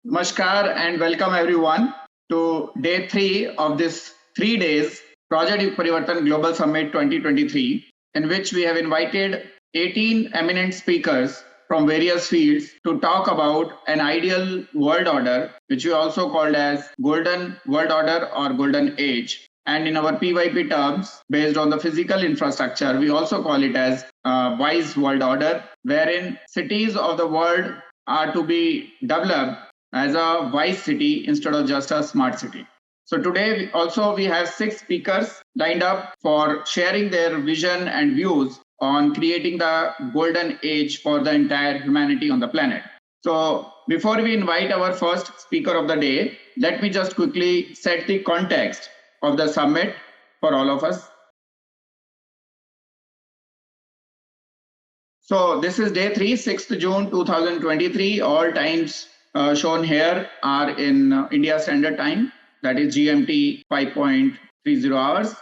Namaskar and welcome everyone to day 3 of this 3 days Project YugParivartan Global Summit 2023, in which we have invited 18 eminent speakers from various fields to talk about an ideal world order, which we also called as Golden World Order or Golden Age. And in our PYP terms, based on the physical infrastructure, we also call it as Wise World Order, wherein cities of the world are to be developed as a wise city instead of just a smart city. So today we have 6 speakers lined up for sharing their vision and views on creating the golden age for the entire humanity on the planet. So before we invite our first speaker of the day, let me just quickly set the context of the summit for all of us. So this is day 3, 6th June 2023. All times shown here are in India Standard Time, that is GMT 5.30 hours.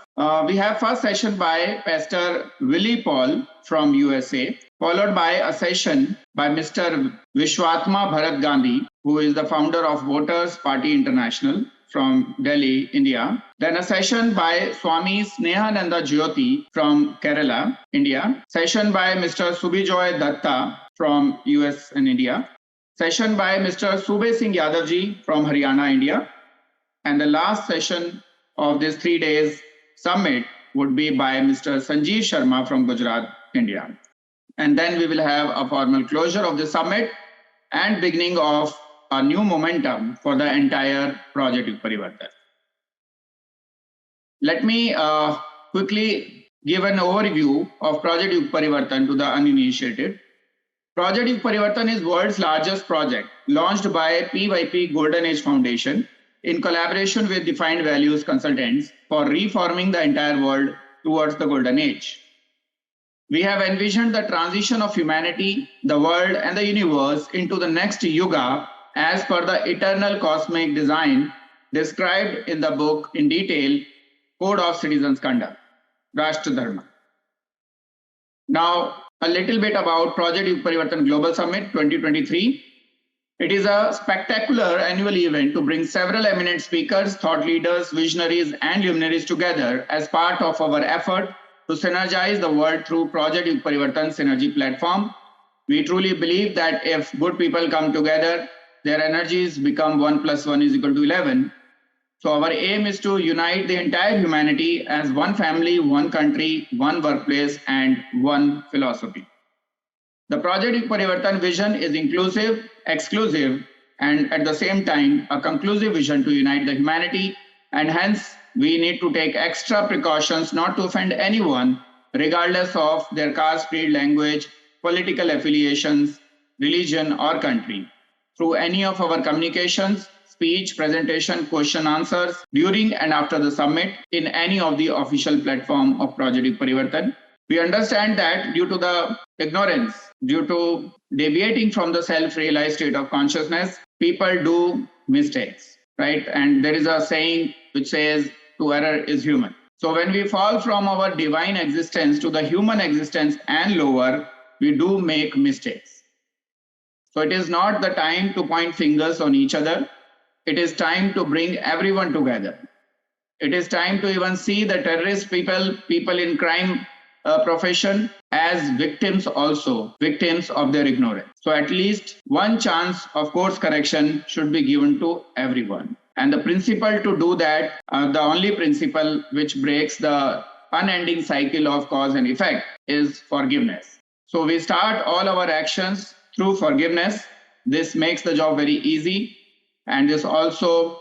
We have first session by Pastor Wille from USA, followed by a session by Mr. Vishwatma Bharat Gandhi, who is the founder of Voters Party International from Delhi, India. Then a session by Swami Snehanand Jyoti from Kerala, India. Session by Mr. Subijoy Dutta from US and India. Session by Mr. Subesingh Yadav from Haryana, India. And the last session of this 3 days summit would be by Mr. Sanjeev Sharma from Gujarat, India. And then we will have a formal closure of the summit and beginning of a new momentum for the entire Project YugParivartan. Let me quickly give an overview of Project YugParivartan to the uninitiated. Project YugParivartan is world's largest project launched by PYP Golden Age Foundation in collaboration with Defined Values Consultants for reforming the entire world towards the Golden Age. We have envisioned the transition of humanity, the world and the universe into the next Yuga as per the eternal cosmic design described in the book in detail, Code of Citizens' Conduct, Rashtra Dharma. Now, a little bit about Project YugParivartan Global Summit 2023. It is a spectacular annual event to bring several eminent speakers, thought leaders, visionaries, and luminaries together as part of our effort to synergize the world through Project YugParivartan Synergy Platform. We truly believe that if good people come together, their energies become 1 + 1 = 11. So our aim is to unite the entire humanity as one family, one country, one workplace, and one philosophy. The Project YugParivartan vision is inclusive, exclusive, and at the same time, a conclusive vision to unite the humanity, and hence we need to take extra precautions not to offend anyone, regardless of their caste, creed, language, political affiliations, religion, or country, through any of our communications, speech, presentation, question, answers, during and after the summit in any of the official platform of Project YugParivartan. We understand that due to the ignorance, due to deviating from the self-realized state of consciousness, people do mistakes, right? And there is a saying which says, to err is human. So when we fall from our divine existence to the human existence and lower, we do make mistakes. So it is not the time to point fingers on each other. It is time to bring everyone together. It is time to even see the terrorist people in crime profession as victims also, victims of their ignorance. So at least one chance of course correction should be given to everyone. And the principle to do that, the only principle which breaks the unending cycle of cause and effect is forgiveness. So we start all our actions through forgiveness. This makes the job very easy. And this also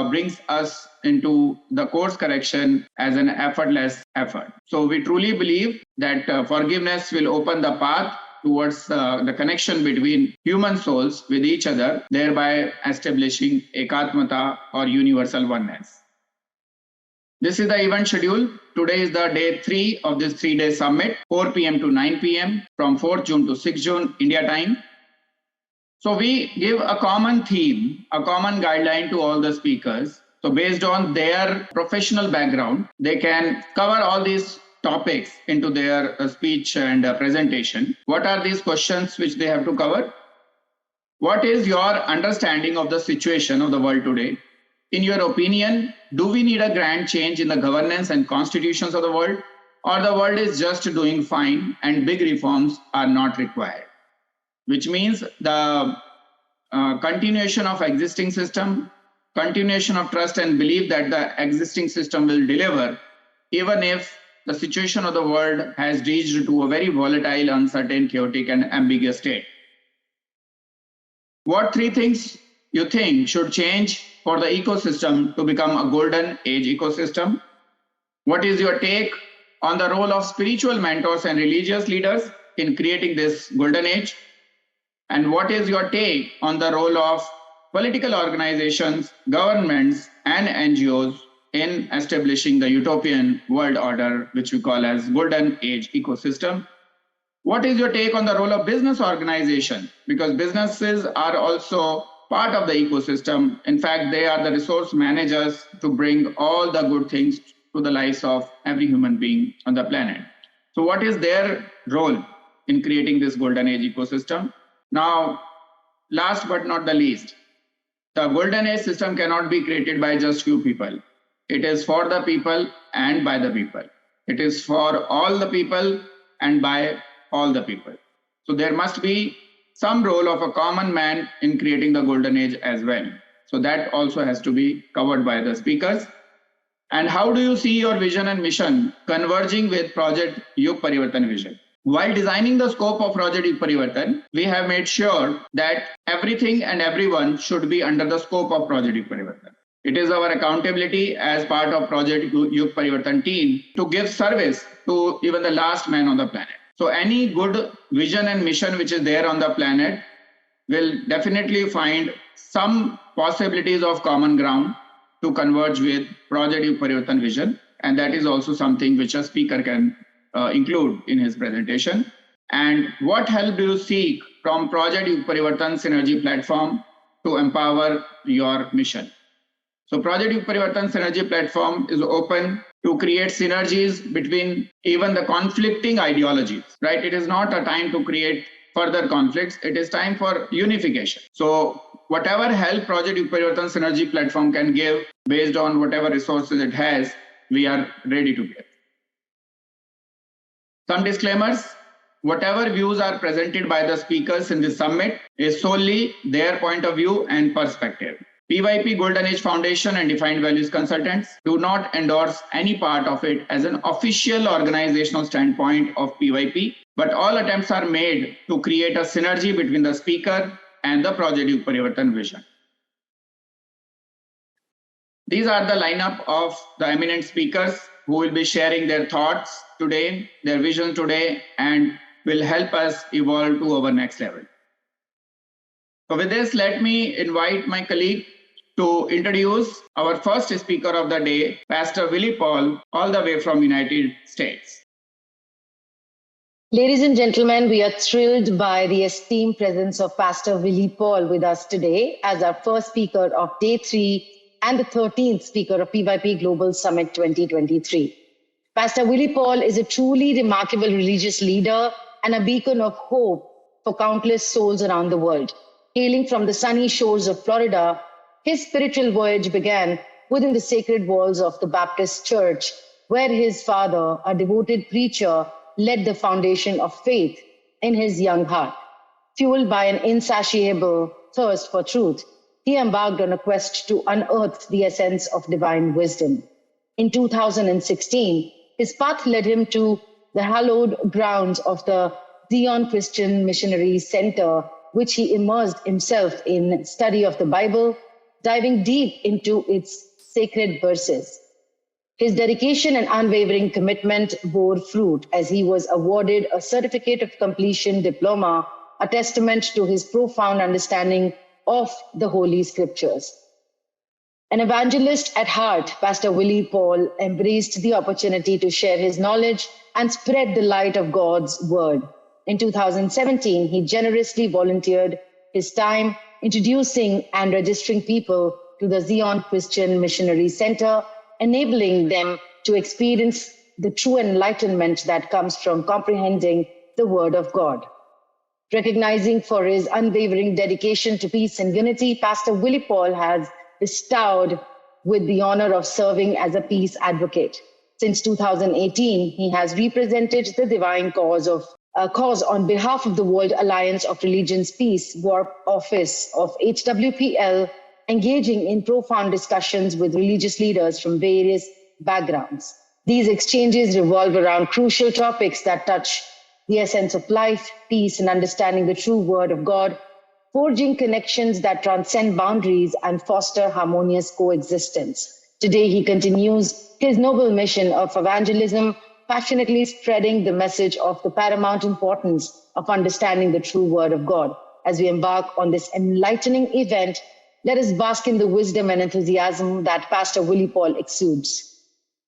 brings us into the course correction as an effortless effort. So we truly believe that forgiveness will open the path towards the connection between human souls with each other, thereby establishing ekatmata or universal oneness. This is the event schedule. Today is the day 3 of this 3-day summit, 4 p.m. to 9 p.m. from 4th June to 6th June, India time. So we give a common theme, a common guideline to all the speakers. So based on their professional background, they can cover all these topics into their speech and presentation. What are these questions which they have to cover? What is your understanding of the situation of the world today? In your opinion, do we need a grand change in the governance and constitutions of the world, or the world is just doing fine and big reforms are not required? Which means the continuation of existing system, continuation of trust and belief that the existing system will deliver, even if the situation of the world has reached to a very volatile, uncertain, chaotic and ambiguous state. What three things you think should change for the ecosystem to become a golden age ecosystem? What is your take on the role of spiritual mentors and religious leaders in creating this golden age? And what is your take on the role of political organizations, governments, and NGOs in establishing the utopian world order, which we call as golden age ecosystem? What is your take on the role of business organization? Because businesses are also part of the ecosystem. In fact, they are the resource managers to bring all the good things to the lives of every human being on the planet. So what is their role in creating this golden age ecosystem? Now, last but not the least, the golden age system cannot be created by just few people. It is for the people and by the people. It is for all the people and by all the people. So there must be some role of a common man in creating the golden age as well. So that also has to be covered by the speakers. And how do you see your vision and mission converging with Project YugParivartan vision? While designing the scope of Project YugParivartan, we have made sure that everything and everyone should be under the scope of Project YugParivartan. It is our accountability as part of Project YugParivartan team to give service to even the last man on the planet. So any good vision and mission which is there on the planet will definitely find some possibilities of common ground to converge with Project YugParivartan vision. And that is also something which a speaker can include in his presentation. And what help do you seek from Project YugParivartan Synergy platform to empower your mission? So Project YugParivartan Synergy platform is open to create synergies between even the conflicting ideologies, right? It is not a time to create further conflicts. It is time for unification. So whatever help Project YugParivartan Synergy platform can give based on whatever resources it has, we are ready to give. Some disclaimers. Whatever views are presented by the speakers in this summit is solely their point of view and perspective. PYP Golden Age Foundation and Defined Values Consultants do not endorse any part of it as an official organizational standpoint of PYP, but all attempts are made to create a synergy between the speaker and the Project YugParivartan vision. These are the lineup of the eminent speakers who will be sharing their thoughts today, their vision today, and will help us evolve to our next level. So with this, let me invite my colleague to introduce our first speaker of the day, Pastor Wille Paul, all the way from United States. Ladies and gentlemen, we are thrilled by the esteemed presence of Pastor Wille Paul with us today as our first speaker of Day 3 and the 13th speaker of PYP Global Summit 2023. Pastor Wille Paul is a truly remarkable religious leader and a beacon of hope for countless souls around the world. Hailing from the sunny shores of Florida, his spiritual voyage began within the sacred walls of the Baptist Church, where his father, a devoted preacher, led the foundation of faith in his young heart. Fueled by an insatiable thirst for truth, he embarked on a quest to unearth the essence of divine wisdom. In 2016, his path led him to the hallowed grounds of the Zion Christian Missionary Center, which he immersed himself in study of the Bible, diving deep into its sacred verses. His dedication and unwavering commitment bore fruit as he was awarded a Certificate of Completion diploma, a testament to his profound understanding of the Holy Scriptures. An evangelist at heart, Pastor Wille Paul embraced the opportunity to share his knowledge and spread the light of God's word. In 2017, he generously volunteered his time introducing and registering people to the Zion Christian Missionary Center, enabling them to experience the true enlightenment that comes from comprehending the Word of God. Recognizing for his unwavering dedication to peace and unity, Pastor Willie Paul has bestowed with the honor of serving as a peace advocate. Since 2018, he has represented the divine cause on behalf of the World Alliance of Religions Peace War Office of HWPL, engaging in profound discussions with religious leaders from various backgrounds. These exchanges revolve around crucial topics that touch the essence of life, peace, and understanding the true word of God, forging connections that transcend boundaries and foster harmonious coexistence. Today, he continues his noble mission of evangelism, passionately spreading the message of the paramount importance of understanding the true word of God. As we embark on this enlightening event, let us bask in the wisdom and enthusiasm that Pastor Willie Paul exudes.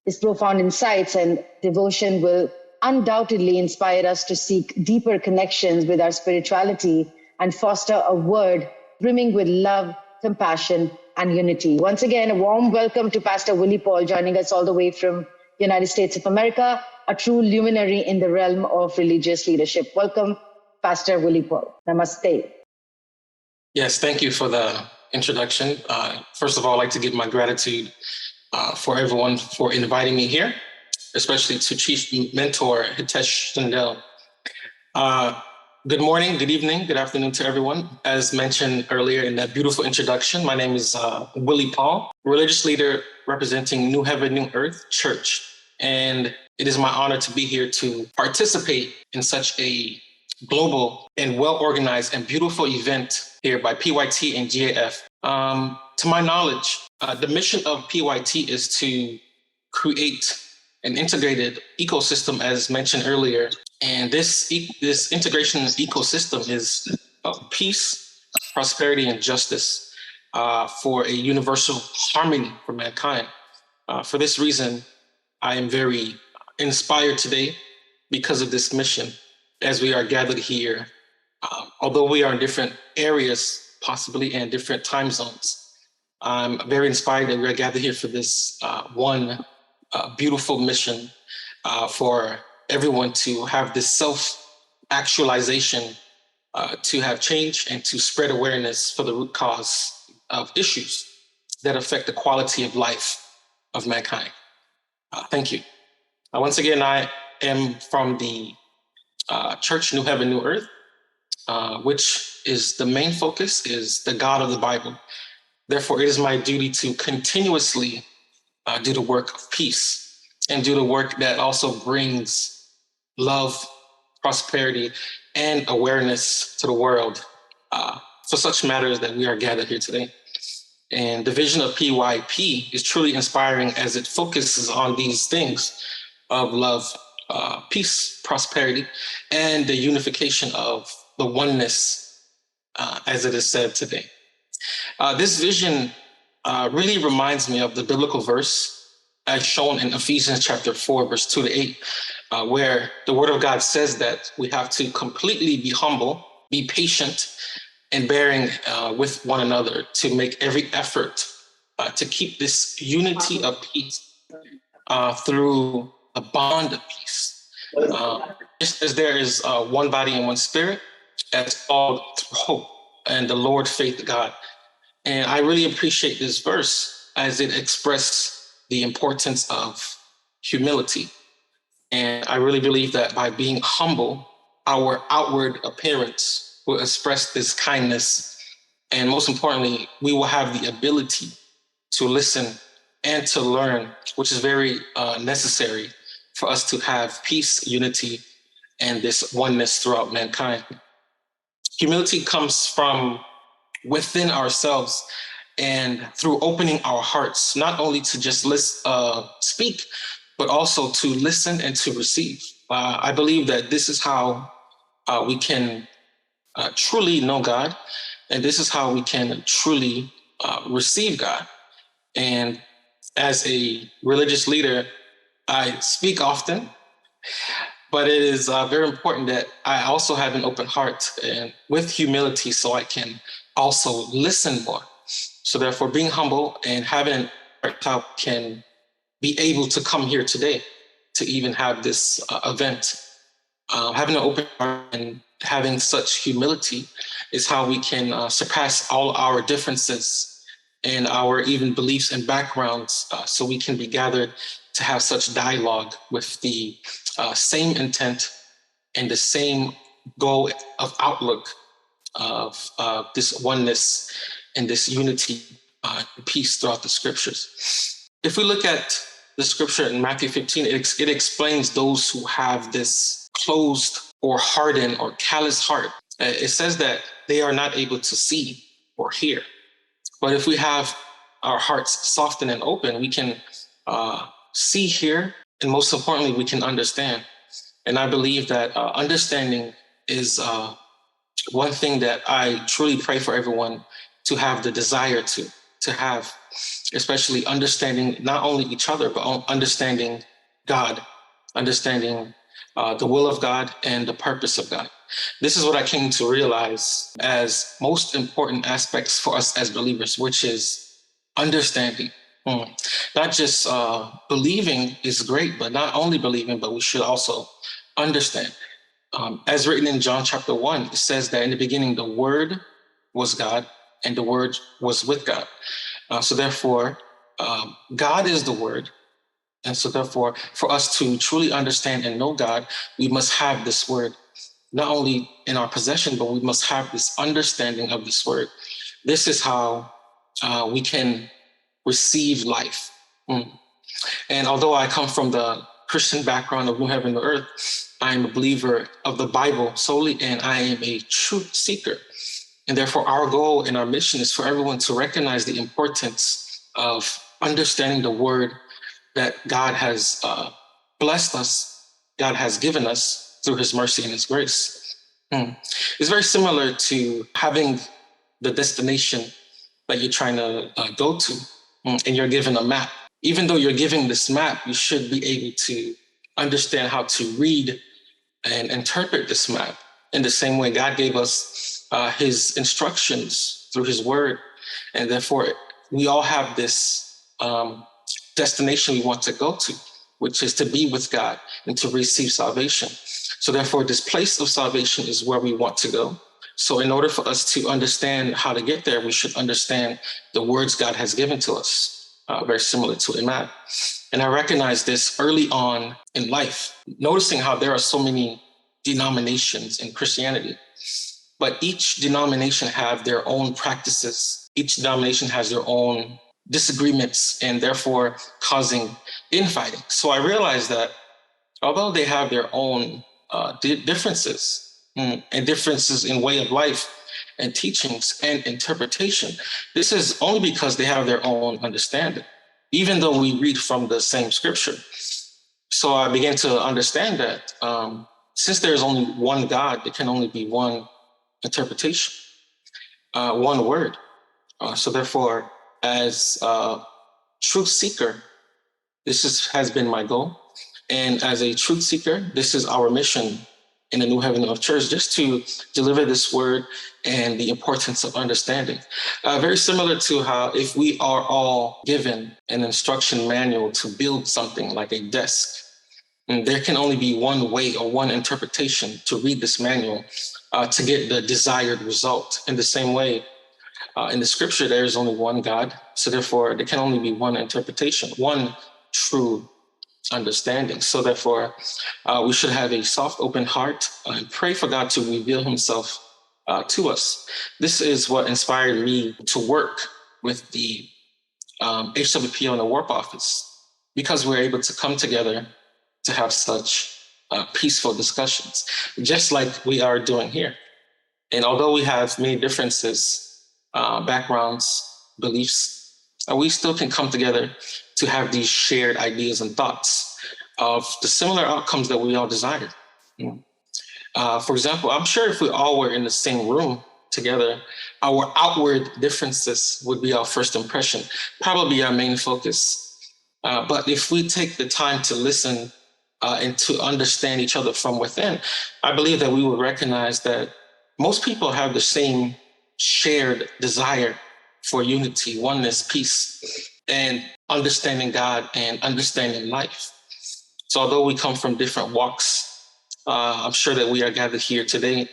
His profound insights and devotion will undoubtedly inspire us to seek deeper connections with our spirituality and foster a world brimming with love, compassion, and unity. Once again, a warm welcome to Pastor Willie Paul, joining us all the way from the United States of America, a true luminary in the realm of religious leadership. Welcome, Pastor Willie Paul. Namaste. Yes, thank you for the introduction. First of all, I'd like to give my gratitude for everyone for inviting me here, especially to Chief Mentor Hitesh Sandel. Good morning, good evening, good afternoon to everyone. As mentioned earlier in that beautiful introduction, my name is Willie Paul, religious leader representing New Heaven, New Earth Church. And it is my honor to be here to participate in such a global and well-organized and beautiful event here by PYT and GAF. To my knowledge, the mission of PYT is to create an integrated ecosystem, as mentioned earlier. And this integration ecosystem is of peace, prosperity, and justice for a universal harmony for mankind. For this reason, I am very inspired today because of this mission as we are gathered here. Although we are in different areas, possibly, and different time zones, I'm very inspired that we're gathered here for this one beautiful mission for everyone to have this self-actualization, to have change and to spread awareness for the root cause of issues that affect the quality of life of mankind. Thank you. Once again, I am from the Church New Heaven, New Earth, which is the main focus is the God of the Bible. Therefore, it is my duty to continuously do the work of peace and do the work that also brings love, prosperity, and awareness to the world for such matters that we are gathered here today. And the vision of PYP is truly inspiring as it focuses on these things of love, peace, prosperity, and the unification of the oneness, as it is said today. This vision really reminds me of the biblical verse as shown in Ephesians chapter 4, verse 2 to 8, where the word of God says that we have to completely be humble, be patient, and bearing with one another to make every effort to keep this unity of peace through a bond of peace. Just as there is one body and one spirit, that's all through hope and the Lord faith God. And I really appreciate this verse as it expresses the importance of humility. And I really believe that by being humble, our outward appearance will express this kindness. And most importantly, we will have the ability to listen and to learn, which is very necessary for us to have peace, unity, and this oneness throughout mankind. Humility comes from within ourselves and through opening our hearts, not only to just speak, but also to listen and to receive. I believe that this is how we can truly know God, and this is how we can truly receive God. And as a religious leader, I speak often, but it is very important that I also have an open heart and with humility so I can also listen more. So therefore, being humble and having an heart can be able to come here today to even have this event. Having an open heart and having such humility is how we can surpass all our differences and our even beliefs and backgrounds, so we can be gathered to have such dialogue with the same intent and the same goal of outlook of this oneness and this unity and peace throughout the scriptures. If we look at the scripture in Matthew 15, it explains those who have this closed or hardened or callous heart. It says that they are not able to see or hear. But if we have our hearts softened and open, we can see, hear, and most importantly, we can understand. And I believe that understanding is one thing that I truly pray for everyone to have the desire to have, especially understanding not only each other, but understanding God, understanding the will of God and the purpose of God. This is what I came to realize as most important aspects for us as believers, which is understanding. Not just believing is great, but not only believing, but we should also understand. As written in John chapter 1, it says that in the beginning, the Word was God and the Word was with God. So therefore, God is the Word. And so therefore, for us to truly understand and know God, we must have this Word, not only in our possession, but we must have this understanding of this Word. This is how we can receive life. And although I come from the Christian background of New Heaven and Earth, I am a believer of the Bible solely, and I am a truth seeker. And therefore, our goal and our mission is for everyone to recognize the importance of understanding the Word that God has blessed us, God has given us through His mercy and His grace. It's very similar to having the destination that you're trying to go to, and you're given a map. Even though you're given this map, you should be able to understand how to read and interpret this map. In the same way, God gave us His instructions through His Word, and therefore we all have this destination we want to go to, which is to be with God and to receive salvation. So therefore, this place of salvation is where we want to go. So in order for us to understand how to get there, we should understand the words God has given to us, very similar to a map. And I recognize this early on in life, noticing how there are so many denominations in Christianity, but each denomination have their own practices. Each denomination has their own disagreements and therefore causing infighting. So I realized that although they have their own differences and differences in way of life and teachings and interpretation, this is only because they have their own understanding, even though we read from the same scripture. So I began to understand that since there is only one God, there can only be one interpretation, one word. So therefore, as a truth seeker, has been my goal. And as a truth seeker, this is our mission in the New Heaven of Church, just to deliver this word and the importance of understanding. Very similar to how if we are all given an instruction manual to build something like a desk, and there can only be one way or one interpretation to read this manual to get the desired result. In the same way, in the scripture, there is only one God. So therefore, there can only be one interpretation, one true understanding. So therefore, we should have a soft, open heart and pray for God to reveal Himself to us. This is what inspired me to work with the HWPO and the Warp Office, because we're able to come together to have such peaceful discussions, just like we are doing here. And although we have many differences, backgrounds, beliefs, we still can come together to have these shared ideas and thoughts of the similar outcomes that we all desire. For example, I'm sure if we all were in the same room together, our outward differences would be our first impression, probably our main focus. But if we take the time to listen and to understand each other from within, I believe that we will recognize that most people have the same shared desire for unity, oneness, peace, and understanding God and understanding life. So although we come from different walks I'm sure that we are gathered here today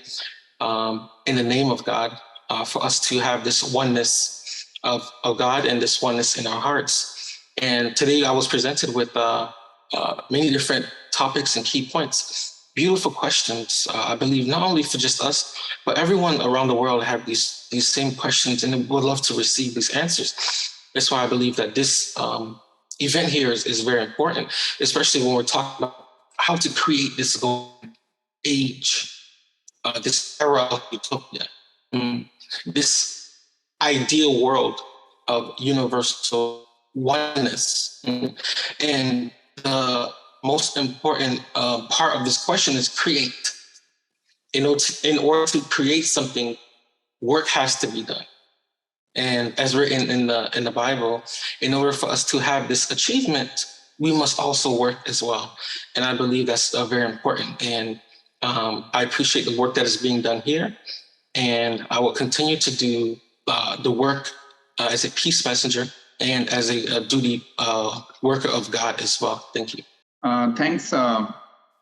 in the name of God for us to have this oneness of God and this oneness in our hearts. And today I was presented with many different topics and key points. Beautiful questions, I believe, not only for just us, but everyone around the world have these same questions and would love to receive these answers. That's why I believe that this event here is very important, especially when we're talking about how to create this golden age, this era of utopia, this ideal world of universal oneness. And the most important part of this question is create. In order to create something, work has to be done. And as written in the Bible, in order for us to have this achievement, we must also work as well. And I believe that's very important. And I appreciate the work that is being done here. And I will continue to do the work as a peace messenger and as a duty worker of God as well. Thank you. Thanks,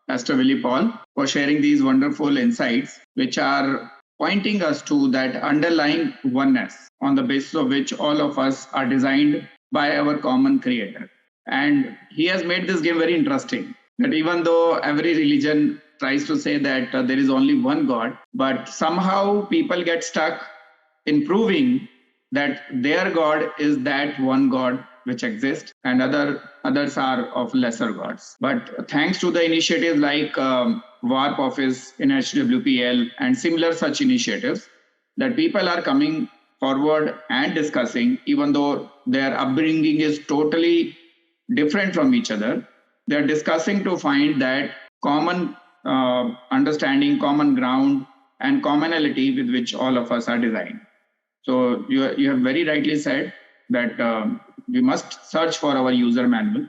Pastor Willie Paul, for sharing these wonderful insights, which are pointing us to that underlying oneness on the basis of which all of us are designed by our common creator. And he has made this game very interesting, that even though every religion tries to say that there is only one God, but somehow people get stuck in proving that their God is that one God which exists and others are of lesser gods. But thanks to the initiatives like WARP office in HWPL and similar such initiatives, that people are coming forward and discussing, even though their upbringing is totally different from each other, they're discussing to find that common understanding, common ground, and commonality with which all of us are designed. So you have very rightly said that we must search for our user manual,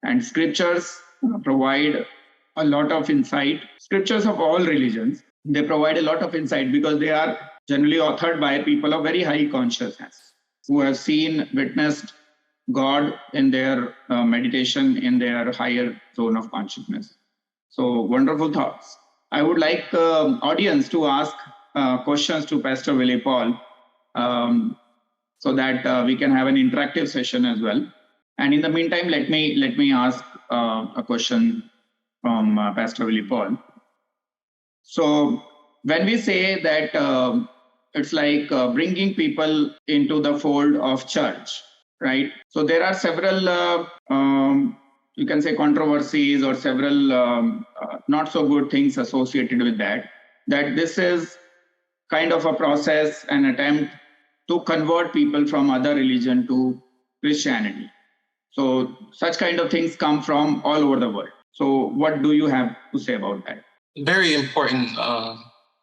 and scriptures provide a lot of insight. Scriptures of all religions, they provide a lot of insight because they are generally authored by people of very high consciousness who have seen, witnessed God in their meditation in their higher zone of consciousness. So wonderful thoughts. I would like audience to ask questions to Pastor Willie Paul so that we can have an interactive session as well. And in the meantime, let me ask a question from Pastor Willie Paul. So when we say that it's like bringing people into the fold of church, right? So there are several, you can say, controversies or several not so good things associated with that this is kind of a process, an attempt to convert people from other religion to Christianity. So such kind of things come from all over the world. So what do you have to say about that? Very important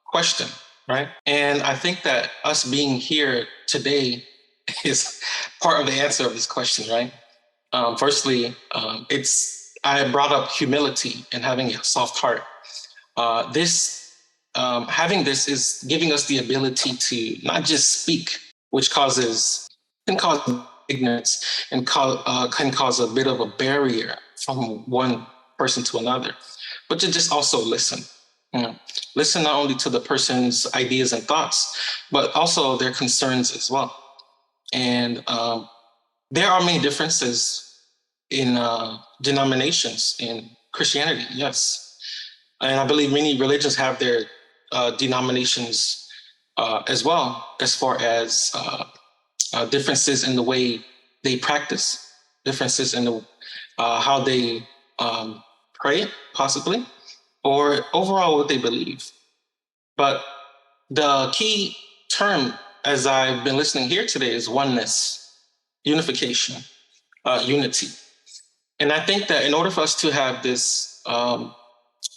question, right? And I think that us being here today is part of the answer of this question, right? Firstly, I brought up humility and having a soft heart. Having this is giving us the ability to not just speak, which can cause ignorance and can cause a bit of a barrier from one person to another, but to just also listen. Listen not only to the person's ideas and thoughts, but also their concerns as well. And there are many differences in denominations in Christianity, yes. And I believe many religions have their denominations as well, as far as differences in the way they practice, differences in how they pray, possibly, or overall what they believe. But the key term, as I've been listening here today, is oneness, unification, unity. And I think that in order for us to have this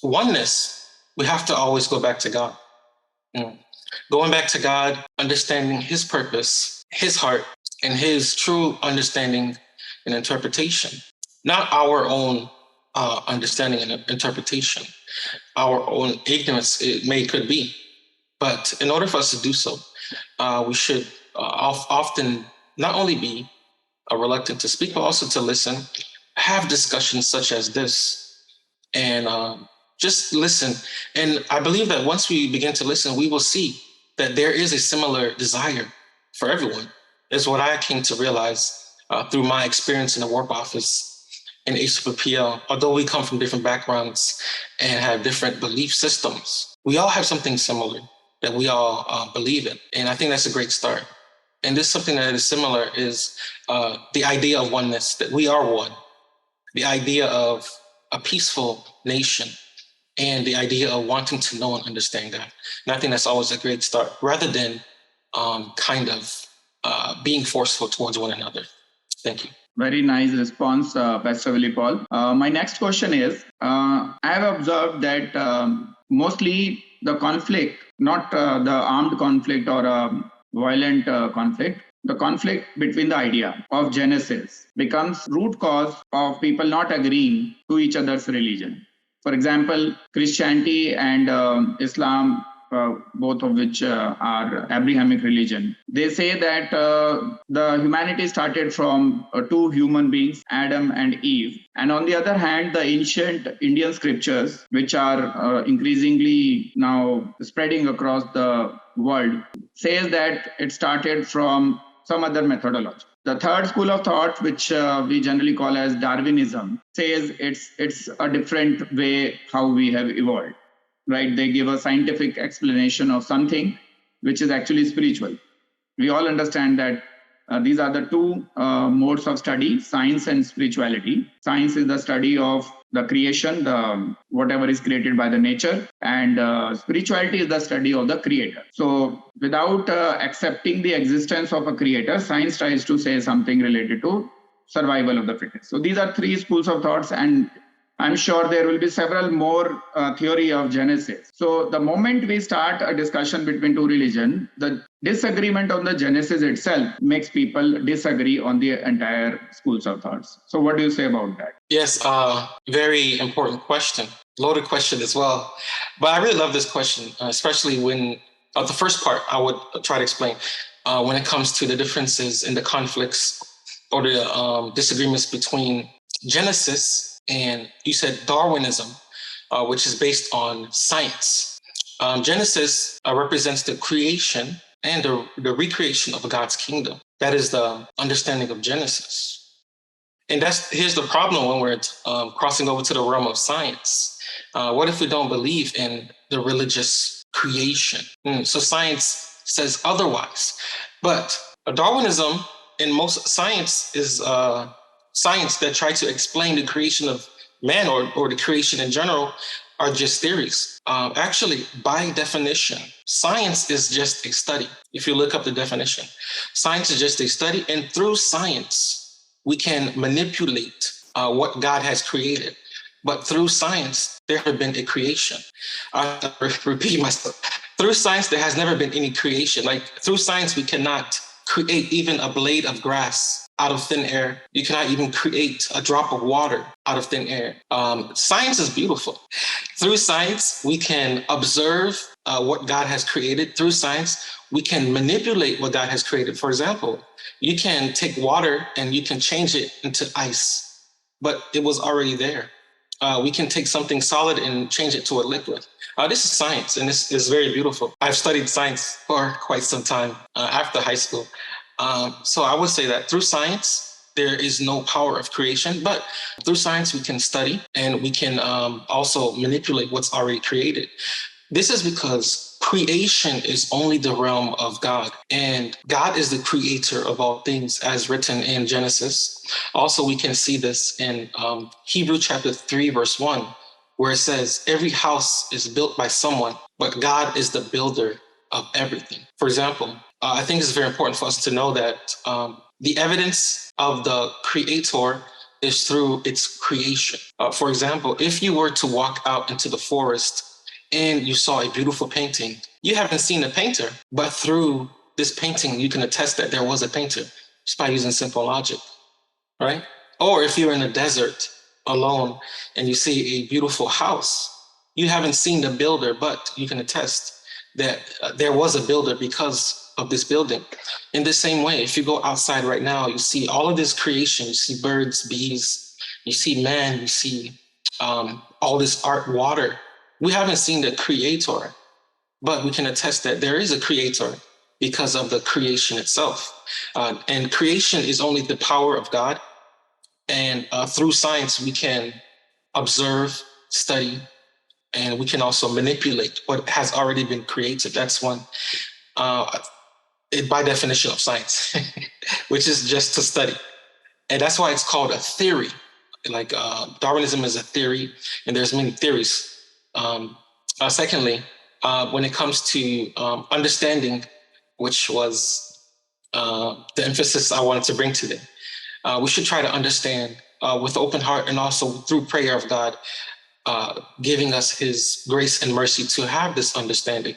oneness, we have to always go back to God. Going back to God, understanding his purpose, his heart, and his true understanding and interpretation. Not our own understanding and interpretation, our own ignorance could be. But in order for us to do so, we should often not only be reluctant to speak, but also to listen, have discussions such as this, and Just listen. And I believe that once we begin to listen, we will see that there is a similar desire for everyone. Is what I came to realize through my experience in the work office in HPPL. Although we come from different backgrounds and have different belief systems, we all have something similar that we all believe in. And I think that's a great start. And this something that is similar is the idea of oneness, that we are one, the idea of a peaceful nation, and the idea of wanting to know and understand God. And I think that's always a great start, rather than being forceful towards one another. Thank you. Very nice response, Pastor Willie Paul. My next question is, I have observed that mostly the conflict, not the armed conflict or violent conflict, the conflict between the idea of Genesis becomes root cause of people not agreeing to each other's religion. For example, Christianity and Islam, both of which are Abrahamic religion, they say that the humanity started from two human beings, Adam and Eve. And on the other hand, the ancient Indian scriptures, which are increasingly now spreading across the world, says that it started from some other methodology. The third school of thought, which we generally call as Darwinism, says it's a different way how we have evolved, right? They give a scientific explanation of something which is actually spiritual. We all understand that these are the two modes of study, science and spirituality. Science is the study of the creation, the whatever is created by the nature, and spirituality is the study of the creator. So without accepting the existence of a creator, science tries to say something related to survival of the fittest. So these are three schools of thoughts, and I'm sure there will be several more theory of Genesis. So the moment we start a discussion between two religions, the disagreement on the Genesis itself makes people disagree on the entire schools of thoughts. So what do you say about that? Yes, very important question. Loaded question as well. But I really love this question, especially when the first part I would try to explain when it comes to the differences in the conflicts or the disagreements between Genesis and, you said, Darwinism, which is based on science. Genesis represents the creation and the recreation of God's kingdom. That is the understanding of Genesis. And here's the problem when we're crossing over to the realm of science. What if we don't believe in the religious creation? So science says otherwise. But Darwinism in most science is science that try to explain the creation of man or the creation in general are just theories. Actually, by definition, science is just a study. If you look up the definition, science is just a study, and through science, we can manipulate what God has created. But through science, there has been a creation. I repeat myself. Through science, there has never been any creation. Like through science, we cannot create even a blade of grass out of thin air. You cannot even create a drop of water out of thin air. Science is beautiful. Through science, we can observe what God has created. Through science, we can manipulate what God has created. For example, you can take water and you can change it into ice, but it was already there. We can take something solid and change it to a liquid. This is science, and this is very beautiful. I've studied science for quite some time after high school. So I would say that through science, there is no power of creation, but through science, we can study and we can also manipulate what's already created. This is because creation is only the realm of God, and God is the creator of all things, as written in Genesis. Also, we can see this in Hebrew chapter 3, verse 1, where it says, every house is built by someone, but God is the builder of everything. For example, I think it's very important for us to know that the evidence of the creator is through its creation. For example, if you were to walk out into the forest and you saw a beautiful painting, you haven't seen the painter, but through this painting, you can attest that there was a painter just by using simple logic, right? Or if you're in a desert alone and you see a beautiful house, you haven't seen the builder, but you can attest that there was a builder because of this building. In the same way, if you go outside right now, you see all of this creation, you see birds, bees, you see man, you see all this art, water. We haven't seen the creator, but we can attest that there is a creator because of the creation itself. And creation is only the power of God. And through science, we can observe, study, and we can also manipulate what has already been created. That's one, by definition of science, which is just to study. And that's why it's called a theory. Like Darwinism is a theory, and there's many theories. Secondly, when it comes to understanding, which was the emphasis I wanted to bring today, we should try to understand with open heart, and also through prayer of God, giving us his grace and mercy to have this understanding.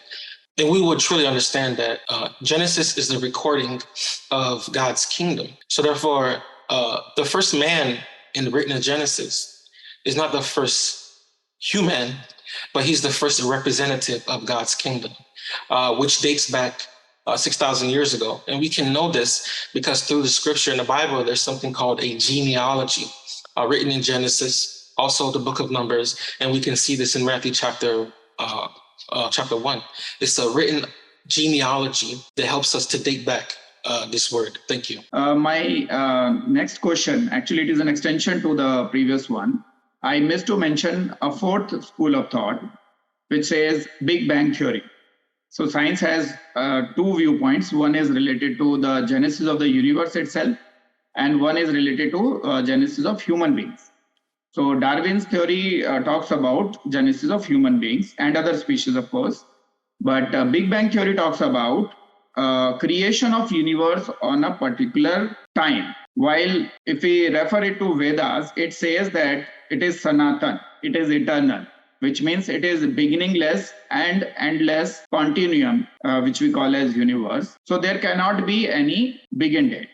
And we would truly understand that Genesis is the recording of God's kingdom. So therefore, the first man written in Genesis is not the first human, but he's the first representative of God's kingdom, which dates back 6,000 years ago. And we can know this because through the scripture in the Bible, there's something called a genealogy written in Genesis, also the book of Numbers. And we can see this in Matthew chapter 1. It's a written genealogy that helps us to date back this word. Thank you. My next question, actually, it is an extension to the previous one. I missed to mention a fourth school of thought, which says Big Bang Theory. So science has two viewpoints. One is related to the genesis of the universe itself, and one is related to genesis of human beings. So Darwin's theory talks about genesis of human beings and other species, of course. But Big Bang Theory talks about creation of universe on a particular time. While if we refer it to Vedas, it says that it is Sanatan, it is eternal, which means it is beginningless and endless continuum, which we call as universe. So there cannot be any begin date.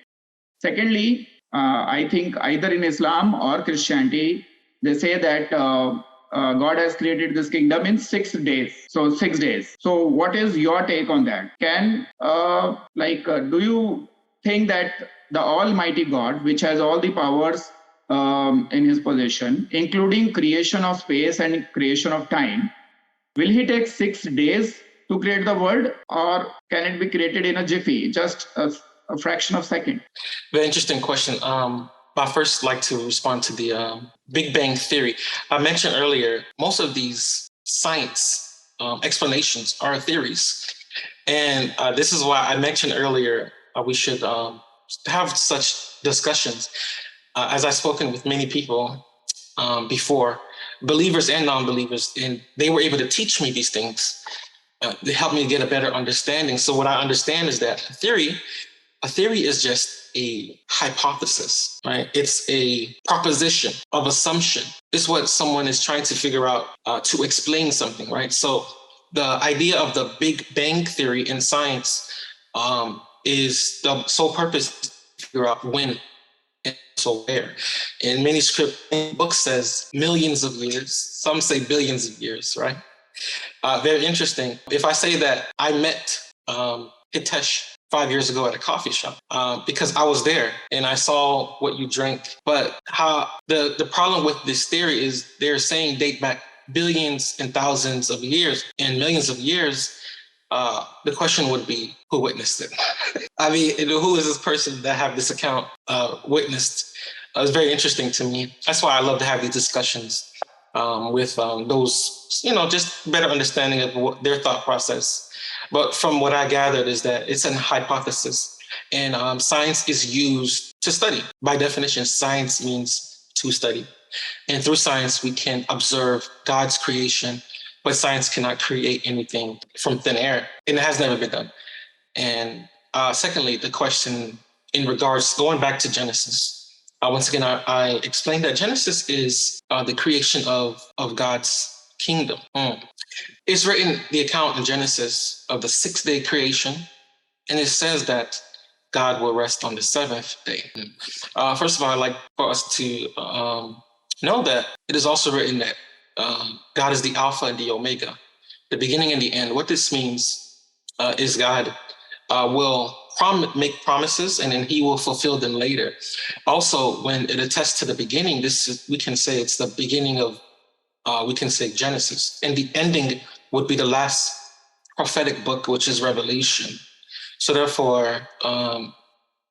Secondly, I think either in Islam or Christianity, they say that God has created this kingdom in 6 days. So 6 days. So what is your take on that? Do you think that the Almighty God, which has all the powers in his possession, including creation of space and creation of time, will he take 6 days to create the world, or can it be created in a jiffy, just a fraction of a second? Very interesting question. I first like to respond to the Big Bang Theory. I mentioned earlier, most of these science explanations are theories. And this is why I mentioned earlier, we should have such discussions. As I've spoken with many people before, believers and non-believers, and they were able to teach me these things. They helped me get a better understanding. So what I understand is that a theory is just a hypothesis, right? It's a proposition of assumption. It's what someone is trying to figure out to explain something, right? So the idea of the Big Bang Theory in science is the sole purpose to figure out when and so where. In many books says millions of years, some say billions of years, right? Very interesting. If I say that I met Hitesh 5 years ago at a coffee shop because I was there and I saw what you drank. But how the problem with this theory is they're saying date back billions and thousands of years and millions of years. The question would be, who witnessed it? I mean, who is this person that have this account witnessed? It's very interesting to me. That's why I love to have these discussions with those, just better understanding of their thought process. But from what I gathered is that it's a hypothesis, and science is used to study. By definition, science means to study. And through science, we can observe God's creation, but science cannot create anything from thin air, and it has never been done. And secondly, the question in regards, going back to Genesis, once again, I explained that Genesis is the creation of God's kingdom. It's written, the account in Genesis of the 6-day creation, and it says that God will rest on the 7th day. First of all, I'd like for us to know that it is also written that God is the Alpha and the Omega, the beginning and the end. What this means is God will make promises and then he will fulfill them later. Also, when it attests to the beginning, we can say it's the beginning of we can say Genesis. And the ending would be the last prophetic book, which is Revelation. So therefore,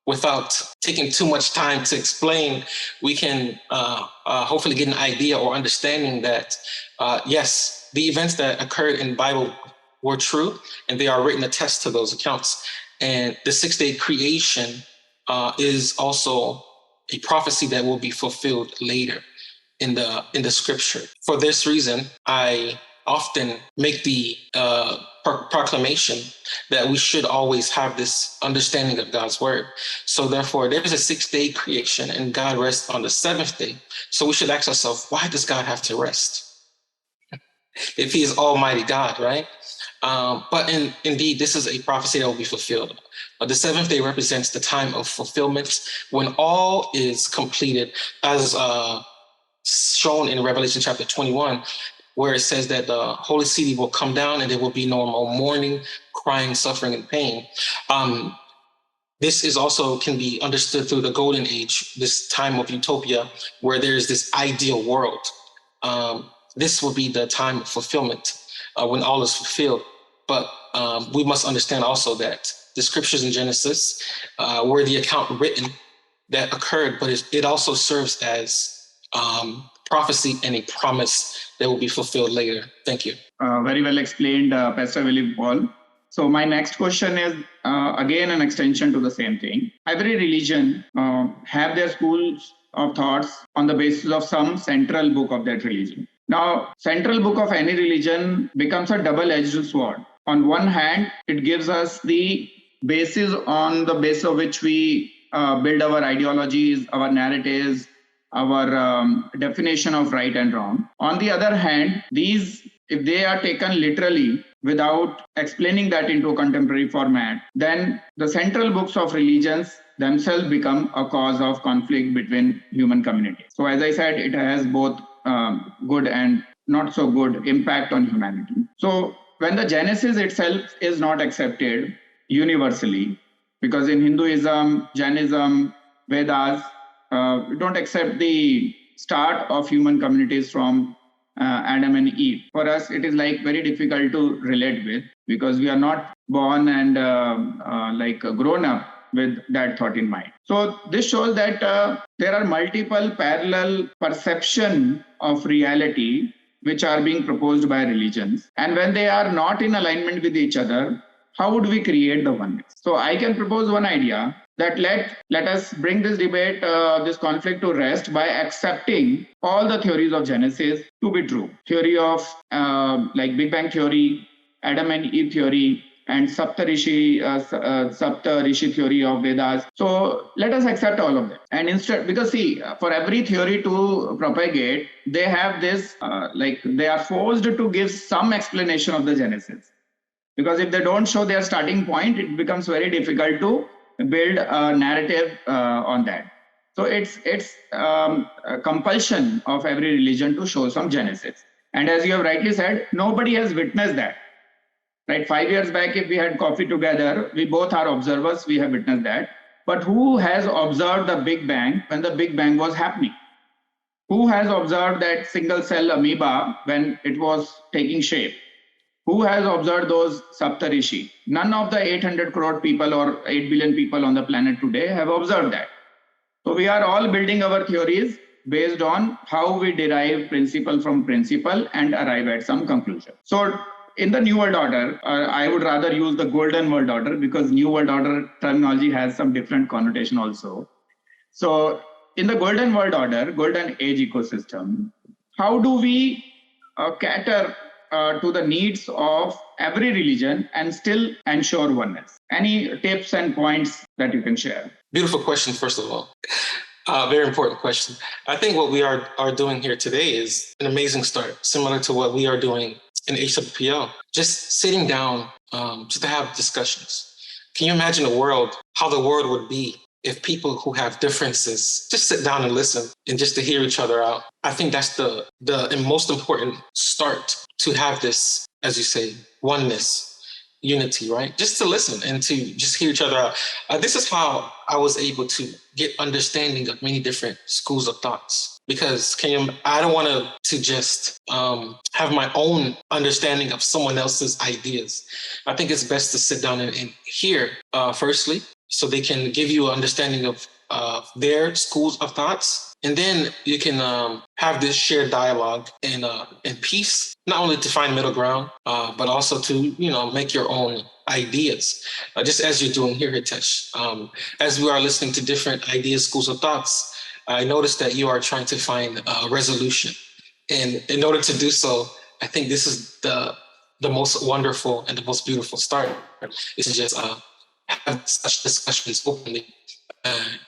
without taking too much time to explain, we can hopefully get an idea or understanding that, yes, the events that occurred in the Bible were true, and they are written attest to those accounts. And the six-day creation is also a prophecy that will be fulfilled later in the scripture. For this reason, I often make the proclamation that we should always have this understanding of God's word. So therefore, there is a six-day creation and God rests on the seventh day. So we should ask ourselves, why does God have to rest? If he is Almighty God, right? But indeed, this is a prophecy that will be fulfilled. The seventh day represents the time of fulfillment when all is completed, as shown in Revelation chapter 21, where it says that the holy city will come down and there will be no more mourning, crying, suffering, and pain. This is also can be understood through the golden age, this time of utopia, where there is this ideal world. This will be the time of fulfillment when all is fulfilled. But we must understand also that the scriptures in Genesis were the account written that occurred, but it also serves as prophecy and a promise that will be fulfilled later. Thank you. Very well explained, Pastor Willie Paul. So my next question is, again, an extension to the same thing. Every religion have their schools of thoughts on the basis of some central book of that religion. Now, central book of any religion becomes a double-edged sword. On one hand, it gives us the basis on the basis of which we build our ideologies, our narratives, our definition of right and wrong. On the other hand, these, if they are taken literally without explaining that into a contemporary format, then the central books of religions themselves become a cause of conflict between human communities. So as I said, it has both good and not so good impact on humanity. So when the Genesis itself is not accepted universally, because in Hinduism, Jainism, Vedas, we don't accept the start of human communities from Adam and Eve. For us, it is like very difficult to relate with, because we are not born and grown up with that thought in mind. So this shows that there are multiple parallel perception of reality which are being proposed by religions. And when they are not in alignment with each other, how would we create the oneness? So I can propose one idea that let us bring this debate, this conflict to rest by accepting all the theories of Genesis to be true. Theory of Big Bang theory, Adam and Eve theory, and Saptarishi theory of Vedas. So let us accept all of them. And instead, because see, for every theory to propagate, they have this, they are forced to give some explanation of the Genesis. Because if they don't show their starting point, it becomes very difficult to build a narrative on that. So it's a compulsion of every religion to show some Genesis. And as you have rightly said, nobody has witnessed that. Right? 5 years back, if we had coffee together, we both are observers, we have witnessed that. But who has observed the Big Bang when the Big Bang was happening? Who has observed that single cell amoeba when it was taking shape? Who has observed those Saptarishi? None of the 800 crore people or 8 billion people on the planet today have observed that. So we are all building our theories based on how we derive principle from principle and arrive at some conclusion. So in the New World Order, I would rather use the Golden World Order, because New World Order terminology has some different connotation also. So in the Golden World Order, Golden Age ecosystem, how do we cater to the needs of every religion and still ensure oneness? Any tips and points that you can share? Beautiful question, first of all. Very important question. I think what we are doing here today is an amazing start, similar to what we are doing in HWPL. Just sitting down just to have discussions. Can you imagine how the world would be if people who have differences just sit down and listen and just to hear each other out? I think that's the most important start, to have this, as you say, oneness, unity, right? Just to listen and to just hear each other out. This is how I was able to get understanding of many different schools of thoughts. because I don't want to just have my own understanding of someone else's ideas. I think it's best to sit down and hear firstly, so they can give you an understanding of their schools of thoughts. And then you can have this shared dialogue in peace, not only to find middle ground, but also to, make your own ideas, just as you're doing here, Hitesh. As we are listening to different ideas, schools of thoughts, I noticed that you are trying to find a resolution. And in order to do so, I think this is the most wonderful and the most beautiful start, is to just have such discussions openly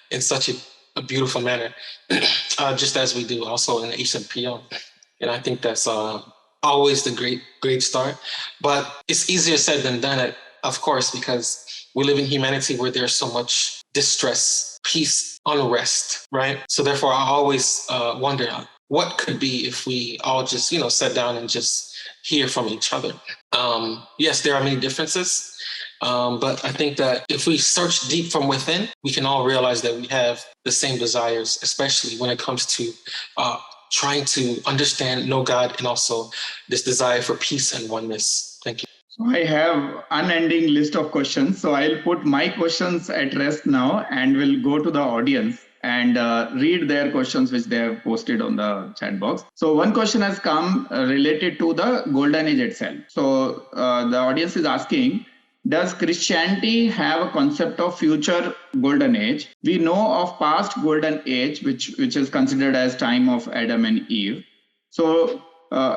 in such a beautiful manner, just as we do also in the HMPO. And I think that's always the great start. But it's easier said than done, of course, because we live in humanity where there's so much distress, peace, unrest, right? So therefore, I always wonder what could be if we all just, sat down and just hear from each other. Yes, there are many differences. But I think that if we search deep from within, we can all realize that we have the same desires, especially when it comes to trying to understand, know God, and also this desire for peace and oneness. Thank you. So I have unending list of questions. So I'll put my questions at rest now and we'll go to the audience and read their questions which they have posted on the chat box. So one question has come related to the Golden Age itself. So the audience is asking, does Christianity have a concept of future golden age? We know of past golden age, which is considered as time of Adam and Eve. So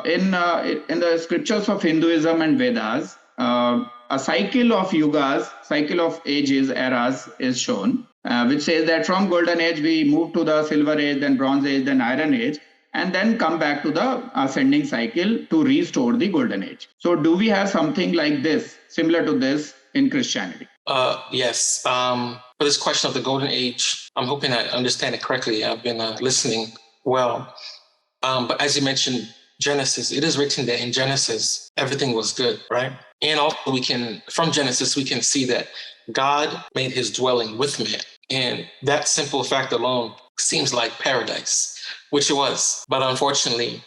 in the scriptures of Hinduism and Vedas, a cycle of yugas, cycle of ages, eras is shown, which says that from golden age we move to the silver age, then bronze age, then iron age, and then come back to the ascending cycle to restore the golden age. So do we have something like this, similar to this in Christianity? Yes. For this question of the golden age, I'm hoping I understand it correctly. I've been listening well. But as you mentioned, Genesis, it is written that in Genesis, everything was good, right? And also from Genesis, we can see that God made his dwelling with man. And that simple fact alone seems like paradise, which it was. But unfortunately,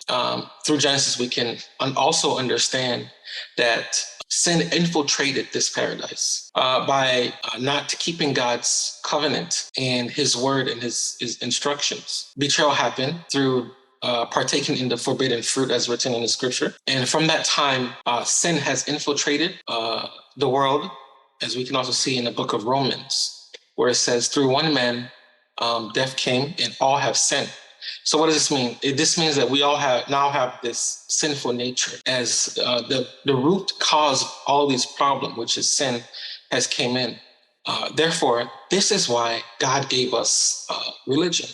through Genesis, we can also understand that sin infiltrated this paradise by not keeping God's covenant and his word and his instructions. Betrayal happened through partaking in the forbidden fruit as written in the scripture. And from that time, sin has infiltrated the world, as we can also see in the book of Romans, where it says, through one man, death came and all have sinned. So what does this mean? This means that we all now have this sinful nature as the root cause of all these problems, which is sin, has came in. Therefore, this is why God gave us religion.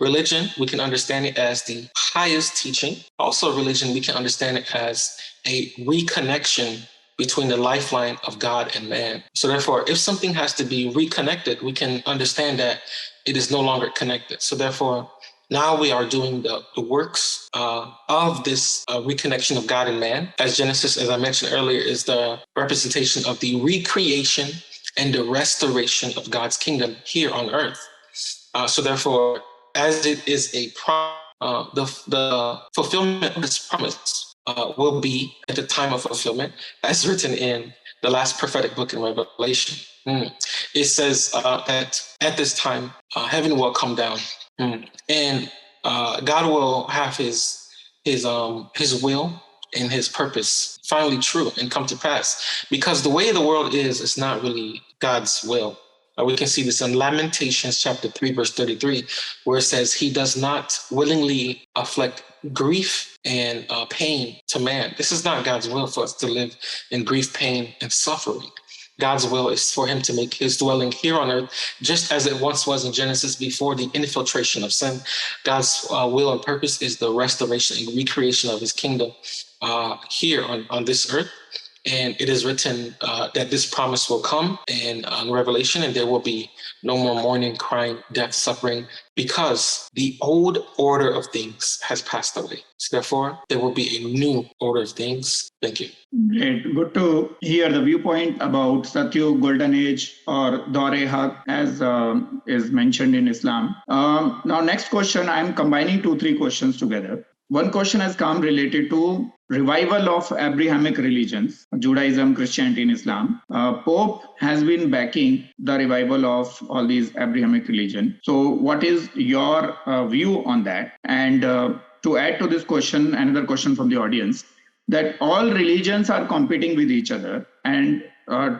Religion, we can understand it as the highest teaching. Also, religion, we can understand it as a reconnection between the lifeline of God and man. So therefore, if something has to be reconnected, we can understand that it is no longer connected. So therefore, now we are doing the works of this reconnection of God and man. As Genesis, as I mentioned earlier, is the representation of the recreation and the restoration of God's kingdom here on earth. So therefore, as it is a the fulfillment of this promise will be at the time of fulfillment, as written in the last prophetic book in Revelation. It says that at this time, heaven will come down, and God will have his will and his purpose finally true and come to pass. Because the way the world is not really God's will. We can see this in Lamentations chapter 3, verse 33, where it says he does not willingly afflict grief and pain to man. This is not God's will for us to live in grief, pain, and suffering. God's will is for him to make his dwelling here on earth, just as it once was in Genesis before the infiltration of sin. God's will and purpose is the restoration and recreation of his kingdom here on this earth. And it is written that this promise will come in Revelation, and there will be no more mourning, crying, death, suffering, because the old order of things has passed away. So therefore, there will be a new order of things. Thank you. Great. Good to hear the viewpoint about Satyug, Golden Age, or Dore-Haq, as is mentioned in Islam. Now, next question, I'm combining 2-3 questions together. One question has come related to revival of Abrahamic religions, Judaism, Christianity, and Islam. Pope has been backing the revival of all these Abrahamic religions. So what is your view on that? And to add to this question, another question from the audience, that all religions are competing with each other and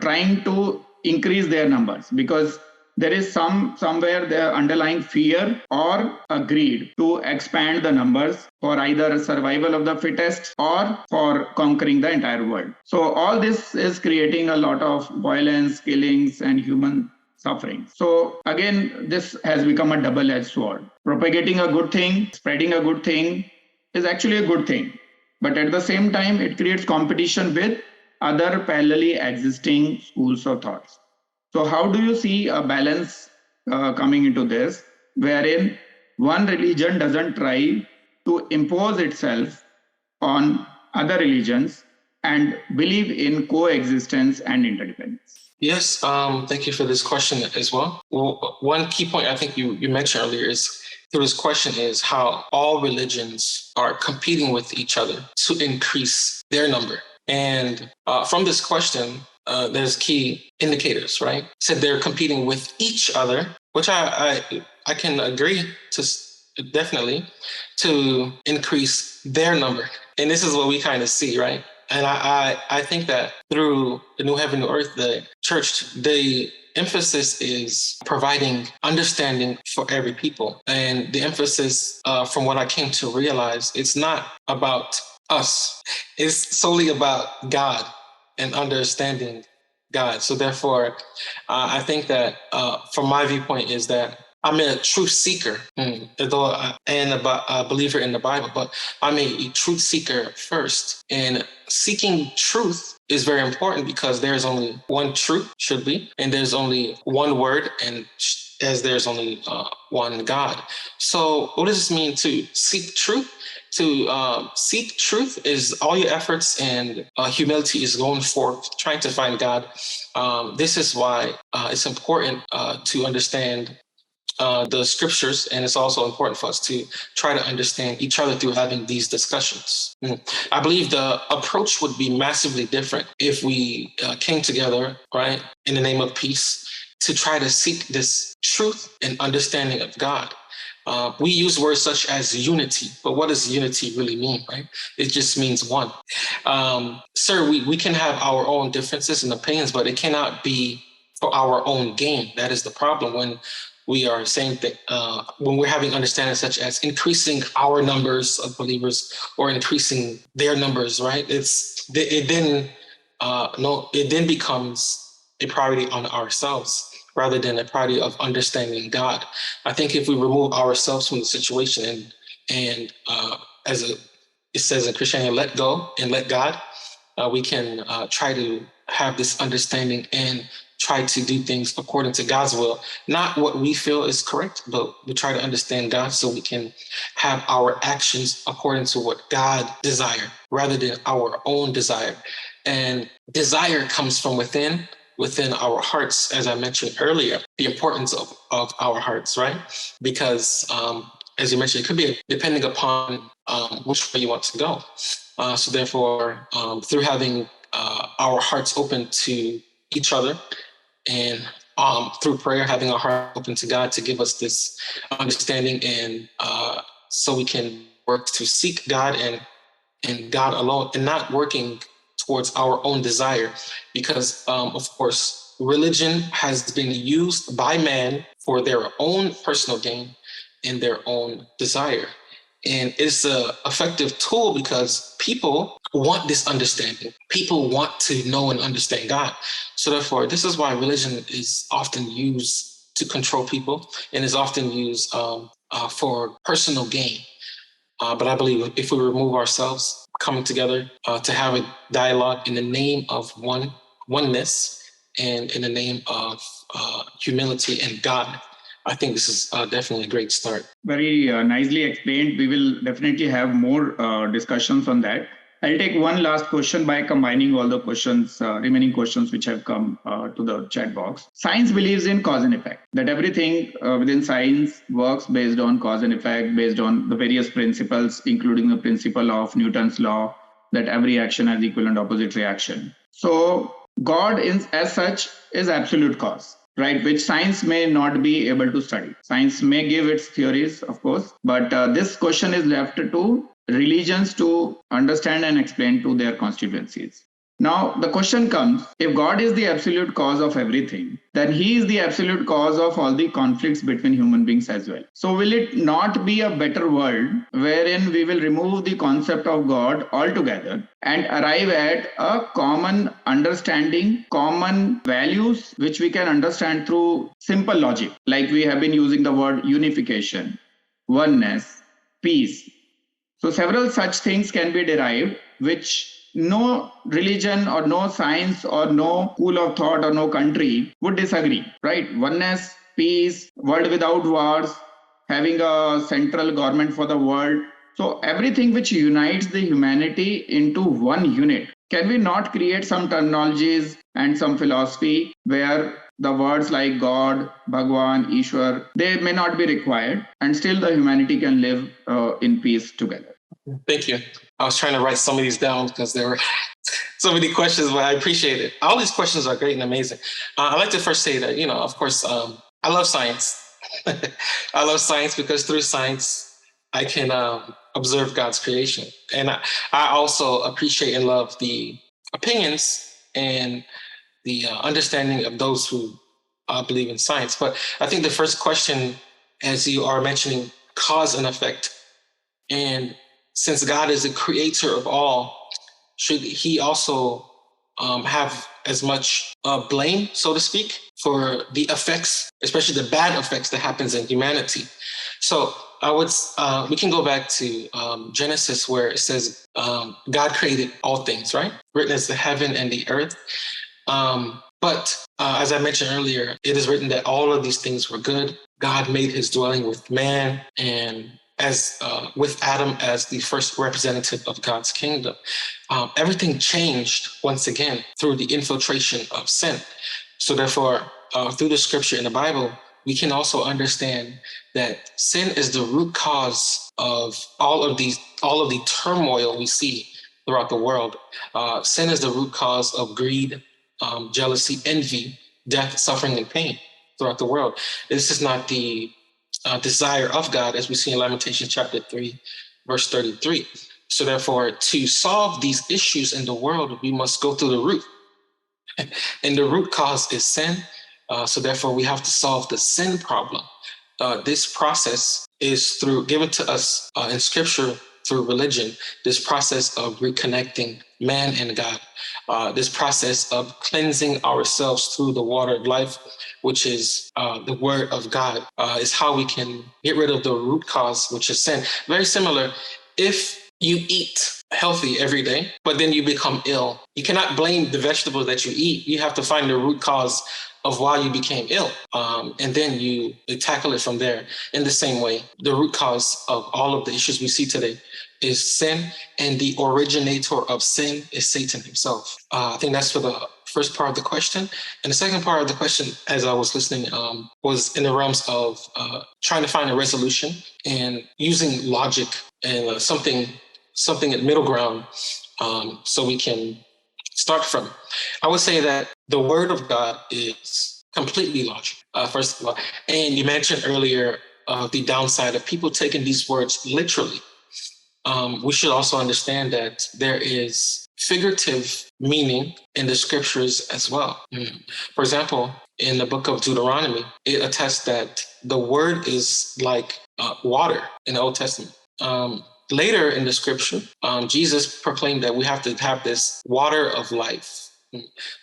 trying to increase their numbers, because there is somewhere the underlying fear or a greed to expand the numbers for either survival of the fittest or for conquering the entire world. So all this is creating a lot of violence, killings, and human suffering. So again, this has become a double-edged sword. Propagating a good thing, spreading a good thing is actually a good thing. But at the same time, it creates competition with other parallelly existing schools of thoughts. So how do you see a balance coming into this, wherein one religion doesn't try to impose itself on other religions and believe in coexistence and interdependence? Yes, thank you for this question as well. One key point I think you mentioned earlier is through this question is how all religions are competing with each other to increase their number. And from this question, there's key indicators, right? So they're competing with each other, which I can agree to definitely to increase their number. And this is what we kind of see, right? And I think that through the New Heaven, New Earth, the church, the emphasis is providing understanding for every people. And the emphasis, from what I came to realize, it's not about us. It's solely about God and understanding God. So therefore, I think that from my viewpoint is that I'm a truth seeker, although I am a believer in the Bible, but I'm a truth seeker first. And seeking truth is very important because there's only one truth, should be, and there's only one word, and as there's only one God. So what does this mean to seek truth? To seek truth is all your efforts and humility is going forth, trying to find God. This is why it's important to understand the scriptures, and it's also important for us to try to understand each other through having these discussions. I believe the approach would be massively different if we came together, right, in the name of peace, to try to seek this truth and understanding of God. We use words such as unity, but what does unity really mean, right? It just means one. Sir, we can have our own differences and opinions, but it cannot be for our own gain. That is the problem when we are saying that when we're having understanding such as increasing our numbers of believers or increasing their numbers, right? It then becomes a priority on ourselves rather than a priority of understanding God. I think if we remove ourselves from the situation and it says in Christianity, let go and let God, we can try to have this understanding and try to do things according to God's will, not what we feel is correct, but we try to understand God so we can have our actions according to what God desires rather than our own desire. And desire comes from within our hearts, as I mentioned earlier, the importance of our hearts, right? Because as you mentioned, it could be depending upon which way you want to go. So therefore, through having our hearts open to each other and through prayer, having our heart open to God to give us this understanding and so we can work to seek God and God alone and not working towards our own desire, because of course, religion has been used by man for their own personal gain and their own desire. And it's an effective tool because people want this understanding. People want to know and understand God. So therefore, this is why religion is often used to control people and is often used for personal gain. But I believe if we remove ourselves coming together to have a dialogue in the name of oneness and in the name of humility and God. I think this is definitely a great start. Very nicely explained. We will definitely have more discussions on that. I'll take one last question by combining all the questions, remaining questions which have come to the chat box. Science believes in cause and effect, that everything within science works based on cause and effect, based on the various principles, including the principle of Newton's law, that every action has equal and opposite reaction. So God as such is absolute cause, right? Which science may not be able to study. Science may give its theories, of course, but this question is left to religions to understand and explain to their constituencies. Now, the question comes, if God is the absolute cause of everything, then he is the absolute cause of all the conflicts between human beings as well. So will it not be a better world wherein we will remove the concept of God altogether and arrive at a common understanding, common values, which we can understand through simple logic, like we have been using the word unification, oneness, peace. So several such things can be derived, which no religion or no science or no school of thought or no country would disagree, right? Oneness, peace, world without wars, having a central government for the world. So everything which unites the humanity into one unit. Can we not create some terminologies and some philosophy where the words like God, Bhagwan, Ishwar, they may not be required and still the humanity can live in peace together? Thank you. I was trying to write some of these down because there were so many questions, but I appreciate it. All these questions are great and amazing. I'd like to first say that, of course, I love science. I love science because through science, I can observe God's creation. And I also appreciate and love the opinions and the understanding of those who believe in science. But I think the first question, as you are mentioning, cause and effect. And since God is the creator of all, should he also have as much blame, so to speak, for the effects, especially the bad effects that happens in humanity? So we can go back to Genesis, where it says God created all things, right? Written as the heaven and the earth. But as I mentioned earlier, it is written that all of these things were good. God made his dwelling with man and as with Adam as the first representative of God's kingdom. Everything changed once again through the infiltration of sin. So therefore, through the scripture in the Bible, we can also understand that sin is the root cause of all of the turmoil we see throughout the world. Sin is the root cause of greed, jealousy, envy, death, suffering, and pain throughout the world. This is not the desire of God, as we see in Lamentations chapter 3, verse 33. So therefore, to solve these issues in the world, we must go through the root. And the root cause is sin. So therefore, we have to solve the sin problem. This process is given to us in scripture through religion, this process of reconnecting man and God, this process of cleansing ourselves through the water of life, which is the word of God, is how we can get rid of the root cause, which is sin. Very similar. If you eat healthy every day, but then you become ill, you cannot blame the vegetables that you eat. You have to find the root cause of why you became ill. And then you tackle it from there. In the same way, the root cause of all of the issues we see today is sin, and the originator of sin is Satan himself. I think that's for the first part of the question. And the second part of the question, as I was listening, was in the realms of trying to find a resolution and using logic and something at middle ground so we can start from. I would say that the word of God is completely logical, first of all. And you mentioned earlier the downside of people taking these words literally. We should also understand that there is figurative meaning in the scriptures as well. For example, in the book of Deuteronomy, it attests that the word is like water in the Old Testament. Later in the scripture, Jesus proclaimed that we have to have this water of life.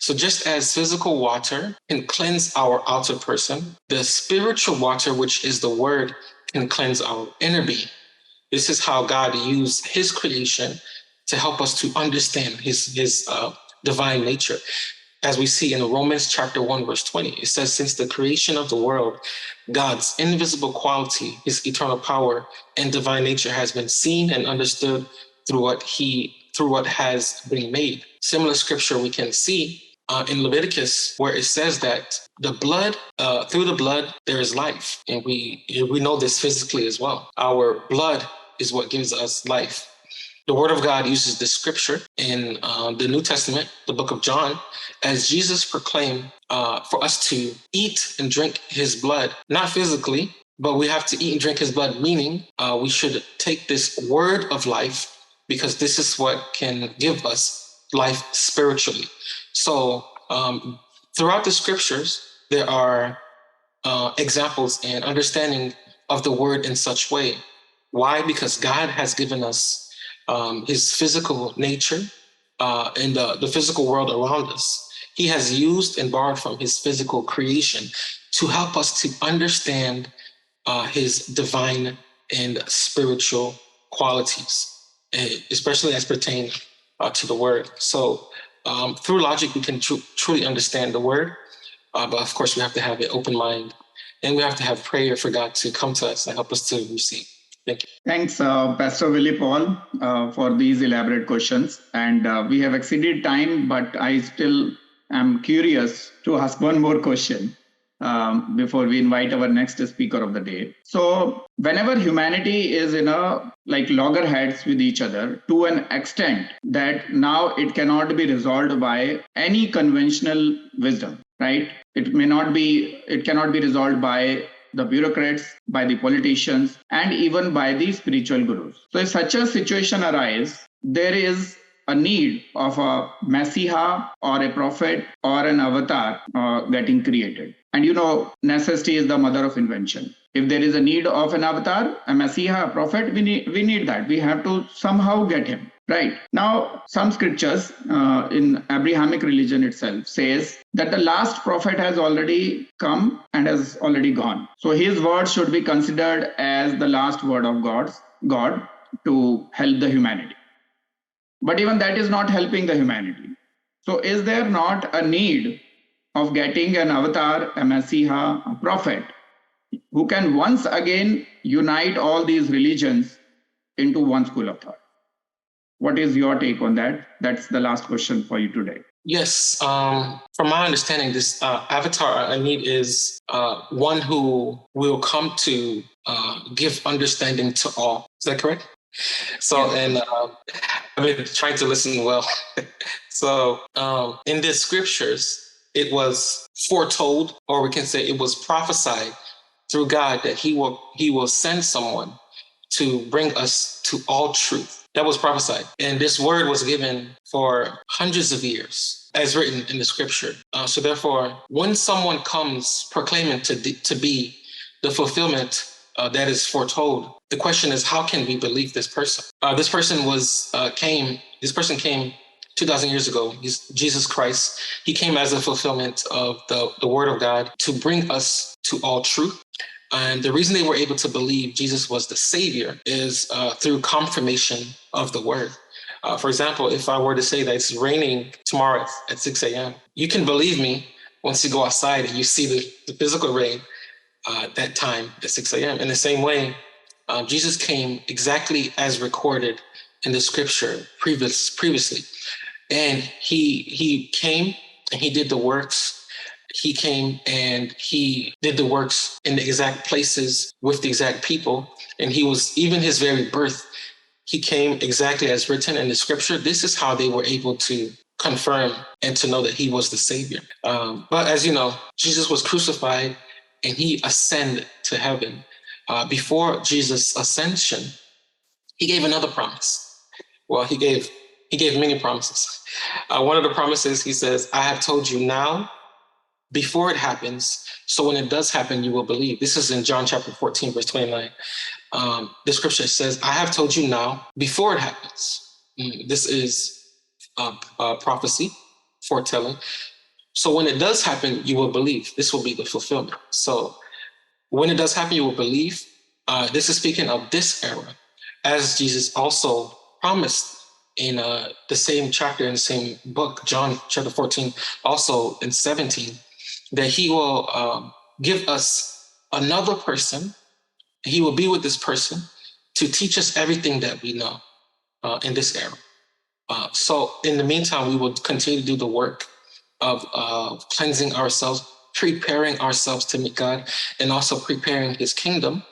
So just as physical water can cleanse our outer person, the spiritual water, which is the word, can cleanse our inner being. This is how God used his creation to help us to understand his divine nature. As we see in Romans chapter 1, verse 20, it says, since the creation of the world, God's invisible quality, his eternal power and divine nature has been seen and understood through what has been made. Similar scripture we can see in Leviticus, where it says that the blood, through the blood, there is life. And we know this physically as well. Our blood is what gives us life. The Word of God uses this scripture in the New Testament, the book of John, as Jesus proclaimed for us to eat and drink his blood, not physically, but we have to eat and drink his blood, meaning we should take this word of life, because this is what can give us life spiritually. So throughout the scriptures, there are examples and understanding of the word in such way. Why? Because God has given us his physical nature and the physical world around us. He has used and borrowed from his physical creation to help us to understand his divine and spiritual qualities, especially as pertain to the word. So through logic, we can truly understand the word, but of course we have to have an open mind, and we have to have prayer for God to come to us and help us to receive. Thank you. Thanks, Pastor Wille Paul, for these elaborate questions. And we have exceeded time, but I still am curious to ask one more question before we invite our next speaker of the day. So whenever humanity is in a loggerheads with each other to an extent that now it cannot be resolved by any conventional wisdom, right? It cannot be resolved by the bureaucrats, by the politicians, and even by the spiritual gurus. So if such a situation arises, there is a need of a messiah or a prophet or an avatar getting created. And necessity is the mother of invention. If there is a need of an avatar, a messiah, a prophet, we need that. We have to somehow get him. Right. Now, some scriptures in Abrahamic religion itself says that the last prophet has already come and has already gone. So his word should be considered as the last word of God to help the humanity. But even that is not helping the humanity. So is there not a need of getting an avatar, a messiah, a prophet, who can once again unite all these religions into one school of thought? What is your take on that? That's the last question for you today. Yes, from my understanding, this avatar I need is one who will come to give understanding to all. Is that correct? So, and I've been trying to listen well. So, in the scriptures, it was foretold, or we can say it was prophesied through God that he will send someone to bring us to all truth. That was prophesied. And this word was given for hundreds of years, as written in the scripture. So therefore, when someone comes proclaiming to be the fulfillment that is foretold, the question is, how can we believe this person? This person came 2,000 years ago. He's Jesus Christ. He came as a fulfillment of the word of God to bring us to all truth. And the reason they were able to believe Jesus was the Savior is through confirmation of the word. For example, if I were to say that it's raining tomorrow at 6 a.m., you can believe me once you go outside and you see the physical rain that time at 6 a.m. In the same way, Jesus came exactly as recorded in the scripture previously. And he came and he did the works. He came and he did the works in the exact places with the exact people. And he was, even his very birth, he came exactly as written in the scripture. This is how they were able to confirm and to know that he was the Savior. But as you know, Jesus was crucified and he ascended to heaven. Before Jesus' ascension, he gave another promise. Well, he gave many promises. One of the promises, he says, I have told you now, before it happens, so when it does happen, you will believe. This is in John chapter 14, verse 29. The scripture says, I have told you now, before it happens. This is prophecy, foretelling. So when it does happen, you will believe. This will be the fulfillment. So when it does happen, you will believe. This is speaking of this era, as Jesus also promised in the same chapter in the same book, John chapter 14, also in 17, that he will give us another person. He will be with this person to teach us everything that we know in this era. So in the meantime, we will continue to do the work of cleansing ourselves, preparing ourselves to meet God, and also preparing his kingdom.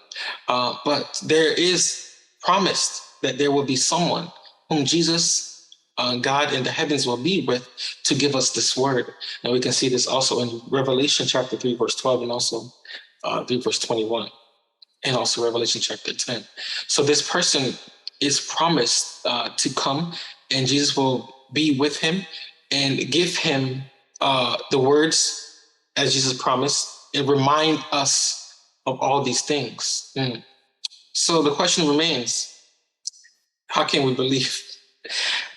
But there is promised that there will be someone whom Jesus, God in the heavens will be with to give us this word. And we can see this also in Revelation chapter 3, verse 12, and also 3 verse 21, and also Revelation chapter 10. So this person is promised to come, and Jesus will be with him and give him the words as Jesus promised and remind us of all these things. So the question remains, how can we believe?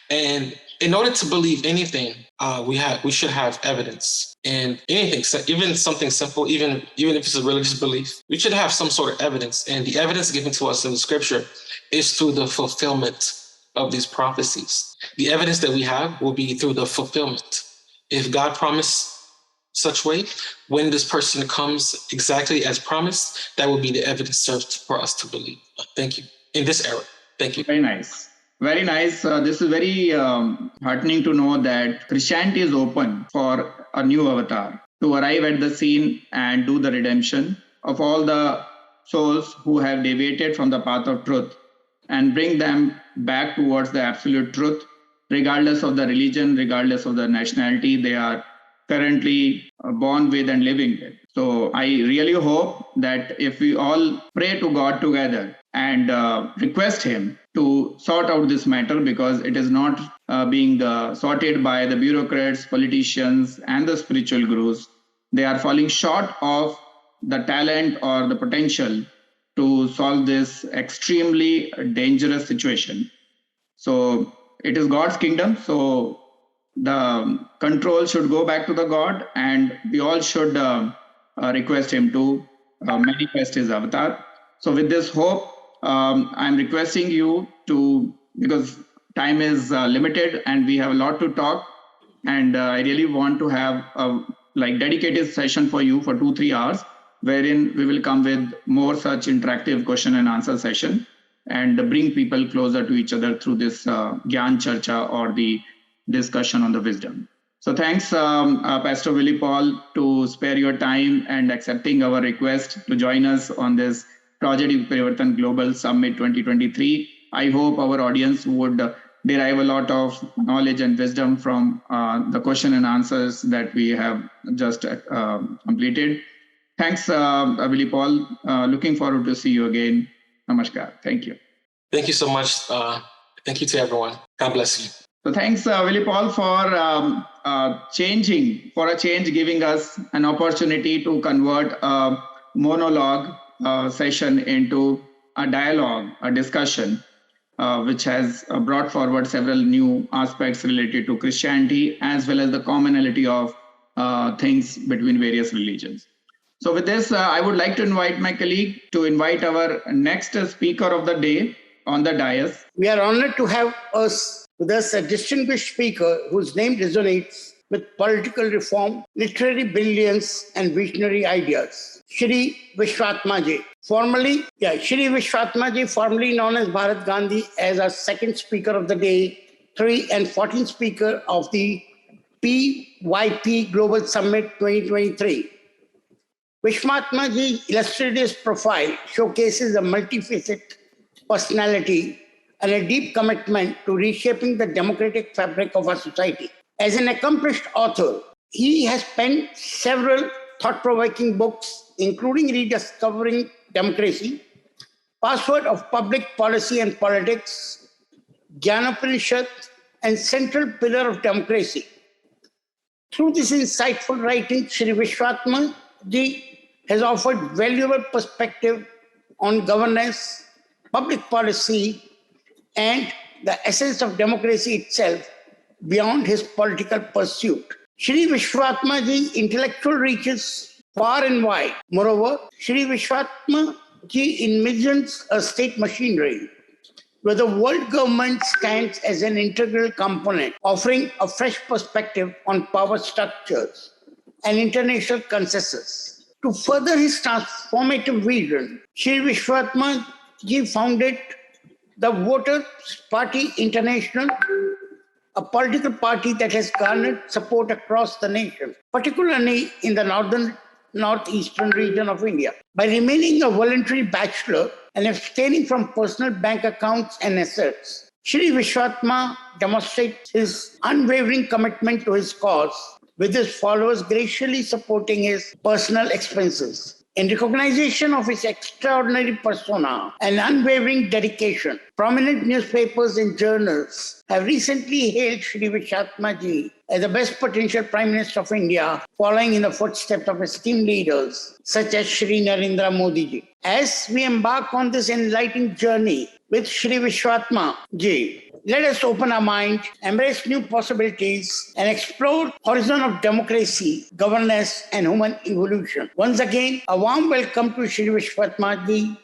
And in order to believe anything, we should have evidence. And anything, even something simple, even if it's a religious belief, we should have some sort of evidence. And the evidence given to us in the scripture is through the fulfillment of these prophecies. The evidence that we have will be through the fulfillment. If God promised such way, when this person comes exactly as promised, that will be the evidence served for us to believe. Thank you. In this era. Thank you. Very nice. Very nice. This is very heartening to know that Christianity is open for a new avatar to arrive at the scene and do the redemption of all the souls who have deviated from the path of truth and bring them back towards the absolute truth, regardless of the religion, regardless of the nationality they are currently born with and living with. So I really hope that if we all pray to God together and request him to sort out this matter, because it is not being sorted by the bureaucrats, politicians, and the spiritual gurus. They are falling short of the talent or the potential to solve this extremely dangerous situation. So it is God's kingdom. So the control should go back to the God, and we all should request him to manifest his avatar. So with this hope, I'm requesting you to, because time is limited and we have a lot to talk, and I really want to have a dedicated session for you for 2-3 hours, wherein we will come with more such interactive question and answer session and bring people closer to each other through this Gyan Charcha, or the discussion on the wisdom. So thanks, Pastor Wille Paul, to spare your time and accepting our request to join us on this Project YugParivartan Global Summit 2023. I hope our audience would derive a lot of knowledge and wisdom from the question and answers that we have just completed. Thanks, Wille Paul. Looking forward to see you again. Namaskar. Thank you. Thank you so much. Thank you to everyone. God bless you. So thanks, Wille Paul, for giving us an opportunity to convert a monologue session into a dialogue, a discussion, which has brought forward several new aspects related to Christianity, as well as the commonality of things between various religions. So with this, I would like to invite my colleague to invite our next speaker of the day on the dais. We are honored to have with us a distinguished speaker whose name resonates with political reform, literary brilliance, and visionary ideas. Shri Vishwatma ji. Shri Vishwatma ji, formerly known as Bharat Gandhi, as our second speaker of the day, 3 and 14th speaker of the PYP Global Summit 2023. Vishwatma ji's illustrious profile showcases a multifaceted personality and a deep commitment to reshaping the democratic fabric of our society. As an accomplished author, he has penned several thought-provoking books, including Rediscovering Democracy, Password of Public Policy and Politics, Jnanopanishad, and Central Pillar of Democracy. Through this insightful writing, Shri Vishwatma ji has offered valuable perspective on governance, public policy, and the essence of democracy itself beyond his political pursuit. Shri Vishwatma ji's intellectual reaches far and wide. Moreover, Shri Vishwatma ji envisions a state machinery where the world government stands as an integral component, offering a fresh perspective on power structures and international consensus. To further his transformative vision, Shri Vishwatma ji founded the Voters Party International, a political party that has garnered support across the nation, particularly in the northeastern region of India. By remaining a voluntary bachelor and abstaining from personal bank accounts and assets, Shri Vishwatma demonstrates his unwavering commitment to his cause, with his followers graciously supporting his personal expenses. In recognition of his extraordinary persona and unwavering dedication, prominent newspapers and journals have recently hailed Shri Vishwatma ji as the best potential Prime Minister of India, following in the footsteps of esteemed leaders such as Shri Narendra Modi ji. As we embark on this enlightening journey with Shri Vishwatma ji, let us open our mind, embrace new possibilities, and explore horizon of democracy, governance, and human evolution. Once again, a warm welcome to Shri Vishwatma ji,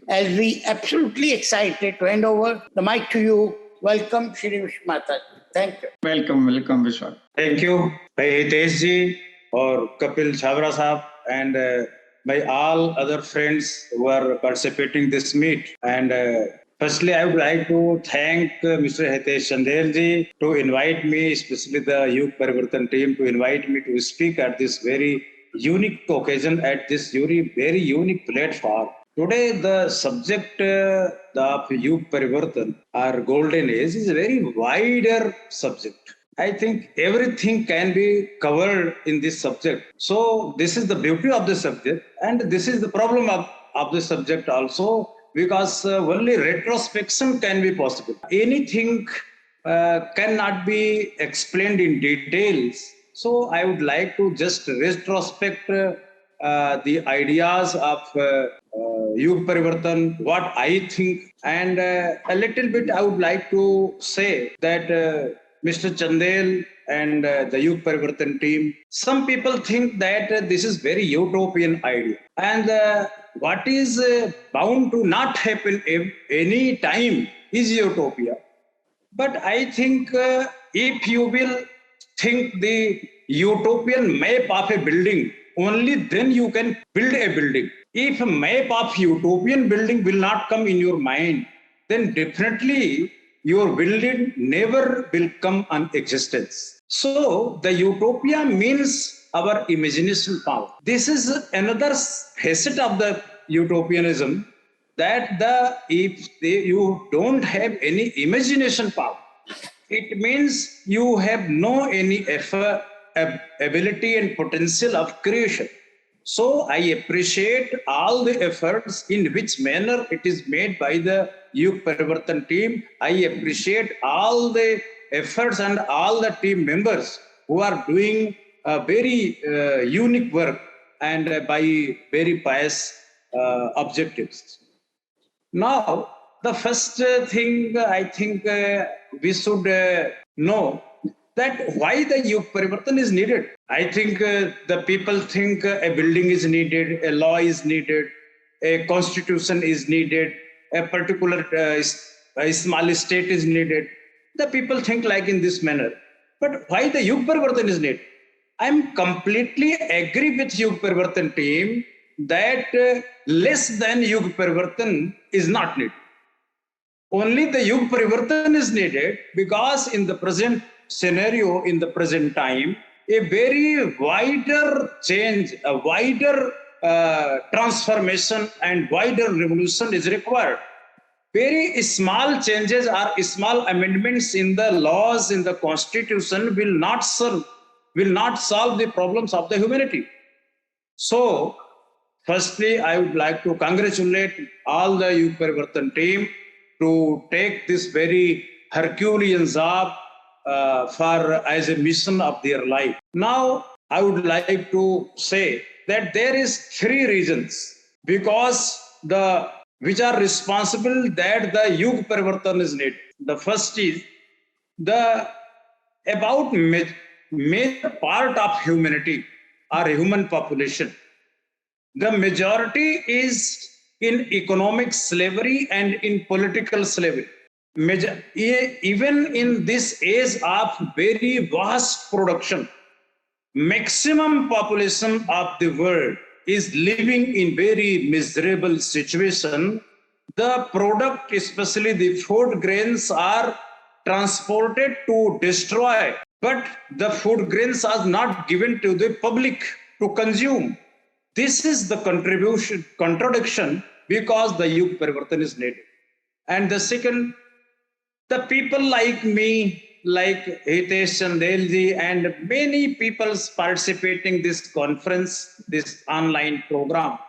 as we absolutely excited to hand over the mic to you. Welcome, Shri Vishwatma. Thank you. Welcome, Vishwat. Thank you, by Hitesh ji or Kapil Chhabra Sahab, and by all other friends who are participating this meet. And firstly, I would like to thank Mr. Hitesh Chandel ji to invite me, especially the YugParivartan team, to invite me to speak at this very unique occasion, at this very unique platform. Today, the subject of YugParivartan, our golden age, is a very wider subject. I think everything can be covered in this subject. So this is the beauty of the subject, and this is the problem of the subject also, because only retrospection can be possible. Anything cannot be explained in details. So I would like to just retrospect the ideas of YugParivartan, what I think, and a little bit I would like to say that Mr. Chandel and the YugParivartan team, some people think that this is very utopian idea, and what is bound to not happen any time is utopia. But I think if you will think the utopian map of a building, only then you can build a building. If a map of utopian building will not come in your mind, then definitely your building never will come on existence. So the utopia means our imagination power. This is another facet of the utopianism, that if you don't have any imagination power, it means you have no any effort, ability and potential of creation. So I appreciate all the efforts in which manner it is made by the YugParivartan team. I appreciate all the efforts and all the team members who are doing a very unique work and by very pious objectives. Now, the first thing I think we should know that why the YugParivartan is needed. I think the people think a building is needed, a law is needed, a constitution is needed, a particular a small state is needed. The people think like in this manner. But why the YugParivartan is needed? I'm completely agree with YugParivartan team that less than YugParivartan is not needed. Only the YugParivartan is needed because in the present scenario, in the present time, a very wider change, a wider transformation and wider revolution is required. Very small changes or small amendments in the laws, in the constitution will not solve the problems of the humanity. So, firstly, I would like to congratulate all the YugParivartan team to take this very Herculean job as a mission of their life. Now, I would like to say that there is 3 reasons which are responsible that the YugParivartan is needed. The first is about major part of humanity or human population. The majority is in economic slavery and in political slavery. even in this age of very vast production, maximum population of the world is living in very miserable situation. The product, especially the food grains, are transported to destroy, but the food grains are not given to the public to consume. This is the contradiction, because the YugParivartan is needed. And the second, the people like me, like Hitesh Chandelji, and many people participating this conference, this online program,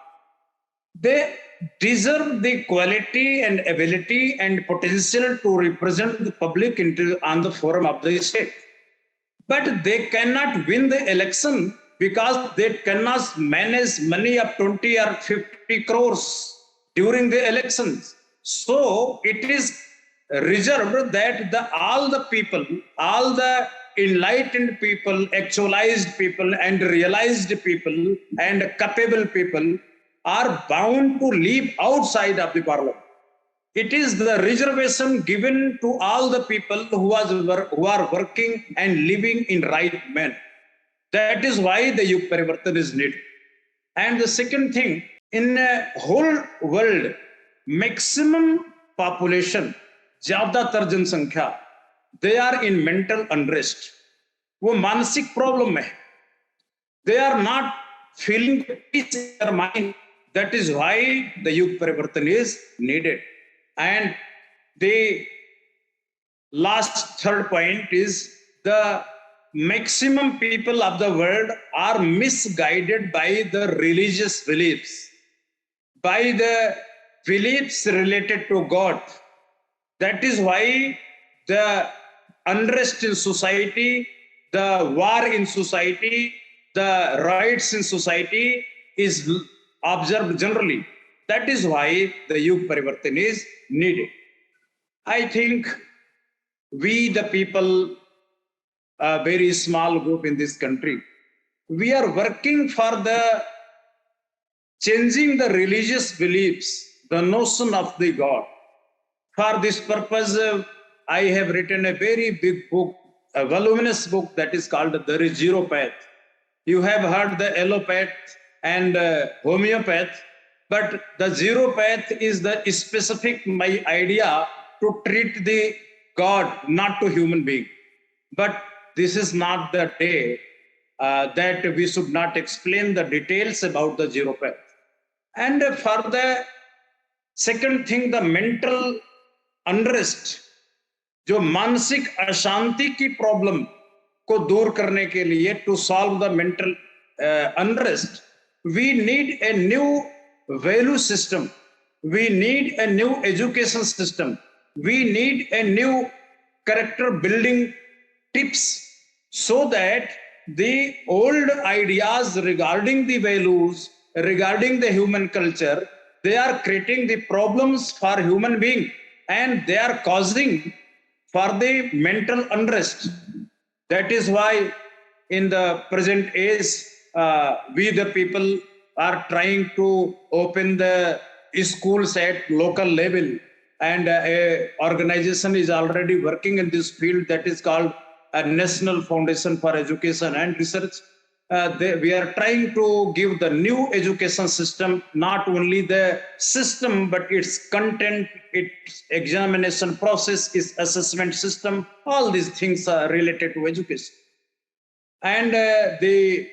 they deserve the quality and ability and potential to represent the public on the forum of the state. But they cannot win the election because they cannot manage money of 20 or 50 crores during the elections. So it is reserved that all the people, all the enlightened people, actualized people, and realized people, and capable people are bound to live outside of the parliament. It is the reservation given to all the people who are working and living in right manner. That is why the YugParivartan is needed. And the second thing, in the whole world, maximum population, ज़्यादातर जनसंख्या, they are in mental unrest. वो मानसिक problem है. They are not feeling peace in their mind. That is why the YugParivartan is needed. And the last third point is the maximum people of the world are misguided by the religious beliefs, by the beliefs related to God. That is why the unrest in society, the war in society, the riots in society is observed generally. That is why the YugParivartan is needed. I think we, the people, a very small group in this country, we are working for the changing the religious beliefs, the notion of the God. For this purpose, I have written a very big book, a voluminous book that is called The Zero Path. You have heard the allopath and homeopath, but the zero path is the specific my idea to treat the God, not to human being. But this is not the day that we should not explain the details about the zero path. And for the second thing, the mental unrest, जो मानसिक अशांति की problem को दूर करने के लिए, to solve the mental unrest, we need a new value system, we need a new education system, we need a new character building tips, so that the old ideas regarding the values, regarding the human culture, they are creating the problems for human being, and they are causing for the mental unrest. That is why in the present age, we the people are trying to open the schools at local level, and a organization is already working in this field that is called a National Foundation for Education and Research. We are trying to give the new education system, not only the system, but its content, its examination process, its assessment system, all these things are related to education. And the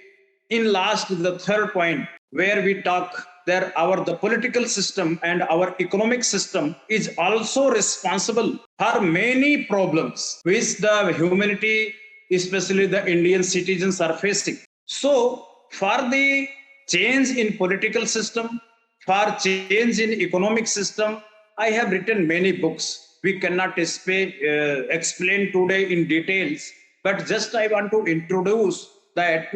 third point, where we talk there, the political system and our economic system is also responsible for many problems which the humanity, especially the Indian citizens, are facing. So for the change in political system, for change in economic system, I have written many books. We cannot explain today in details, but just I want to introduce that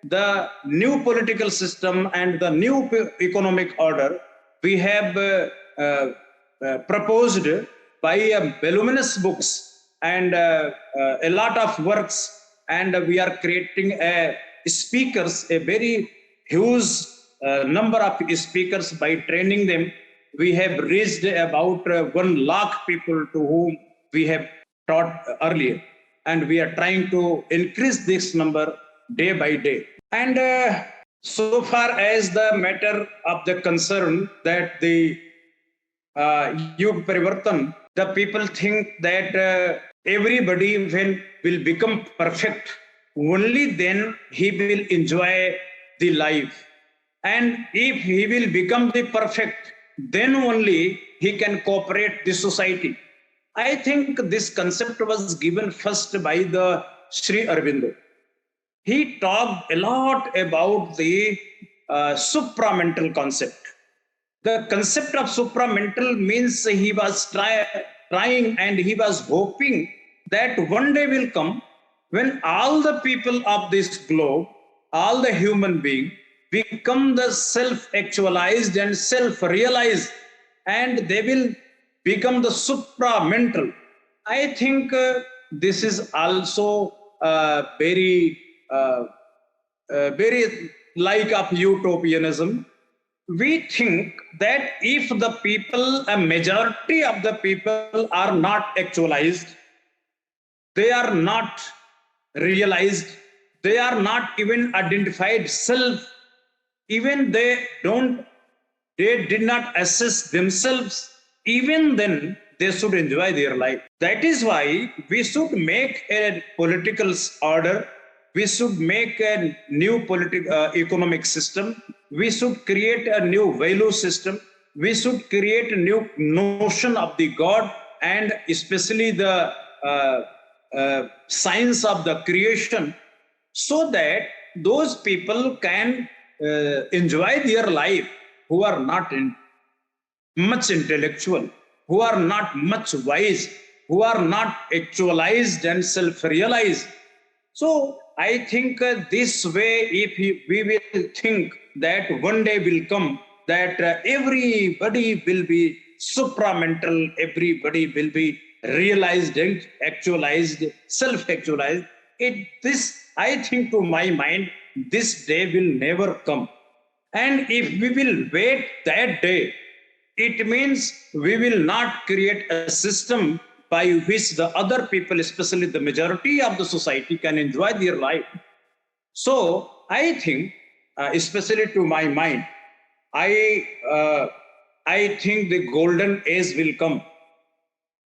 the new political system and the new economic order we have proposed by voluminous books and a lot of works, and we are creating a very huge number of speakers by training them, we have reached about 1 lakh people to whom we have taught earlier. And we are trying to increase this number day by day. And so far as the matter of the concern that the YugParivartan, the people think that everybody will become perfect. Only then he will enjoy the life. And if he will become the perfect, then only he can cooperate the society. I think this concept was given first by the Sri Aurobindo. He talked a lot about the supramental concept. The concept of supramental means he was trying and he was hoping that one day will come when all the people of this globe, all the human beings, become the self-actualized and self-realized, and they will become the supramental. I think this is also very like of utopianism. We think that if the people, a majority of the people are not actualized, they are not realized, they are not even identified self, even they did not assess themselves, even then they should enjoy their life. That is why we should make a political order, we should make a new economic system, we should create a new value system, we should create a new notion of the God, and especially the science of the creation, so that those people can enjoy their life who are not much intellectual, who are not much wise, who are not actualized and self-realized. So I think this way, if we will think that one day will come that everybody will be supramental, everybody will be realized and actualized, self-actualized, I think to my mind, this day will never come. And if we will wait that day, it means we will not create a system by which the other people, especially the majority of the society, can enjoy their life. So I think, especially to my mind, I think the golden age will come.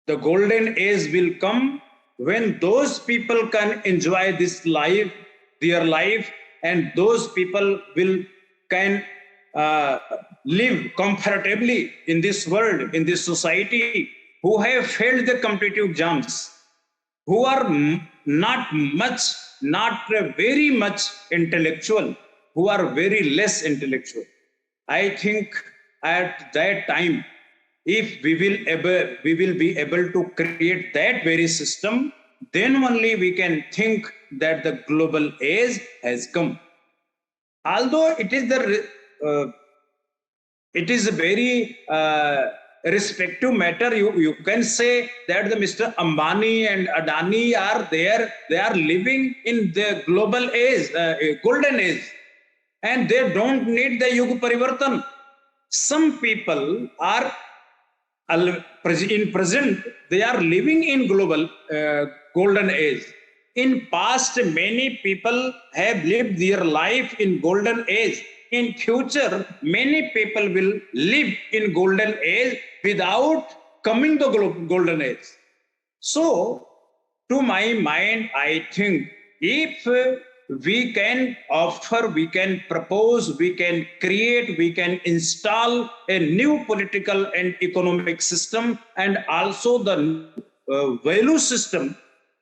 The golden age will come when those people can enjoy this life, their life, and those people can live comfortably in this world, in this society, who have failed the competitive exams, who are not very much intellectual, who are very less intellectual. I think at that time, if we will be able to create that very system, then only we can think that the global age has come. Although it is a very respective matter, you can say that the Mr. Ambani and Adani are there, they are living in the global age, golden age, and they don't need the YugParivartan. Some people are in present, they are living in global golden age. In past, many people have lived their life in golden age. In future, many people will live in golden age without coming to golden age. So, to my mind, I think if we can offer, we can propose, we can create, we can install a new political and economic system, and also the value system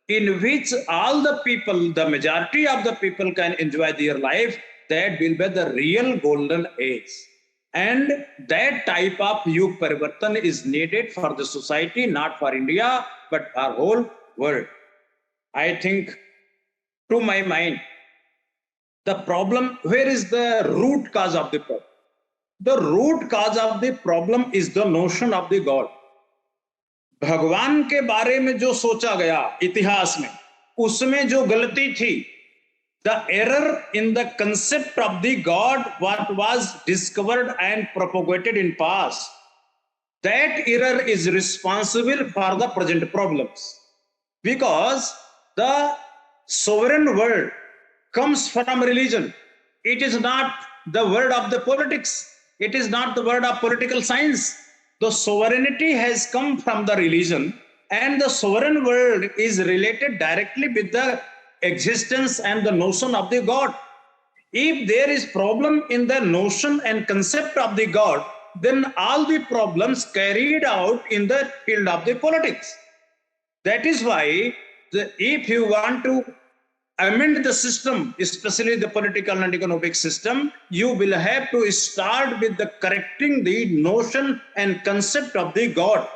in which all the people, the majority of the people can enjoy their life, that will be the real golden age. And that type of YugParivartan is needed for the society, not for India, but our whole world. I think, to my mind, the problem, where is the root cause of the problem? The root cause of the problem is the notion of the God. भगवान के बारे में जो सोचा गया इतिहास में, उसमें जो गलती थी, the error in the concept of the God, what was discovered and propagated in past, that error is responsible for the present problems. Because the sovereign word comes from religion. It is not the word of the politics. It is not the word of political science. The sovereignty has come from the religion, and the sovereign word is related directly with the existence and the notion of the God. If there is problem in the notion and concept of the God, then all the problems carried out in the field of the politics. That is why if you want to amend the system, especially the political and economic system, you will have to start with the correcting the notion and concept of the God.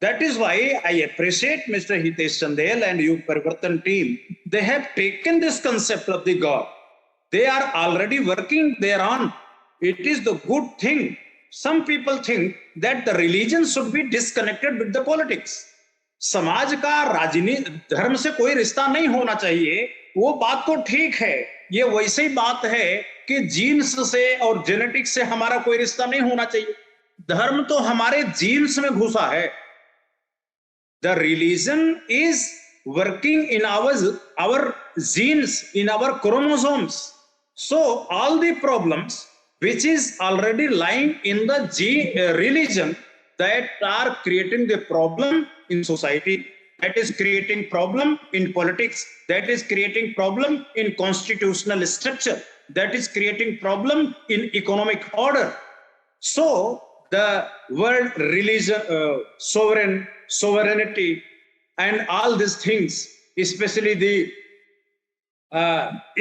That is why I appreciate Mr. Hitesh Chandel and YugParivartan team. They have taken this concept of the God. They are already working thereon. It is the good thing. Some people think that the religion should be disconnected with the politics. समाज का राजनीति धर्म से कोई रिश्ता नहीं होना चाहिए, वो बात तो ठीक है. ये वैसे ही बात है कि जीन्स से और जेनेटिक्स से हमारा कोई रिश्ता नहीं होना चाहिए. धर्म तो हमारे जीन्स में घुसा है. The religion is working in our genes, in our chromosomes. So all the problems which is already lying in the religion that are creating the problem in society, that is creating problem in politics, that is creating problem in constitutional structure, that is creating problem in economic order. So the word religion, sovereignty, and all these things, especially the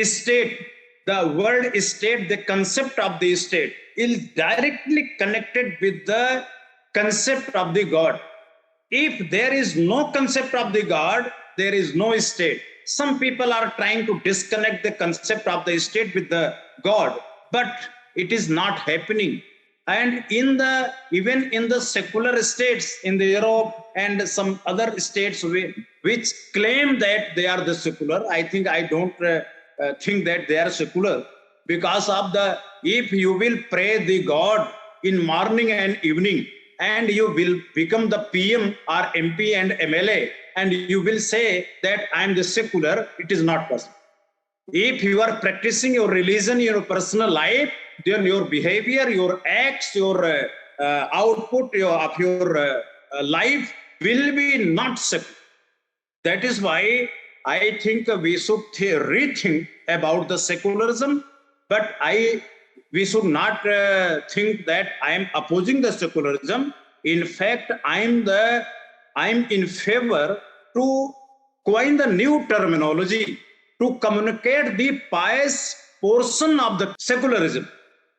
state, the word state, the concept of the state is directly connected with the concept of the God. If there is no concept of the God, there is no state. Some people are trying to disconnect the concept of the state with the God, but it is not happening. And even in the secular states in the Europe and some other states which claim that they are the secular, I don't think that they are secular, because of if you will pray the God in morning and evening, and you will become the PM or MP and MLA, and you will say that I am the secular, it is not possible. If you are practicing your religion in your personal life, then your behavior, your acts, your output of your life will be not secular. That is why I think we should rethink about the secularism, but we should not think that I am opposing the secularism. In fact, I'm in favor to coin the new terminology to communicate the pious portion of the secularism.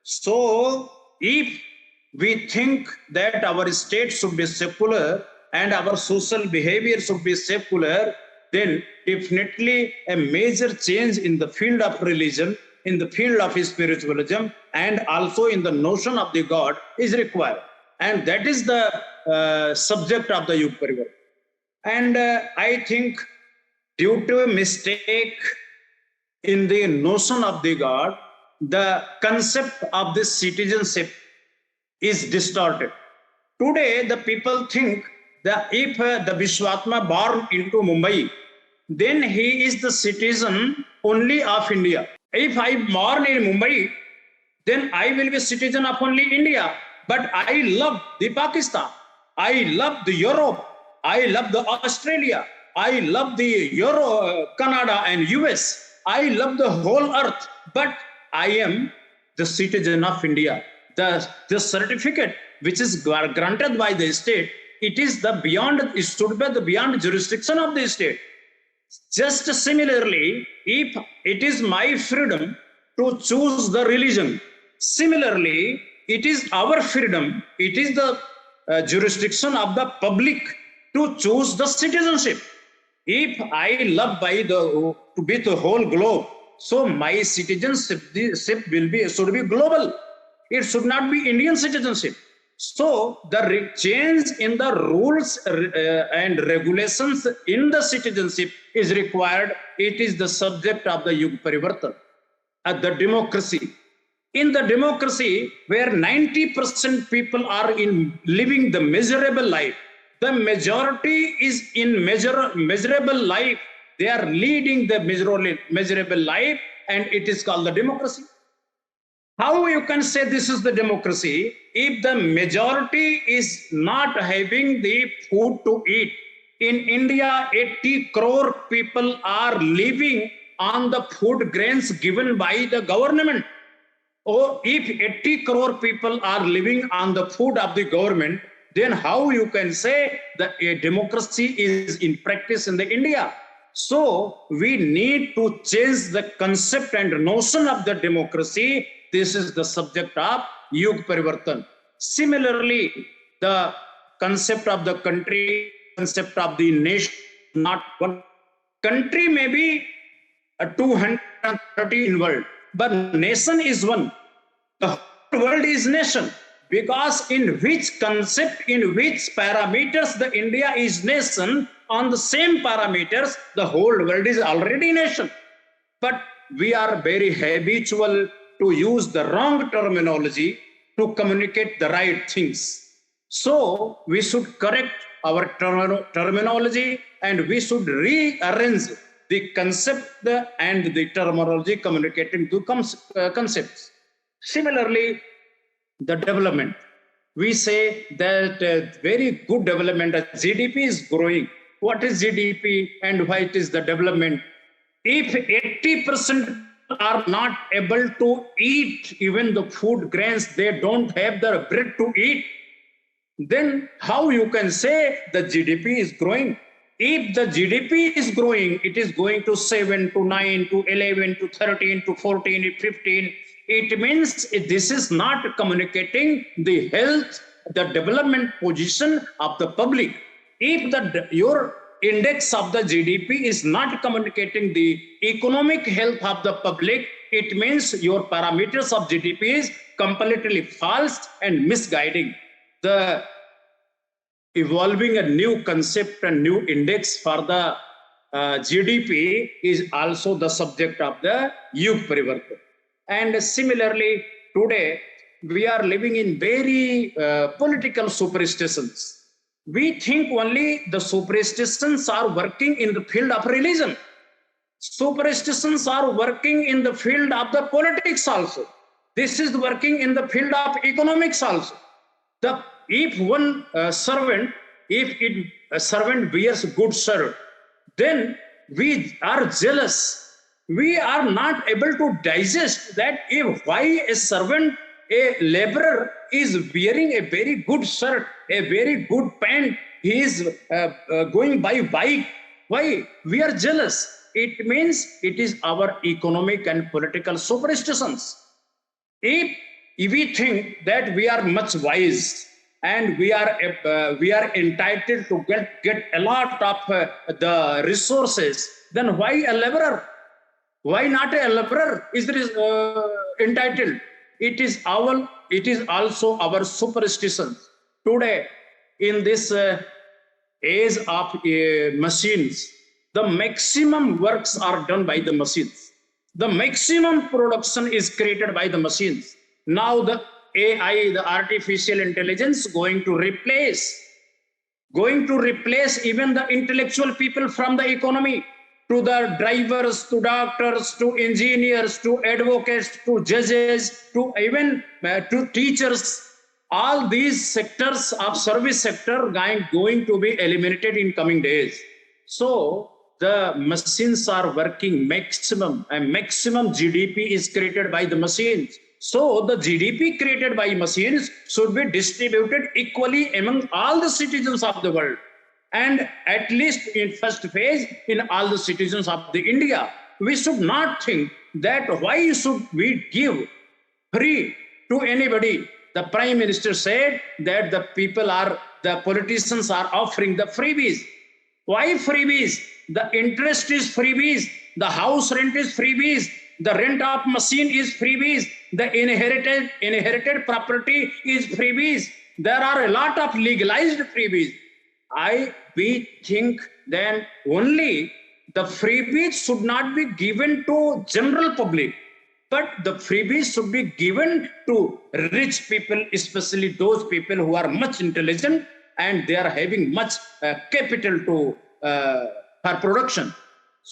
So if we think that our state should be secular and our social behavior should be secular, then definitely a major change in the field of religion, in the field of spiritualism, and also in the notion of the God is required. And that is the subject of the YugParivartan. And I think due to a mistake in the notion of the God, the concept of this citizenship is distorted. Today, the people think that if the Vishwatma born into Mumbai, then he is the citizen only of India. If I born in Mumbai, then I will be citizen of only India. But I love the Pakistan. I love the Europe. I love the Australia. I love the Canada and US. I love the whole earth. But I am the citizen of India. The certificate which is granted by the state, it should be the beyond jurisdiction of the state. Just similarly, if it is my freedom to choose the religion, similarly, it is our freedom, it is the jurisdiction of the public to choose the citizenship. If I love to be the whole globe, so my citizenship should be global. It should not be Indian citizenship. So the change in the rules and regulations in the citizenship is required. It is the subject of the YugParivartan, the democracy. In the democracy where 90% people are living the miserable life, the majority is in miserable life. They are leading the miserable life, and it is called the democracy. How you can say this is the democracy if the majority is not having the food to eat? In India, 80 crore people are living on the food grains given by the government. Or if 80 crore people are living on the food of the government, then how you can say that a democracy is in practice in the India? So we need to change the concept and notion of the democracy. This is the subject of YugParivartan. Similarly, the concept of the country, concept of the nation, not one country may be 230 in world, but nation is one. The whole world is nation, because in which concept, in which parameters the India is nation, on the same parameters the whole world is already nation. But we are very habitual to use the wrong terminology to communicate the right things. So we should correct our terminology, and we should rearrange the concept and the terminology communicating to concepts. Similarly, the development. We say that very good development, GDP is growing. What is GDP and why it is the development? If 80% are not able to eat even the food grains, they don't have the bread to eat, then how you can say the GDP is growing? If the GDP is growing, it is going to 7 to 9 to 11 to 13 to 14 to 15. It means this is not communicating the health, the development position of the public. If your index of the GDP is not communicating the economic health of the public, it means your parameters of GDP is completely false and misguiding. The evolving a new concept and new index for the GDP is also the subject of the YugParivartan. And similarly, today we are living in very political superstitions. We think only the superstitions are working in the field of religion. Superstitions are working in the field of the politics also. This is working in the field of economics also. If one servant, if a servant bears good servant, then we are jealous. We are not able to digest that why a servant, a laborer is wearing a very good shirt, a very good pant, he is going by bike. Why? We are jealous. It means it is our economic and political superstitions. If we think that we are much wise and we are entitled to get a lot of the resources, then why a laborer? Why not a laborer is entitled? It is also our superstition. Today, in this age of machines, the maximum works are done by the machines. The maximum production is created by the machines. Now the AI, the artificial intelligence, going to replace even the intellectual people from the economy, to the drivers, to doctors, to engineers, to advocates, to judges, to even to teachers. All these sectors of service sector going to be eliminated in coming days. So the machines are working maximum, and maximum GDP is created by the machines. So the GDP created by machines should be distributed equally among all the citizens of the world, and at least in first phase in all the citizens of the India. We should not think that why should we give free to anybody. The Prime Minister said that the politicians are offering the freebies. Why freebies? The interest is freebies, the house rent is freebies, the rent of machine is freebies, the inherited property is freebies. There are a lot of legalized freebies. We think then only the freebies should not be given to general public, but the freebies should be given to rich people, especially those people who are much intelligent and they are having much capital to for production.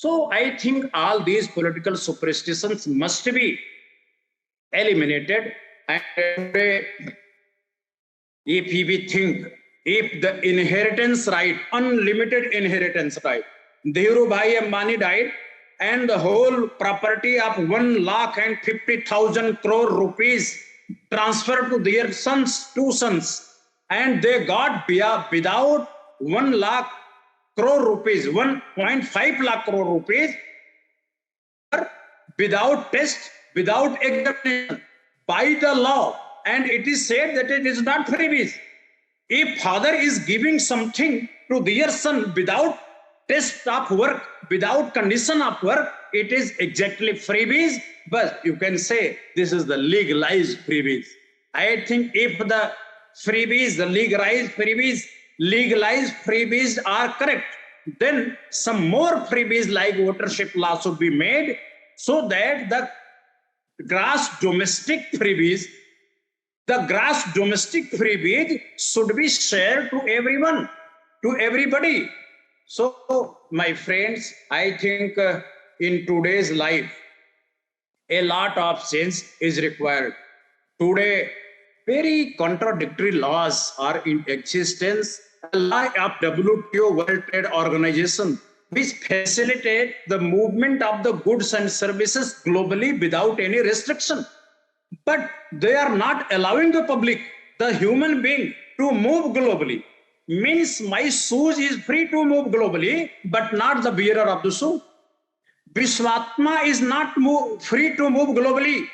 So I think all these political superstitions must be eliminated. And if we think, if the inheritance right, unlimited inheritance right, Dhirubhai Ambani died and the whole property of 1,50,000 crore rupees transferred to their sons, 2 sons, and they got without 1 lakh crore rupees, 1.5 lakh crore rupees, without test, without examination, by the law. And it is said that it is not freebies. If father is giving something to their son without test of work, without condition of work, it is exactly freebies. But you can say this is the legalized freebies. I think if the freebies, the legalized freebies are correct, then some more freebies like votership law should be made, so that the gross domestic freebies should be shared to everyone, to everybody. So, my friends, I think in today's life, a lot of change is required. Today, very contradictory laws are in existence. A law of WTO, World Trade Organization, which facilitate the movement of the goods and services globally without any restriction. But they are not allowing the public, the human being, to move globally. Means my shoes is free to move globally, but not the bearer of the shoe. Vishwatma is not free to move globally,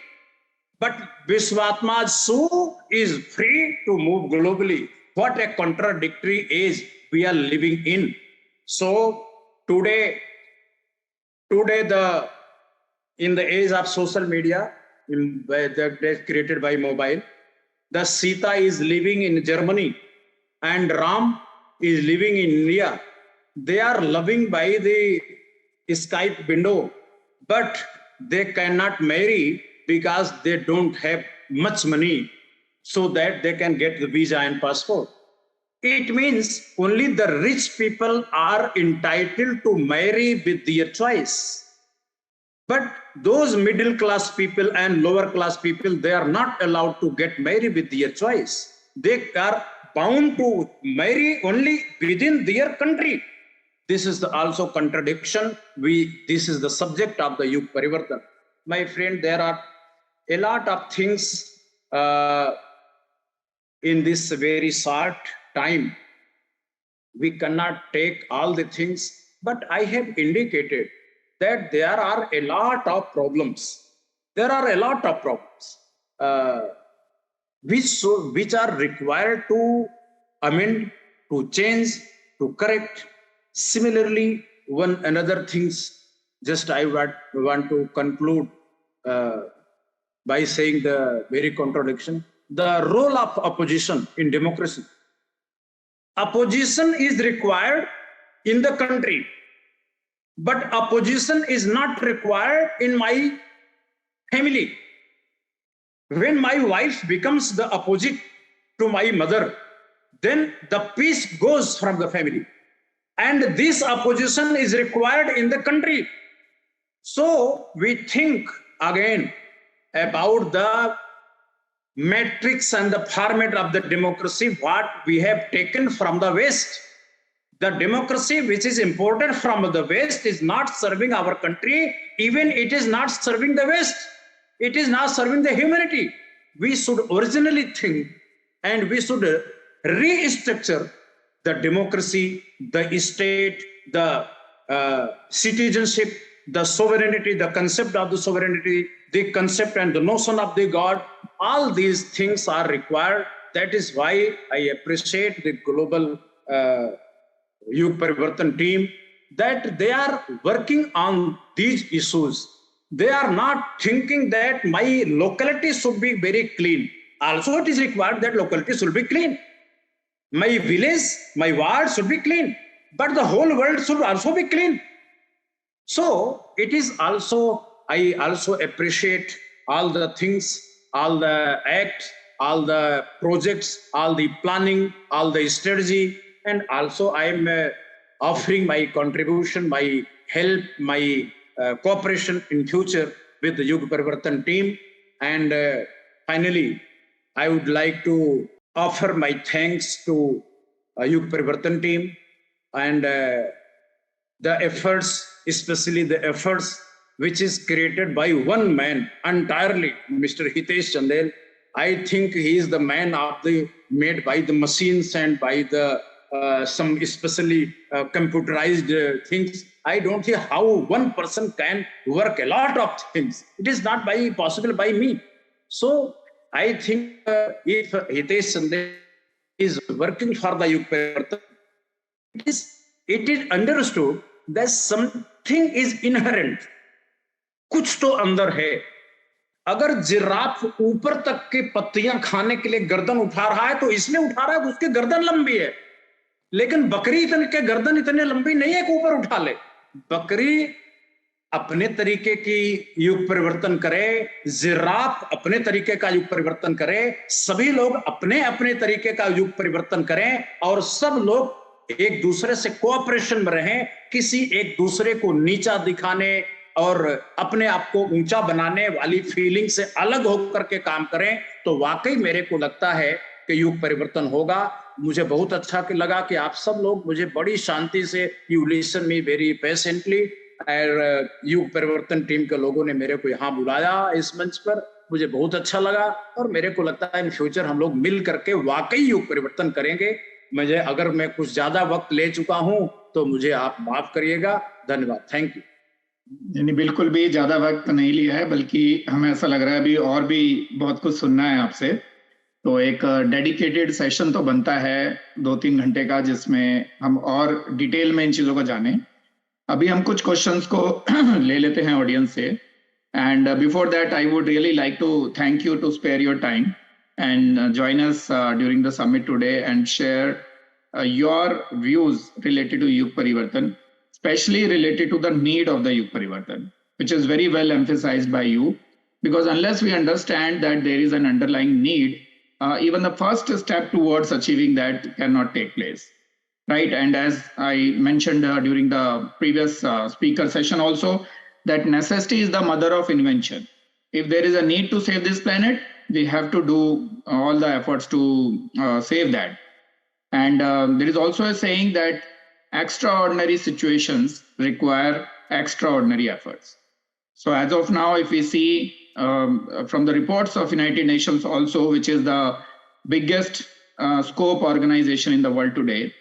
but Vishwatma's shoe is free to move globally. What a contradictory age we are living in. So today in the age of social media, that created by mobile, the Sita is living in Germany and Ram is living in India. They are loving by the Skype window, but they cannot marry because they don't have much money so that they can get the visa and passport. It means only the rich people are entitled to marry with their choice. But those middle class people and lower class people, they are not allowed to get married with their choice. They are bound to marry only within their country. This is also contradiction. This is the subject of the YugParivartan. My friend, there are a lot of things in this very short time. We cannot take all the things, but I have indicated that there are a lot of problems. There are a lot of problems which are required to amend, to change, to correct. Similarly, one another things, just I want to conclude by saying the very contradiction. The role of opposition in democracy. Opposition is required in the country, but opposition is not required in my family. When my wife becomes the opposite to my mother, then the peace goes from the family. And this opposition is required in the country. So we think again about the matrix and the format of the democracy, what we have taken from the West. The democracy which is imported from the West is not serving our country, even it is not serving the West. It is not serving the humanity. We should originally think and we should restructure the democracy, the state, the citizenship, the sovereignty, the concept of the sovereignty, the concept and the notion of the God. All these things are required. That is why I appreciate the global YugParivartan team, that they are working on these issues. They are not thinking that my locality should be very clean. Also, it is required that locality should be clean. My village, my ward should be clean, but the whole world should also be clean. So it is also, I also appreciate all the things, all the acts, all the projects, all the planning, all the strategy, and also I am offering my contribution, my help, my cooperation in future with the YugParivartan team. And finally, I would like to offer my thanks to YugParivartan team and the efforts, especially the efforts which is created by one man entirely, Mr. Hitesh Chandel. I think he is the man of the made by the machines and by the some especially computerized things. I don't see how one person can work a lot of things. It is not possible by me. So I think if Hitesh Chandel is working for the YugParivartan, it is understood that something is inherent. कुछ तो अंदर है. अगर giraffe ऊपर तक के पत्तियां खाने के लिए गर्दन उठा रहा है तो इसलिए उठा रहा है कि उसकी गर्दन लंबी है. लेकिन बकरी के गर्दन इतने लंबी नहीं है कि ऊपर उठा ले. बकरी अपने तरीके की युग परिवर्तन करे, जिराफ अपने तरीके का युग परिवर्तन करे, सभी लोग अपने अपने तरीके का युग परिवर्तन करें और सब लोग एक दूसरे से कोऑपरेशन में रहें. किसी एक दूसरे को नीचा दिखाने और अपने आप को ऊंचा बनाने वाली फीलिंग से अलग होकर के काम करें तो वाकई मेरे को लगता है कि युग परिवर्तन होगा. मुझे बहुत अच्छा लगा कि आप सब लोग मुझे बड़ी शांति से you listen me very patiently और युग परिवर्तन टीम के लोगों ने मेरे को यहाँ बुलाया इस मंच पर. मुझे बहुत अच्छा लगा और मेरे को लगता है इन फ्यूचर हम लोग मिल करके वाकई युग परिवर्तन करेंगे. मुझे अगर मैं कुछ ज्यादा वक्त ले चुका हूं तो मुझे आप माफ करिएगा. धन्यवाद. Thank you. यानी बिल्कुल भी ज्यादा वक्त नहीं लिया है, बल्कि हमें ऐसा लग रहा है अभी और भी बहुत कुछ सुनना है आपसे. तो एक डेडिकेटेड सेशन तो बनता है 2-3 घंटे का, जिसमें हम और डिटेल में इन चीजों को जाने. अभी हम कुछ क्वेश्चंस को ले लेते हैं ऑडियंस से. And before that I would really like to thank you to spare your time and join us during the summit today and share your views related to युग परिवर्तन, especially related to the need of the YugParivartan, which is very well emphasized by you, because unless we understand that there is an underlying need, even the first step towards achieving that cannot take place, right? And as I mentioned during the previous speaker session also, that necessity is the mother of invention. If there is a need to save this planet, we have to do all the efforts to save that. And there is also a saying that extraordinary situations require extraordinary efforts. So as of now, if we see from the reports of United Nations also, which is the biggest scope organization in the world today,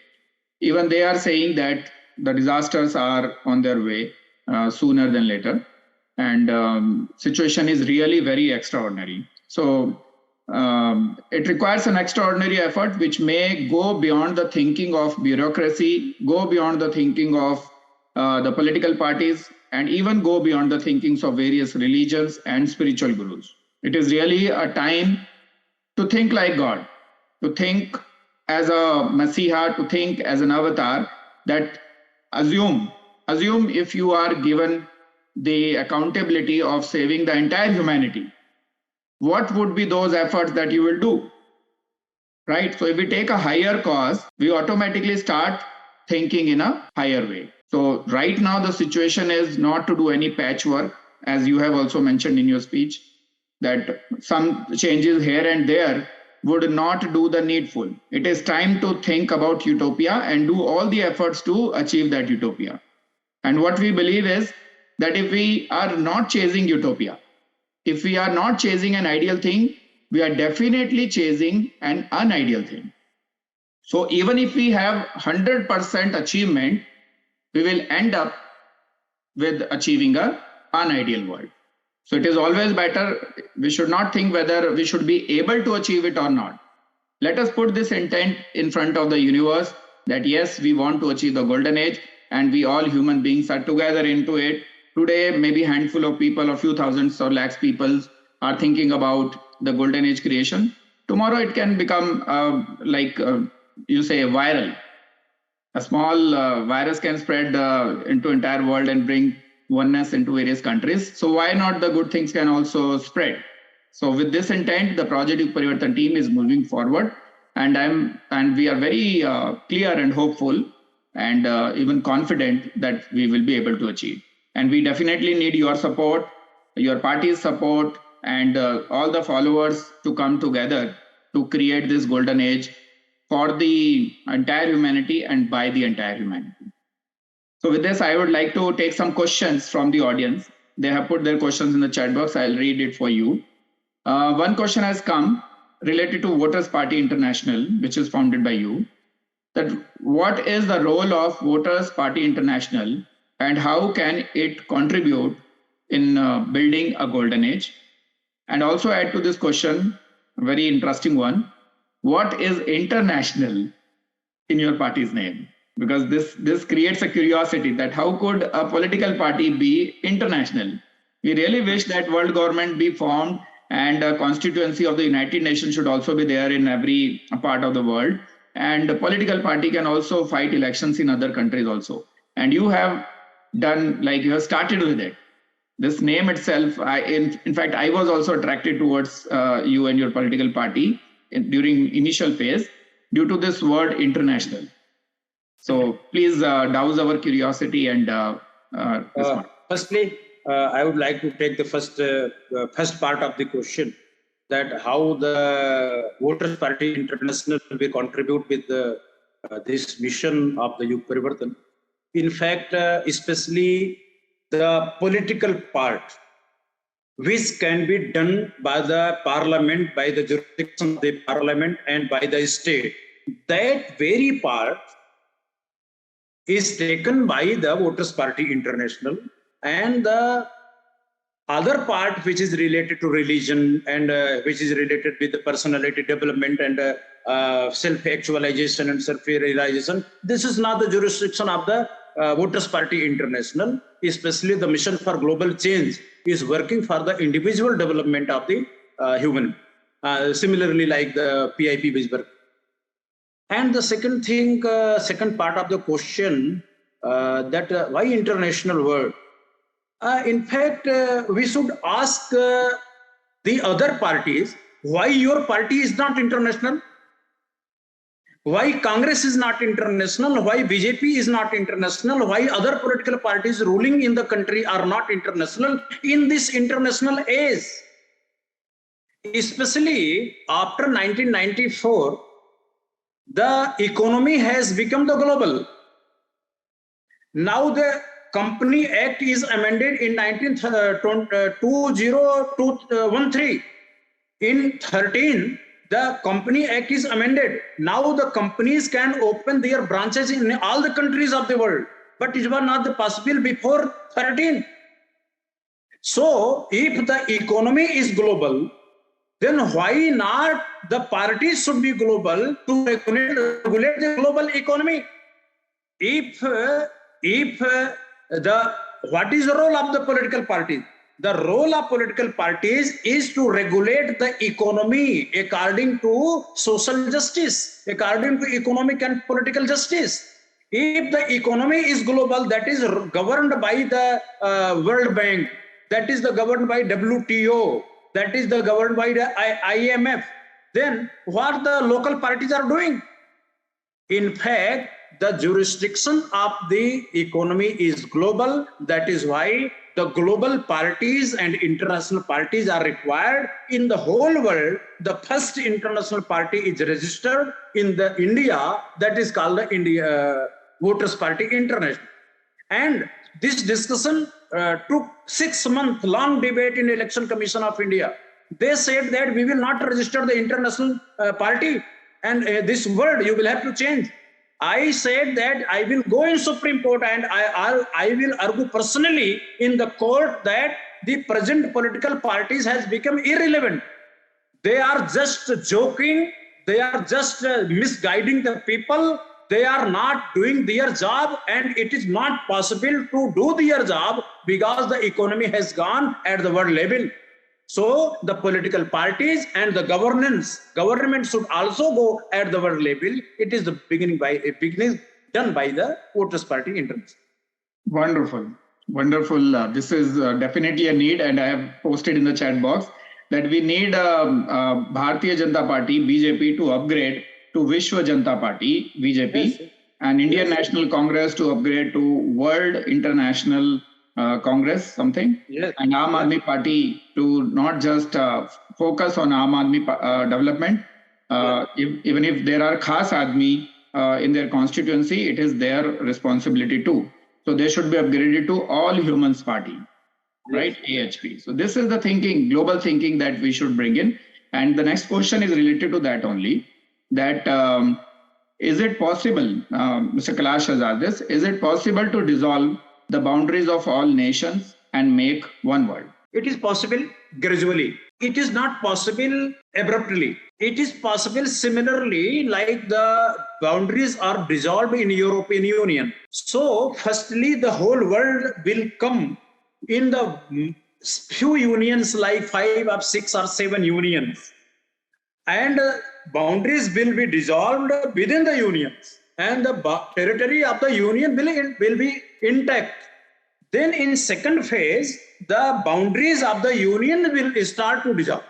even they are saying that the disasters are on their way sooner than later. And situation is really very extraordinary. So it requires an extraordinary effort which may go beyond the thinking of bureaucracy, go beyond the thinking of the political parties, and even go beyond the thinkings of various religions and spiritual gurus. It is really a time to think like God, to think as a Messiah, to think as an avatar, that assume if you are given the accountability of saving the entire humanity, what would be those efforts that you will do, right? So if we take a higher cause, we automatically start thinking in a higher way. So right now the situation is not to do any patchwork, as you have also mentioned in your speech, that some changes here and there would not do the needful. It is time to think about utopia and do all the efforts to achieve that utopia. And what we believe is that if we are not chasing utopia, if we are not chasing an ideal thing, we are definitely chasing an unideal thing. So even if we have 100% achievement, we will end up with achieving an unideal world. So it is always better, we should not think whether we should be able to achieve it or not. Let us put this intent in front of the universe that yes, we want to achieve the golden age, and we all human beings are together into it. Today, maybe a handful of people or few thousands or lakhs people are thinking about the golden age creation. Tomorrow it can become you say viral. A small virus can spread into entire world and bring oneness into various countries. So why not the good things can also spread? So with this intent, the Project YugParivartan team is moving forward, and we are very clear and hopeful and even confident that we will be able to achieve. And we definitely need your support, your party's support, and all the followers to come together to create this golden age for the entire humanity and by the entire humanity. So with this, I would like to take some questions from the audience. They have put their questions in the chat box. I'll read it for you. One question has come related to Voters Party International, which is founded by you. That what is the role of Voters Party International and how can it contribute in building a golden age? And also add to this question, a very interesting one. What is international in your party's name? Because this creates a curiosity that how could a political party be international? We really wish that world government be formed and a constituency of the United Nations should also be there in every part of the world. And the political party can also fight elections in other countries also. And you have done, like you have started with it. This name itself, in fact, I was also attracted towards you and your political party during initial phase due to this word international. So please douse our curiosity and firstly, I would like to take the first part of the question, that how the Voters Party International will contribute with this mission of the YugParivartan. In fact, especially the political part, which can be done by the parliament, by the jurisdiction of the parliament and by the state. That very part is taken by the Voters Party International, and the other part which is related to religion and which is related with the personality development and self-actualization and self-realization, this is not the jurisdiction of the Voters Party International. Especially the mission for global change is working for the individual development of the human, similarly like the PIP which work. And the second thing, second part of the question, that why international word? In fact, we should ask the other parties, why your party is not international? Why Congress is not international? Why BJP is not international? Why other political parties ruling in the country are not international in this international age? Especially after 1994, the economy has become the global. Now the Company Act is amended in 2013. In 13, the Company Act is amended. Now the companies can open their branches in all the countries of the world, but it was not possible before 13. So if the economy is global, then why not the parties should be global to regulate the global economy? What is the role of the political parties? The role of political parties is to regulate the economy according to social justice, according to economic and political justice. If the economy is global, that is governed by the World Bank, that is governed by WTO, that is governed by the IMF, then what the local parties are doing? In fact, the jurisdiction of the economy is global. That is why the global parties and international parties are required in the whole world. The first international party is registered in the India, that is called the India Voters Party International. And this discussion took 6 months long debate in Election Commission of India. They said that we will not register the international party, and this word you will have to change. I said that I will go in Supreme Court and I will argue personally in the court that the present political parties has become irrelevant. They are just joking. They are just misguiding the people. They are not doing their job, and it is not possible to do their job because the economy has gone at the world level. So the political parties and the government should also go at the world level. It is the beginning done by the Voters Party International. Wonderful. Wonderful. This is definitely a need, and I have posted in the chat box that we need Bharatiya Janata Party (BJP) to upgrade to Vishwa Janata Party (BJP) Yes. and Indian National Congress to upgrade to World International Congress something, Yes. and Aam Aadmi Party to not just focus on Aam Aadmi development. Even if there are Khas Aadmi in their constituency, it is their responsibility too. So they should be upgraded to All Humans Party, right? AHP. So this is the thinking, global thinking that we should bring in. And the next question is related to that only. That is it possible, Mr. Kailash has asked this, is it possible to dissolve the boundaries of all nations and make one world? It is possible gradually. It is not possible abruptly. It is possible similarly, like the boundaries are dissolved in European Union. So firstly, the whole world will come in the few unions, like 5 or 6 or 7 unions. And boundaries will be dissolved within the unions. And the territory of the union will be intact. Then in second phase, the boundaries of the union will start to dissolve.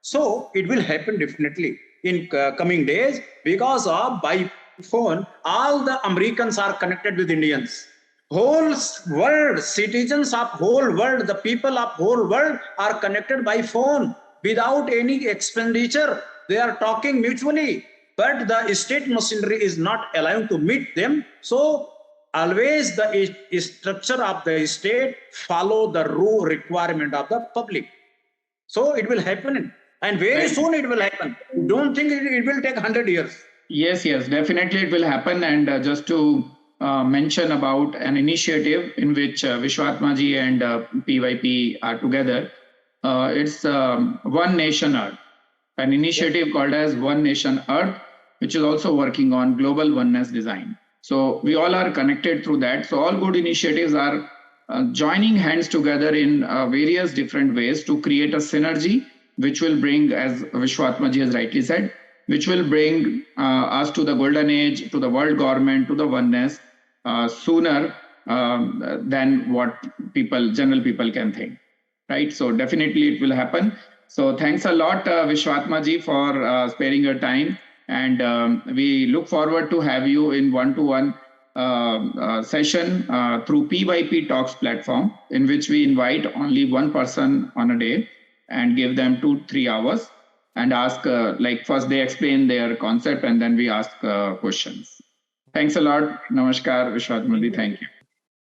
So it will happen definitely in coming days, because of by phone, all the Americans are connected with Indians. Whole world, citizens of whole world, the people of whole world are connected by phone without any expenditure. They are talking mutually, but the state machinery is not allowed to meet them. So always the structure of the state follow the rule requirement of the public. So it will happen, and very soon it will happen. Don't think it will take 100 years. Yes, definitely it will happen. And just to mention about an initiative in which Vishwatma ji and PYP are together, it's One Nation Earth, an initiative called as One Nation Earth, which is also working on global oneness design. So we all are connected through that. So all good initiatives are joining hands together in various different ways to create a synergy, which will bring, as Vishwatma ji has rightly said, which will bring us to the golden age, to the world government, to the oneness sooner than what general people can think, right? So definitely it will happen. So thanks a lot, Vishwatma ji, for sparing your time. And we look forward to have you in one-to-one session through PYP Talks platform, in which we invite only one person on a day and give them 2-3 hours and ask, like first they explain their concept and then we ask questions. Thanks a lot. Namaskar, Vishwatma ji. Thank you.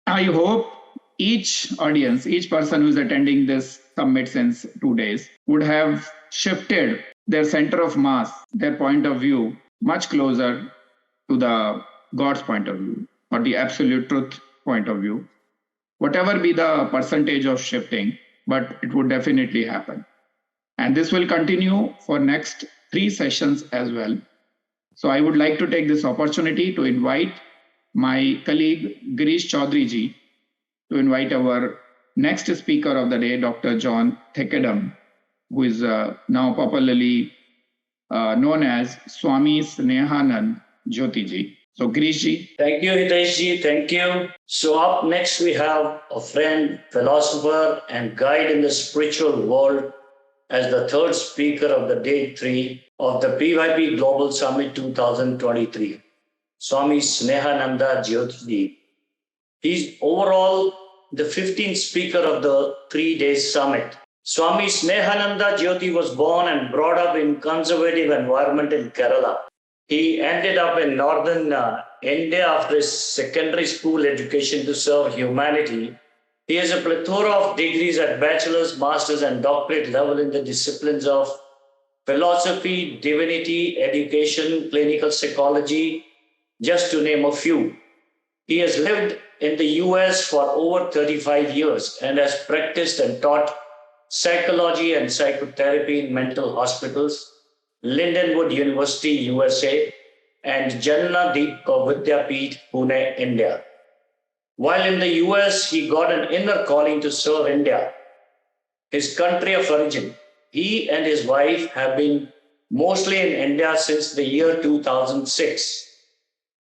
I hope each audience, each person who is attending this summit since 2 days would have shifted their center of mass, their point of view, much closer to the God's point of view or the absolute truth point of view. Whatever be the percentage of shifting, but it would definitely happen. And this will continue for next 3 sessions as well. So I would like to take this opportunity to invite my colleague Girish Chaudhary ji to invite our next speaker of the day, Dr. John Thekkedam, who is now popularly known as Swami Snehanand Jyoti ji. So Girish ji. Thank you, Hitesh ji. Thank you. So up next we have a friend, philosopher and guide in the spiritual world as the third speaker of the day 3 of the PYP Global Summit 2023, Swami Snehananda Jyoti ji. He's overall the 15th speaker of the 3-day summit. Swami Snehananda Jyoti was born and brought up in conservative environment in Kerala. He ended up in northern India after his secondary school education to serve humanity. He has a plethora of degrees at bachelor's, master's, and doctorate level in the disciplines of philosophy, divinity, education, clinical psychology, just to name a few. He has lived in the US for over 35 years and has practiced and taught psychology and psychotherapy in mental hospitals, Lindenwood University, USA, and Jannadeep Vidyapeeth, Pune, India. While in the US, he got an inner calling to serve India, his country of origin. He and his wife have been mostly in India since the year 2006.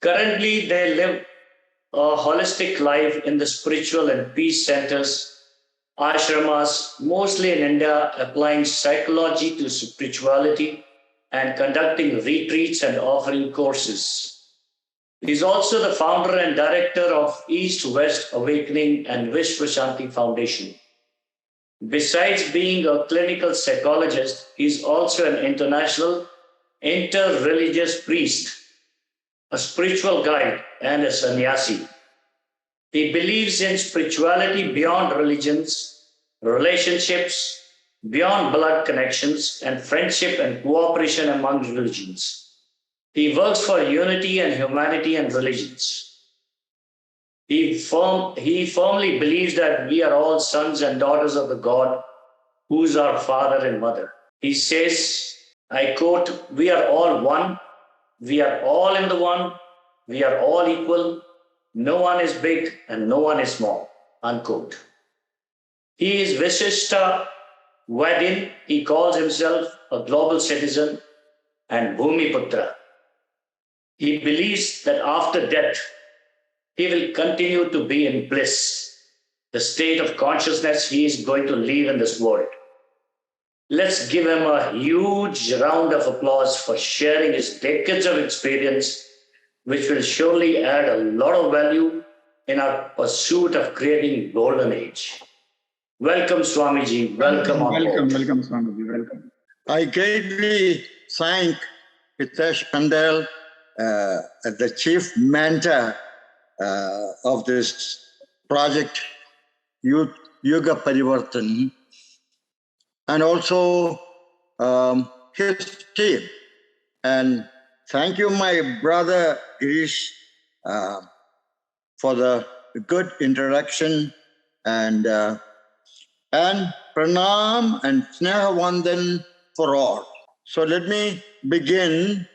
Currently, they live a holistic life in the spiritual and peace centers, ashramas, mostly in India, applying psychology to spirituality and conducting retreats and offering courses. He is also the founder and director of East West Awakening and Vishwashanti Foundation. Besides being a clinical psychologist, he is also an international inter-religious priest, a spiritual guide, and a sannyasi. He believes in spirituality beyond religions, relationships, beyond blood connections, and friendship and cooperation among religions. He works for unity and humanity and religions. He firmly believes that we are all sons and daughters of the God who is our father and mother. He says, I quote, "We are all one, we are all in the one, we are all equal, no one is big and no one is small," unquote. He is Visishta Vaidin. He calls himself a global citizen and Bhumiputra. He believes that after death, he will continue to be in bliss, the state of consciousness he is going to live in this world. Let's give him a huge round of applause for sharing his decades of experience, which will surely add a lot of value in our pursuit of creating golden age. Welcome, Swamiji. Welcome on board. Welcome, Swamiji. Welcome. I greatly thank Hitesh Pandal, the chief mentor of this project, YugParivartan, and also his team. And thank you, my brother Girish, for the good introduction, and pranam and snehavandan for all. So let me begin.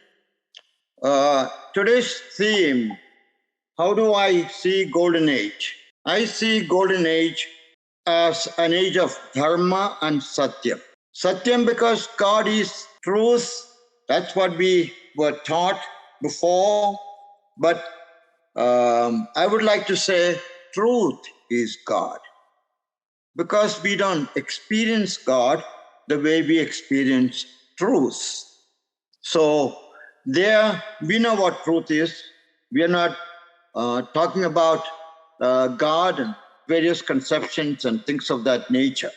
Today's theme, how do I see golden age? I see golden age as an age of dharma and satyam. Satyam because God is truth. That's what we were taught before. But I would like to say truth is God. Because we don't experience God the way we experience truth. So there, we know what truth is. We are not talking about God and various conceptions and things of that nature.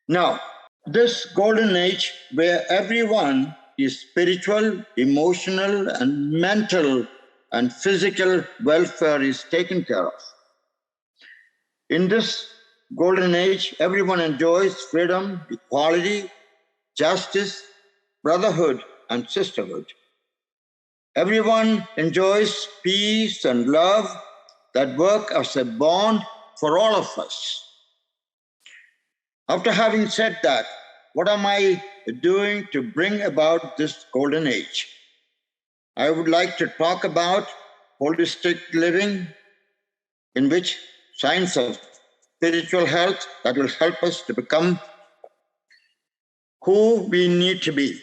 Now, this golden age where everyone is spiritual, emotional, and mental and physical welfare is taken care of. In this golden age, everyone enjoys freedom, equality, justice, brotherhood, and sisterhood. Everyone enjoys peace and love that work as a bond for all of us. After having said that, what am I doing to bring about this golden age? I would like to talk about holistic living, in which science of spiritual health that will help us to become who we need to be,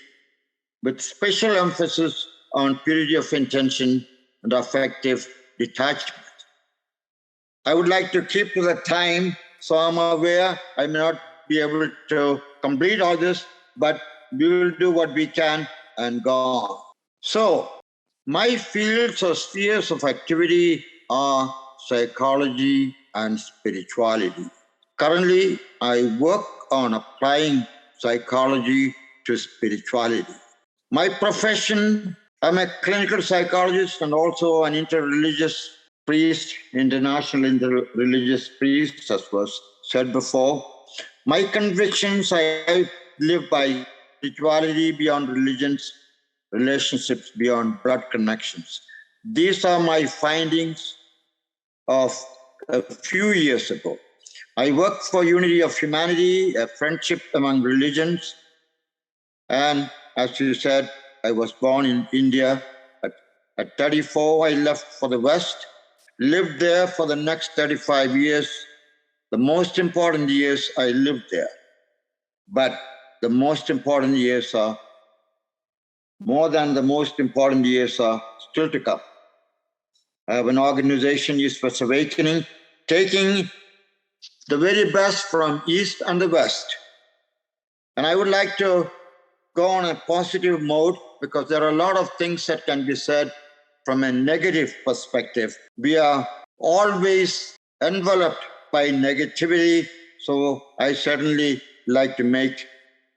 with special emphasis on purity of intention and affective detachment. I would like to keep to the time, so I'm aware I may not be able to complete all this, but we will do what we can and go on. So, my fields or spheres of activity are psychology and spirituality. Currently, I work on applying psychology to spirituality. My profession, I'm a clinical psychologist and also an interreligious priest, international interreligious priest, as was said before. My convictions, I live by spirituality beyond religions, relationships beyond blood connections. These are my findings of a few years ago. I work for unity of humanity, a friendship among religions. And as you said, I was born in India. At 34, I left for the West, lived there for the next 35 years. The most important years I lived there. But the most important years are, more than the most important years are still to come. I have an organization, East West Awakening, taking the very best from East and the West. And I would like to go on a positive mode because there are a lot of things that can be said from a negative perspective. We are always enveloped by negativity, so I certainly like to make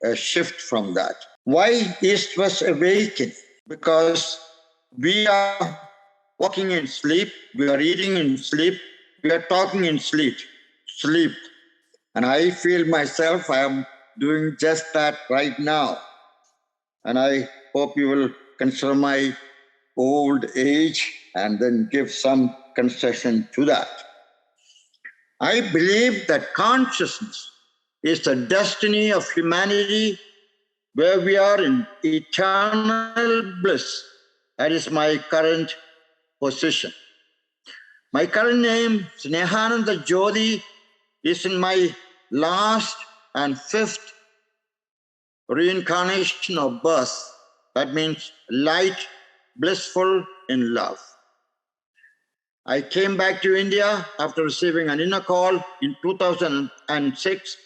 a shift from that. Why East-West Awakening? Because we are walking in sleep, we are eating in sleep, we are talking in sleep. And I feel myself, I am doing just that right now. And I hope you will consider my old age and then give some concession to that. I believe that consciousness is the destiny of humanity where we are in eternal bliss. That is my current position. My current name, Snehanand Jyoti, is in my last and fifth reincarnation of birth. That means light, blissful in love. I came back to India after receiving an inner call in 2006.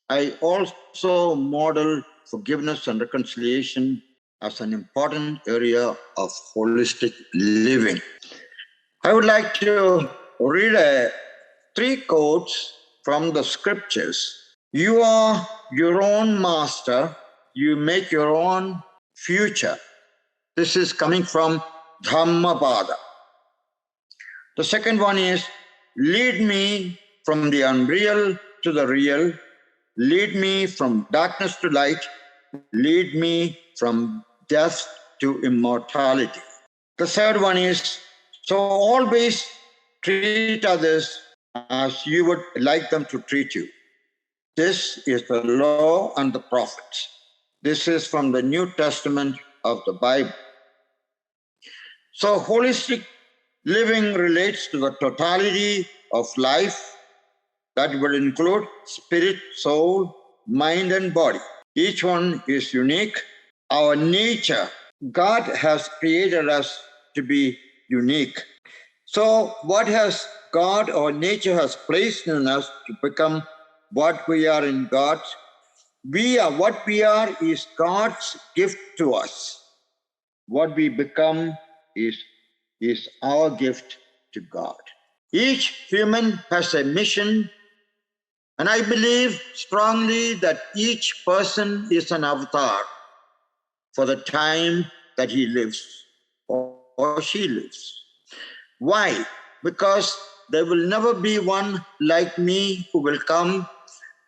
I also model forgiveness and reconciliation as an important area of holistic living. I would like to read 3 quotes from the scriptures. You are your own master. You make your own future. This is coming from Dhammapada. The second one is, lead me from the unreal to the real. Lead me from darkness to light. Lead me from death to immortality. The third one is, so always treat others as you would like them to treat you. This is the law and the prophets. This is from the New Testament of the Bible. So holistic living relates to the totality of life that will include spirit, soul, mind, and body. Each one is unique. Our nature, God has created us to be unique. So what has God or nature has placed in us to become what we are in God? What we are is God's gift to us. What we become is our gift to God. Each human has a mission, and I believe strongly that each person is an avatar for the time that he lives or she lives. Why? Because there will never be one like me who will come.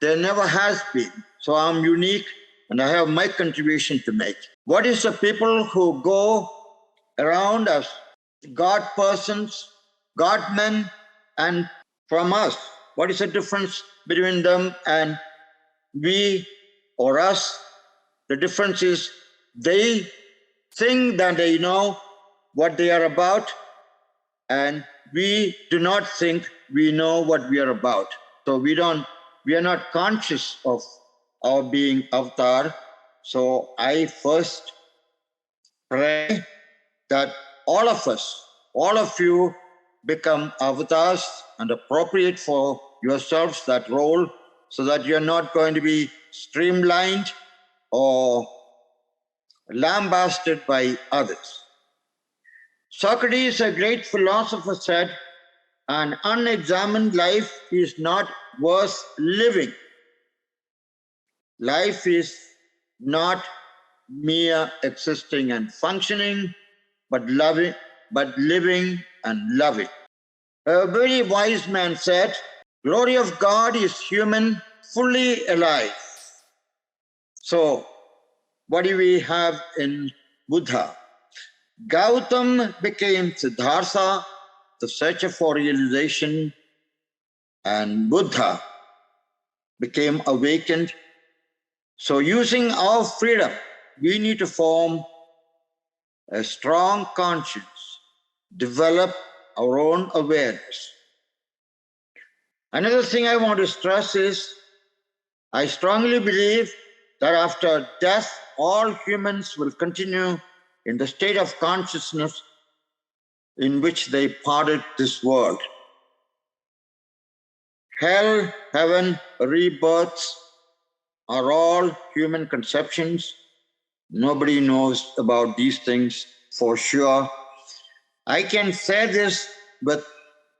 There never has been. So I'm unique and I have my contribution to make. What is the people who go around us, God persons, God men, and from us? What is the difference between them and we or us? The difference is they think that they know what they are about, and we do not think we know what we are about. So we are not conscious of our being avatar. So I first pray that all of us, all of you, become avatars and appropriate for yourselves that role, so that you're not going to be streamlined or lambasted by others. Socrates, a great philosopher, said, an unexamined life is not worth living. Life is not mere existing and functioning, but living and loving. A very wise man said, glory of God is human, fully alive. So, what do we have in Buddha? Gautam became Siddhartha, the searcher for realization, and Buddha became awakened. So using our freedom, we need to form a strong conscience, develop our own awareness. Another thing I want to stress is, I strongly believe that after death, all humans will continue in the state of consciousness in which they parted this world. Hell, heaven, rebirths are all human conceptions. Nobody knows about these things for sure. I can say this with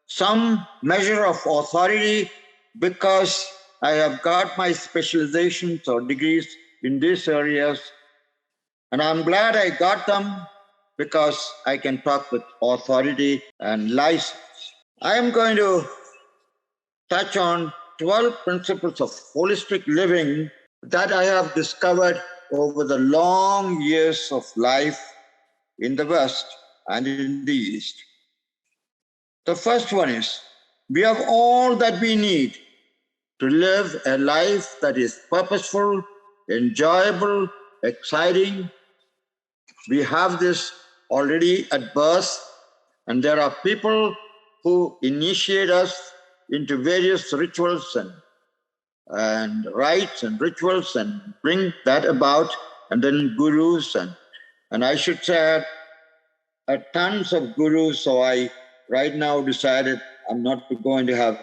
some measure of authority because I have got my specializations or degrees in these areas, and I'm glad I got them because I can talk with authority and license. I am going to touch on 12 principles of holistic living that I have discovered over the long years of life in the West and in the East. The first one is, we have all that we need to live a life that is purposeful, enjoyable, exciting. We have this already at birth, and there are people who initiate us into various rituals and rites and rituals and bring that about, and then gurus and I should say tons of gurus. So I right now decided I'm not going to have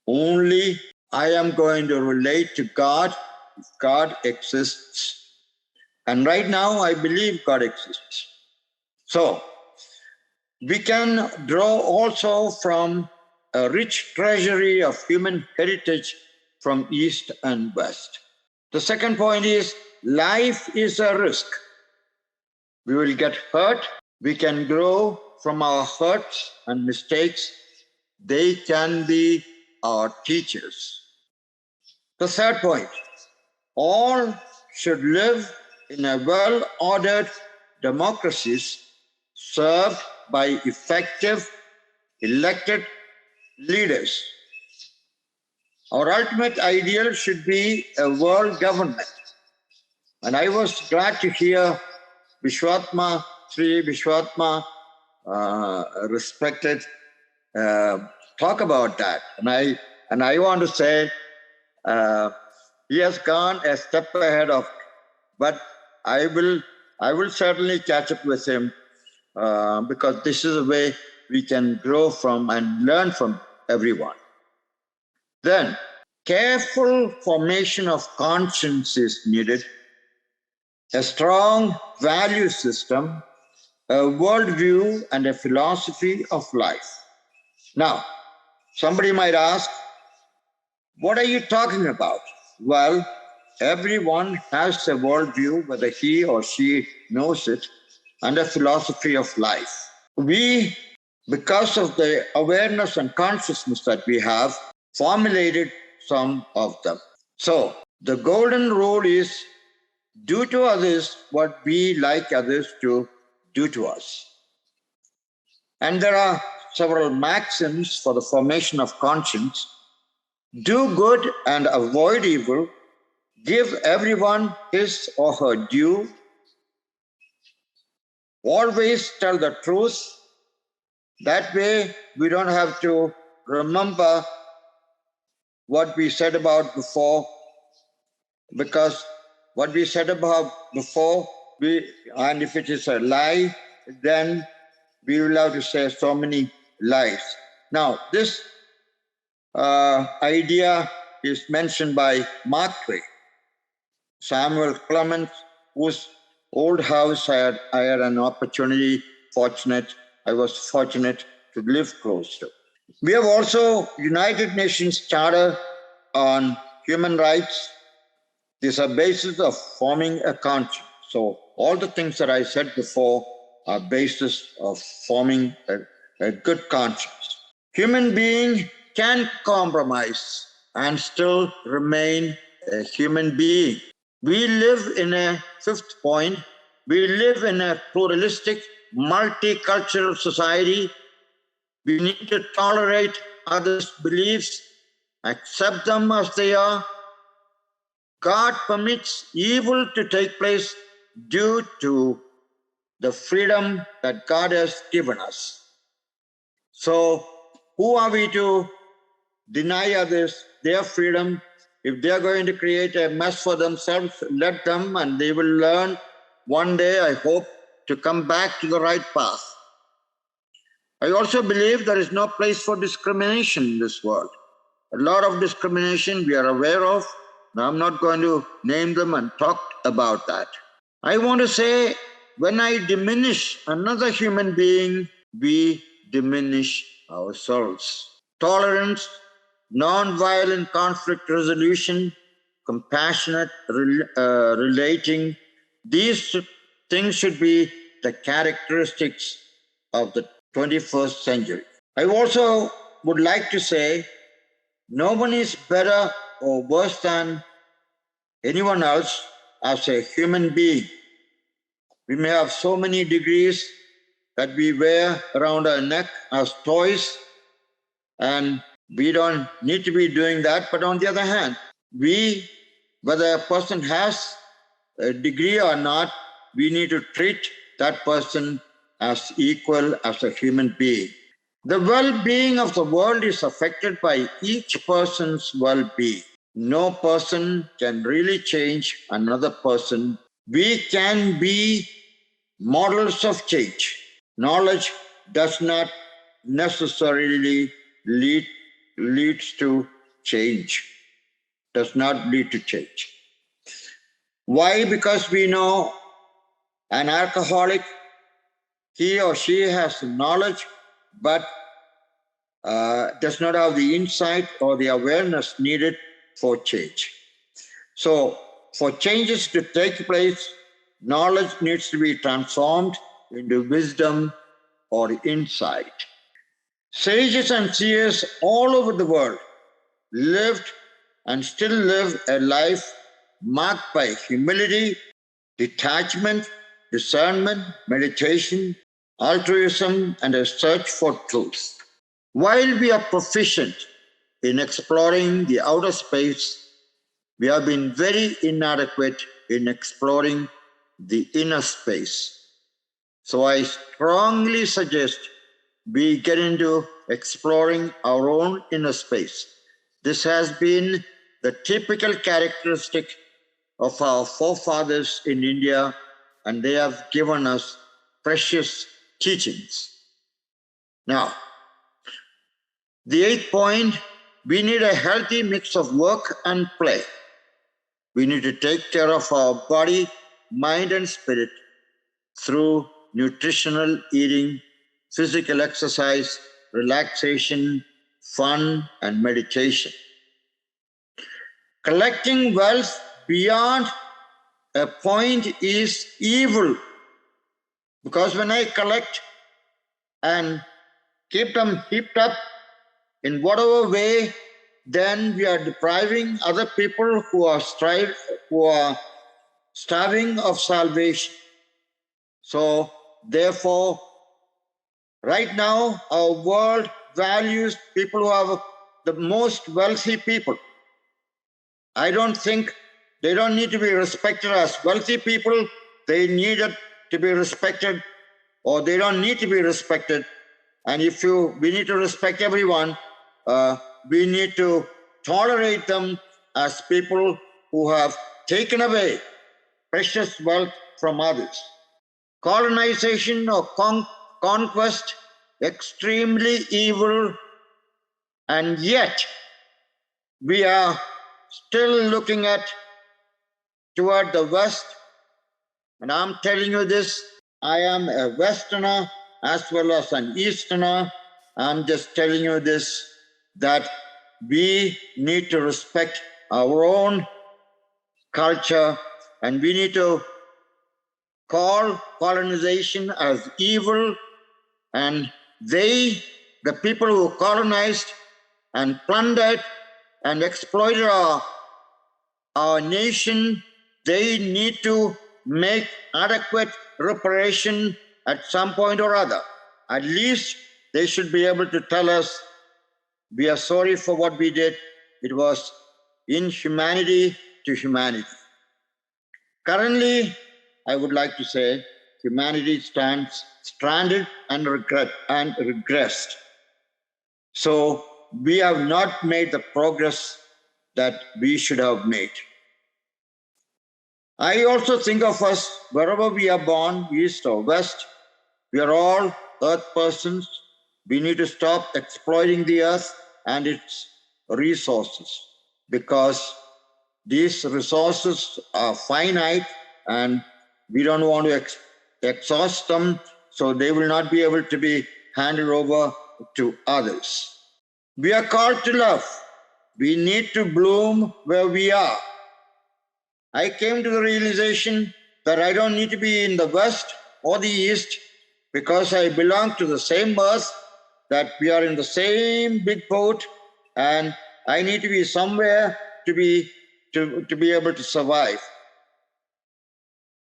only, I am going to relate to God if God exists. And right now I believe God exists. So we can draw also from a rich treasury of human heritage from East and West. The second point is, life is a risk. We will get hurt. We can grow from our hurts and mistakes. They can be our teachers. The third point, all should live in a well-ordered democracies served by effective elected leaders. Our ultimate ideal should be a world government. And I was glad to hear Vishwatma, Sri Vishwatma, respected, talk about that. And I want to say he has gone a step ahead of, but I will certainly catch up with him because this is a way we can grow from and learn from everyone. Then, careful formation of conscience is needed, a strong value system, a worldview, and a philosophy of life. Now, somebody might ask, what are you talking about? Well, everyone has a worldview, whether he or she knows it, and a philosophy of life. We, because of the awareness and consciousness that we have, formulated some of them. So, the golden rule is, do to others what we like others to do to us. And there are several maxims for the formation of conscience. Do good and avoid evil. Give everyone his or her due. Always tell the truth. That way we don't have to remember what we said about before, because what we said about before, and if it is a lie, then we will have to say so many lies. Now, this idea is mentioned by Mark Twain, Samuel Clemens, whose old house I had an opportunity, I was fortunate to live close to. We have also United Nations Charter on Human Rights. These are bases of forming a conscience. So all the things that I said before are basis of forming a good conscience. Human being can compromise and still remain a human being. We live in a fifth point. We live in a pluralistic, multicultural society. We need to tolerate others' beliefs, accept them as they are. God permits evil to take place due to the freedom that God has given us. So, who are we to deny others their freedom? If they're going to create a mess for themselves, let them, and they will learn one day, I hope, to come back to the right path. I also believe there is no place for discrimination in this world. A lot of discrimination we are aware of. Now, I'm not going to name them and talk about that. I want to say, when I diminish another human being, we diminish ourselves. Tolerance, non-violent conflict resolution, compassionate relating, these things should be the characteristics of the 21st century. I also would like to say, no one is better or worse than anyone else as a human being. We may have so many degrees that we wear around our neck as toys, and we don't need to be doing that. But on the other hand, whether a person has a degree or not, we need to treat that person as equal as a human being. The well-being of the world is affected by each person's well-being. No person can really change another person. We can be models of change. Knowledge does not necessarily leads to change. Does not lead to change. Why? Because we know an alcoholic, he or she has knowledge, but does not have the insight or the awareness needed for change. So, for changes to take place, knowledge needs to be transformed into wisdom or insight. Sages and seers all over the world lived and still live a life marked by humility, detachment, discernment, meditation, altruism, and a search for truth. While we are proficient in exploring the outer space, we have been very inadequate in exploring the inner space. So I strongly suggest we get into exploring our own inner space. This has been the typical characteristic of our forefathers in India, and they have given us precious teachings. Now, the 8th point, we need a healthy mix of work and play. We need to take care of our body, mind, and spirit through nutritional eating, physical exercise, relaxation, fun, and meditation. Collecting wealth beyond a point is evil, because when I collect and keep them heaped up in whatever way, then we are depriving other people who are starving of salvation. So therefore, right now, our world values people who have the most wealthy people. I don't think they don't need to be respected as wealthy people. They need to be respected, or they don't need to be respected. And we need to respect everyone. We need to tolerate them as people who have taken away precious wealth from others. Colonization or conquest, extremely evil, and yet we are still looking toward the West. And I'm telling you this, I am a Westerner as well as an Easterner. I'm just telling you this, that we need to respect our own culture, and we need to call colonization as evil. And the people who colonized and plundered and exploited our nation, they need to make adequate reparation at some point or other. At least they should be able to tell us, we are sorry for what we did. It was inhumanity to humanity. Currently, I would like to say, humanity stands stranded and regressed. So we have not made the progress that we should have made. I also think of us, wherever we are born, east or west, we are all earth persons. We need to stop exploiting the earth and its resources, because these resources are finite and we don't want to exhaust them, so they will not be able to be handed over to others. We are called to love. We need to bloom where we are. I came to the realization that I don't need to be in the West or the East, because I belong to the same earth, that we are in the same big boat, and I need to be somewhere to be able to survive.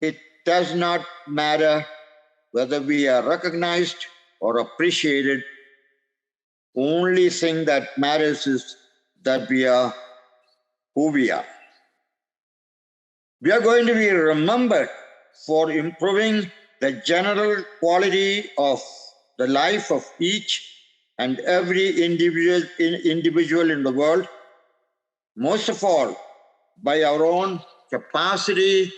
It does not matter whether we are recognized or appreciated. Only thing that matters is that we are who we are. We are going to be remembered for improving the general quality of the life of each and every individual in the world, most of all by our own capacity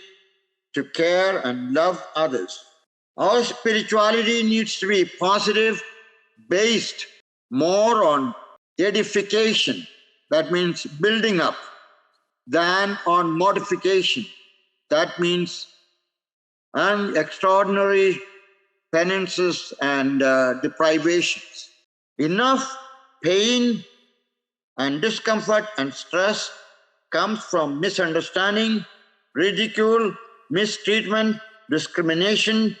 to care and love others. Our spirituality needs to be positive, based more on edification, that means building up, than on modification, that means extraordinary penances and deprivations. Enough pain and discomfort and stress comes from misunderstanding, ridicule, mistreatment, discrimination,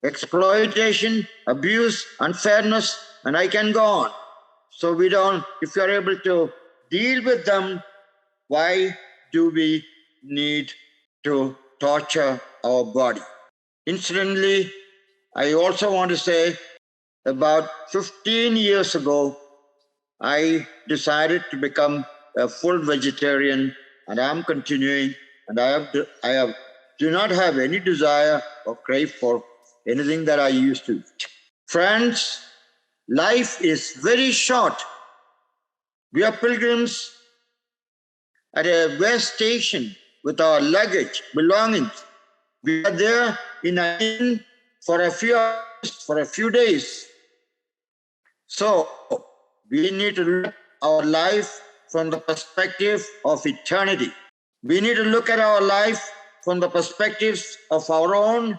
exploitation, abuse, unfairness, and I can go on. So if you're able to deal with them, why do we need to torture our body? Incidentally, I also want to say, about 15 years ago, I decided to become a full vegetarian, and I'm continuing, and I do not have any desire or crave for anything that I used to eat. Friends, life is very short. We are pilgrims at a way station with our luggage, belongings. We are there in an inn for a few hours, for a few days. So we need to look at our life from the perspective of eternity. We need to look at our life from the perspectives of our own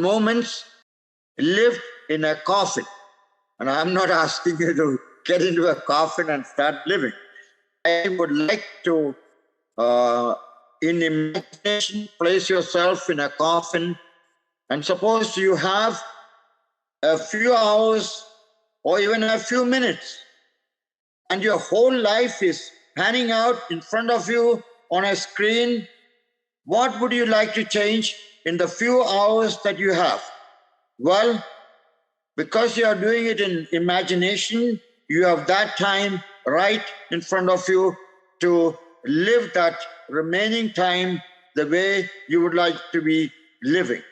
moments lived in a coffin. And I'm not asking you to get into a coffin and start living. I would like to, in imagination, place yourself in a coffin, and suppose you have a few hours or even a few minutes, and your whole life is panning out in front of you on a screen. What would you like to change in the few hours that you have? Well, because you are doing it in imagination, you have that time right in front of you to live that remaining time the way you would like to be living.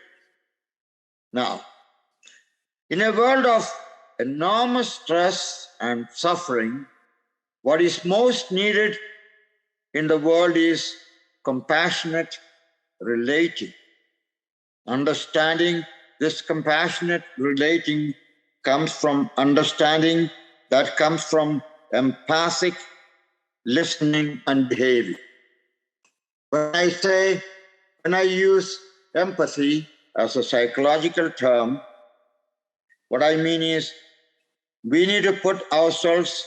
Now, in a world of enormous stress and suffering, what is most needed in the world is compassionate relating. Understanding, this compassionate relating comes from understanding, that comes from empathic listening and behavior. When I use empathy as a psychological term, what I mean is we need to put ourselves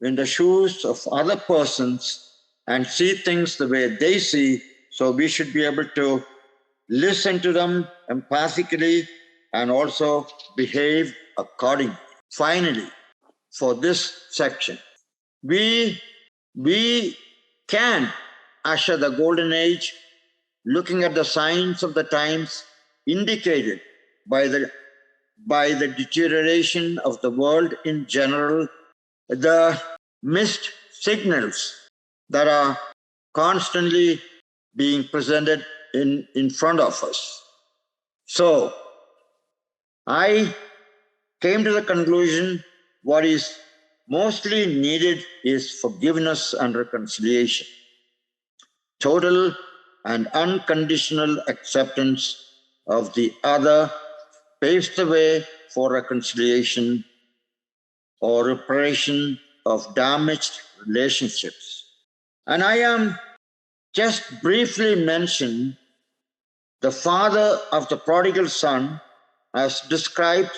in the shoes of other persons and see things the way they see. So we should be able to listen to them empathically and also behave accordingly. Finally, for this section, we can usher the golden age, looking at the signs of the times indicated by the deterioration of the world in general, the missed signals that are constantly being presented in front of us. So I came to the conclusion what is mostly needed is forgiveness and reconciliation. Total and unconditional acceptance of the other paves the way for reconciliation or reparation of damaged relationships. And I am just briefly mention the father of the prodigal son as described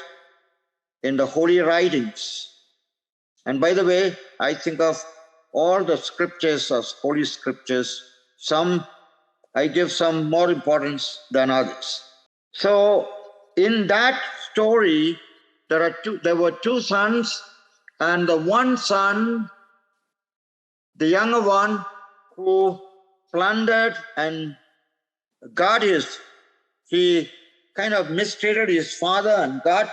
in the holy writings. And by the way, I think of all the scriptures as holy scriptures. I give some more importance than others. So in that story, there were two sons, and the one son, the younger one, who plundered and he kind of mistreated his father and got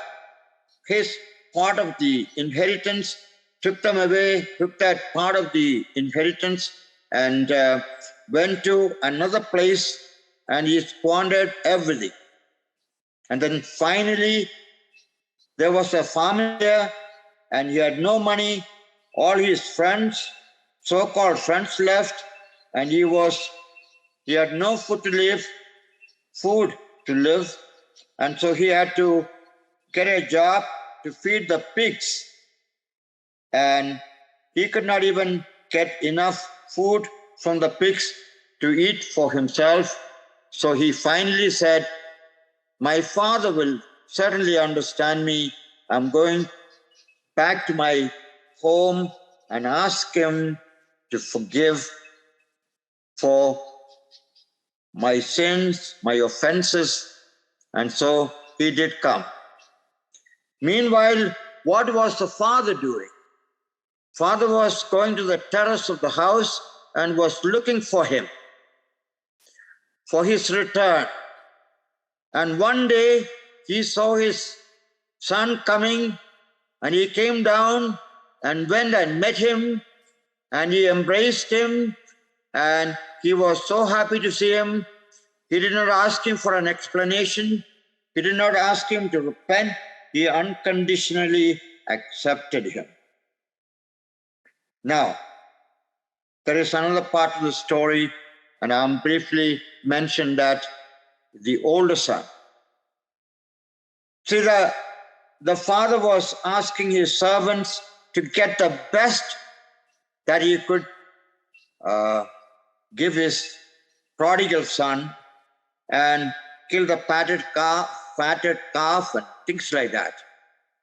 his part of the inheritance, took them away, took that part of the inheritance, and went to another place, and he squandered everything. And then finally, there was a famine there, and he had no money. All his friends, so-called friends, left, and he had no food to live, and so he had to get a job to feed the pigs. And he could not even get enough food from the pigs to eat for himself. So he finally said, "My father will certainly understand me. I'm going back to my home and ask him to forgive for my sins, my offenses." And so he did come. Meanwhile, what was the father doing? Father was going to the terrace of the house and was looking for him, for his return. And one day he saw his son coming, and he came down and went and met him, and he embraced him, and he was so happy to see him. He did not ask him for an explanation. He did not ask him to repent. He unconditionally accepted him. Now, there is another part of the story, and I'll briefly mention that the older son. See, the father was asking his servants to get the best that he could give his prodigal son, and kill the fatted calf and things like that,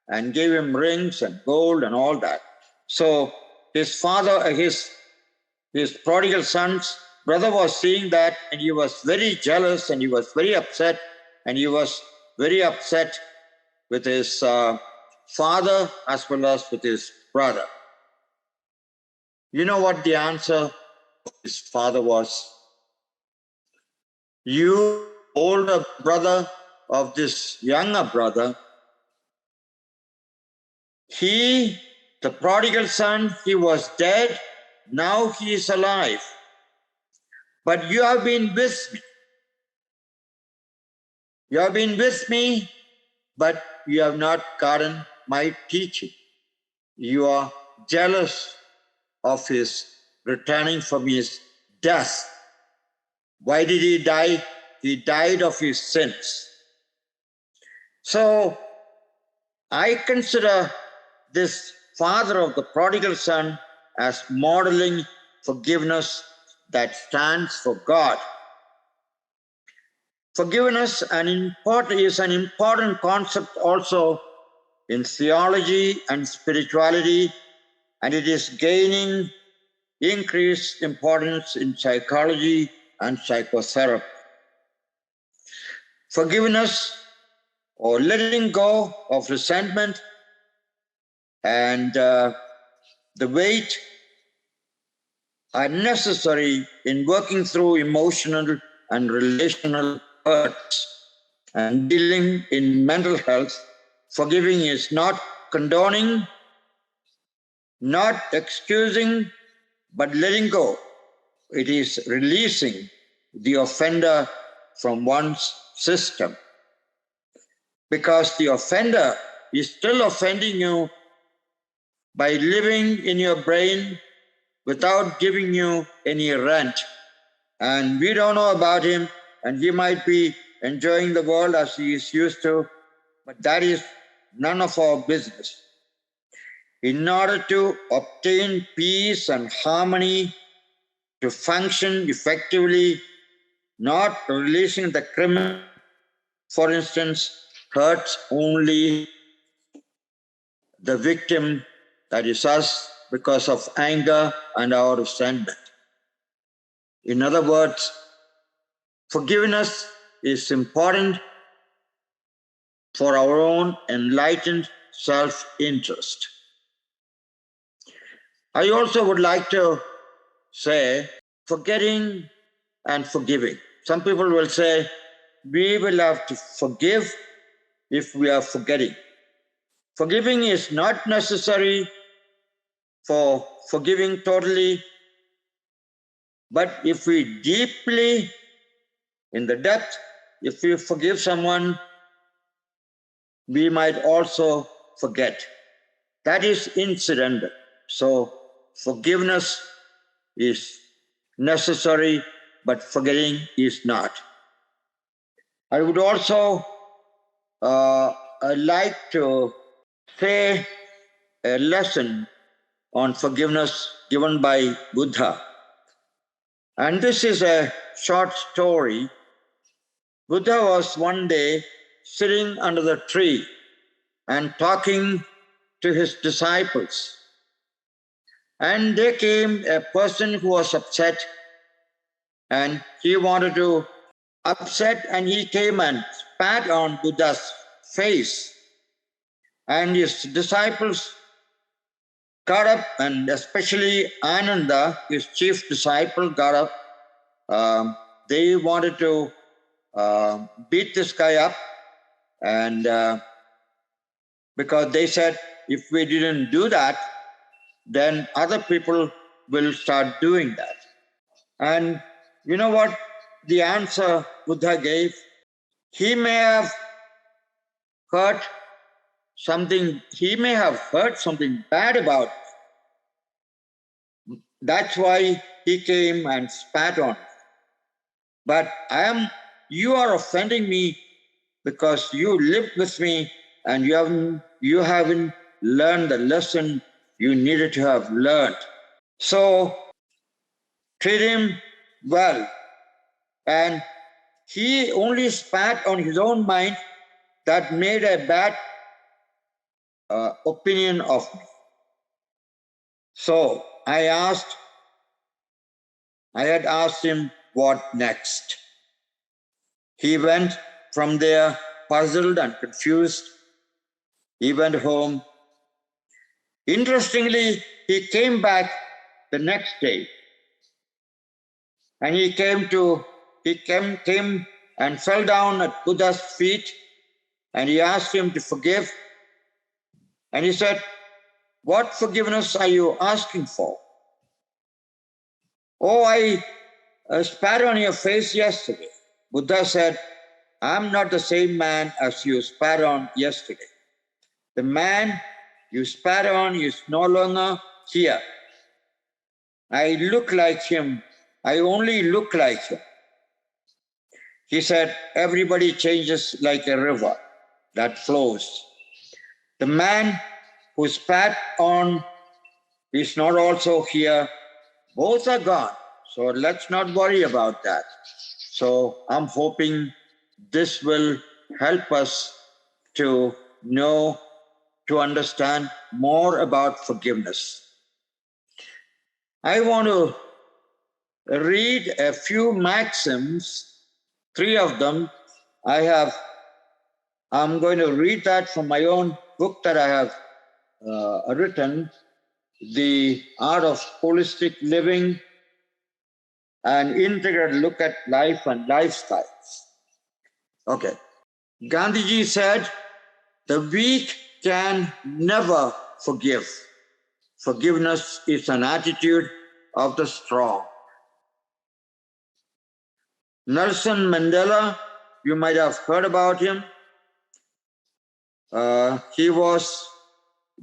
and gave him rings and gold and all that. So his prodigal son's brother was seeing that, and he was very jealous, and he was very upset, and he was very upset with his father as well as with his brother. You know what the answer of his father was? "You, older brother of this younger brother, the prodigal son, he was dead, now he is alive. But you have been with me. You have been with me, but you have not gotten my teaching. You are jealous of his returning from his death. Why did he die? He died of his sins." So I consider this father of the prodigal son as modeling forgiveness that stands for God. Forgiveness is an important concept also in theology and spirituality, and it is gaining increased importance in psychology and psychotherapy. Forgiveness, or letting go of resentment and the weight, are necessary in working through emotional and relational hurts and dealing in mental health. Forgiving is not condoning, not excusing, but letting go. It is releasing the offender from one's system, because the offender is still offending you by living in your brain without giving you any rent. And we don't know about him, and he might be enjoying the world as he is used to, but that is none of our business. In order to obtain peace and harmony, to function effectively, not releasing the criminal, for instance, hurts only the victim, that is us, because of anger and our resentment. In other words, forgiveness is important for our own enlightened self-interest. I also would like to say forgetting and forgiving. Some people will say, we will have to forgive if we are forgetting. Forgiving is not necessary for forgiving totally, but if we deeply, in the depth, if we forgive someone, we might also forget. That is incidental. So forgiveness is necessary, but forgetting is not. I would also like to say a lesson on forgiveness given by Buddha. And this is a short story. Buddha was one day sitting under the tree and talking to his disciples. And there came a person who was upset, and he wanted to upset, and he came and spat on Buddha's face. And his disciples got up, and especially Ananda, his chief disciple, got up. They wanted to beat this guy up, and because they said, if we didn't do that, then other people will start doing that. And you know what the answer Buddha gave? He may have heard something bad about it. That's why he came and spat on me. But you are offending me because you lived with me and you haven't learned the lesson you needed to have learned. So treat him well. And he only spat on his own mind that made a bad opinion of me. So I had asked him what next. He went from there puzzled and confused. He went home. Interestingly, he came back the next day, and he came and fell down at Buddha's feet, and he asked him to forgive. And he said, what forgiveness are you asking for? Oh, I spat on your face yesterday. Buddha said, I'm not the same man as you spat on yesterday. The man you spat on is no longer here. I look like him. I only look like him. He said, everybody changes like a river that flows. The man who spat on is not also here. Both are gone. So let's not worry about that. So I'm hoping this will help us to know, to understand more about forgiveness. I want to read a few maxims, 3 of them. I'm going to read that from my own book that I have written, The Art of Holistic Living, an Integral Look at Life and Lifestyles. Okay. Gandhiji said, the weak can never forgive. Forgiveness is an attitude of the strong. Nelson Mandela, you might have heard about him. He was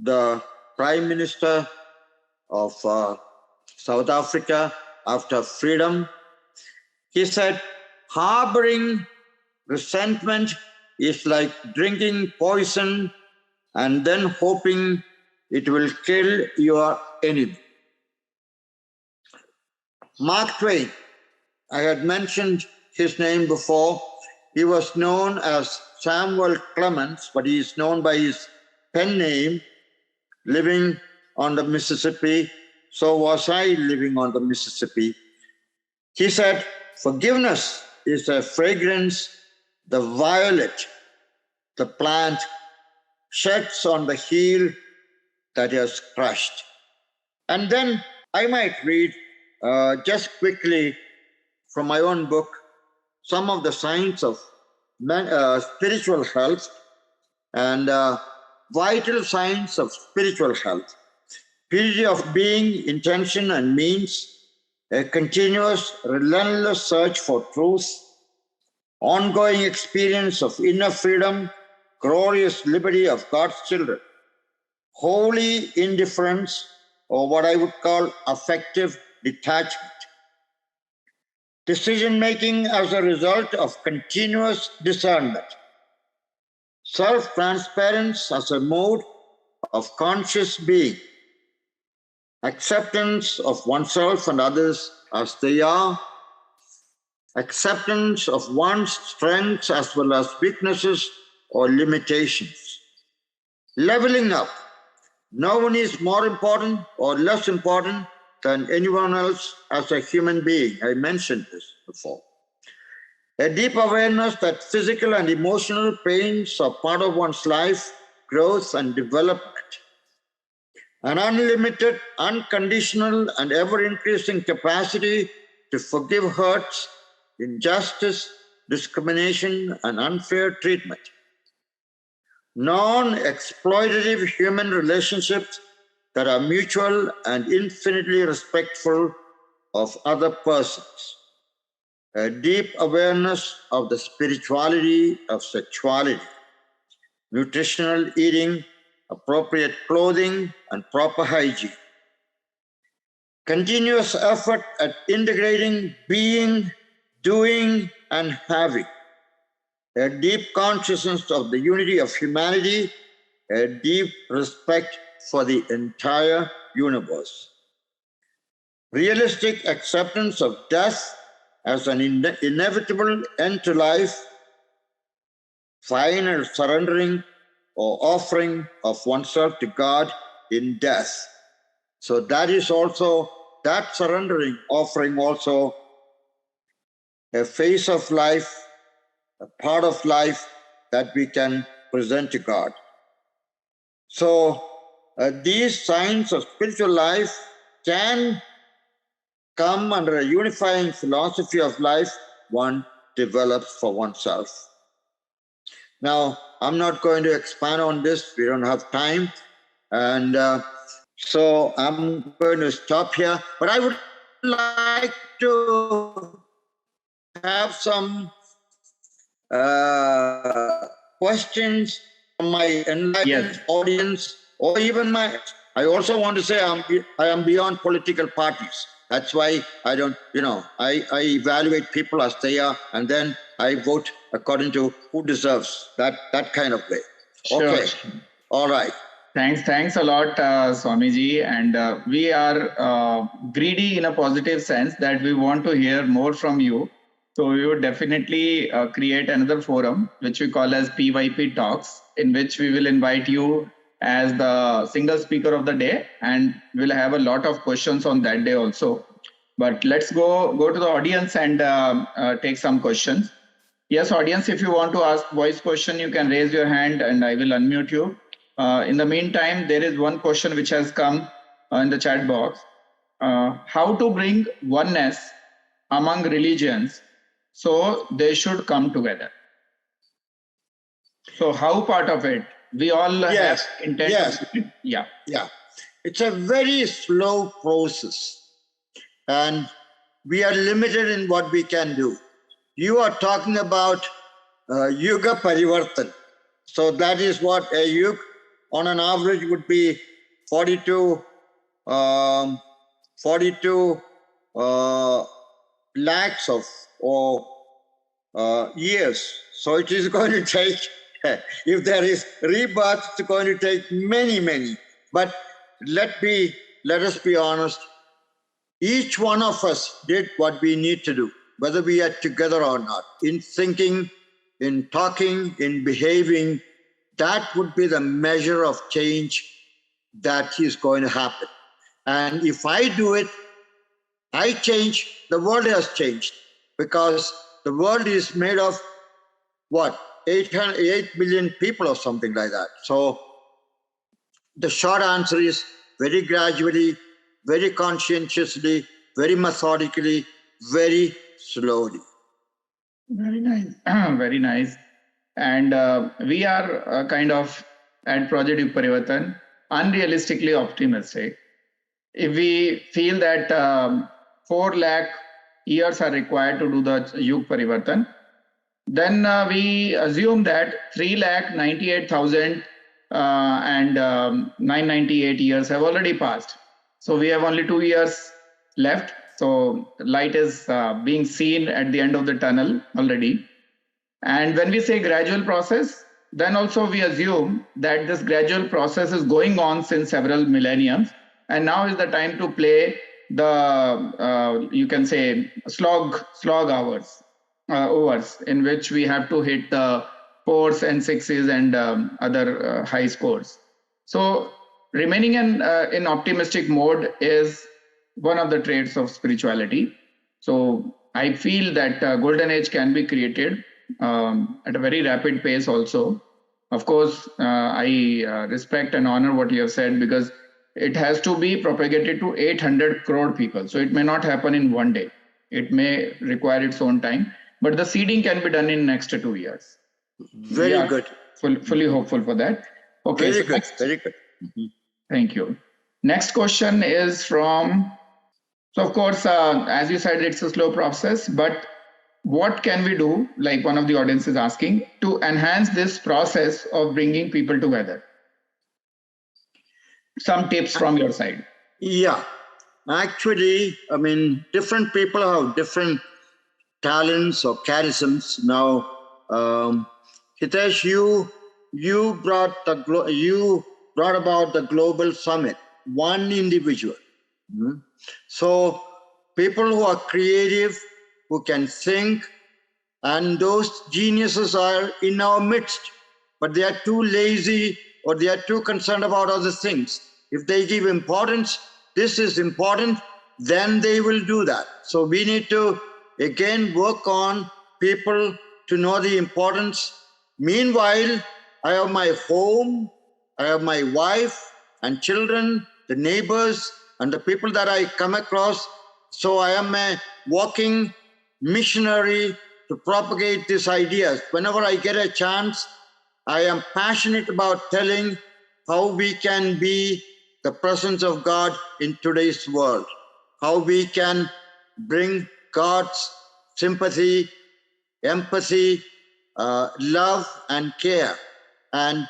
the Prime Minister of South Africa after freedom. He said, harboring resentment is like drinking poison and then hoping it will kill your enemy. Mark Twain, I had mentioned his name before. He was known as Samuel Clemens, but he is known by his pen name, living on the Mississippi. So was I living on the Mississippi. He said, forgiveness is a fragrance the violet, the plant, sheds on the heel that is crushed. And then I might read just quickly from my own book some of the signs of spiritual health and vital signs of spiritual health. Purity of being, intention, and means, a continuous, relentless search for truth, ongoing experience of inner freedom, glorious liberty of God's children, holy indifference, or what I would call affective detachment, decision-making as a result of continuous discernment, self-transparency as a mode of conscious being, acceptance of oneself and others as they are, acceptance of one's strengths as well as weaknesses or limitations, leveling up. No one is more important or less important than anyone else as a human being. I mentioned this before. A deep awareness that physical and emotional pains are part of one's life, growth, and development. An unlimited, unconditional, and ever-increasing capacity to forgive hurts, injustice, discrimination, and unfair treatment. Non-exploitative human relationships that are mutual and infinitely respectful of other persons. A deep awareness of the spirituality of sexuality, nutritional eating, appropriate clothing, and proper hygiene. Continuous effort at integrating being, doing, and having. A deep consciousness of the unity of humanity, a deep respect for the entire universe. Realistic acceptance of death as an inevitable end to life, final surrendering or offering of oneself to God in death. So that is also, that surrendering, offering also a phase of life, a part of life that we can present to God. So these signs of spiritual life can come under a unifying philosophy of life one develops for oneself. Now, I'm not going to expand on this. We don't have time. And so I'm going to stop here. But I would like to have some questions from my enlightened audience, or even I also want to say I am beyond political parties. That's why I don't, I evaluate people as they are, and then I vote according to who deserves that kind of way. Sure. Okay. All right. Thanks a lot, Swamiji. And we are greedy in a positive sense that we want to hear more from you. So we would definitely create another forum, which we call as PYP Talks, in which we will invite you as the single speaker of the day, and we'll have a lot of questions on that day also. But let's go to the audience and take some questions. Yes, audience, if you want to ask voice question, you can raise your hand and I will unmute you. In the meantime, there is one question which has come in the chat box. How to bring oneness among religions so they should come together? So how part of it? We all have intent. Yes. Yeah. It's a very slow process, and we are limited in what we can do. You are talking about YugParivartan. So that is what a yug on an average would be 42 lakhs of years. So it is going to take, if there is rebirth, it's going to take many. But let us be honest. Each one of us did what we need to do, whether we are together or not, in thinking, in talking, in behaving. That would be the measure of change that is going to happen. And if I do it, I change, the world has changed, because the world is made of what? 8 billion people or something like that. So the short answer is very gradually, very conscientiously, very methodically, very slowly. Very nice. Very nice. And we are kind of at Project YugParivartan unrealistically optimistic. If we feel that 4 lakh years are required to do the YugParivartan, then we assume that 3,98,998 years have already passed. So we have only 2 years left. So light is being seen at the end of the tunnel already. And when we say gradual process, then also we assume that this gradual process is going on since several millenniums. And now is the time to play the, you can say, slog overs, in which we have to hit the 4s and 6s and other high scores. So remaining in optimistic mode is one of the traits of spirituality. So I feel that golden age can be created at a very rapid pace also. Of course, I respect and honor what you have said, because it has to be propagated to 800 crore people. So it may not happen in one day. It may require its own time, but the seeding can be done in next 2 years. Very good. Fully hopeful for that. Okay. Very good. Very good. Thank you. Next question is from, so of course, as you said, it's a slow process, but what can we do, like one of the audience is asking, to enhance this process of bringing people together? Some tips from your side. Yeah. Actually, I mean, different people have different talents or charisms. Now, Hitesh, you brought about the global summit, one individual. So people who are creative, who can think, and those geniuses are in our midst, but they are too lazy or they are too concerned about other things. If they give importance, this is important, then they will do that. So we need to again work on people to know the importance. Meanwhile, I have my home, I have my wife and children, the neighbors, and the people that I come across. So I am a walking missionary to propagate these ideas. Whenever I get a chance, I am passionate about telling how we can be the presence of God in today's world, how we can bring God's sympathy, empathy, love and care. And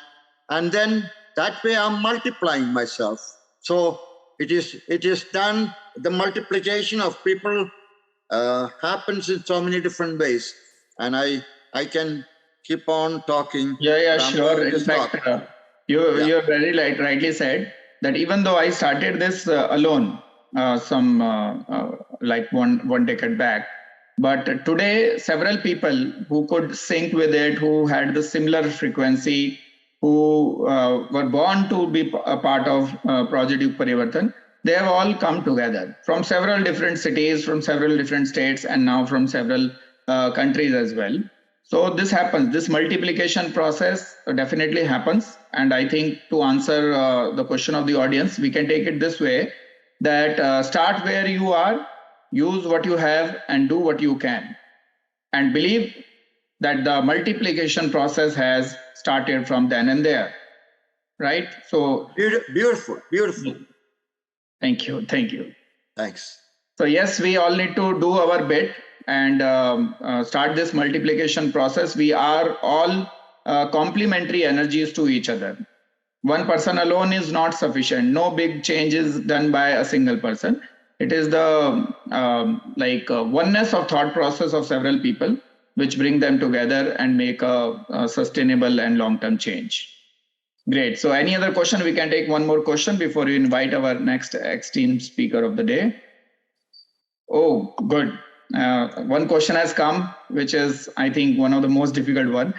then that way I'm multiplying myself. So it is done, the multiplication of people happens in so many different ways. And I can keep on talking. Yeah, sure. In fact, you very rightly said that even though I started this alone, like one decade back, but today several people who could sync with it, who had the similar frequency, who were born to be a part of Project YugParivartan, they have all come together from several different cities, from several different states, and now from several countries as well. So this happens, this multiplication process definitely happens. And I think to answer the question of the audience, we can take it this way, that start where you are, use what you have and do what you can. And believe that the multiplication process has started from then and there, right? So beautiful. Thank you. Thanks. So yes, we all need to do our bit and start this multiplication process. We are all complementary energies to each other. One person alone is not sufficient. No big change is done by a single person. It is the oneness of thought process of several people which bring them together and make a sustainable and long-term change. Great. So any other question? We can take one more question before we invite our next esteemed speaker of the day. Oh, good. One question has come, which is, I think, one of the most difficult one.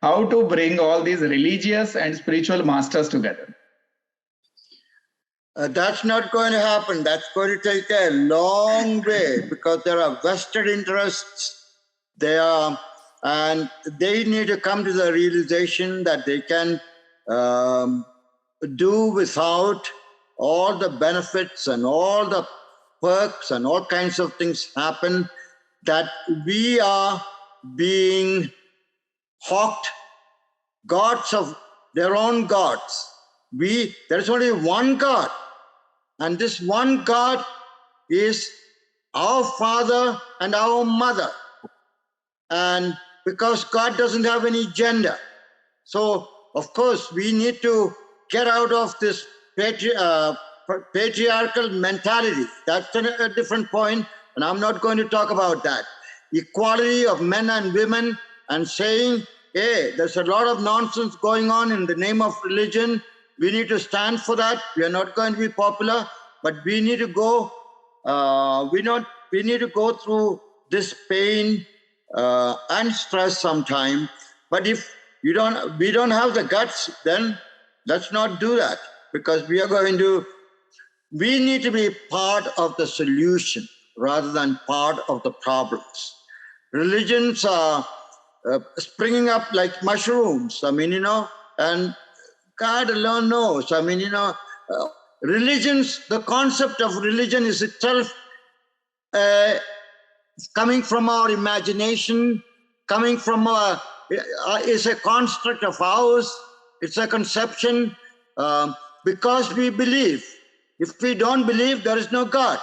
How to bring all these religious and spiritual masters together? That's not going to happen. That's going to take a long way because there are vested interests. And they need to come to the realization that they can do without all the benefits and all the perks and all kinds of things happen, that we are being hawked, gods of their own gods. There's only one God, and this one God is our father and our mother. And because God doesn't have any gender, so of course we need to get out of this patriarchal mentality. That's a different point, and I'm not going to talk about that. Equality of men and women, and saying, hey, there's a lot of nonsense going on in the name of religion. We need to stand for that. We are not going to be popular, but we need to go. We need to go through this pain and stress sometime. But if we don't have the guts, then let's not do that, because we need to be part of the solution rather than part of the problems. Religions are springing up like mushrooms, and God alone knows. Religions, the concept of religion is itself coming from our imagination, coming from is a construct of ours. It's a conception because we believe. If we don't believe, there is no God.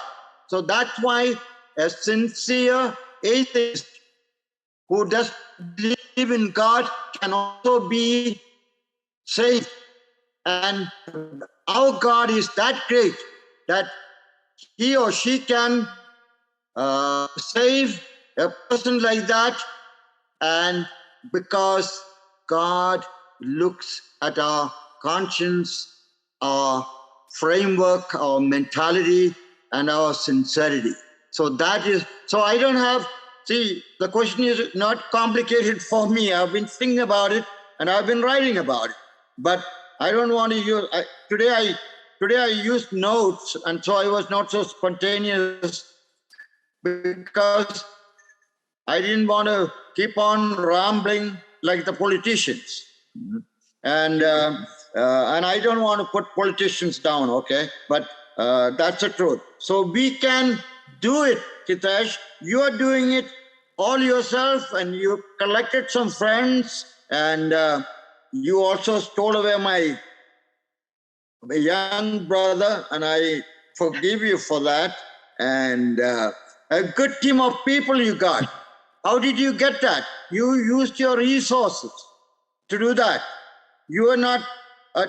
So that's why a sincere atheist who does believe in God can also be saved. And our God is that great that he or she can save a person like that. And because God looks at our conscience, our framework, our mentality, and our sincerity. So I don't have, the question is not complicated for me. I've been thinking about it and I've been writing about it. But I don't want to use, today I used notes, and so I was not so spontaneous because I didn't want to keep on rambling like the politicians. And I don't want to put politicians down, okay? But that's the truth. So we can do it, Hitesh. You are doing it all yourself, and you collected some friends, and you also stole away my young brother, and I forgive you for that. And a good team of people you got. How did you get that? You used your resources to do that. You are not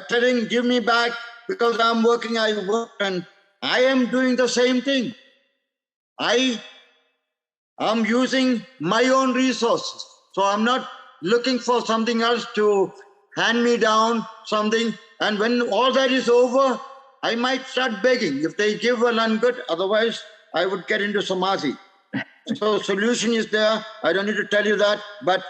telling, give me back because I'm working, I work, and I am doing the same thing. I am using my own resources. So I'm not looking for something else to hand me down something. And when all that is over, I might start begging. If they give, well and good. Otherwise, I would get into samadhi. So solution is there. I don't need to tell you that. But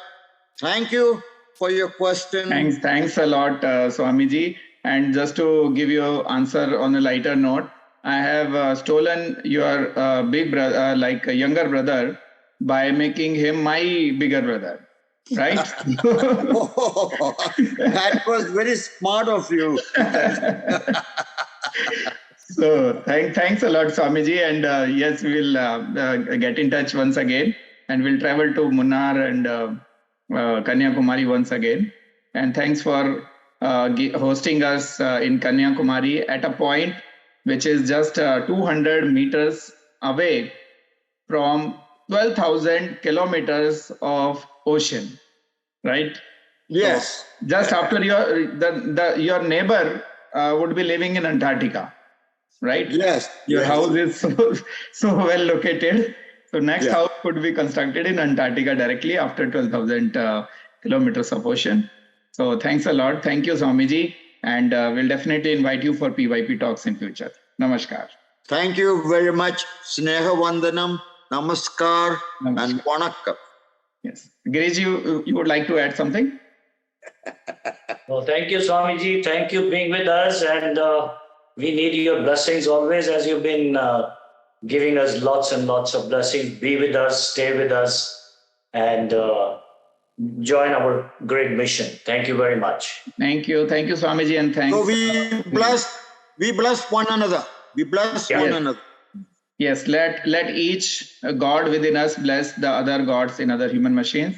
thank you for your question. Thanks a lot, Swamiji. And just to give you an answer on a lighter note, I have stolen your big brother, like a younger brother, by making him my bigger brother. Right? That was very smart of you. So thanks a lot, Swamiji. And yes, we'll get in touch once again. And we'll travel to Munnar and Kanyakumari once again. And thanks for hosting us in Kanyakumari at a point which is just 200 meters away from 12,000 kilometers of ocean, right? Yes. So just after your neighbor would be living in Antarctica, right? Yes. Your house is so well located. So next house could be constructed in Antarctica directly after 12,000 kilometers of ocean. So thanks a lot. Thank you, Swamiji. And we'll definitely invite you for PYP talks in future. Namaskar. Thank you very much. Sneha Vandanam, Namaskar, and Vanakkam. Yes. Girish, you would like to add something? Well, thank you, Swamiji. Thank you being with us. And we need your blessings always, as you've been giving us lots and lots of blessings. Be with us, stay with us, and join our great mission. Thank you very much. Thank you. Thank you, Swamiji, and thanks. So we bless one another. We bless one another. Yes, let each God within us bless the other gods in other human machines.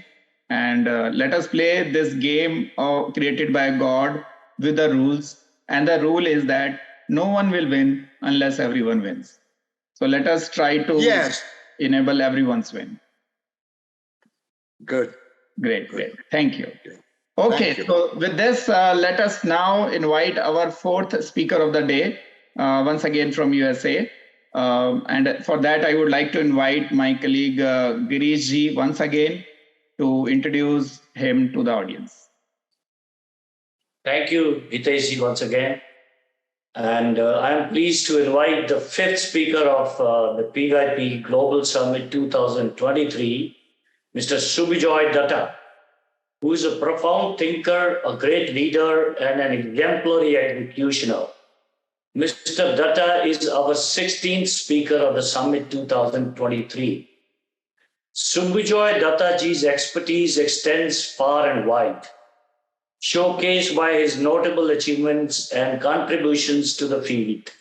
And let us play this game created by God with the rules. And the rule is that no one will win unless everyone wins. So let us try to enable everyone's win. Good. Great. Thank you. Okay, so with this, let us now invite our fourth speaker of the day, once again from USA. And for that, I would like to invite my colleague Girish ji once again to introduce him to the audience. Thank you, Hitesh ji, once again. And I am pleased to invite the fifth speaker of the PYP Global Summit 2023, Mr. Subijoy Dutta, who is a profound thinker, a great leader, and an exemplary executioner. Mr. Dutta is our 16th speaker of the Summit 2023. Subijoy Dattaji's expertise extends far and wide, showcased by his notable achievements and contributions to the field.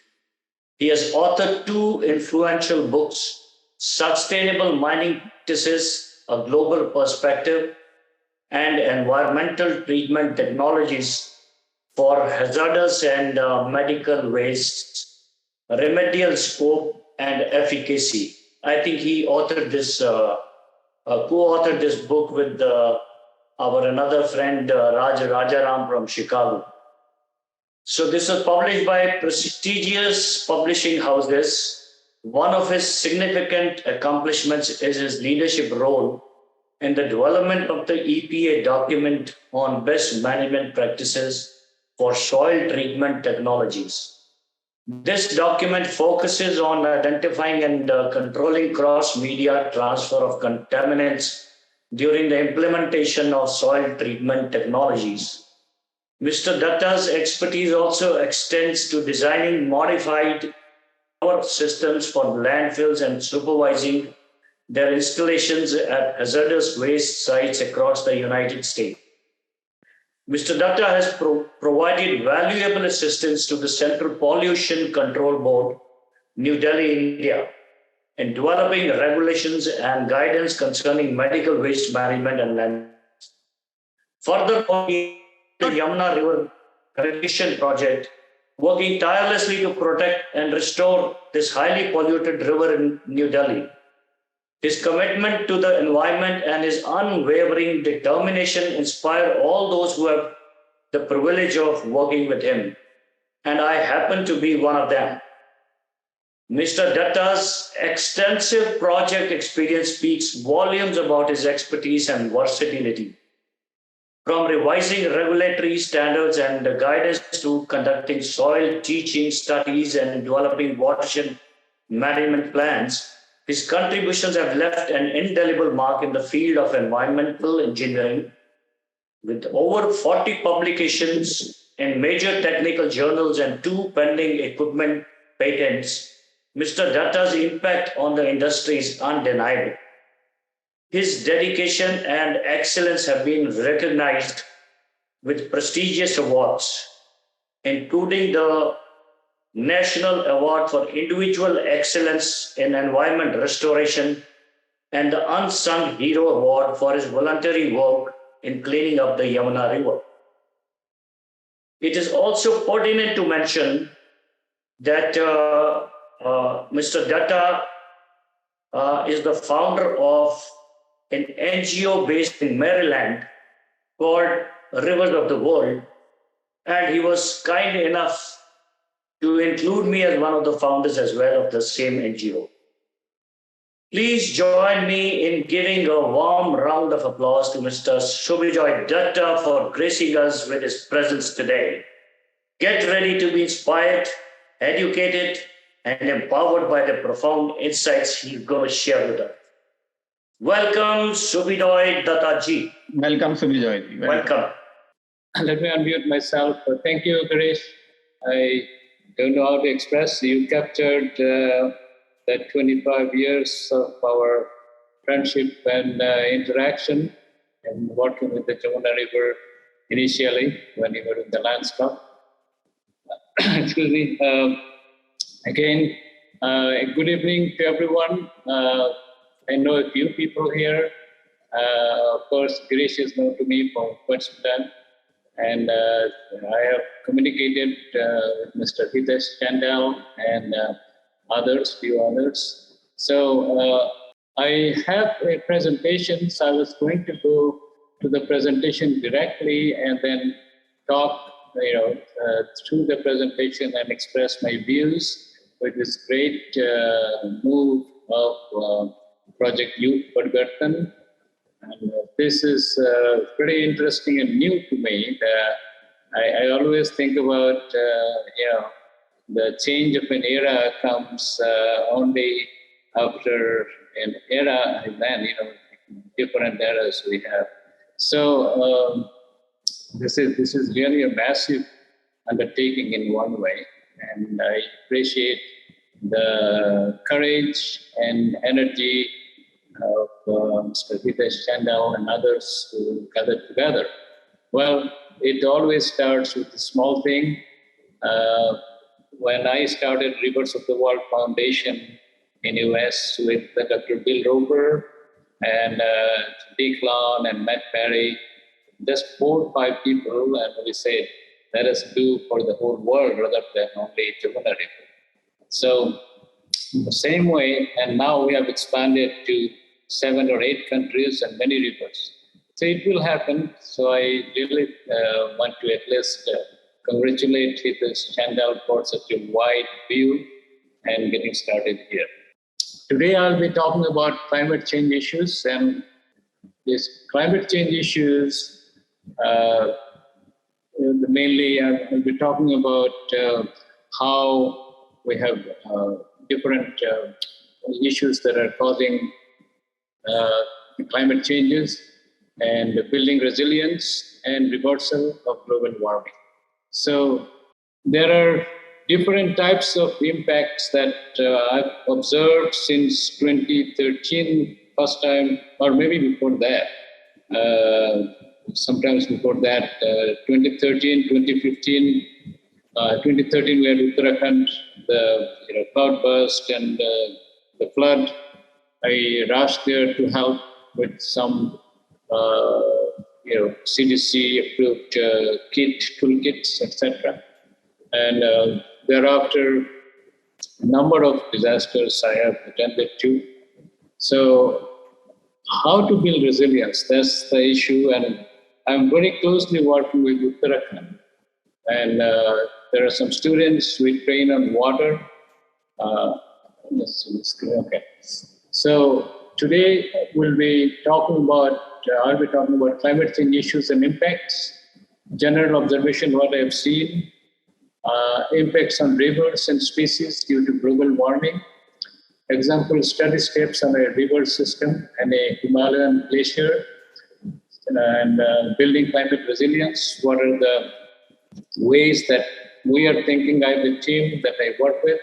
He has authored 2 influential books, Sustainable Mining Practices, A Global Perspective, and Environmental Treatment Technologies for Hazardous and Medical Wastes, Remedial Scope and Efficacy. I think he authored this, co-authored this book with our another friend, Rajaram from Chicago. So this was published by prestigious publishing houses. One of his significant accomplishments is his leadership role in the development of the EPA document on best management practices for soil treatment technologies. This document focuses on identifying and controlling cross-media transfer of contaminants during the implementation of soil treatment technologies. Mr. Datta's expertise also extends to designing modified power systems for landfills and supervising their installations at hazardous waste sites across the United States. Mr. Dutta has provided valuable assistance to the Central Pollution Control Board, New Delhi, India, in developing regulations and guidance concerning medical waste management and land. Further, the Yamuna River Correction Project, working tirelessly to protect and restore this highly polluted river in New Delhi. His commitment to the environment and his unwavering determination inspire all those who have the privilege of working with him, and I happen to be one of them. Mr. Datta's extensive project experience speaks volumes about his expertise and versatility. From revising regulatory standards and guidance to conducting soil teaching studies and developing watershed management plans, his contributions have left an indelible mark in the field of environmental engineering. With over 40 publications in major technical journals and 2 pending equipment patents, Mr. Datta's impact on the industry is undeniable. His dedication and excellence have been recognized with prestigious awards, including the National Award for Individual Excellence in Environment Restoration and the Unsung Hero Award for his voluntary work in cleaning up the Yamuna River. It is also pertinent to mention that Mr. Datta is the founder of an NGO based in Maryland called Rivers of the World, and he was kind enough to include me as one of the founders as well of the same NGO. Please join me in giving a warm round of applause to Mr. Subijoy Dutta for gracing us with his presence today. Get ready to be inspired, educated, and empowered by the profound insights he's going to share with us. Welcome, Subijoy Dutta ji. Welcome, Subijoy. Welcome. Let me unmute myself. Thank you, Girish. I don't know how to express. You captured that 25 years of our friendship and interaction and working with the Jamuna River initially when we were in the Lions Club. Excuse me. Again, good evening to everyone. I know a few people here. Of course, Girish is known to me for quite some time. And I have communicated with Mr. Hitesh Chandel and few others. So I have a presentation. So I was going to go to the presentation directly and then talk, through the presentation and express my views with this great move of Project YugParivartan. And this is pretty interesting and new to me. I always think about, the change of an era comes only after an era, and then, different eras we have. So this is really a massive undertaking in one way. And I appreciate the courage and energy of Mr. Hitesh Chandel and others who gathered together. Well, it always starts with a small thing. When I started Rivers of the World Foundation in US with Dr. Bill Roper and Declan and Matt Perry, just 4 or 5 people, and we said, let us do for the whole world rather than only Jamuna River. So in the same way, and now we have expanded to 7 or 8 countries and many rivers. So it will happen. So I really want to at least congratulate Hitesh Chandel for such a wide view and getting started here. Today I'll be talking about climate change issues, and these climate change issues, mainly I'll be talking about how we have different issues that are causing climate changes and building resilience and reversal of global warming. So there are different types of impacts that I've observed since 2013, first time, or maybe before that, sometimes before that, 2013, 2015, 2013 we had Uttarakhand, the cloudburst and the flood. I rushed there to help with some, CDC-approved toolkits, etc. And thereafter, a number of disasters I have attended to. So, how to build resilience? That's the issue, and I'm very closely working with Uttarakhand. And there are some students we train on water. Okay. So today I'll be talking about climate change issues and impacts, general observation, what I have seen, impacts on rivers and species due to global warming, example, study steps on a river system and a Himalayan glacier, and building climate resilience. What are the ways that we are thinking? I have a team that I work with,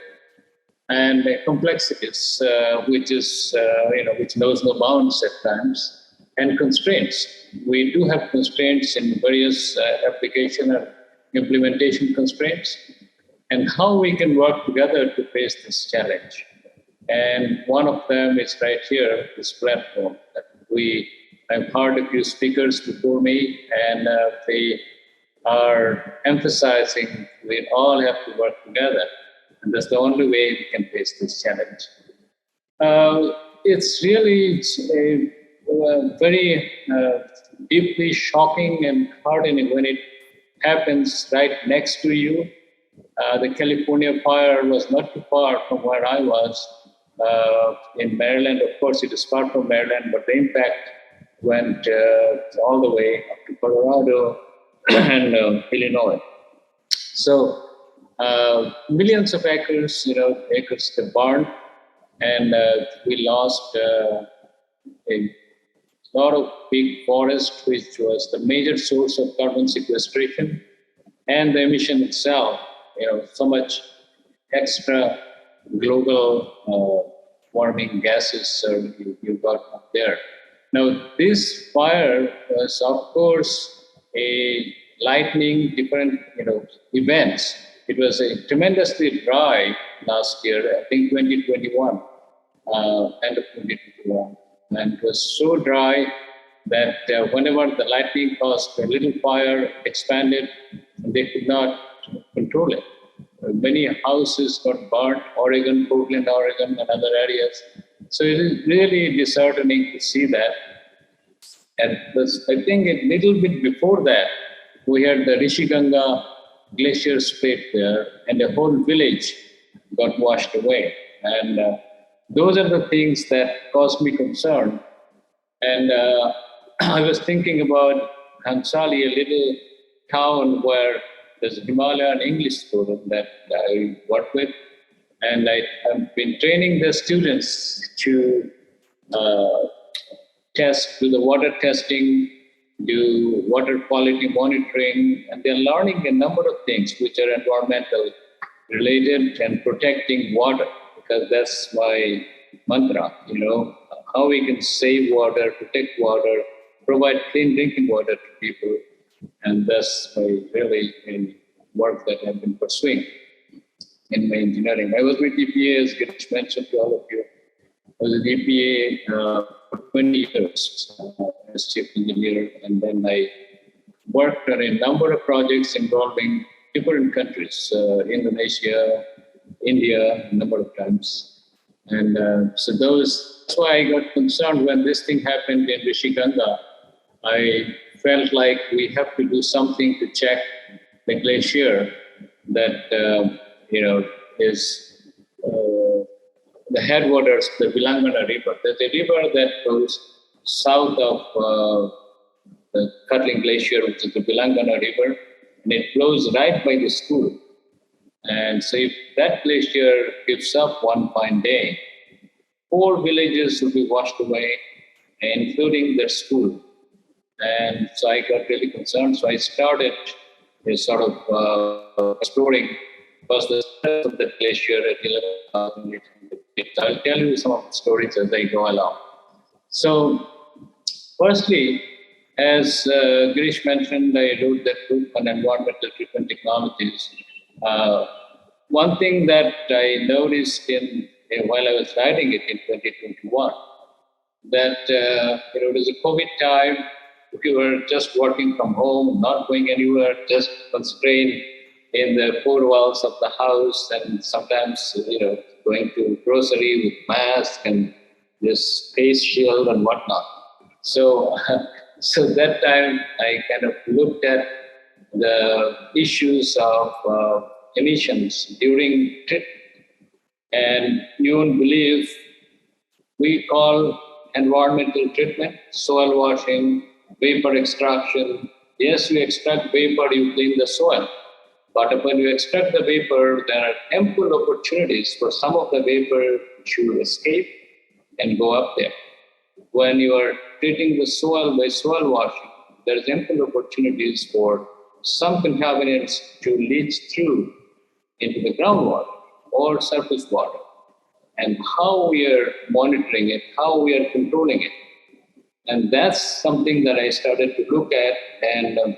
and complexities, which knows no bounds at times, and constraints. We do have constraints in various application and implementation constraints, and how we can work together to face this challenge. And one of them is right here, this platform. I've heard a few speakers before me, and they are emphasizing we all have to work together. And that's the only way we can face this challenge. It's really a very deeply shocking and hardening when it happens right next to you. The California fire was not too far from where I was. in Maryland. Of course, it is far from Maryland, but the impact went all the way up to Colorado and Illinois. So millions of acres, acres that burned, and we lost a lot of big forest, which was the major source of carbon sequestration, and the emission itself. So much extra global warming gases you got up there. Now, this fire was, of course, a lightning different, events. It was a tremendously dry last year, I think 2021, end of 2021. And it was so dry that whenever the lightning caused a little fire, expanded, they could not control it. Many houses got burnt, Oregon, Portland, Oregon, and other areas. So it is really disheartening to see that. And I think a little bit before that, we had the Rishiganga glacier split there, and the whole village got washed away. And those are the things that caused me concern. And I was thinking about Hansali, a little town where there's a Himalayan English student that I work with. And I have been training the students to do the water testing, do water quality monitoring, and they're learning a number of things which are environmental related and protecting water, because that's my mantra, how we can save water, protect water, provide clean drinking water to people. And that's my really work that I've been pursuing in my engineering. I was with EPA, as Girish mentioned to all of you. I was with EPA for 20 years as chief engineer, and then I worked on a number of projects involving different countries, Indonesia, India, a number of times. And so that's why I got concerned when this thing happened in Rishiganga. I felt like we have to do something to check the glacier that, is the headwaters, the Vilangana River. There's a river that goes south of the Cutling Glacier, which is the Vilangana River, and it flows right by the school. And so if that glacier gives up one fine day, 4 villages will be washed away, including their school. And so I got really concerned. So I started sort of exploring first the steps of the glacier at 11,000 feet. I'll tell you some of the stories as I go along. So firstly, as Girish mentioned, I wrote that book on environmental treatment technologies. One thing that I noticed while I was writing it in 2021, that it was a COVID time. We were just working from home, not going anywhere, just constrained in the 4 walls of the house, and sometimes going to grocery with mask and this face shield and whatnot. So that time I kind of looked at the issues of emissions during treatment. And you won't believe, we call environmental treatment soil washing, vapor extraction. Yes, we extract vapor, you clean the soil. But when you extract the vapor, there are ample opportunities for some of the vapor to escape and go up there. When you are treating the soil by soil washing, there is ample opportunities for some contaminants to leach through into the groundwater or surface water. And how we are monitoring it, how we are controlling it. And that's something that I started to look at, and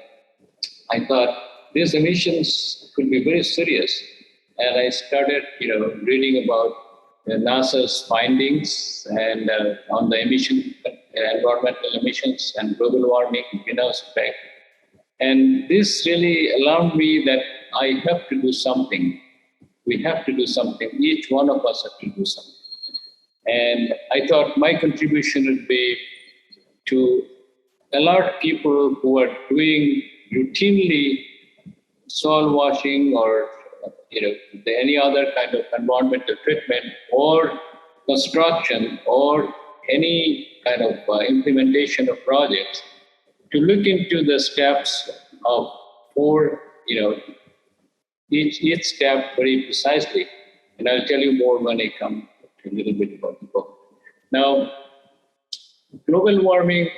I thought these emissions could be very serious. And I started, reading about NASA's findings and on the environmental emissions and global warming, greenhouse effect. And this really alarmed me that I have to do something. We have to do something. Each one of us have to do something. And I thought my contribution would be to alert people who are doing routinely soil washing or any other kind of environmental treatment, or construction or any kind of implementation of projects to look into the steps of each step very precisely. And I'll tell you more when I come to a little bit about the book. Now, global warming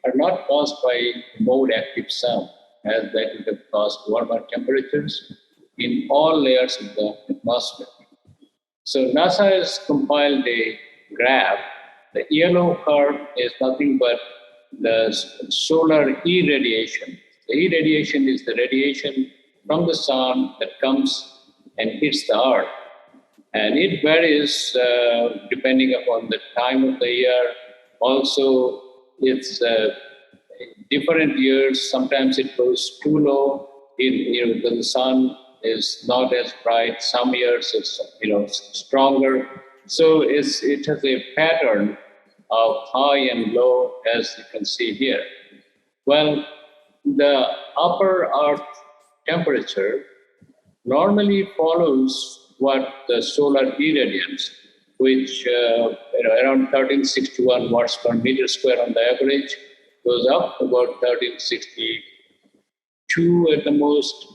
are not caused by more active sun, as that would have caused warmer temperatures in all layers of the atmosphere. So NASA has compiled a graph. The yellow curve is nothing but the solar irradiation. The irradiation is the radiation from the sun that comes and hits the earth. And it varies depending upon the time of the year. Also, it's different years. Sometimes it goes too low. The sun is not as bright. Some years it's stronger. So it has a pattern of high and low, as you can see here. Well, the upper Earth temperature normally follows what the solar irradiance, which around 1361 watts per meter square on the average, goes up to about 1362 at the most.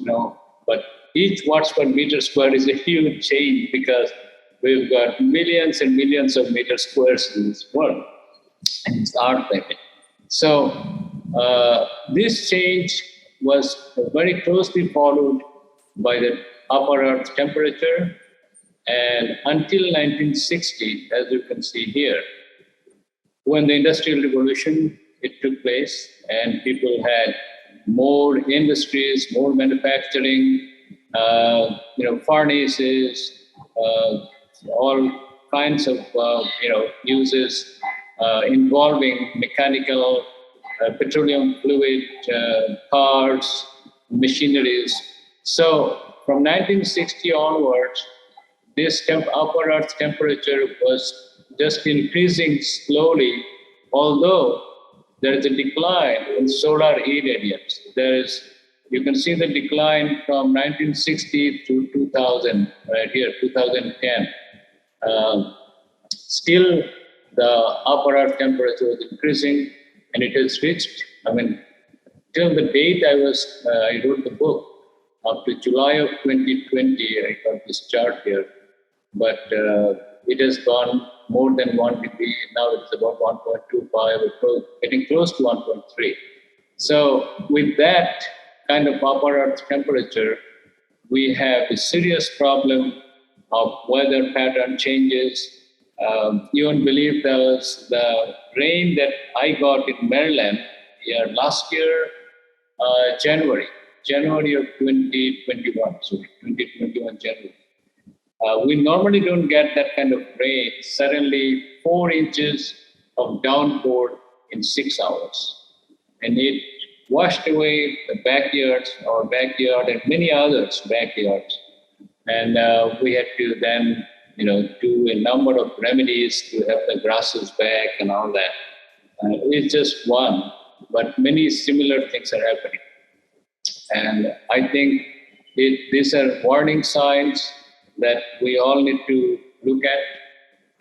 But each watts per meter square is a huge change because we've got millions and millions of meter squares in this world, and it's Earth, I think. So this change was very closely followed by the upper Earth temperature, and until 1960, as you can see here, when the Industrial Revolution it took place, and people had more industries, more manufacturing, furnaces, all kinds of uses involving mechanical, petroleum fluid, cars, machineries. So from 1960 onwards, this upper Earth temperature was just increasing slowly, although there is a decline in solar irradiance. You can see the decline from 1960 to 2000, right here, 2010. Still, the upper Earth temperature was increasing, and it has reached, till the date I wrote the book, up to July of 2020, I got this chart here, but it has gone more than 1 degree. Now it's about 1.25, getting close to 1.3. So with that kind of upper Earth temperature, we have a serious problem of weather pattern changes. You won't believe the rain that I got in Maryland last year, January of 2021, so 2021 January. We normally don't get that kind of rain. Suddenly 4 inches of downpour in 6 hours. And it washed away the our backyard and many others' backyards. And we had to then, do a number of remedies to have the grasses back and all that. It's just one, but many similar things are happening. And I think these are warning signs that we all need to look at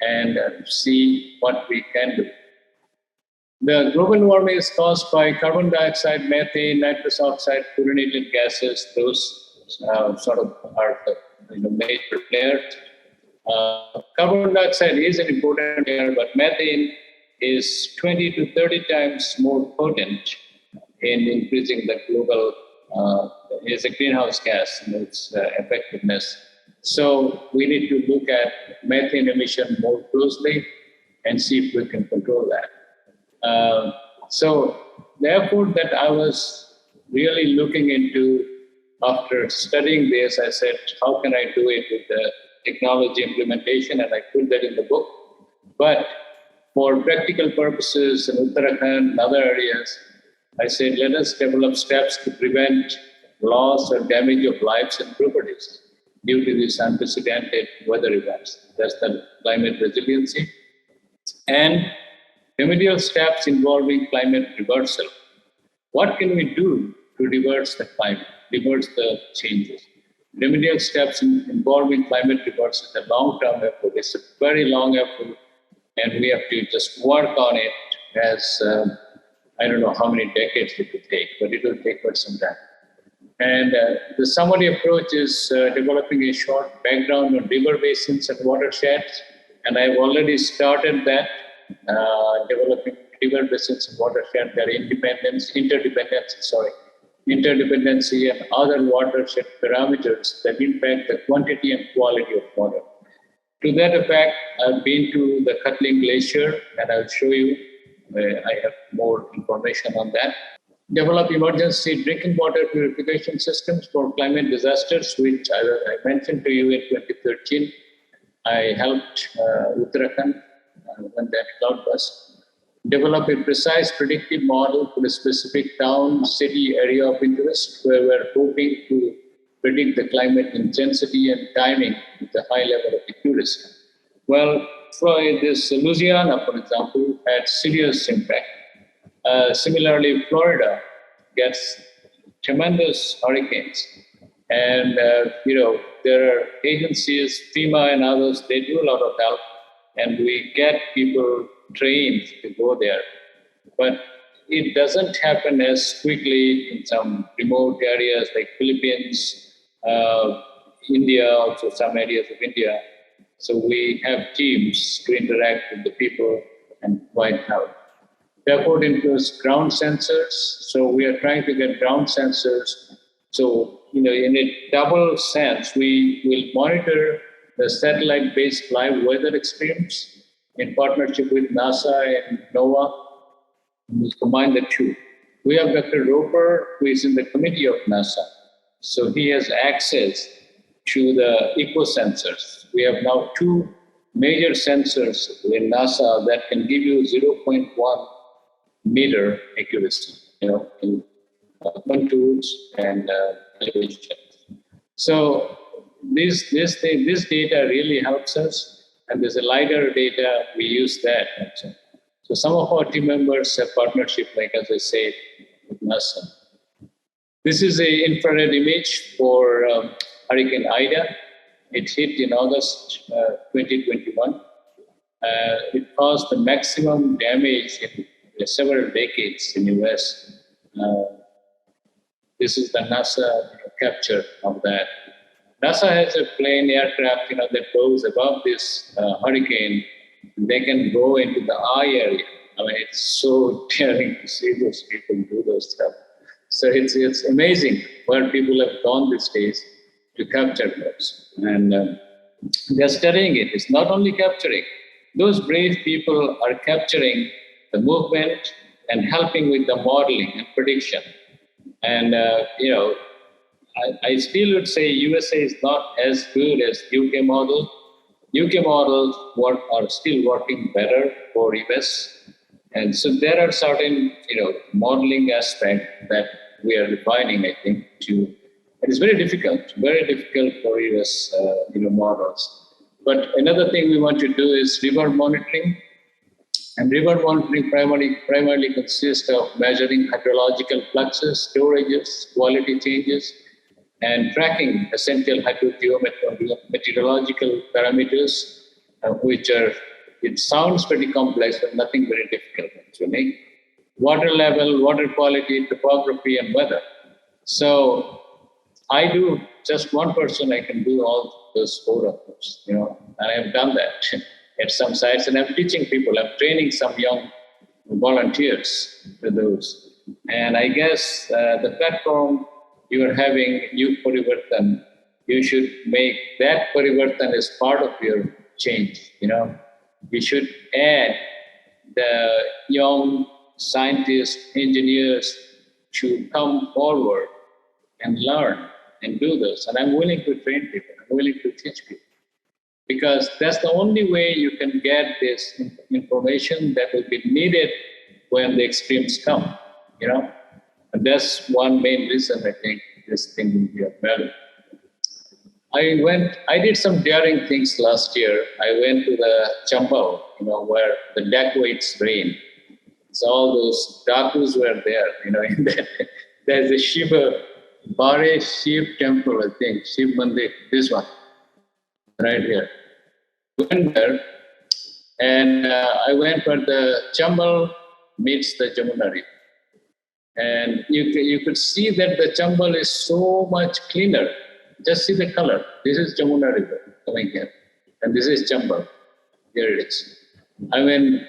and see what we can do. The global warming is caused by carbon dioxide, methane, nitrous oxide, fluorinated gases. Those sort of are the major players. Carbon dioxide is an important player, but methane is 20 to 30 times more potent in increasing the global, is a greenhouse gas and its effectiveness. So we need to look at methane emission more closely and see if we can control that. So the effort that I was really looking into after studying this, I said, how can I do it with the technology implementation? And I put that in the book. But for practical purposes in Uttarakhand and other areas, I said, let us develop steps to prevent loss or damage of lives and properties due to these unprecedented weather events. That's the climate resiliency. And remedial steps involving climate reversal. What can we do to reverse the climate, reverse the changes? remedial steps involving climate reverse is a long-term effort. It's a very long effort, and we have to just work on it as I don't know how many decades it will take, but it will take quite some time. And the summary approach is developing a short background on river basins and watersheds. And I've already started that, developing river basins and watersheds, their interdependency and other watershed parameters that impact the quantity and quality of water. To that effect, I've been to the Khatling Glacier, and I'll show you. I have more information on that. Develop emergency drinking water purification systems for climate disasters, which I mentioned to you in 2013. I helped Uttarakhand when that cloud burst. Develop a precise predictive model for a specific town, city, area of interest, where we're hoping to predict the climate intensity and timing with a high level of accuracy. Well, for this Louisiana, for example, had serious impact. Similarly, Florida gets tremendous hurricanes. And, there are agencies, FEMA and others, they do a lot of help. And we get people trained to go there. But it doesn't happen as quickly in some remote areas like Philippines, India, also some areas of India. So we have teams to interact with the people and provide help. The effort includes ground sensors. So we are trying to get ground sensors. So, in a double sense, we will monitor the satellite-based live weather extremes in partnership with NASA and NOAA. We combine the two. We have Dr. Roper, who is in the committee of NASA. So he has access to the eco-sensors. We have now 2 major sensors in NASA that can give you 0.1 meter accuracy, in contours and elevation. So this data really helps us, and there's a LiDAR data, we use that also. So some of our team members have partnership, like as I said, with NASA. This is an infrared image for Hurricane Ida. It hit in August 2021. It caused the maximum damage in several decades in US. This is the NASA capture of that. NASA has a plane aircraft, that goes above this hurricane. They can go into the eye area. I mean, it's so daring to see those people do those stuff. So it's amazing where people have gone these days to capture those. And they're studying it. It's not only capturing. Those brave people are capturing the movement and helping with the modeling and prediction. And, I still would say USA is not as good as UK model. UK models are still working better for US. And so there are certain, modeling aspects that we are refining, I think, it is very difficult for US, models. But another thing we want to do is river monitoring. And river monitoring primarily consists of measuring hydrological fluxes, storages, quality changes, and tracking essential hydrogeometeorological parameters, it sounds pretty complex, but nothing very difficult, actually. Water level, water quality, topography, and weather. So I do, just one person, I can do all those 4 of those, and I have done that at some sites, and I'm teaching people, I'm training some young volunteers to those. And I guess the platform you are having, YugParivartan, you should make that Parivartan as part of your change, You should add the young scientists, engineers to come forward and learn and do this. And I'm willing to train people, I'm willing to teach people. Because that's the only way you can get this information that will be needed when the extremes come, And that's one main reason I think this thing will be of value. I did some daring things last year. I went to the Chambal, where the dacoits reign. So all those dakus were there, there's a Shiva Bare Shiv Temple, I think, Shiv Mandir, this one, right here. Went there, and I went where the Chambal meets the Jamuna River. And you could see that the Chambal is so much cleaner. Just see the color. This is Jamuna River coming here. And this is Chambal. Here it is. I mean,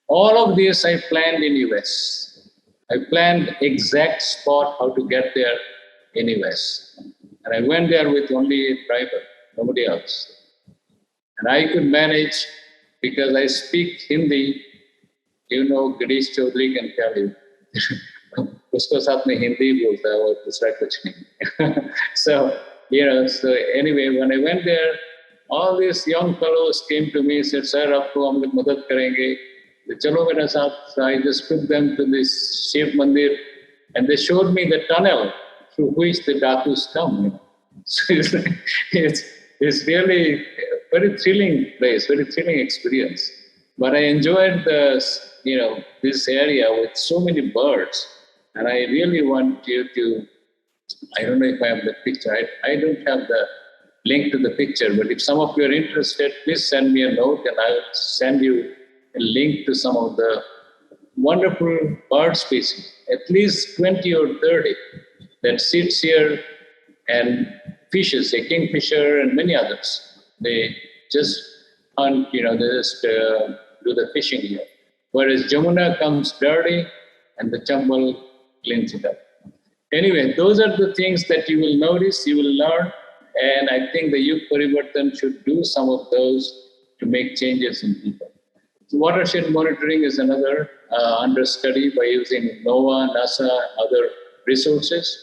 all of this I planned in US. I planned exact spot how to get there in US. And I went there with only a driver, nobody else. And I could manage because I speak Hindi. You know, Girish Chaudhary can tell you. उसको साथ में हिंदी बोलता है और दूसरा कुछ नहीं. So, so anyway, when I went there, all these young fellows came to me and said, "Sir, आपको हम लोग मदद करेंगे." चलो मेरे साथ. So I just took them to this Shiv Mandir, and they showed me the tunnel through which the Dhatus come. So it's really a very thrilling place, very thrilling experience. But I enjoyed this area with so many birds. And I really want you to, I don't know if I have the picture. I don't have the link to the picture, but if some of you are interested, please send me a note and I'll send you a link to some of the wonderful bird species, at least 20 or 30 that sits here and fishes, a kingfisher and many others. They just hunt, they just do the fishing here. Whereas Jamuna comes dirty and the Chambal cleans it up. Anyway, those are the things that you will notice, you will learn, and I think the YugParivartan should do some of those to make changes in people. So watershed monitoring is another under study by using NOAA, NASA, other resources,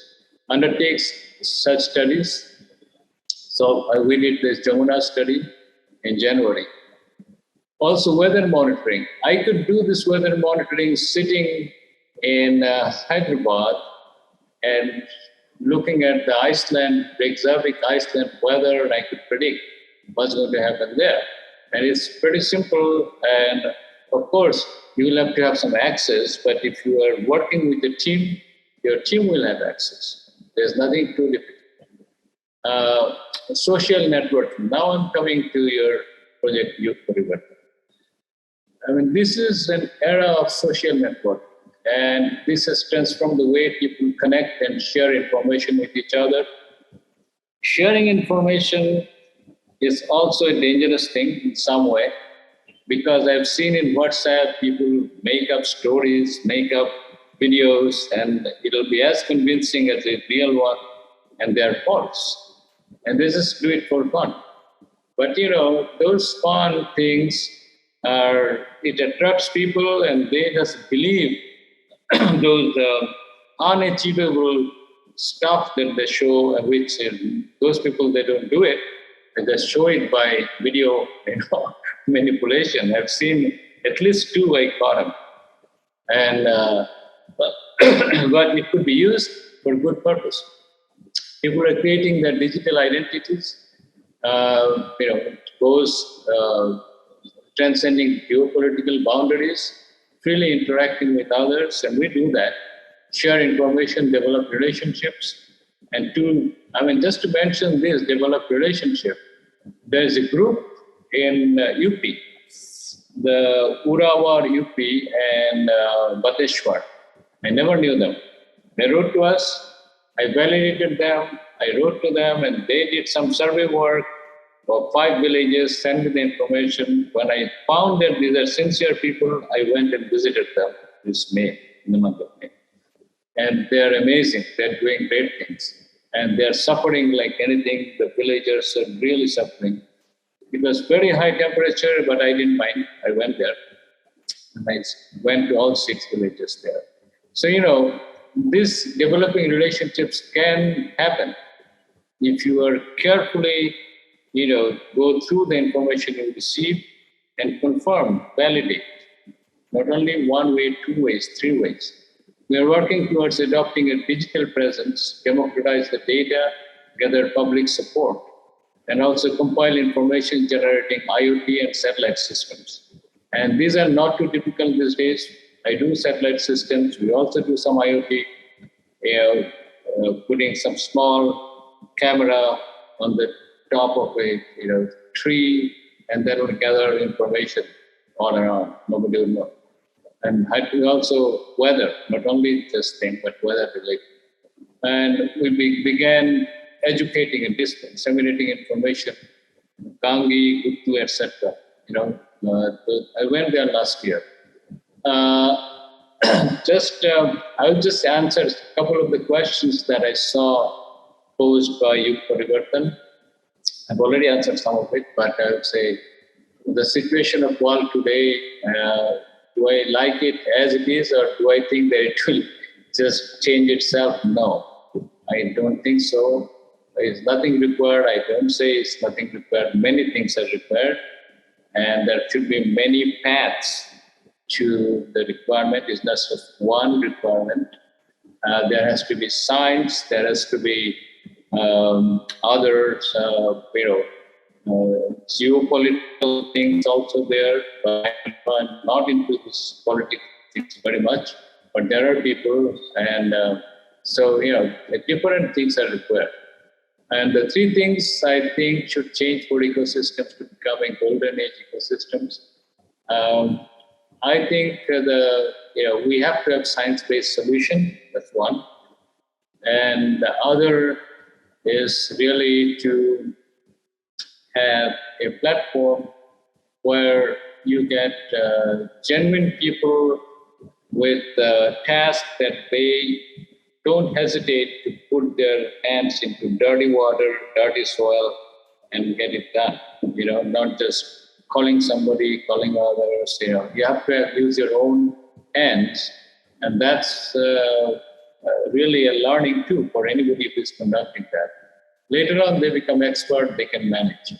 undertakes such studies. So we did this Jamuna study in January. Also weather monitoring. I could do this weather monitoring sitting in Hyderabad and looking at the exotic Iceland weather, and I could predict what's going to happen there. And it's pretty simple. And of course, you will have to have some access, but if you are working with a team, your team will have access. There's nothing too difficult. Social networking. Now I'm coming to your Project YugParivartan. I mean, this is an era of social networking. And this has transformed the way people connect and share information with each other. Sharing information is also a dangerous thing in some way, because I've seen in WhatsApp people make up stories, make up videos, and it'll be as convincing as a real one, and they're false. And they just do it for fun. But those fun things it attracts people, and they just believe those unachievable stuff that they show, which those people, they don't do it, they just show it by video manipulation. I've seen at least 2 I caught them. And but it could be used for good purpose. People are creating their digital identities, goes transcending geopolitical boundaries, freely interacting with others, and we do that. Share information, develop relationships, and just to mention this, develop relationship. There's a group in UP, the Urawar UP and Bateshwar. I never knew them. They wrote to us, I validated them, I wrote to them, and they did some survey work for 5 villages, sent me the information. When I found that these are sincere people, I went and visited them this May, in the month of May. And they're amazing. They're doing great things. And they're suffering like anything. The villagers are really suffering. It was very high temperature, but I didn't mind. I went there. And I went to all 6 villages there. So, these developing relationships can happen if you are carefully go through the information you receive and confirm, validate. Not only 1 way, 2 ways, 3 ways. We are working towards adopting a digital presence, democratize the data, gather public support, and also compile information generating IoT and satellite systems. And these are not too difficult these days. I do satellite systems. We also do some IoT. putting some small camera on the top of a tree, and that will gather information all around. Nobody will know. And also weather, not only this thing, but weather related. And we began educating and disseminating information, Gangi, Guttu, etc. I went there last year. I'll just answer a couple of the questions that I saw posed by YugParivartan. I've already answered some of it, but I would say the situation of world today, do I like it as it is, or do I think that it will just change itself? No, I don't think so. There is nothing required. I don't say it's nothing required. Many things are required, and there should be many paths to the requirement. It's not just one requirement. There has to be science. There has to be others, geopolitical things also there. I'm not into this politics very much, but there are people, and different things are required. And the three things I think should change for ecosystems to becoming golden age ecosystems. I think we have to have science-based solution. That's one, and the other is really to have a platform where you get genuine people with tasks that they don't hesitate to put their hands into dirty water, dirty soil, and get it done. Not just calling somebody, calling others. You have to use your own hands, and that's really a learning too for anybody who is conducting that. Later on, they become expert, they can manage.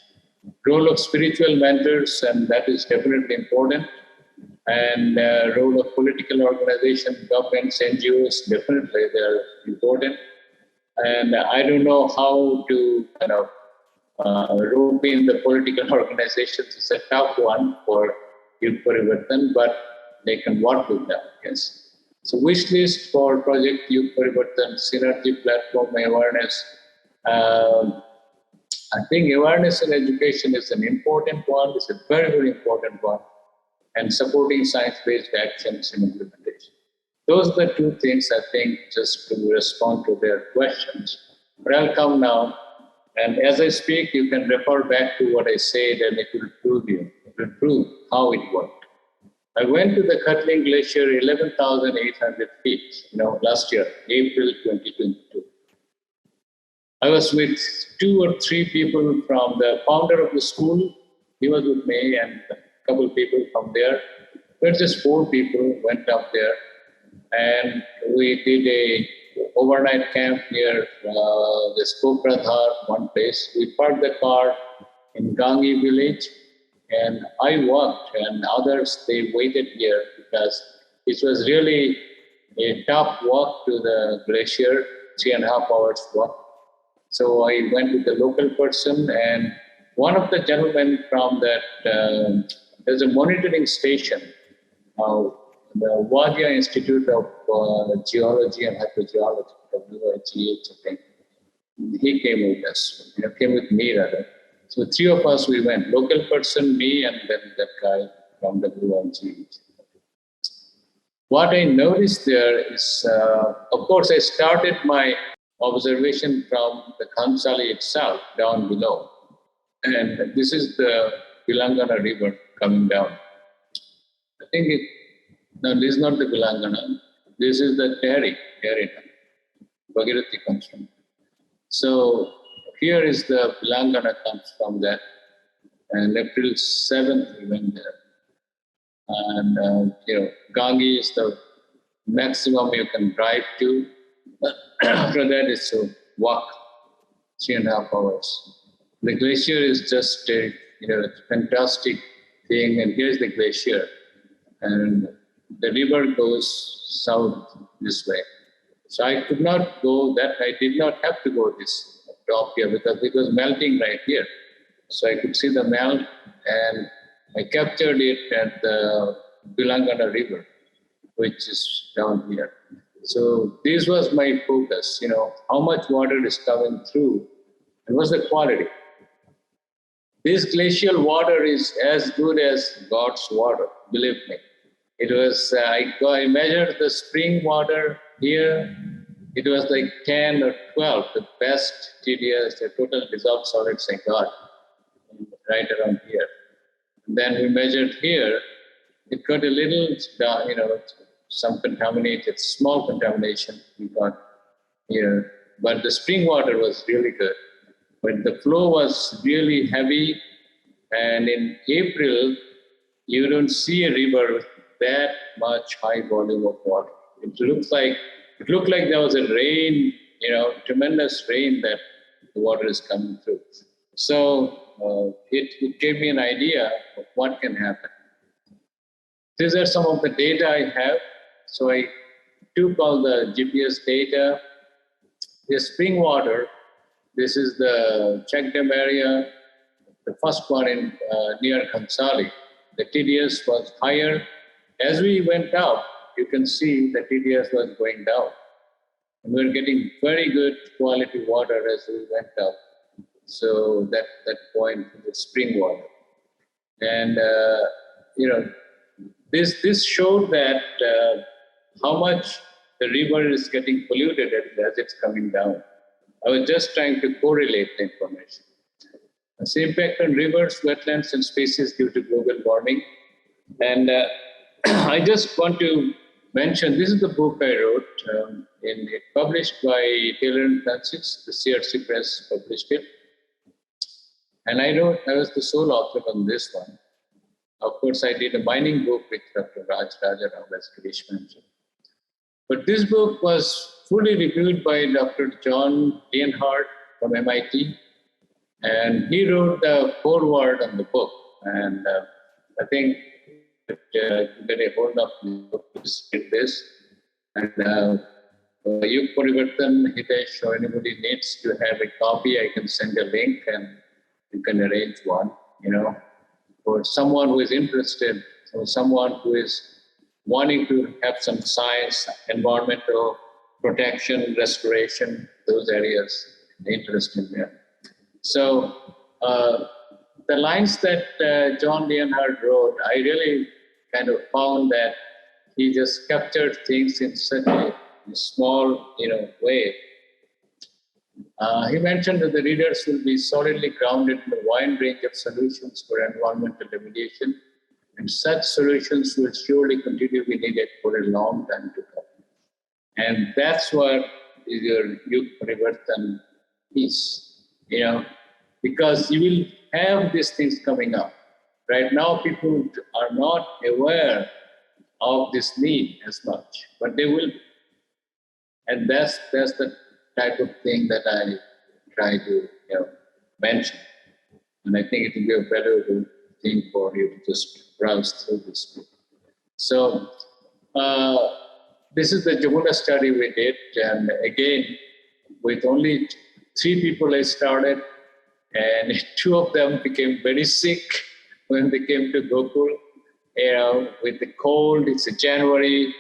Role of spiritual mentors, and that is definitely important. And role of political organization, governments, NGOs, definitely they're important. And I don't know how to rope in the political organizations. It's a tough one for YugParivartan, but they can work with them, yes. So wish list for Project YugParivartan, synergy platform awareness. I think awareness and education is an important one. It's a very, very important one. And supporting science-based actions in implementation. Those are the two things, I think, just to respond to their questions. But I'll come now, and as I speak, you can refer back to what I said, and it will prove how it worked. I went to the Khatling Glacier, 11,800 feet, last year, April 2022. I was with 2 or 3 people from the founder of the school. He was with me, and couple of people from there. We're just 4 people went up there, and we did a overnight camp near the Skopradhar, one place. We parked the car in Gangi village, and I walked, and others, they waited here because it was really a tough walk to the glacier, 3.5 hours walk. So I went with the local person, and one of the gentlemen from that, there's a monitoring station, the Wadia Institute of Geology and Hydrogeology, WIGH, I think. He came with us, came with me rather. So 3 of us, we went, local person, me, and then that guy from WIGH. What I noticed there is, of course, I started my observation from the Khansali itself down below. And this is the Bilangana River coming down. I think this is not the Bilangana. This is the Tehri. Bhagirathi comes from. So here is the Bilangana comes from that. And April 7th we went there. And Gangi is the maximum you can drive to. After that is to walk 3.5 hours. The glacier is just a fantastic thing, and here's the glacier, and the river goes south this way. So I could not go that. I did not have to go this top here because it was melting right here. So I could see the melt, and I captured it at the Bilangana River, which is down here. So this was my focus, how much water is coming through and what's the quality. This glacial water is as good as God's water, believe me. It was, I measured the spring water here. It was like 10 or 12, the best TDS, the total dissolved solids I got, right around here. And then we measured here. It got a little, some contaminated, small contamination we got here. But the spring water was really good. But the flow was really heavy. And in April, you don't see a river with that much high volume of water. It looked like there was a rain, tremendous rain that the water is coming through. So it gave me an idea of what can happen. These are some of the data I have. So I took all the GPS data. The spring water, this is the check dam area, the first one in near Kamsali. The TDS was higher. As we went up, you can see the TDS was going down. And we were getting very good quality water as we went up. So that point, the spring water. And, this showed that how much the river is getting polluted as it's coming down. I was just trying to correlate the information. The impact on rivers, wetlands, and species due to global warming. And I just want to mention, this is the book I wrote, published by Taylor & Francis, the CRC Press published it. And I was the sole author on this one. Of course, I did a mining book with Dr. Raj Rajarao, as Girish mentioned. But this book was fully reviewed by Dr. John Leonhardt from MIT. And he wrote the foreword on the book. And I think that you get a hold of the book, this. And YugParivartan, Hitesh, or anybody needs to have a copy, I can send a link and you can arrange one, for someone who is interested, or someone who is wanting to have some science, environmental protection, restoration, those areas, interest in there. So the lines that John Leonhardt wrote, I really kind of found that he just captured things in such a small, way. He mentioned that the readers will be solidly grounded in a wide range of solutions for environmental remediation, and such solutions will surely continue to be needed for a long time to come. And that's what your YugParivartan is, because you will have these things coming up. Right now, people are not aware of this need as much, but they will. And that's the type of thing that I try to mention. And I think it will be a valuable thing for you to just browse through this book. So this is the Jamuna study we did. And again, with only 3 people I started, and 2 of them became very sick when they came to Gokul. With the cold, it's January,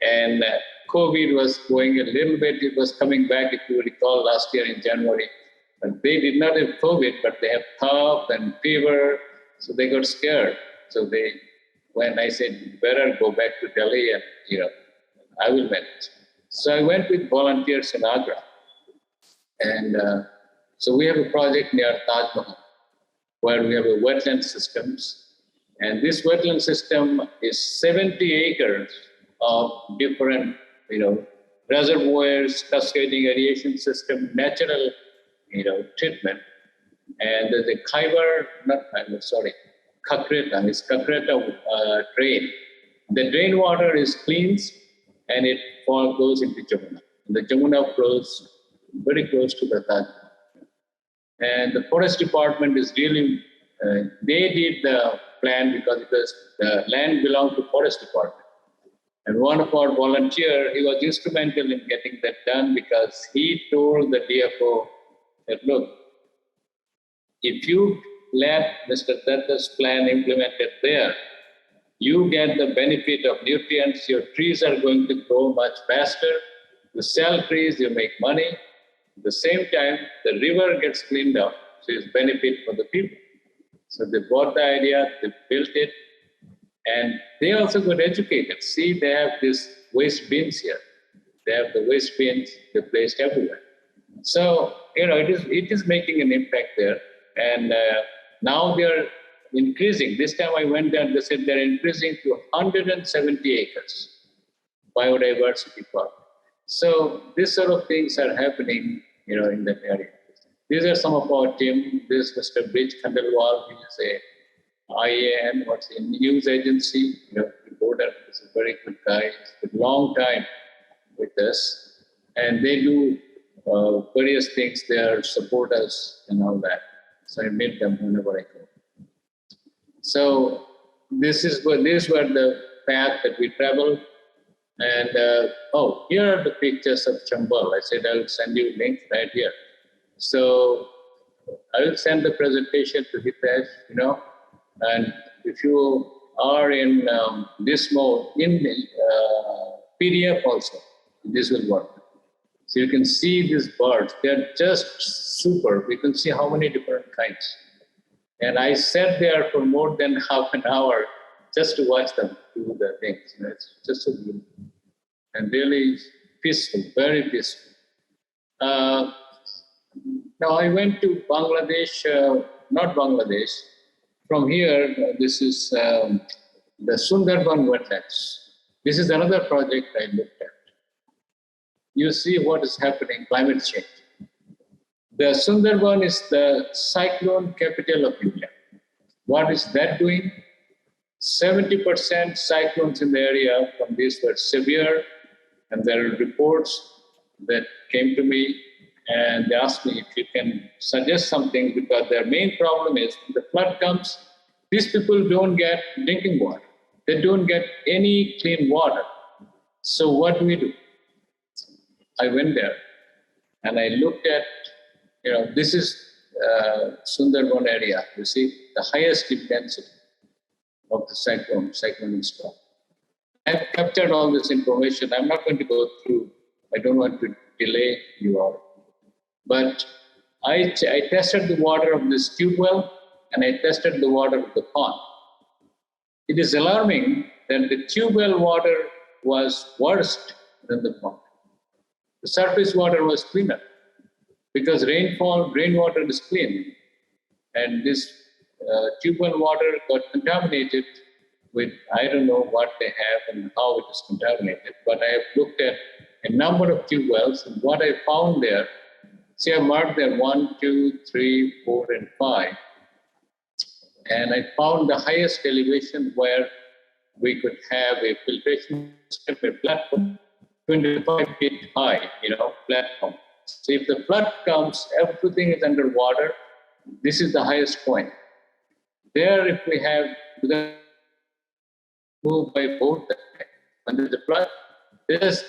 and COVID was going a little bit. It was coming back, if you recall, last year in January. But they did not have COVID, but they have cough and fever, so they got scared. So when I said, better go back to Delhi and, I will manage. So I went with volunteers in Agra. And so we have a project near Taj Mahal, where we have a wetland systems. And this wetland system is 70 acres of different, reservoirs, cascading aeration system, natural, treatment. And the Kakreta, it's Kakreta drain. The drain water is cleansed and it goes into Jamuna. And the Jamuna flows very close to the Taj. And the forest department is really, they did the plan because the land belonged to forest department. And one of our volunteers, he was instrumental in getting that done because he told the DFO that, look, if you let Mr. Dutta's plan implemented there, you get the benefit of nutrients, your trees are going to grow much faster, you sell trees, you make money. At the same time, the river gets cleaned up, so it's benefit for the people. So they bought the idea, they built it, and they also got educated. See, they have these waste bins here. They have the waste bins, they're placed everywhere. So, it is making an impact there. And now they're increasing. This time I went there, they said they're increasing to 170 acres biodiversity park. So these sort of things are happening, in that area. These are some of our team. This is Mr. Brij Khandelwal. He is a IAN, news agency. Reporter. He's a very good guy. He's been a long time with us, and they do various things there, support us and all that. So I meet them whenever I go. So these were the path that we traveled. And here are the pictures of Chambal. I said I'll send you links right here. So I will send the presentation to Hitesh, and if you are in this mode, in the PDF also, this will work. So you can see these birds. They're just super. We can see how many different kinds. And I sat there for more than half an hour just to watch them do the things. It's just so beautiful. And really peaceful, very peaceful. Now I went to Bangladesh, not Bangladesh. From here, this is the Sundarban wetlands. This is another project I looked at. You see what is happening, climate change. The Sundarban is the cyclone capital of India. What is that doing? 70% cyclones in the area from these were severe, and there are reports that came to me, and they asked me if you can suggest something, because their main problem is when the flood comes, these people don't get drinking water. They don't get any clean water. So what do we do? I went there and I looked at, this is Sundarban area, you see, the highest density of the cyclone storm. I've captured all this information. I'm not going to go through, I don't want to delay you all. But I tested the water of this tube well, and I tested the water of the pond. It is alarming that the tube well water was worse than the pond. The surface water was cleaner because rainwater is clean. And this tube well water got contaminated with, I don't know what they have and how it is contaminated, but I have looked at a number of tube wells, and what I found there, see, I marked there 1, 2, 3, 4, and 5. And I found the highest elevation where we could have a filtration system, a platform, 25 feet high, platform. So if the flood comes, everything is underwater. This is the highest point. There, if we have to move by boat, when there's a flood, they just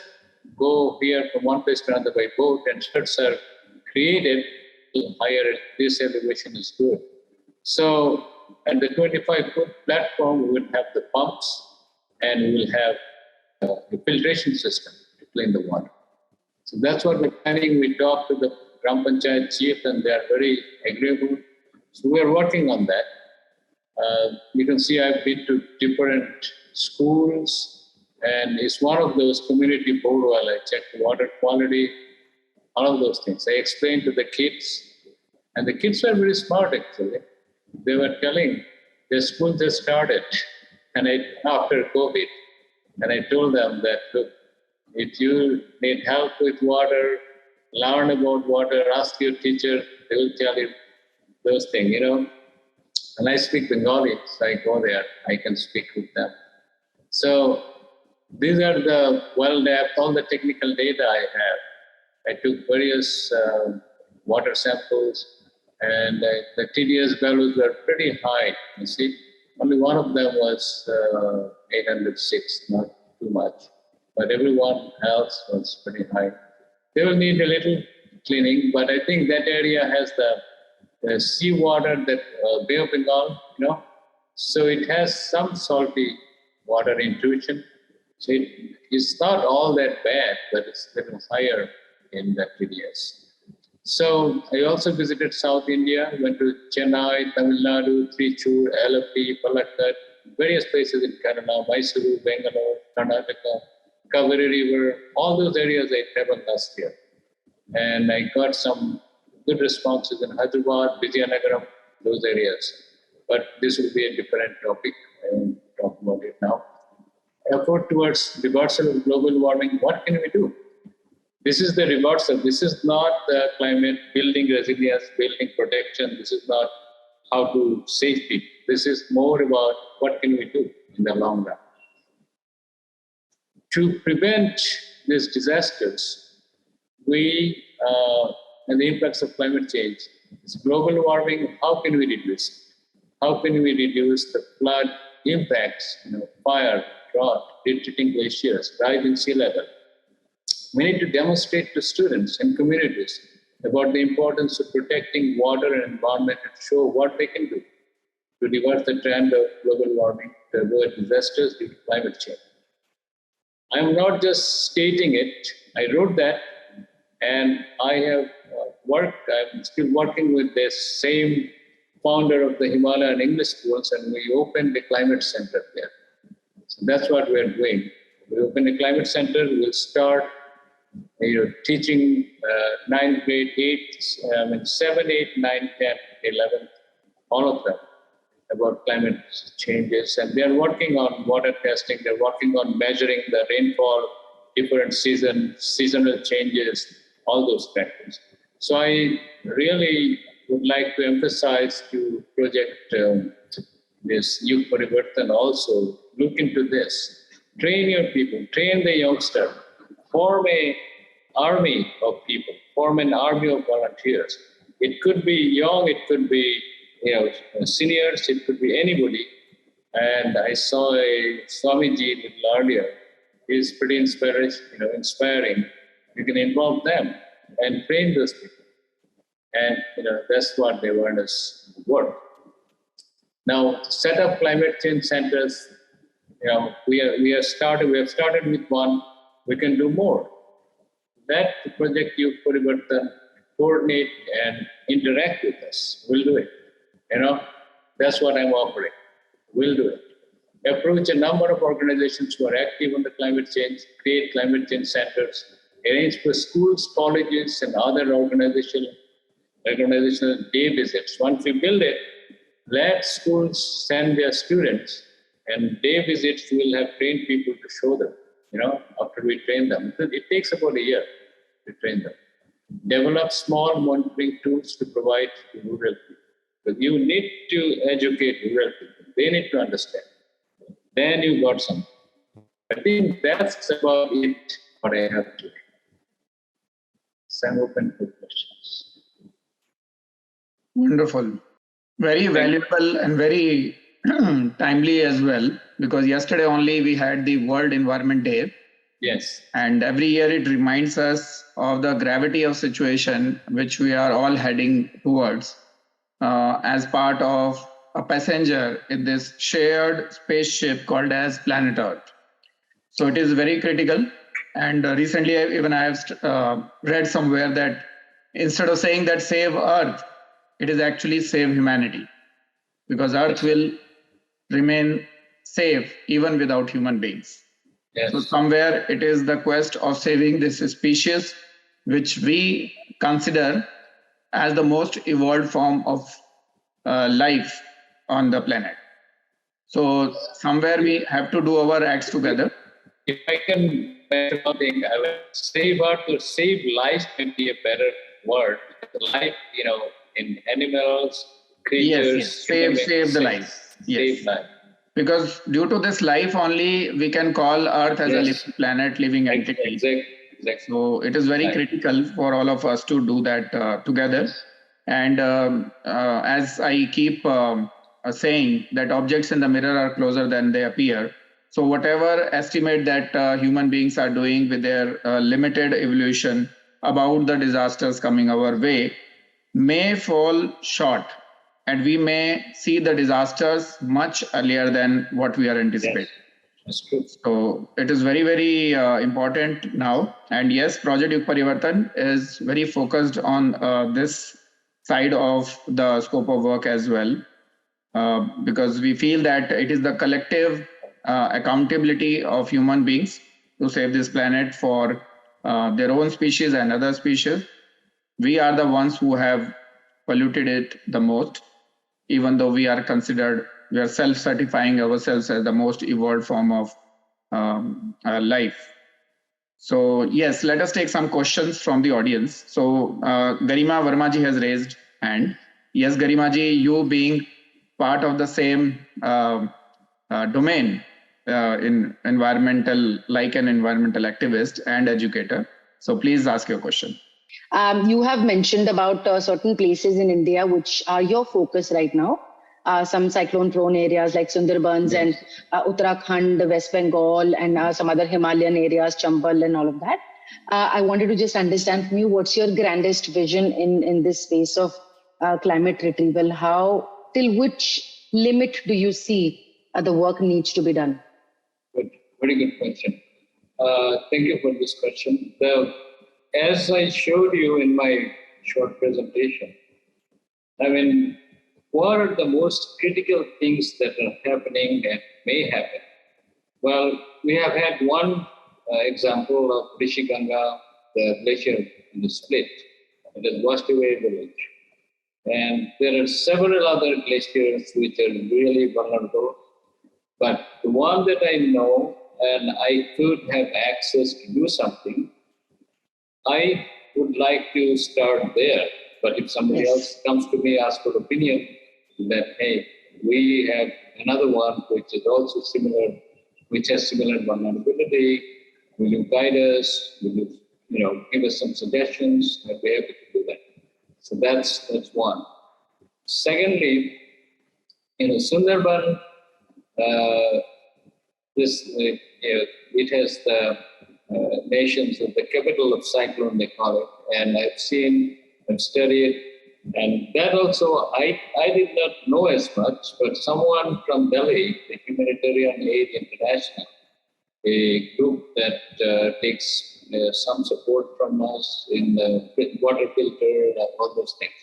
go here from one place to another by boat, and sheds are created higher. This elevation is good. So at the 25-foot platform, we will have the pumps, and we will have a filtration system to clean the water. So that's what we're planning. We talked to the Gram Panchayat chief, and they are very agreeable. So we're working on that. You can see I've been to different schools, and it's one of those community board well. I checked water quality, all of those things. I explained to the kids, and the kids were very smart actually. They were telling their school just started, and after COVID, and I told them that, look, if you need help with water, learn about water, ask your teacher, they will tell you those things, And I speak Bengali, so I go there, I can speak with them. So these are the well depth, all the technical data I have. I took various water samples, and the TDS values were pretty high, you see. Only one of them was 806, not too much. But everyone else was pretty high. They will need a little cleaning, but I think that area has the seawater, that Bay of Bengal, So it has some salty water intuition. So it's not all that bad, but it's a little higher in that areas. So I also visited South India, went to Chennai, Tamil Nadu, Trichur, Alapi, Palakkad, various places in Kerala, Mysuru, Bangalore, Karnataka, Kaveri River, all those areas I traveled last year. And I got some good responses in Hyderabad, Vizianagaram, those areas. But this will be a different topic. I won't talk about it now. Effort towards reversal of global warming, what can we do? This is the reversal. This is not the climate building resilience, building protection. This is not how to save people. This is more about what can we do in the long run. To prevent these disasters, and the impacts of climate change, it's global warming, how can we reduce it? How can we reduce the flood impacts, fire, drought, retreating glaciers, rising sea level? We need to demonstrate to students and communities about the importance of protecting water and environment and show what they can do to reverse the trend of global warming, to avoid disasters due to climate change. I'm not just stating it. I wrote that, and I have I'm still working with the same founder of the Himalayan English schools, and we opened the climate center there. So that's what we're doing. We opened a climate center. We'll start teaching 9th grade, 7, 8, 9, 10, 11, all of them about climate changes. And they're working on water testing. They're working on measuring the rainfall, different seasonal changes, all those factors. So I really would like to emphasize to Project this YugParivartan also, look into this. Train your people, train the youngster, form an army of people, form an army of volunteers. It could be young, it could be seniors, it could be anybody. And I saw a Swami a little earlier. He's pretty inspiring. You can involve them and train those people. And that's what the awareness work. Now, set up climate change centers. We have started with one. We can do more. That Project YugParivartan coordinate and interact with us. We'll do it. That's what I'm offering. We'll do it. Approach a number of organizations who are active on the climate change, create climate change centers, arrange for schools, colleges, and other organizational day visits. Once we build it, let schools send their students, and day visits will have trained people to show them, after we train them. It takes about a year to train them. Develop small monitoring tools to provide to rural people. But you need to educate rural people. They need to understand. Then you got something. I think that's about it, what I have today. So I'm open for questions. Wonderful. Very valuable and very timely as well, because yesterday only we had the World Environment Day. Yes. And every year it reminds us of the gravity of situation which we are all heading towards as part of a passenger in this shared spaceship called as planet Earth. So it is very critical. And recently even I have read somewhere that instead of saying that save Earth, it is actually save humanity, because Earth will remain safe even without human beings. Yes. So somewhere it is the quest of saving this species, which we consider as the most evolved form of life on the planet. So somewhere we have to do our acts together. If I can better something, I would save Earth or save life can be a better word. Life, in animals, creatures. Yes. Save the life. Yes. Save life. Because due to this life only, we can call Earth as a living planet, living entity. Exactly. So it is very critical for all of us to do that together. And as I keep saying, that objects in the mirror are closer than they appear. So whatever estimate that human beings are doing with their limited evolution about the disasters coming our way may fall short. And we may see the disasters much earlier than what we are anticipating. Yes. That's true. So it is very, very important now. And yes, Project YugParivartan is very focused on this side of the scope of work as well, because we feel that it is the collective accountability of human beings to save this planet for their own species and other species. We are the ones who have polluted it the most, even though we are self-certifying ourselves as the most evolved form of life. So yes, let us take some questions from the audience. So Garima Vermaji has raised hand. Yes, Garimaji, you being part of the same domain in environmental, like an environmental activist and educator. So please ask your question. You have mentioned about certain places in India which are your focus right now. Some cyclone-prone areas like Sundarbans and Uttarakhand, West Bengal, and some other Himalayan areas, Chambal and all of that. I wanted to just understand from you, what's your grandest vision in this space of climate retrieval? Till which limit do you see the work needs to be done? Good. Very good question. Thank you for this question. As I showed you in my short presentation, I mean, what are the most critical things that are happening and may happen? Well, we have had one example of Rishiganga, the glacier in the split. It has washed away a village. And there are several other glaciers which are really vulnerable. But the one that I know and I could have access to do something, I would like to start there. But if somebody else comes to me, ask for opinion, that, hey, we have another one which is also similar, which has similar vulnerability. Will you guide us? Will you, give us some suggestions? I'd be happy to do that. So that's one. Secondly, Sundarban, it has the nations of the capital of cyclone, they call it, and I've studied, and that also I did not know as much, but someone from Delhi, the Humanitarian Aid International, a group that takes some support from us in the water filter, all those things.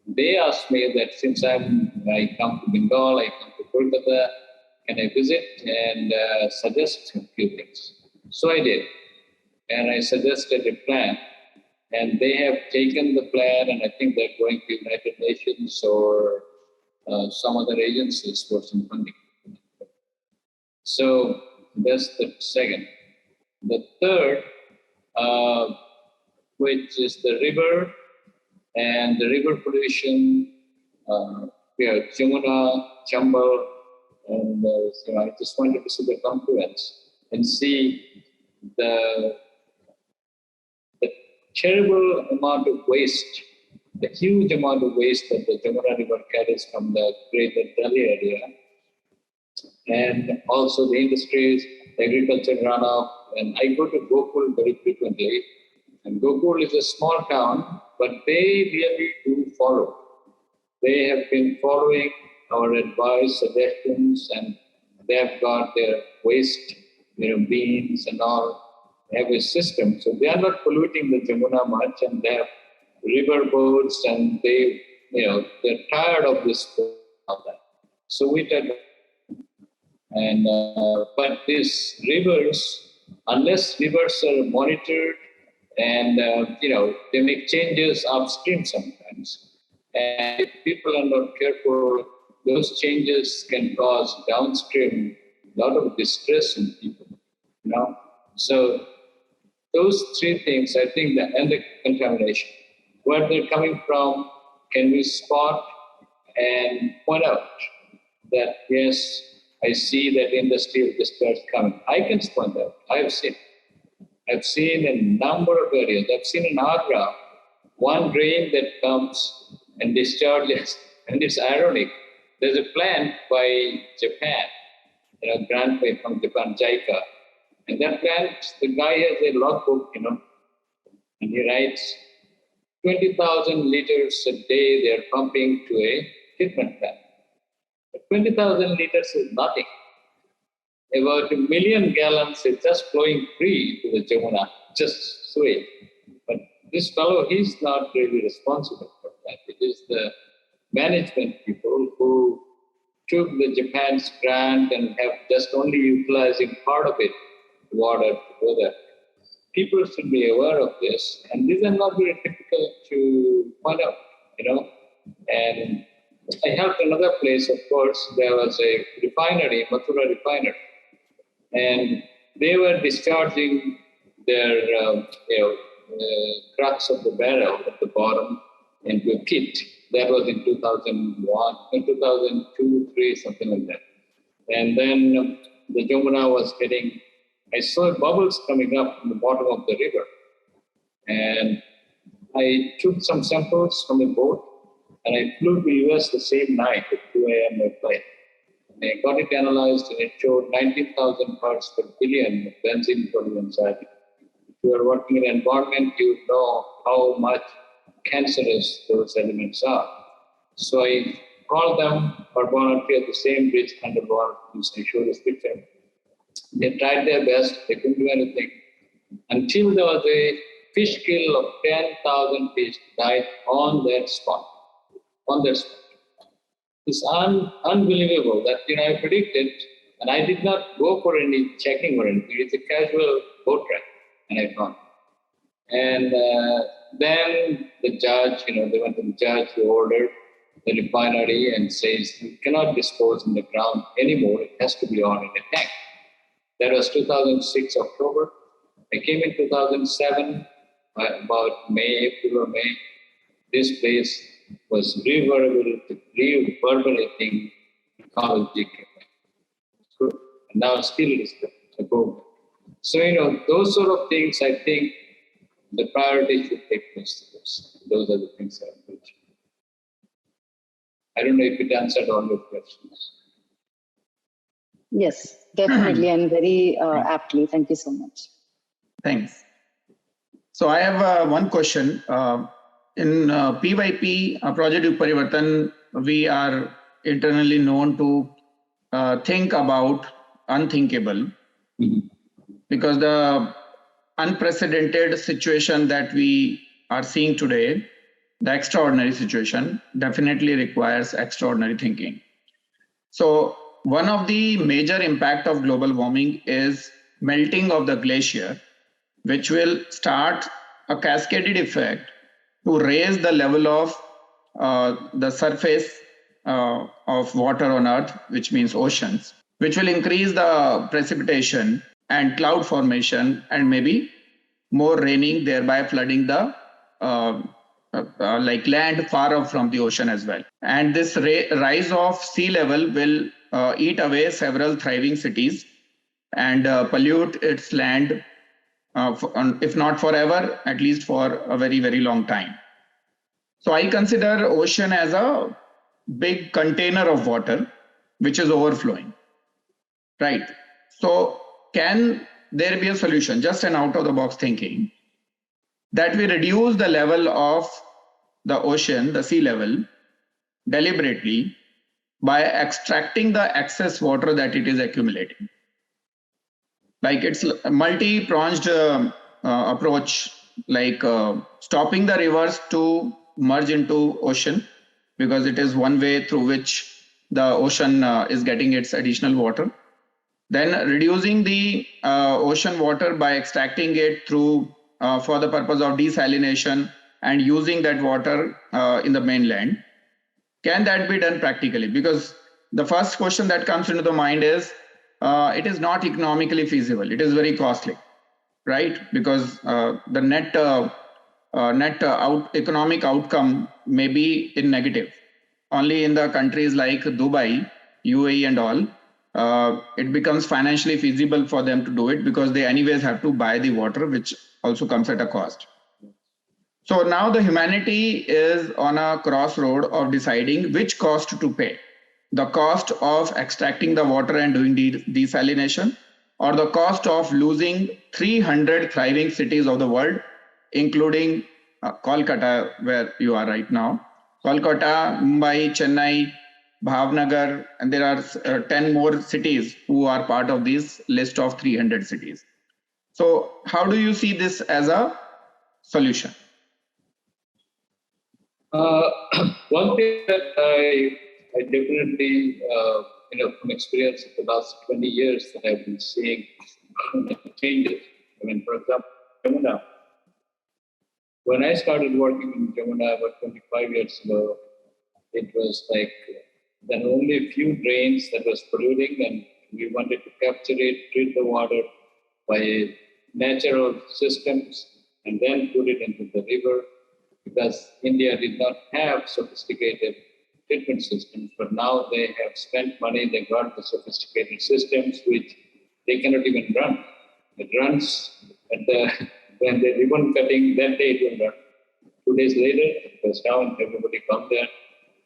They asked me that since I come to Bengal, I come to Kolkata, can I visit and suggest a few things? So I did, and I suggested a plan. And they have taken the plan, and I think they're going to United Nations or some other agencies for some funding. So that's the second. The third, which is the river and the river pollution, Jamuna, Chambal, and I just wanted to see the confluence and see the terrible amount of waste, the huge amount of waste that the Jamuna River carries from the greater Delhi area, and also the industries, agriculture runoff. And I go to Gokul very frequently, and Gokul is a small town, but they really do follow. They have been following our advice, suggestions, and they have got their waste, beans and all. They have a system, so they are not polluting the Jamuna much, and they have river boats, and they're tired of this all that. So we tell them, and but these rivers, unless rivers are monitored, and they make changes upstream sometimes, and if people are not careful, those changes can cause downstream a lot of distress in people. So those three things, I think, and the contamination, where they're coming from, can we spot and point out that, yes, I see that industrial discharge coming. I can point out. I've seen a number of areas. I've seen in Agra, one drain that comes and discharges, and it's ironic. There's a plant by Japan, grant by from Japan, JICA. And that plant, the guy has a logbook, and he writes 20,000 liters a day they're pumping to a treatment plant. But 20,000 liters is nothing. about 1 million gallons is just flowing free to the Jamuna, just sewage. But this fellow, he's not really responsible for that. It is the management people who took the Japan's grant and have just only utilizing part of it, water to go there. People should be aware of this, and these are not very difficult to find out, And I helped another place, of course. There was a refinery, Mathura refinery, and they were discharging their crux of the barrel at the bottom into a pit. That was in 2001, in 2002, 3, something like that. And then the Jamuna was getting, I saw bubbles coming up from the bottom of the river. And I took some samples from a boat and I flew to US the same night at 2 a.m. I flight. And I got it analyzed and it showed 19,000 parts per billion of benzene polyunsaturated. If you are working in an environment, you know how much cancerous those elements are. So I called them for volunteer at the same bridge under volunteers. I showed this picture. They tried their best, they couldn't do anything until there was a fish kill of 10,000 fish died on that spot. It's unbelievable that I predicted, and I did not go for any checking or anything. It's a casual boat ride, and I found. And then the judge, they went to the judge who ordered the refinery and says you cannot dispose in the ground anymore. It has to be on in a tank. That was 2006 October. I came in 2007, about April or May. This place was reverberating ecology. And now still it is the boom. So, those sort of things, I think the priority should take place to this. Those are the things I am preaching. I don't know if it answered all your questions. Yes, definitely, and very aptly. Thank you so much. Thanks. So I have one question. In PYP, Project YugParivartan, we are internally known to think about unthinkable, because the unprecedented situation that we are seeing today, the extraordinary situation, definitely requires extraordinary thinking. So one of the major impact of global warming is melting of the glacier, which will start a cascaded effect to raise the level of the surface of water on Earth, which means oceans, which will increase the precipitation and cloud formation and maybe more raining, thereby flooding the land far off from the ocean as well. And this rise of sea level will eat away several thriving cities and pollute its land, if not forever, at least for a very, very long time. So I consider ocean as a big container of water, which is overflowing, right? So can there be a solution, just an out-of-the-box thinking, that we reduce the level of the ocean, the sea level, deliberately by extracting the excess water that it is accumulating? Like it's a multi-pronged approach, like stopping the rivers to merge into ocean, because it is one way through which the ocean is getting its additional water. Then reducing the ocean water by extracting it through for the purpose of desalination and using that water in the mainland. Can that be done practically? Because the first question that comes into the mind is, it is not economically feasible. It is very costly, right? Because the net economic outcome may be in negative. Only in the countries like Dubai, UAE and all, it becomes financially feasible for them to do it, because they anyways have to buy the water, which also comes at a cost. So now the humanity is on a crossroad of deciding which cost to pay. The cost of extracting the water and doing desalination, or the cost of losing 300 thriving cities of the world, including Kolkata, where you are right now, Kolkata, Mumbai, Chennai, Bhavnagar, and there are 10 more cities who are part of this list of 300 cities. So how do you see this as a solution? One thing that I definitely, from experience of the last 20 years that I've been seeing changes. I mean, for example, Jamuna. When I started working in Jamuna about 25 years ago, it was like there were only a few drains that was polluting, and we wanted to capture it, treat the water by natural systems, and then put it into the river, because India did not have sophisticated treatment systems, but now they have spent money, they got the sophisticated systems which they cannot even run. It runs at when the ribbon cutting, that day it will run. 2 days later, it goes down, everybody comes there,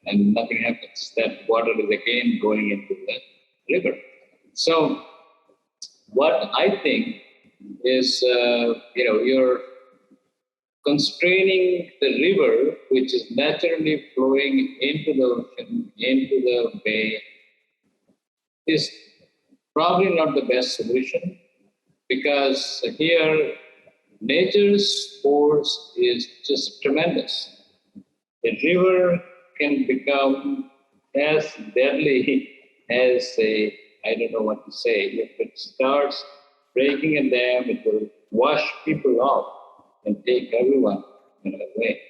and nothing happens. That water is again going into the river. So what I think is, you're constraining the river, which is naturally flowing into the ocean, into the bay, is probably not the best solution, because here nature's force is just tremendous. The river can become as deadly as I don't know what to say. If it starts breaking a dam, it will wash people off and take everyone away.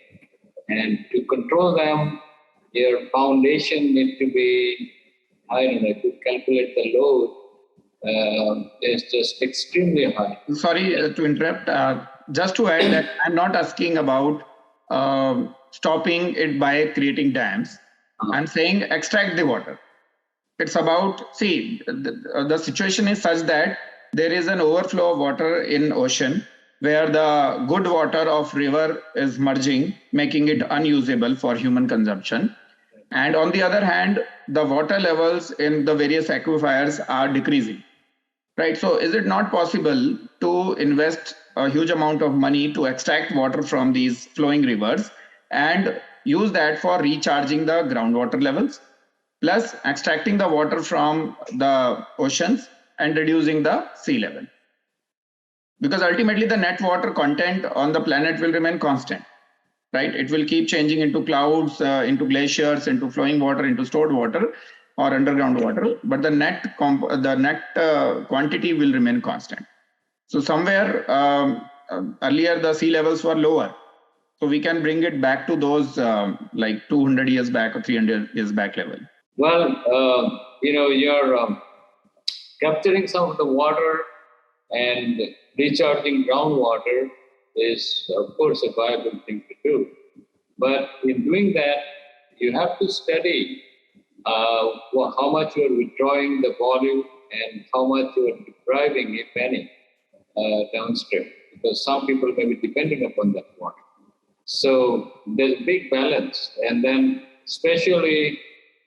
And to control them, your foundation needs to be, to calculate the load, is just extremely high. Sorry to interrupt. Just to add that I'm not asking about stopping it by creating dams. I'm saying extract the water. It's about, the situation is such that there is an overflow of water in ocean where the good water of river is merging, making it unusable for human consumption. And on the other hand, the water levels in the various aquifers are decreasing. Right. So is it not possible to invest a huge amount of money to extract water from these flowing rivers and use that for recharging the groundwater levels, plus extracting the water from the oceans and reducing the sea level? Because ultimately the net water content on the planet will remain constant, right? It will keep changing into clouds, into glaciers, into flowing water, into stored water, or underground water, but the net quantity will remain constant. So somewhere earlier the sea levels were lower, so we can bring it back to those like 200 years back or 300 years back level. Well, you're capturing some of the water and recharging groundwater is, of course, a viable thing to do. But in doing that, you have to study how much you are withdrawing the volume and how much you are depriving, if any, downstream, because some people may be depending upon that water. So there's a big balance. And then especially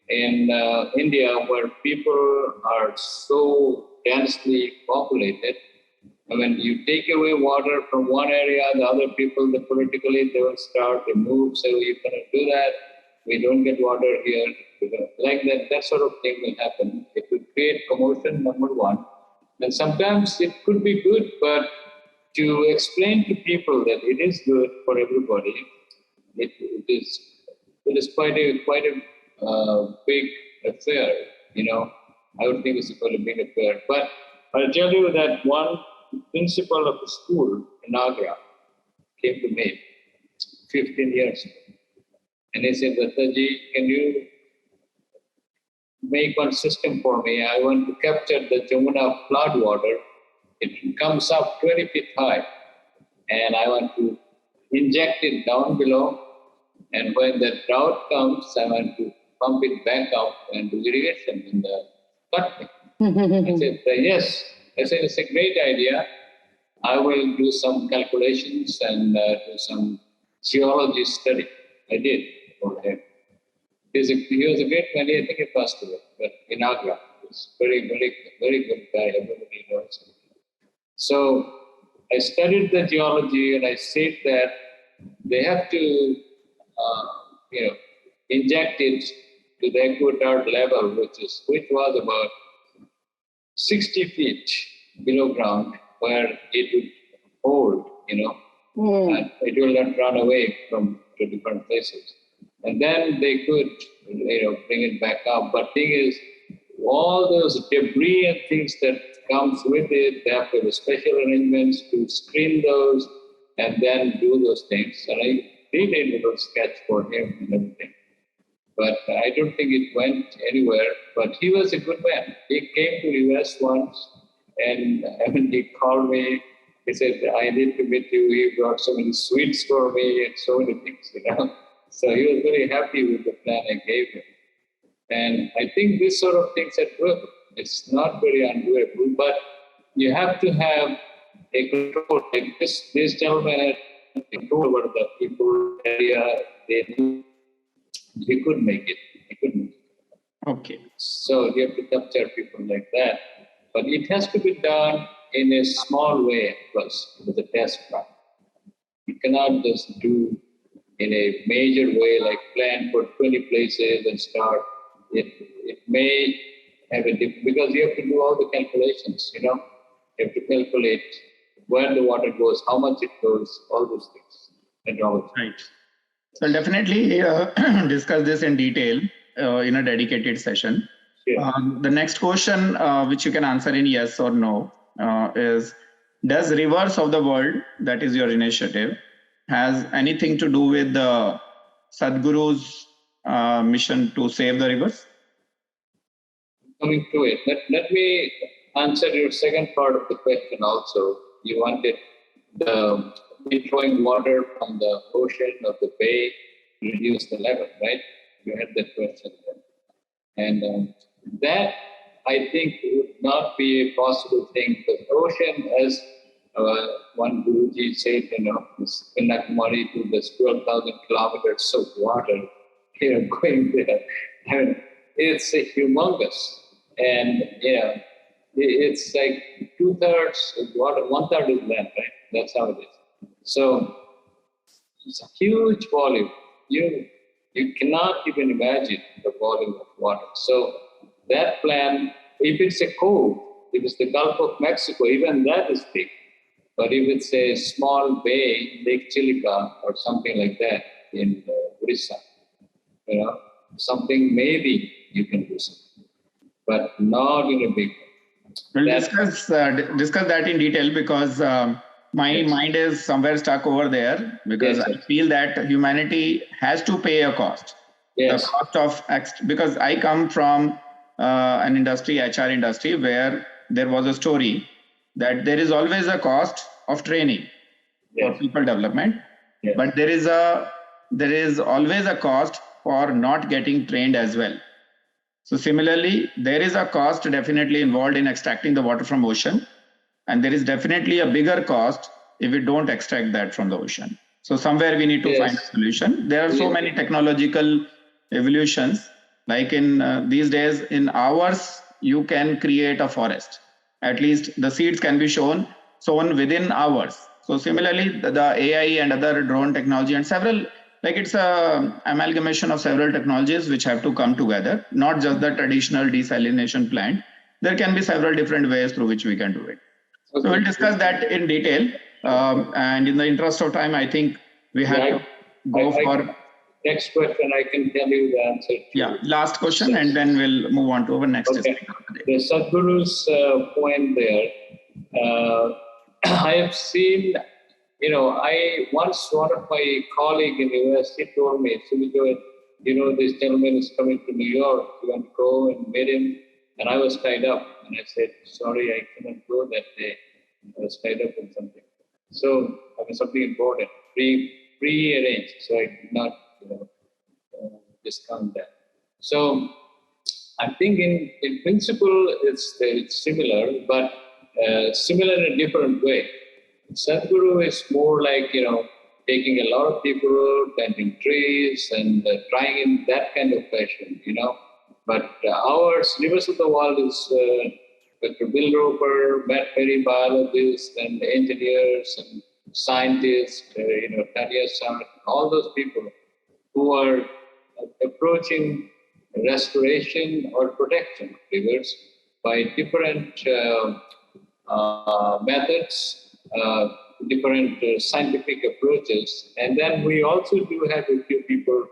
in India, where people are so densely populated, when you take away water from one area, the other people, politically, they will start to move, say, you cannot do that, we don't get water here. Like that sort of thing will happen. It will create commotion, number one. And sometimes it could be good, but to explain to people that it is good for everybody, it is quite a big affair. I would think it's quite a big affair. But I'll tell you that one principal of the school in Agra came to me 15 years ago. And he said, Dattaji, can you make one system for me? I want to capture the Jamuna flood water. It comes up 20 feet high. And I want to inject it down below. And when the drought comes, I want to pump it back up and do irrigation in the cut. I said, yes. I said, it's a great idea. I will do some calculations and do some geology study. I did for him. He was a great man. I think he passed away, but in Agra. He was very, very, very good guy. Everybody knows him. So I studied the geology and I said that they have to, inject it to the equator level, which was about 60 feet below ground, where it would hold, and it will not run away from to different places. And then they could, bring it back up. But thing is, all those debris and things that comes with it, they have to have special arrangements to screen those and then do those things. And I did a little sketch for him and everything. But I don't think it went anywhere. But he was a good man. He came to US once, and he called me. He said, I need to meet you. He brought so many sweets for me and so many things, So he was very happy with the plan I gave him. And I think this sort of things are good. It's not very undoable, but you have to have a control. Like this gentleman had control over the people area. He could make it. Okay. So you have to capture people like that. But it has to be done in a small way first, with a test run. You cannot just do in a major way, like plan for 20 places and start. It may have because you have to do all the calculations, You have to calculate where the water goes, how much it goes, all those things. And all. Right. So definitely discuss this in detail in a dedicated session. Sure. The next question, which you can answer in yes or no, is: does Rivers of the World, that is your initiative, has anything to do with the Sadhguru's mission to save the rivers? Coming to it, let me answer your second part of the question also. You wanted the withdrawing water from the ocean or the bay to reduce the level, right? You had that question there. And that, I think, would not be a possible thing, because ocean, as one Guruji said, is Kanyakumari to the 12,000 kilometers of water here going there. I mean, it's a humongous. And it's like 2/3 is water, 1/3 is land, right? That's how it is. So it's a huge volume. You cannot even imagine the volume of water. So that plan, if it's a cove, if it's the Gulf of Mexico, even that is big. But if it's a small bay, Lake Chilika or something like that in Orissa, something maybe you can do something. But not in a big way. We'll discuss that in detail, because my mind is somewhere stuck over there, because I feel that humanity has to pay a cost. Yes. The cost of, because I come from an industry, HR industry, where there was a story that there is always a cost of training for people development, but there is always a cost for not getting trained as well. So similarly, there is a cost definitely involved in extracting the water from ocean, and there is definitely a bigger cost if we don't extract that from the ocean. So somewhere we need to find a solution. There are so many technological evolutions, like in these days, in hours, you can create a forest. At least the seeds can be sown within hours. So similarly, the AI and other drone technology and several, like it's a amalgamation of several technologies which have to come together, not just the traditional desalination plant. There can be several different ways through which we can do it. Okay. So we'll discuss that in detail. And in the interest of time, I think we have to go for... Next question, I can tell you the answer to. Yeah, last question, and then we'll move on to our next speaker. The Sadhguru's point there, I have seen, once one of my colleagues in the US, he told me, Subijoy, this gentleman is coming to New York, you want to go and meet him? And I was tied up, and I said, sorry, I cannot go that day. I was tied up with something. So, something important, pre-arranged, so I did not discount that. So I think in principle it's similar, but similar in a different way. Sadhguru is more like, taking a lot of people, planting trees and trying in that kind of fashion, But ours, Rivers of the World, is Dr. Bill Roper, Matt Perry, biologists and engineers and scientists, Tanya Sark, all those people who are approaching restoration or protection of rivers by different methods, different scientific approaches. And then we also do have a few people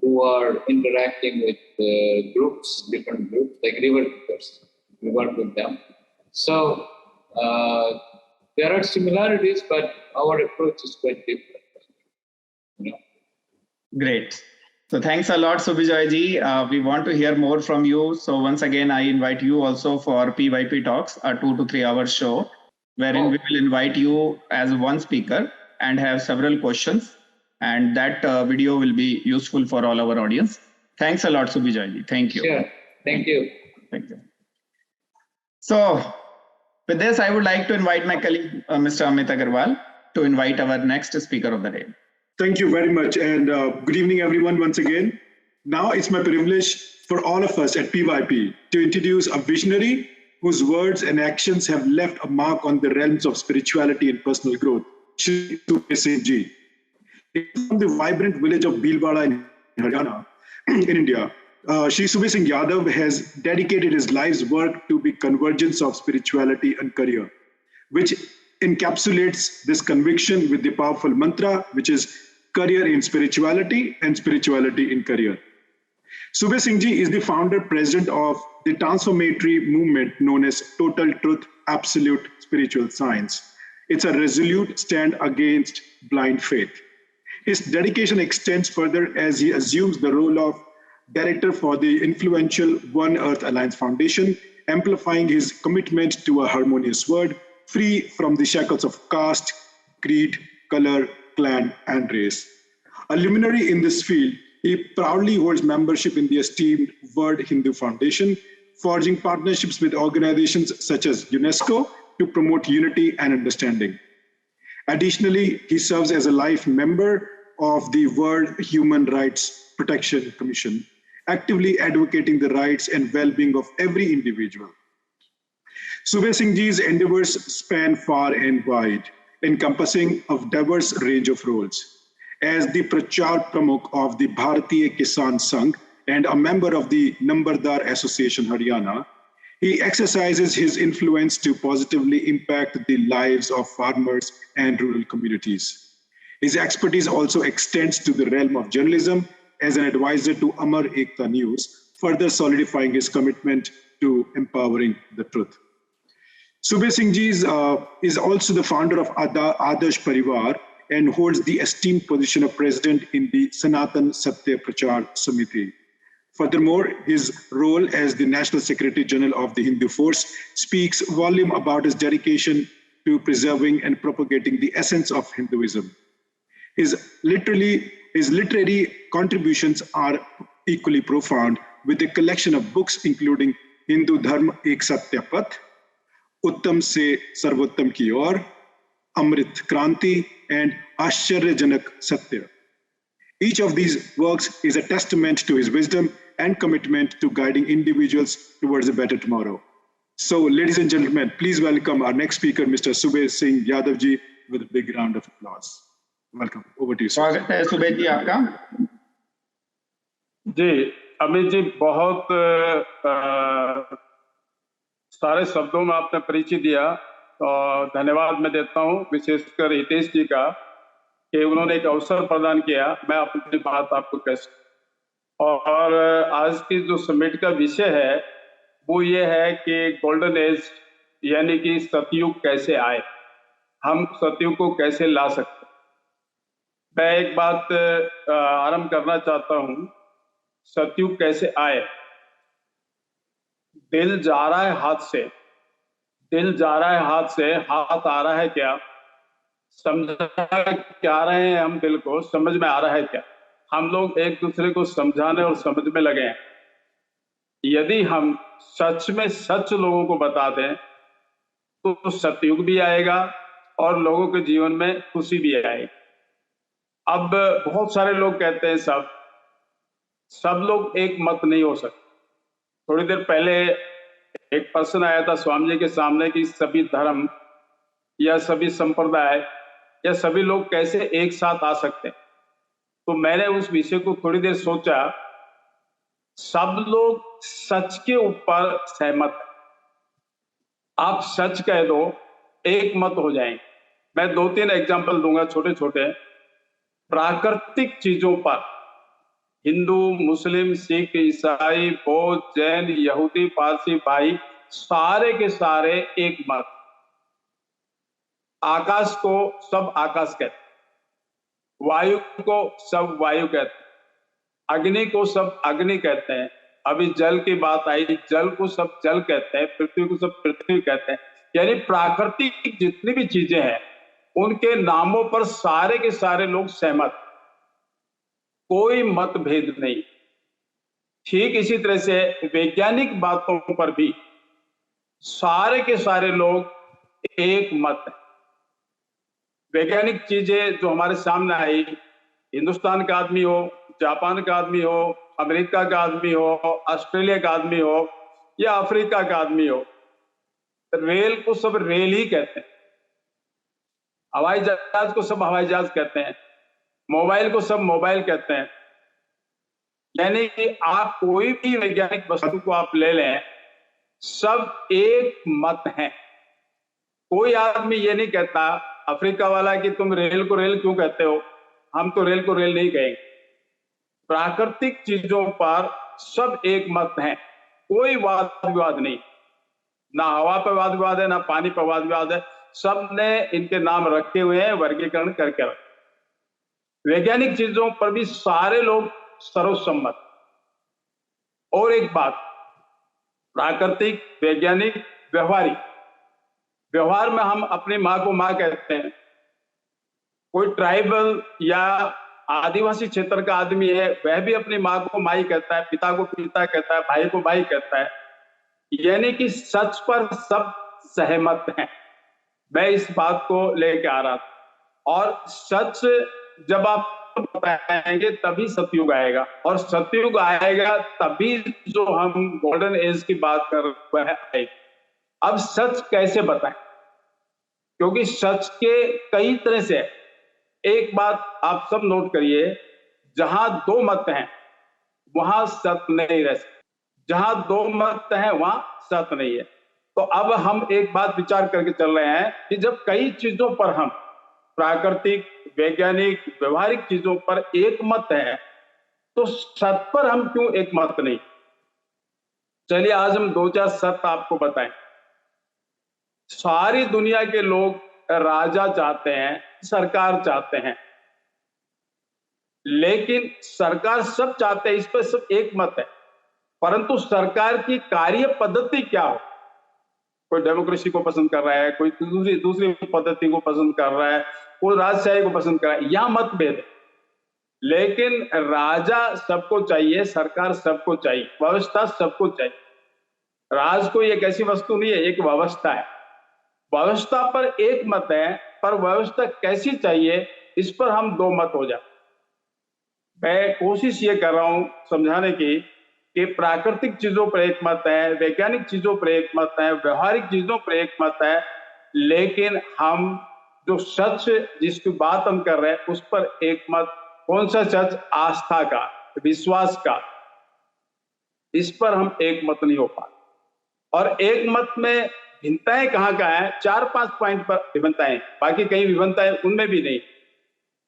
who are interacting with groups, different groups, like river keepers. We work with them. So there are similarities, but our approach is quite different. You know? Great. So thanks a lot, Subijoy ji. We want to hear more from you. So once again, I invite you also for PYP Talks, a 2 to 3 hour show, wherein we will invite you as one speaker and have several questions. And that video will be useful for all our audience. Thanks a lot, Subijoy ji. Thank you. Sure. Thank you. Thank you. So with this, I would like to invite my colleague, Mr. Amit Agarwal, to invite our next speaker of the day. Thank you very much. And good evening, everyone, once again. Now it's my privilege for all of us at PYP to introduce a visionary whose words and actions have left a mark on the realms of spirituality and personal growth, Shri Subesingh ji. From the vibrant village of Bhilwara in Haryana, in India, Shri Subesingh Yadav has dedicated his life's work to the convergence of spirituality and career, which encapsulates this conviction with the powerful mantra, which is career in spirituality and spirituality in career. Subesingh ji is the founder president of the transformatory movement known as Total Truth Absolute Spiritual Science. It's a resolute stand against blind faith. His dedication extends further as he assumes the role of director for the influential One Earth Alliance Foundation, amplifying his commitment to a harmonious world, free from the shackles of caste, creed, color, clan, and race. A luminary in this field, he proudly holds membership in the esteemed World Hindu Foundation, forging partnerships with organizations such as UNESCO to promote unity and understanding. Additionally, he serves as a life member of the World Human Rights Protection Commission, actively advocating the rights and well-being of every individual. Subesingh ji's endeavors span far and wide, encompassing a diverse range of roles. As the Prachar Pramukh of the Bharatiya Kisan Sangh and a member of the Nambardar Association Haryana, he exercises his influence to positively impact the lives of farmers and rural communities. His expertise also extends to the realm of journalism as an advisor to Amar Ekta News, further solidifying his commitment to empowering the truth. Subesingh ji is also the founder of Adarsh Parivar and holds the esteemed position of president in the Sanatan Satya Prachar Samiti. Furthermore, his role as the National Secretary General of the Hindu Force speaks volume about his dedication to preserving and propagating the essence of Hinduism. His literary contributions are equally profound, with a collection of books including Hindu Dharma Ek Satya Path, Uttam Se Sarvottam Ki Aur, Amrit Kranti, and Ashcharyajanak Satya. Each of these works is a testament to his wisdom and commitment to guiding individuals towards a better tomorrow. So, ladies and gentlemen, please welcome our next speaker, Mr. Subesingh Yadav ji, with a big round of applause. Welcome. Over to you, sir. स्वागत है सुबेद जी आपका। जी, अमित जी, बहुत सारे शब्दों में आपने परिचय दिया और धन्यवाद मैं देता हूं, विशेषकर हितेश जी का कि उन्होंने एक अवसर प्रदान किया। मैं अपनी बात आपको कैसे, और आज की जो समिट का विषय है वो ये है कि गोल्डन एज यानी कि सतयुग कैसे आए, हम सतयुग को कैसे ला सकते। मैं एक बात आरंभ करना चाहता हूं, सतयुग कैसे आए। दिल जा रहा है हाथ से, दिल जा रहा है हाथ से, हाथ आ रहा है क्या, समझा क्या रहे हैं हम, दिल को समझ में आ रहा है क्या। हम लोग एक दूसरे को समझाने और समझ में लगे हैं। यदि हम सच में सच लोगों को बता दें तो सतयुग भी आएगा और लोगों के जीवन में खुशी भी आएगी। अब बहुत सारे लोग कहते हैं सब लोग एक मत नहीं हो सकते। थोड़ी देर पहले एक प्रश्न आया था स्वामी जी के सामने कि सभी धर्म या सभी संप्रदाय या सभी लोग कैसे एक साथ आ सकते हैं। तो मैंने उस विषय को थोड़ी देर सोचा सब लोग सच के ऊपर सहमत हैं। आप सच कह दो, एक मत हो जाएंगे। मैं 2-3 एग्जाम्पल दूंगा छोटे छोटे। प्राकृतिक चीजों पर हिंदू, मुस्लिम, सिख, ईसाई, बौद्ध, जैन, यहूदी, पारसी भाई सारे के सारे एक मत। आकाश को सब आकाश कहते हैं, वायु को सब वायु कहते हैं, अग्नि को सब अग्नि कहते हैं। अभी जल की बात आई, जल को सब जल कहते हैं, पृथ्वी को सब पृथ्वी कहते हैं। यानी प्राकृतिक जितनी भी चीजें हैं उनके नामों पर सारे के सारे लोग सहमत, कोई मतभेद नहीं। ठीक इसी तरह से वैज्ञानिक बातों पर भी सारे के सारे लोग एक मत है। वैज्ञानिक चीजें जो हमारे सामने आई, हिंदुस्तान का आदमी हो, जापान का आदमी हो, अमेरिका का आदमी हो, ऑस्ट्रेलिया का आदमी हो या अफ्रीका का आदमी हो, रेल को सब रेल ही कहते हैं, हवाई जहाज को सब हवाई जहाज कहते हैं, मोबाइल को सब मोबाइल कहते हैं। यानी कि आप कोई भी वैज्ञानिक वस्तु को आप ले लें, सब एक मत है। कोई आदमी ये नहीं कहता अफ्रीका वाला कि तुम रेल को रेल क्यों कहते हो, हम तो रेल को रेल नहीं कहेंगे। प्राकृतिक चीजों पर सब एक मत है, कोई वाद विवाद नहीं। ना हवा पर वाद विवाद है, ना पानी पर वाद विवाद है। सब ने इनके नाम रखे हुए हैं, वर्गीकरण करके रखे। वैज्ञानिक चीजों पर भी सारे लोग सर्वसम्मत। और एक बात, प्राकृतिक, वैज्ञानिक, व्यवहारिक। व्यवहार में हम अपनी माँ को माँ कहते हैं। कोई ट्राइबल या आदिवासी क्षेत्र का आदमी है, वह भी अपनी माँ को माई कहता है, पिता को पिता कहता है, भाई को भाई कहता है। यानी कि सच पर सब सहमत हैं। मैं इस बात को लेके आ रहा था। और सच जब आप बताएंगे तभी सतयुग आएगा, और सतयुग आएगा तभी जो हम गोल्डन एज की बात कर रहे हैं आएगी। अब सच कैसे बताएं, क्योंकि सच के कई तरह से। एक बात आप सब नोट करिए, जहां दो मत हैं वहां सत्य नहीं रह सकते, जहां दो मत हैं वहां सत्य नहीं है। तो अब हम एक बात विचार करके चल रहे हैं कि जब कई चीजों पर हम प्राकृतिक, वैज्ञानिक, व्यवहारिक चीजों पर एक मत है, तो सत्य पर हम क्यों एक मत नहीं। चलिए आज हम 2-4 सत्य आपको बताएं। सारी दुनिया के लोग राजा चाहते हैं, सरकार चाहते हैं, लेकिन सरकार सब चाहते हैं, इस पर सब एक मत है। परंतु सरकार की कार्य पद्धति क्या हो, कोई डेमोक्रेसी को पसंद कर रहा है, कोई दूसरी पद्धति को पसंद कर रहा है, कोई राजशाही को पसंद कर रहा है, यह मतभेद है। लेकिन राजा सबको चाहिए, सरकार सबको चाहिए, व्यवस्था सबको चाहिए। राज कोई एक ऐसी वस्तु नहीं है, एक व्यवस्था है। व्यवस्था पर एक मत है, पर व्यवस्था कैसी चाहिए इस पर हम दो मत हो जाए। मैं कोशिश ये कर रहा हूं समझाने की कि प्राकृतिक चीजों पर एक मत है, वैज्ञानिक चीजों पर एक मत है, व्यवहारिक चीजों पर एक मत है, लेकिन हम जो सच जिसकी बात हम कर रहे हैं उस पर एक मत। कौन सा सच? आस्था का, विश्वास का। इस पर हम एक मत नहीं हो पाते। और एक मत में भिन्नताएं कहाँ का है? 4-5 पॉइंट पर विभिन्नताएं, बाकी कई विभिन्नताएं उनमें भी नहीं।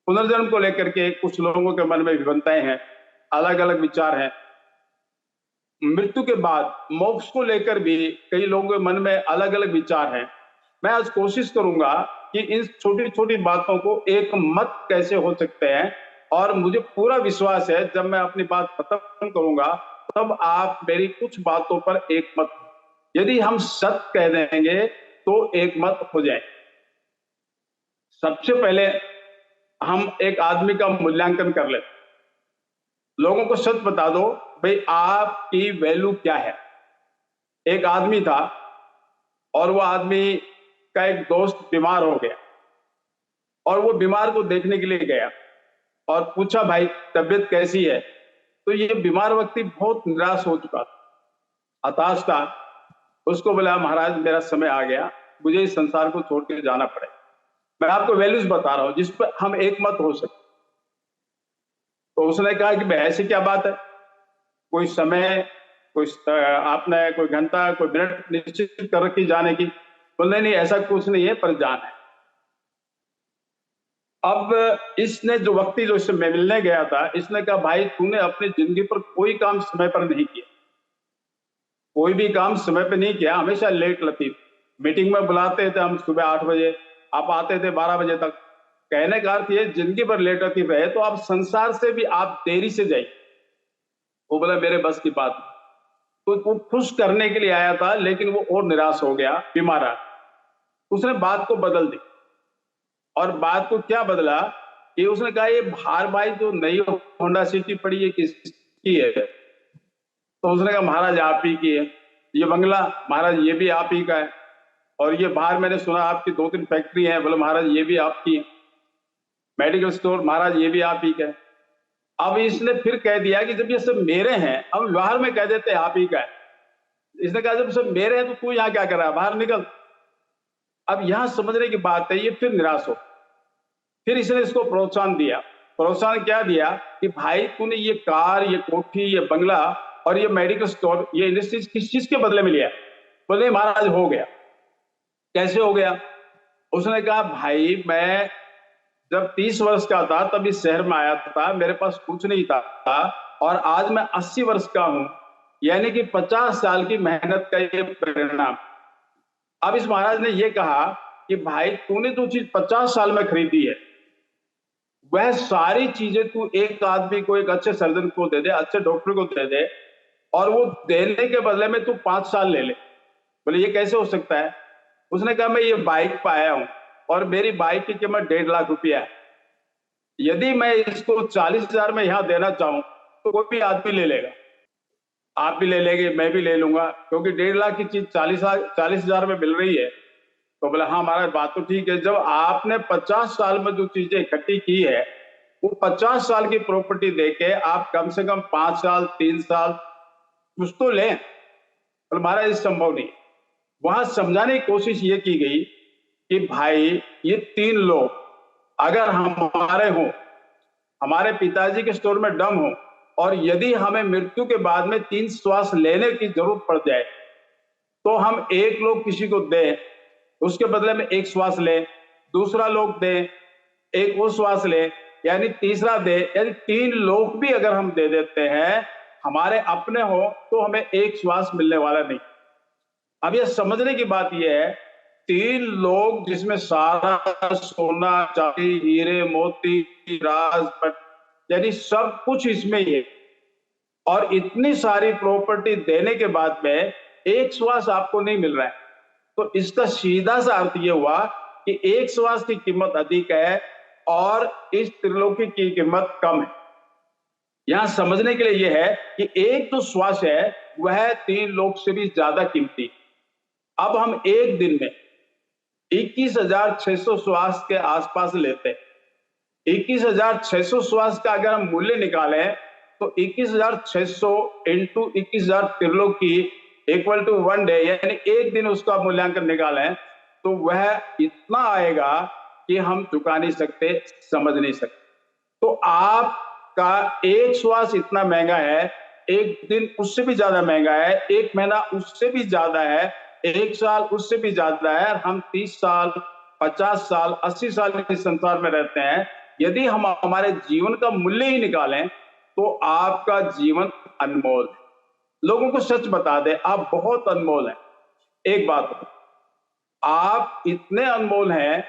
पुनर्जन्म को लेकर के कुछ लोगों के मन में विभिन्नताएं हैं, अलग अलग विचार हैं। मृत्यु के बाद मोक्ष को लेकर भी कई लोगों के मन में अलग अलग विचार हैं। मैं आज कोशिश करूंगा कि इन छोटी छोटी बातों को एक मत कैसे हो सकते हैं, और मुझे पूरा विश्वास है जब मैं अपनी बात खत्म करूंगा तब आप मेरी कुछ बातों पर एक मत, यदि हम सत्य कह देंगे तो एक मत हो जाए। सबसे पहले हम एक आदमी का मूल्यांकन कर ले। लोगों को सच बता दो, भाई आपकी वैल्यू क्या है। एक आदमी था और वो आदमी का एक दोस्त बीमार हो गया, और वो बीमार को देखने के लिए गया और पूछा, भाई तबीयत कैसी है? तो ये बीमार व्यक्ति बहुत निराश हो चुका था, हताश था। उसको बोला, महाराज मेरा समय आ गया, मुझे इस संसार को छोड़ के जाना पड़ेगा। मैं आपको वैल्यूज बता रहा हूं जिस पर हम एक मत हो सकते। तो उसने कहा कि भाई ऐसी क्या बात है? कोई समय, आपने कोई घंटा, कोई मिनट निश्चित कर रखी जाने की? बोले नहीं, ऐसा कुछ नहीं है, पर जाना है। अब इसने जो व्यक्ति जो इससे मिलने गया था, इसने कहा भाई तूने अपनी जिंदगी पर कोई काम समय पर नहीं किया, कोई भी काम समय पर नहीं किया, हमेशा लेट लतीफ। मीटिंग में बुलाते थे हम सुबह 8 बजे, आप आते थे 12 बजे तक। कहने का अर्थ ये, जिंदगी पर लेट लतीफ रहे तो आप संसार से भी आप देरी से जाइए। वो बोला मेरे बस की बात। तो वो खुश करने के लिए आया था, लेकिन वो और निराश हो गया, बीमार आ। उसने बात को बदल दी। और बात को क्या बदला कि उसने कहा ये भार भाई जो नई होंडा सिटी पड़ी है किसकी है? तो उसने कहा महाराज आप ही की है। ये बंगला महाराज ये भी आप ही का है। और ये बाहर मैंने सुना आपकी 2-3 फैक्ट्री है, बोले महाराज ये भी आपकी है। मेडिकल स्टोर महाराज ये भी आप ही का है। अब इसने फिर कह दिया कि जब ये सब मेरे हैं, अब बाहर में कह देते आप ही का है। इसने कहा जब सब मेरे हैं तो तू यहाँ क्या कर रहा है, बाहर निकल। अब यहां समझने की बात है, ये फिर निराश हो। फिर इसने इसको प्रोत्साहन दिया। प्रोत्साहन क्या दिया कि भाई तूने ये कार, ये कोठी, ये बंगला और ये मेडिकल स्टोर, ये इंडस्ट्रीज किस चीज के बदले में लिया? बोले महाराज हो गया। कैसे हो गया? उसने कहा भाई मैं जब 30 वर्ष का था तब इस शहर में आया था, मेरे पास कुछ नहीं था, और आज मैं 80 वर्ष का हूं, यानी कि 50 साल की मेहनत का ये परिणाम। अब इस महाराज ने ये कहा कि भाई तूने जो चीज 50 साल में खरीदी है, वह सारी चीजें तू एक आदमी को, एक अच्छे सर्जन को दे दे, अच्छे डॉक्टर को दे दे, और वो देने के बदले में तू 5 साल ले ले। बोले ये कैसे हो सकता है? उसने कहा मैं ये बाइक पे आया हूं और मेरी बाइक की कीमत 1.5 लाख रुपया है। यदि मैं इसको 40,000 में यहां देना चाहूं तो कोई भी आदमी ले लेगा, आप भी ले लेंगे, मैं भी ले लूंगा, क्योंकि 1.5 लाख की चीज 40,000 में मिल रही है। तो बोला हाँ महाराज बात तो ठीक है। जब आपने 50 साल में जो चीजें इकट्ठी की है, वो 50 साल की प्रॉपर्टी देके आप कम से कम 5 साल 3 साल कुछ तो लें। बोले महाराज इस संभव नहीं। वहां समझाने की कोशिश ये की गई कि भाई ये 3 लोग अगर हमारे हों, हमारे पिताजी के स्टोर में दम हो, और यदि हमें मृत्यु के बाद में 3 श्वास लेने की जरूरत पड़ जाए, तो हम एक लोग किसी को दें, उसके बदले में 1 श्वास ले, दूसरा लोग दे, एक वो श्वास ले, यानी तीसरा दे, यानी 3 लोग भी अगर हम दे देते हैं, हमारे अपने हो, तो हमें 1 श्वास मिलने वाला नहीं। अब ये समझने की बात यह है, 3 लोग जिसमें सारा सोना चांदी हीरे मोती राज यानी सब कुछ इसमें ही है, और इतनी सारी प्रॉपर्टी देने के बाद में 1 श्वास आपको नहीं मिल रहा है, तो इसका सीधा सा अर्थ यह हुआ कि 1 श्वास की कीमत अधिक है और इस त्रिलोकी की कीमत कम है। यहां समझने के लिए यह है कि एक जो श्वास है वह 3 लोग से भी ज्यादा कीमती। अब हम एक दिन में 21,600 श्वास के आसपास लेते हैं। 21,600 श्वास का अगर हम मूल्य निकालें तो 21,600 इंटू 21,000 त्रिलोकी इक्वल टू 1 डे, यानी एक दिन उसका मूल्यांकन निकालें तो वह इतना आएगा कि हम चुका नहीं सकते, समझ नहीं सकते। तो आपका एक श्वास इतना महंगा है, एक दिन उससे भी ज्यादा महंगा है, एक महीना उससे भी ज्यादा है, एक साल उससे भी ज्यादा है। हम 30 साल 50 साल 80 साल इस संसार में रहते हैं। यदि हम हमारे जीवन का मूल्य ही निकालें तो आपका जीवन अनमोल है। लोगों को सच बता दे, आप बहुत अनमोल हैं। एक बात, आप इतने अनमोल हैं,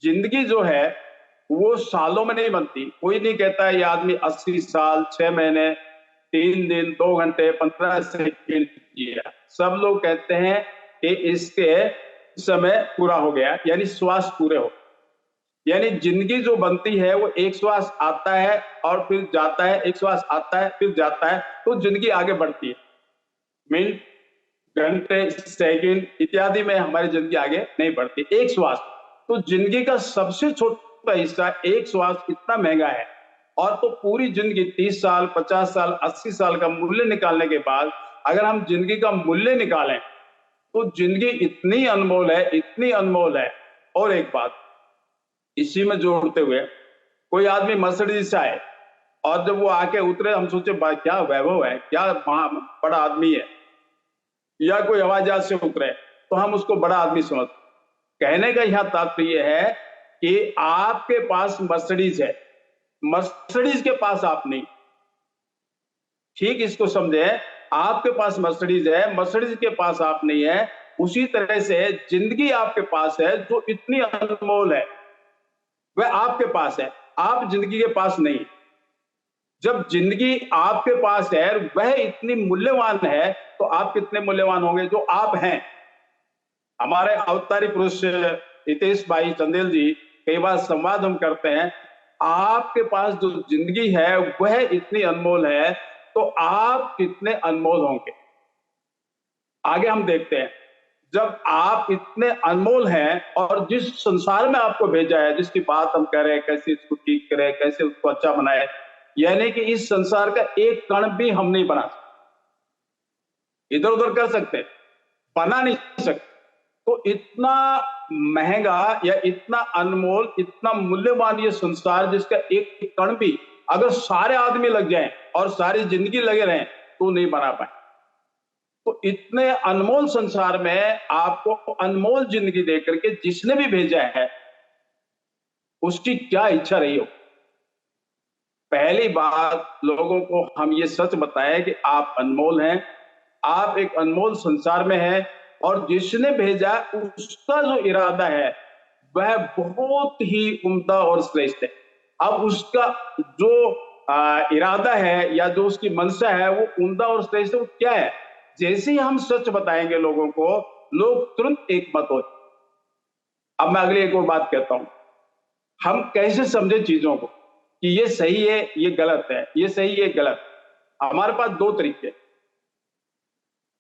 जिंदगी जो है वो सालों में नहीं बनती। कोई नहीं कहता है ये आदमी 80 साल 6 महीने 3 दिन 2 घंटे 15 सेकंड जिया। सब लोग कहते हैं कि इसके समय पूरा हो गया, यानी श्वास पूरे हो। यानी जिंदगी जो बनती है वो एक श्वास आता है और फिर जाता है, एक श्वास आता है फिर जाता है, तो जिंदगी आगे बढ़ती है। मिनट घंटे सेकंड इत्यादि में हमारी जिंदगी आगे नहीं बढ़ती। एक श्वास, तो जिंदगी का सबसे छोटा हिस्सा एक श्वास इतना महंगा है। और तो पूरी जिंदगी 30 साल 50 साल 80 साल का मूल्य निकालने के बाद अगर हम जिंदगी का मूल्य निकालें तो जिंदगी इतनी अनमोल है, इतनी अनमोल है। और एक बात इसी में जोड़ते हुए, कोई आदमी मर्सिडीज से आए और जब वो आके उतरे हम सोचे क्या वैभव है, क्या बड़ा आदमी है, या कोई हवाई जहाज से उतरे तो हम उसको बड़ा आदमी समझते। कहने का यह तात्पर्य है कि आपके पास मर्सिडीज है, मर्सिडीज के पास आप नहीं। ठीक इसको समझे, आपके पास मर्सिडीज है, मर्सिडीज के पास आप नहीं है। उसी तरह से जिंदगी आपके पास है जो इतनी अनमोल है, वह आपके पास है, आप जिंदगी के पास नहीं। जब जिंदगी आपके पास है, वह इतनी मूल्यवान है, तो आप कितने मूल्यवान होंगे जो आप हैं। हमारे अवतारी पुरुष हितेश भाई चंदेल जी, कई बार संवाद हम करते हैं, आपके पास जो जिंदगी है वह इतनी अनमोल है, तो आप कितने अनमोल होंगे। आगे हम देखते हैं, जब आप इतने अनमोल हैं और जिस संसार में आपको भेजा है, जिसकी बात हम कर रहे हैं, कैसे इसको ठीक करें, कैसे उसको अच्छा बनाए, यानी कि इस संसार का एक कण भी हम नहीं बना सकते। इधर उधर कर सकते, बना नहीं सकते। तो इतना महंगा या इतना अनमोल, इतना मूल्यवान ये संसार, जिसका एक कण भी अगर सारे आदमी लग जाएं और सारी जिंदगी लगे रहें तो नहीं बना पाए। तो इतने अनमोल संसार में आपको अनमोल जिंदगी देकर के जिसने भी भेजा है, उसकी क्या इच्छा रही हो। पहली बात, लोगों को हम ये सच बताएं कि आप अनमोल हैं, आप एक अनमोल संसार में हैं, और जिसने भेजा उसका जो इरादा है वह बहुत ही उम्दा और श्रेष्ठ है। अब उसका जो इरादा है या जो उसकी मंशा है वो उम्दा और श्रेष्ठ है, वो क्या है। जैसे ही हम सच बताएंगे लोगों को, लोग तुरंत एक मत हो। अब मैं अगली एक और बात कहता हूं, हम कैसे समझे चीजों को कि ये सही है, ये गलत है, ये सही है, गलत। हमारे पास दो तरीके।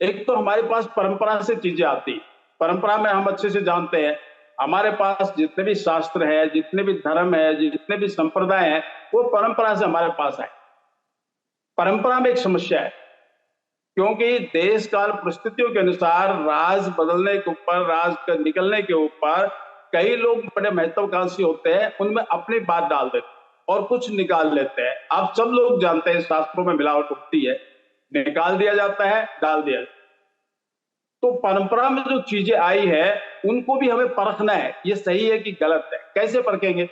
एक तो हमारे पास परंपरा से चीजें आती, परंपरा में हम अच्छे से जानते हैं, हमारे पास जितने भी शास्त्र है, जितने भी धर्म है, जितने भी संप्रदाय हैं, वो परंपरा से हमारे पास आए। परंपरा में एक समस्या है, क्योंकि देश काल परिस्थितियों के अनुसार राज बदलने के ऊपर, राज का निकलने के ऊपर कई लोग बड़े महत्वाकांक्षी होते हैं, उनमें अपनी बात डाल देते और कुछ निकाल लेते हैं। आप सब लोग जानते हैं शास्त्रों में मिलावट होती है, निकाल दिया जाता है, डाल दिया जाता है। तो परंपरा में जो चीजें आई है उनको भी हमें परखना है, ये सही है कि गलत है। कैसे परखेंगे?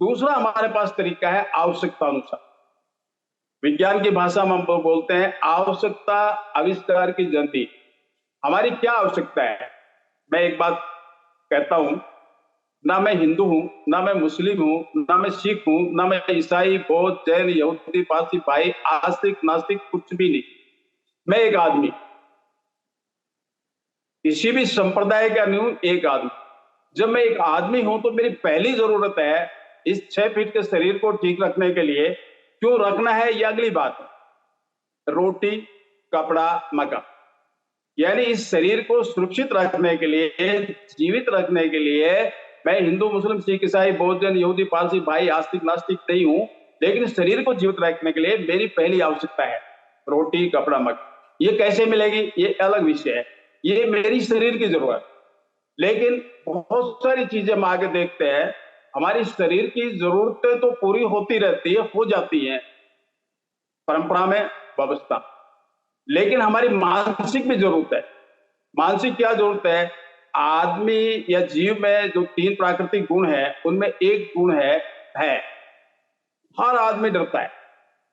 दूसरा हमारे पास तरीका है आवश्यकता अनुसार। विज्ञान की भाषा में हम बोलते हैं आवश्यकता आविष्कार की जननी। हमारी क्या आवश्यकता है? मैं एक बात कहता हूं, ना मैं हिंदू हूं, ना मैं मुस्लिम हूं, ना मैं सिख हूं, ना मैं ईसाई, बौद्ध, जैन, यहूदी, पारसी, भाई, आस्तिक, नास्तिक, कुछ भी नहीं। मैं एक आदमी, किसी भी संप्रदाय का नहीं हूं, एक आदमी। जब मैं एक आदमी हूं तो मेरी पहली जरूरत है इस 6 फीट के शरीर को ठीक रखने के लिए। क्यों रखना है, ये अगली बात है। रोटी, कपड़ा, मकान, यानी इस शरीर को सुरक्षित रखने के लिए, जीवित रखने के लिए मैं हिंदू, मुस्लिम, सिख, ईसाई, बौद्ध, जैन, यहूदी, पारसी, भाई, आस्तिक, नास्तिक नहीं हूं, लेकिन शरीर को जीवित रखने के लिए मेरी पहली आवश्यकता है रोटी, कपड़ा, मकान। ये कैसे मिलेगी, ये अलग विषय है, ये मेरी शरीर की जरूरत। लेकिन बहुत सारी चीजें हम आगे देखते हैं, हमारी शरीर की जरूरतें तो पूरी होती रहती है, हो जाती हैं परंपरा में व्यवस्था, लेकिन हमारी मानसिक भी जरूरत है। मानसिक क्या जरूरत है? आदमी या जीव में जो 3 प्राकृतिक गुण है, उनमें एक गुण है भय। हर आदमी डरता है,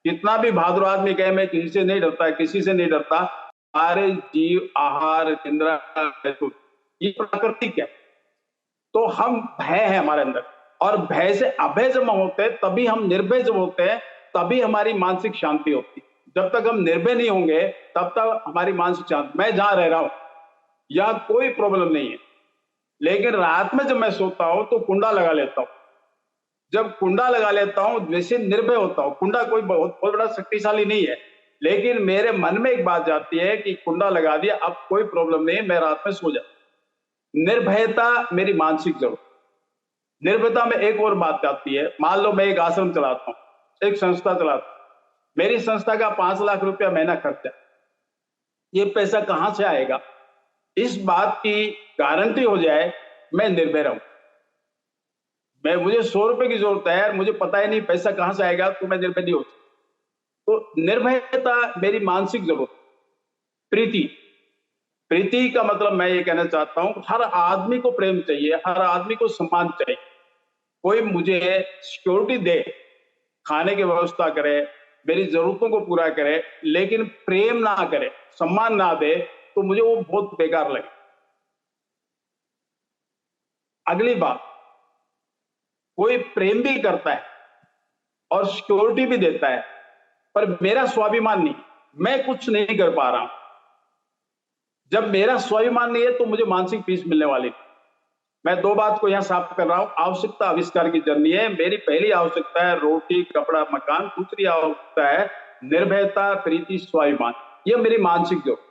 कितना भी बहादुर आदमी कहे मैं किसी से नहीं डरता, किसी से नहीं डरता, सारे जीव, आहार, निंद्रा, ये प्राकृतिक है। तो हम भय है हमारे अंदर, और भय से अभय जब होते हैं, तभी हम निर्भय जब होते हैं, तभी हमारी मानसिक शांति होती है। जब तक हम निर्भय नहीं होंगे तब तक हमारी मानसिक शांति। मैं जहां रह रहा हूं यहां कोई प्रॉब्लम नहीं है, लेकिन रात में जब मैं सोता हूं तो कुंडा लगा लेता हूं। जब कुंडा लगा लेता हूं वैसे निर्भय होता हूं। कुंडा कोई बहुत बड़ा शक्तिशाली नहीं है, लेकिन मेरे मन में एक बात जाती है कि कुंडा लगा दिया, अब कोई प्रॉब्लम नहीं, मैं रात में सो जाता। निर्भयता मेरी मानसिक जरूरत। निर्भयता में एक और बात आती है, मान लो मैं एक आश्रम चलाता हूं, एक संस्था चलाता हूं, मेरी संस्था का 5 लाख रुपया महीना खर्चा, ये पैसा कहां से आएगा? इस बात की गारंटी हो जाए मैं निर्भय रहूं। मुझे 100 रुपए की जरूरत है, मुझे पता ही नहीं पैसा कहां से आएगा, तो मैं निर्भय नहीं हो सकता। तो निर्भयता मेरी मानसिक जरूरत। प्रीति का मतलब मैं ये कहना चाहता हूं, हर आदमी को प्रेम चाहिए, हर आदमी को सम्मान चाहिए। कोई मुझे सिक्योरिटी दे, खाने की व्यवस्था करे, मेरी जरूरतों को पूरा करे, लेकिन प्रेम ना करे, सम्मान ना दे, तो मुझे वो बहुत बेकार लगे। अगली बात, कोई प्रेम भी करता है और सिक्योरिटी भी देता है, पर मेरा स्वाभिमान नहीं, मैं कुछ नहीं कर पा रहा हूं। जब मेरा स्वाभिमान नहीं है तो मुझे मानसिक पीस मिलने वाली नहीं। मैं दो बात को यहां साफ कर रहा हूं। आवश्यकता आविष्कार की जर्नी है। मेरी पहली आवश्यकता है रोटी, कपड़ा, मकान। दूसरी आवश्यकता है निर्भयता, प्रीति, स्वाभिमान। ये मेरी मानसिक जरूरत।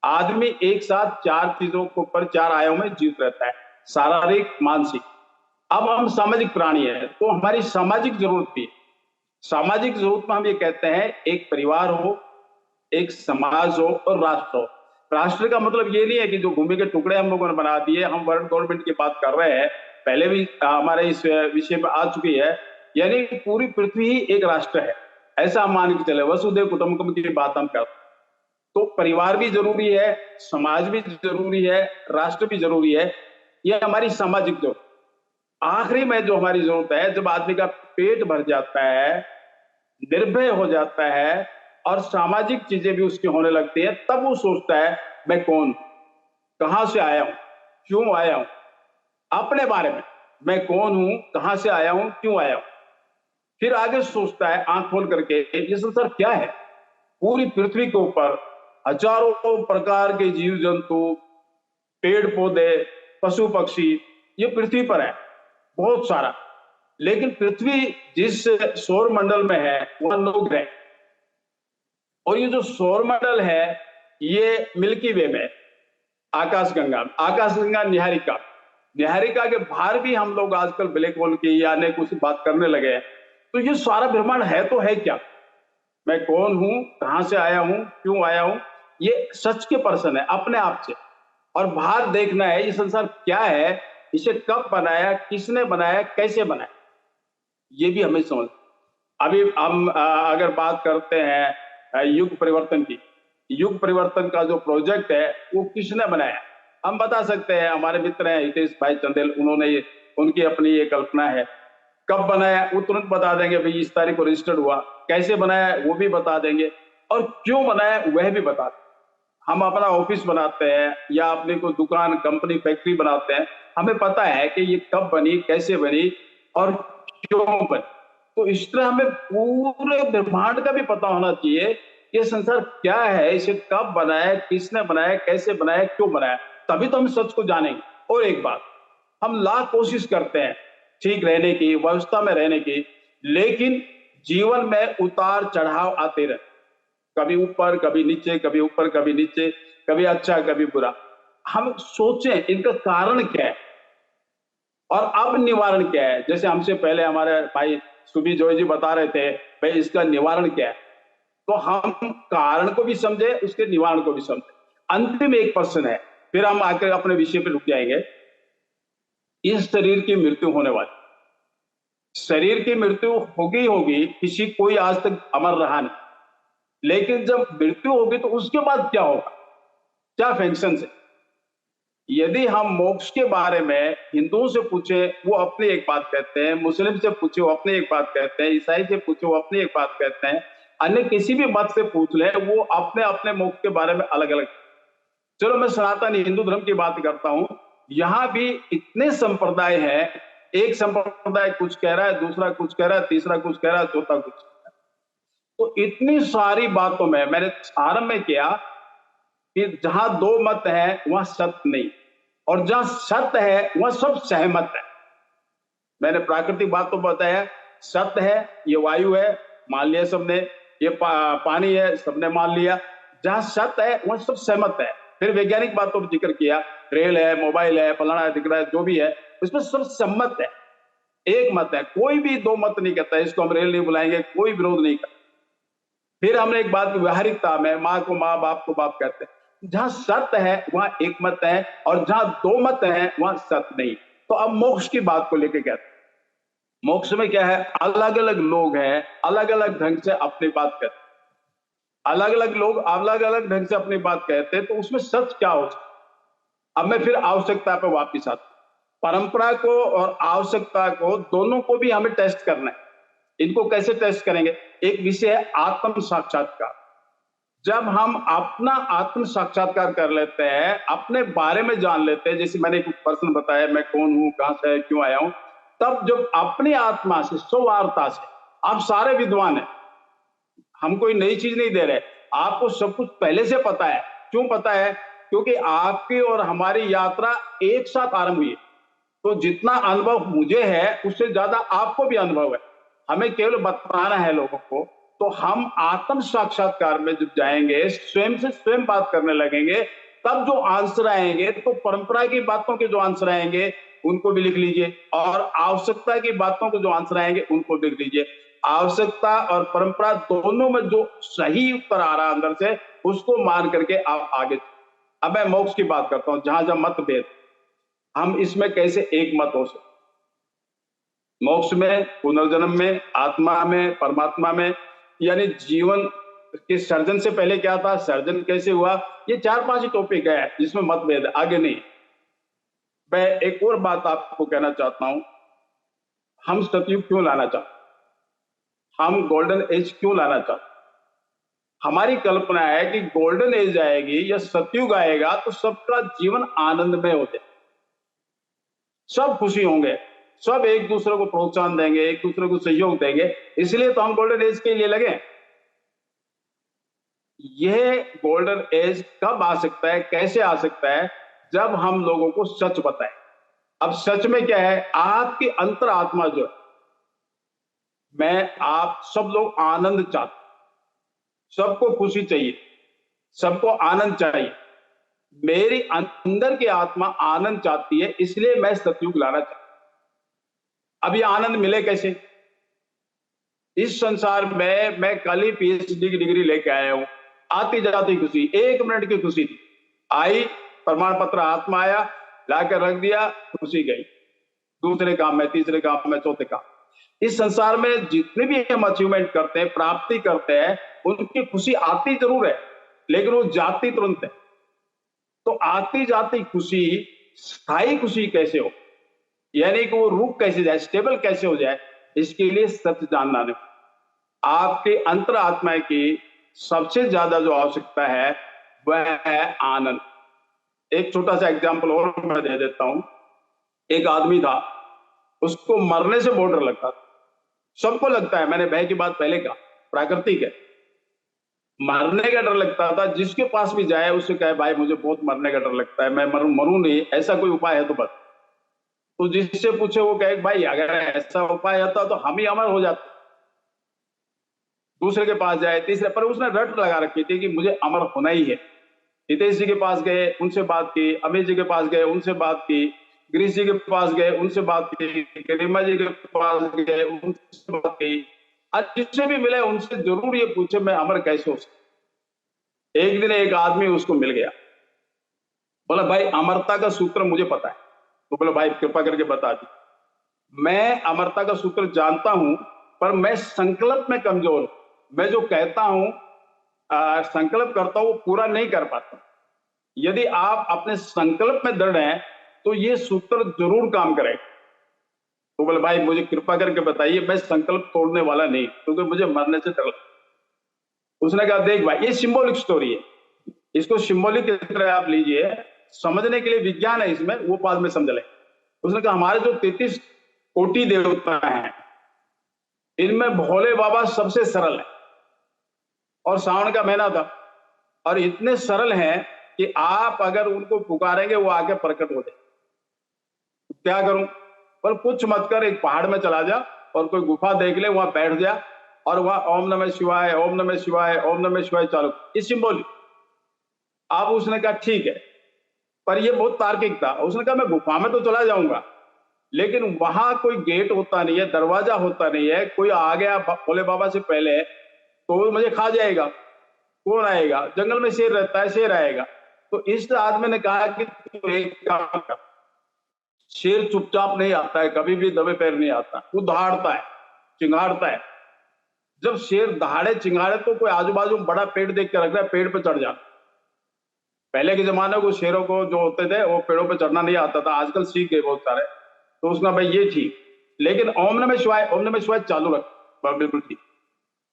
आदमी एक साथ 4 चीजों के ऊपर 4 आयामों में जीवित रहता है, शारीरिक, मानसिक। अब हम सामाजिक प्राणी हैं, तो हमारी सामाजिक जरूरत भी है। सामाजिक जरूरत में हम ये कहते हैं, एक परिवार हो, एक समाज हो और राष्ट्र हो। राष्ट्र का मतलब ये नहीं है कि जो भूमि के टुकड़े हम लोगों ने बना दिए, हम वर्ल्ड गवर्नमेंट की बात कर रहे हैं, पहले भी हमारे इस विषय में आ चुकी है। यानी पूरी पृथ्वी ही एक राष्ट्र है, ऐसा हम मान के चले। वसुधैव कुटुंबकम की बात हम करते हैं। तो परिवार भी जरूरी है, समाज भी जरूरी है, राष्ट्र भी जरूरी है। ये हमारी सामाजिक जरूरत। आखिरी में जो हमारी जरूरत है, जब आदमी का पेट भर जाता है, निर्भय हो जाता है और सामाजिक चीजें भी उसकी होने लगती है, तब वो सोचता है मैं कौन, कहां से आया हूं, क्यों आया हूं, अपने बारे में, मैं कौन हूं, कहां से आया हूं, क्यों आया हूं। फिर आगे सोचता है आंख खोल करके, ये संसार क्या है। पूरी पृथ्वी के ऊपर हजारों प्रकार के जीव जंतु, पेड़ पौधे, पशु पक्षी, ये पृथ्वी पर है बहुत सारा। लेकिन पृथ्वी जिस सौर मंडल में है वह लोग हैं, और ये जो सौर मंडल है ये मिल्की वे में, आकाशगंगा निहारिका के बाहर भी हम लोग आजकल ब्लैक होल की या अन्य कुछ बात करने लगे हैं। तो ये सारा ब्रह्मांड है तो है क्या, मैं कौन हूं, कहां से आया हूं, क्यों आया हूं, ये सच के पर्सन है अपने आप से। और बाहर देखना है ये संसार क्या है, इसे कब बनाया, किसने बनाया, कैसे बनाया, ये भी हमें समझ। अभी हम अगर बात करते हैं युग परिवर्तन की, युग परिवर्तन का जो प्रोजेक्ट है वो किसने बनाया, हम बता सकते हैं। हमारे मित्र हैं हितेश भाई चंदेल, उन्होंने ये, उनकी अपनी ये कल्पना है। कब बनाया वो तुरंत बता देंगे, भाई इस तारीख को रजिस्टर्ड हुआ। कैसे बनाया वो भी बता देंगे, और क्यों बनाया वह भी बता देंगे। हम अपना ऑफिस बनाते हैं या अपनी कोई दुकान, कंपनी, फैक्ट्री बनाते हैं, हमें पता है कि ये कब बनी, कैसे बनी और क्यों बनी। तो इस तरह हमें पूरे ब्रह्मांड का भी पता होना चाहिए, ये संसार क्या है, इसे कब बनाया, किसने बनाया, कैसे बनाया, क्यों बनाया, तभी तो हम सच को जानेंगे। और एक बात, हम लाख कोशिश करते हैं ठीक रहने की, व्यवस्था में रहने की, लेकिन जीवन में उतार चढ़ाव आते रहते, कभी ऊपर कभी नीचे, कभी ऊपर कभी नीचे, कभी अच्छा कभी बुरा। हम सोचें इनका कारण क्या है और अब निवारण क्या है। जैसे हमसे पहले हमारे भाई सुबिजोय जी बता रहे थे, भाई इसका निवारण क्या है, तो हम कारण को भी समझे, उसके निवारण को भी समझे। अंतिम एक प्रश्न है, फिर हम आकर अपने विषय पर रुक जाएंगे। इस शरीर की मृत्यु होने वाली, शरीर की मृत्यु होगी, किसी कोई आज तक अमर रहा नहीं, लेकिन जब मृत्यु होगी तो उसके बाद क्या होगा, क्या फंक्शन है। यदि हम मोक्ष के बारे में हिंदुओं से पूछे वो अपनी एक बात कहते हैं, मुस्लिम से पूछे वो अपनी एक बात कहते हैं, ईसाई से पूछे वो अपनी एक बात कहते हैं, अन्य किसी भी मत से पूछ ले वो अपने अपने मोक्ष के बारे में अलग अलग। चलो मैं सनातन हिंदू धर्म की बात करता हूं। यहां भी इतने संप्रदाय हैं, एक संप्रदाय कुछ कह रहा है, दूसरा कुछ कह रहा है, तीसरा कुछ कह रहा है, चौथा कुछ कह रहा है। तो इतनी सारी बातों में मैंने आरंभ में किया कि जहां दो मत है वहां सत्य नहीं, और जहां सत्य है वहां सब सहमत है। मैंने प्राकृतिक बात तो बताया, सत्य है, ये वायु है, मान लिया सबने, ये पानी है, सबने मान लिया। जहां सत्य है वहां सब सहमत है। फिर वैज्ञानिक बातों पर जिक्र किया, रेल है, मोबाइल है, फलाना दिख रहा है, जो भी है उसमें सब सम्मत है, एक मत है। कोई भी दो मत नहीं कहता, इसको हम रेल नहीं बुलाएंगे, कोई विरोध नहीं करता। फिर हमने एक बात, व्यवहारिकता में माँ को माँ, बाप को बाप कहते हैं। जहां सत्य है वहां एक मत है, और जहां दो मत है वहां सत्य नहीं। तो अब मोक्ष की बात को लेकर कहते हैं, मोक्ष में क्या है, अलग अलग लोग हैं, अलग अलग ढंग से अपनी बात कहते, अलग अलग लोग अलग अलग ढंग से अपनी बात कहते हैं, तो उसमें सच क्या हो सकता। अब मैं फिर आवश्यकता पे वापिस आता हूं। परंपरा को और आवश्यकता को दोनों को भी हमें टेस्ट करना है। इनको कैसे टेस्ट करेंगे? एक विषय है आत्म साक्षात्कार। जब हम अपना आत्म साक्षात्कार कर लेते हैं, अपने बारे में जान लेते हैं, जैसे मैंने कुछ प्रश्न बताया, मैं कौन हूं, कहां से क्यों आया हूं, तब जब अपनी आत्मा से स्ववार्ता से, आप सारे विद्वान हैं, हम कोई नई चीज नहीं दे रहे, आपको सब कुछ पहले से पता है। क्यों पता है? क्योंकि आपकी और हमारी यात्रा एक साथ आरंभ हुई है। तो जितना अनुभव मुझे है उससे ज्यादा आपको भी अनुभव है, हमें केवल बताना है लोगों को। तो हम आत्म साक्षात्कार में जब जाएंगे, स्वयं से स्वयं बात करने लगेंगे, तब जो आंसर आएंगे, तो परंपरा की बातों के जो आंसर आएंगे उनको भी लिख लीजिए, और आवश्यकता की बातों के जो आंसर आएंगे उनको लिख लीजिए। आवश्यकता और परंपरा दोनों में जो सही उत्तर आ रहा है अंदर से, उसको मान करके आप आगे। अब मैं मोक्ष की बात करता हूं, जहां जहां मतभेद, हम इसमें कैसे एक मत हो सकते। मोक्ष में, पुनर्जन्म में, आत्मा में, परमात्मा में, यानी जीवन के सर्जन से पहले क्या था, सर्जन कैसे हुआ, ये 4-5 ही टॉपिक है जिसमें मतभेद है, आगे नहीं। मैं एक और बात आपको कहना चाहता हूं, हम सतयुग क्यों लाना चाहते, हम गोल्डन एज क्यों लाना चाहते। हमारी कल्पना है कि गोल्डन एज आएगी या सतयुग आएगा तो सबका जीवन आनंदमय हो जाए, सब खुशी होंगे, सब एक दूसरे को प्रोत्साहन देंगे, एक दूसरे को सहयोग देंगे। इसलिए तो हम गोल्डन एज के लिए लगे। यह गोल्डन एज कब आ सकता है, कैसे आ सकता है? जब हम लोगों को सच बताएं। अब सच में क्या है, आपकी अंतरात्मा जो है, मैं आप सब लोग आनंद चाहते, सबको खुशी चाहिए, सबको आनंद चाहिए। मेरी अंदर की आत्मा आनंद चाहती है, इसलिए मैं सतयुग लाना चाहता हूं। अब ये आनंद मिले कैसे? इस संसार में मैं कल ही पीएचडी की डिग्री लेके आया हूं, आती जाती खुशी, 1 मिनट की खुशी थी, आई, प्रमाण पत्र हाथ में आया, लाकर रख दिया, खुशी गई, दूसरे काम में, तीसरे काम में, चौथे काम। इस संसार में जितने भी हम अचीवमेंट करते हैं, प्राप्ति करते हैं, उनकी खुशी आती जरूर है, लेकिन वो जाती तुरंत है। तो आती जाती खुशी स्थायी खुशी कैसे हो, यानी कि वो रुक कैसे जाए, स्टेबल कैसे हो जाए, इसके लिए सत्य जानना नहीं। आपके अंतरात्मा की सबसे ज्यादा जो आवश्यकता है वह है आनंद। एक छोटा सा एग्जांपल और मैं दे देता हूं। एक आदमी था, उसको मरने से बहुत डर लगता था। सबको लगता है, मैंने भय की बात पहले कहा, प्राकृतिक है, मरने का डर लगता था। जिसके पास भी जाए उससे कहे, भाई मुझे बहुत मरने का डर लगता है, मैं मरूं नहीं, ऐसा कोई उपाय है तो बस। तो जिससे पूछे वो कहे, भाई अगर ऐसा उपाय होता तो हम ही अमर हो जाते। दूसरे के पास जाए, तीसरे, पर उसने रट लगा रखी थी कि मुझे अमर होना ही है। हितेश जी के पास गए, उनसे बात की, अमित जी के पास गए, उनसे बात की, गिरीश जी के पास गए, उनसे बात की, गरिमा जी के पास गए, उनसे बात की, आज जिससे भी मिले उनसे जरूर ये पूछे मैं अमर कैसे हो सकता। एक दिन एक आदमी उसको मिल गया, बोला भाई अमरता का सूत्र मुझे पता है। तो बोला भाई कृपा करके बता दी। मैं अमरता का सूत्र जानता हूं, पर मैं संकल्प में कमजोर हूं। मैं जो कहता हूं, संकल्प करता हूं, वो पूरा नहीं कर पाता। यदि आप अपने संकल्प में दृढ़ हैं तो ये सूत्र जरूर काम करेगा। तो बोले भाई मुझे कृपा करके बताइए, मैं संकल्प तोड़ने वाला नहीं, क्योंकि मुझे मरने से डर लगता। उसने कहा देख भाई, ये सिंबॉलिक स्टोरी है, इसको सिंबॉलिक की तरह आप लीजिए, समझने के लिए विज्ञान है इसमें, वो बाद में समझ लें। उसने कहा हमारे जो 33 कोटि देवता हैं, इनमें भोले बाबा सबसे सरल है, और सावन का महीना था, और इतने सरल हैं कि आप अगर उनको पुकारेंगे वो आके प्रकट हो जाए। क्या करूं? पर कुछ मत कर, एक पहाड़ में चला जा और कोई गुफा देख ले, वहां बैठ जा और वहां ओम नमः शिवाय, ओम नमः शिवाय, ओम नमः शिवाय चालू। ये सिंबॉलिक। अब उसने कहा ठीक है, पर ये बहुत तार्किक था। उसने कहा मैं गुफा में तो चला जाऊंगा, लेकिन वहां कोई गेट होता नहीं है, दरवाजा होता नहीं है, कोई आ गया भोले बाबा से पहले तो मुझे खा जाएगा, कौन आएगा? जंगल में शेर रहता है, शेर आएगा। तो इस आदमी ने कहा कि तू एक काम कर, शेर चुपचाप नहीं आता है, कभी भी दबे पैर नहीं आता, वो दहाड़ता है, चिंगाड़ता है। जब शेर दहाड़े चिंगाड़े तो कोई आजू बाजू में बड़ा पेड़ देख के रख रहा है, पेड़ पे चढ़ जाता। पहले के जमाने को शेरों को जो होते थे वो पेड़ों पे चढ़ना नहीं आता था, आजकल सीख गए बहुत सारे, तो उसका भाई ये ठीक। लेकिन ओम नमः शिवाय चालू रख, बिल्कुल ठीक।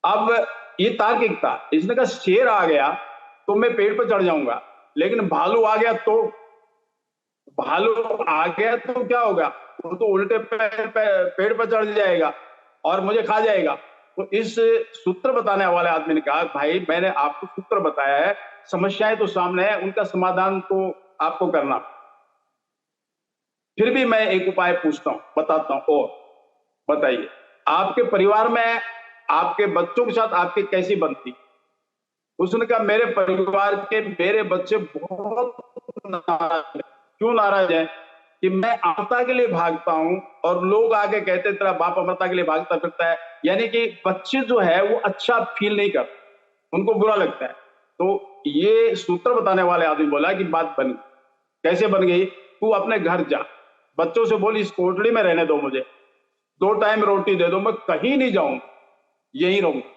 अब ये तार्किक था, इसने कहा शेर आ गया तो मैं पेड़ पे चढ़ जाऊंगा, लेकिन भालू आ गया तो क्या होगा, वो तो उल्टे पेड़ पर चढ़ जाएगा और मुझे खा जाएगा। तो इस सूत्र बताने वाले आदमी ने कहा भाई मैंने आपको सूत्र बताया है, समस्याएं तो सामने है, उनका समाधान तो आपको करना। फिर भी मैं एक उपाय पूछता हूं, बताता हूं, और बताइए आपके परिवार में आपके बच्चों के साथ आपकी कैसी बनती? उसने कहा मेरे परिवार के मेरे बच्चे बहुत नाराज। क्यों नाराज है? कि मैं अमरता के लिए भागता हूं और लोग आके कहते हैं तेरा बाप अमरता के लिए भागता फिरता है, यानी कि बच्चे जो है वो अच्छा फील नहीं करते, उनको बुरा लगता है। तो ये सूत्र बताने वाले आदमी बोला कि बात बन गई। कैसे बन गई? तू अपने घर जा, बच्चों से बोल इस कोठड़ी में रहने दो, मुझे 2 टाइम रोटी दे दो, मैं कहीं नहीं जाऊंगा, यहीं रहूंगा।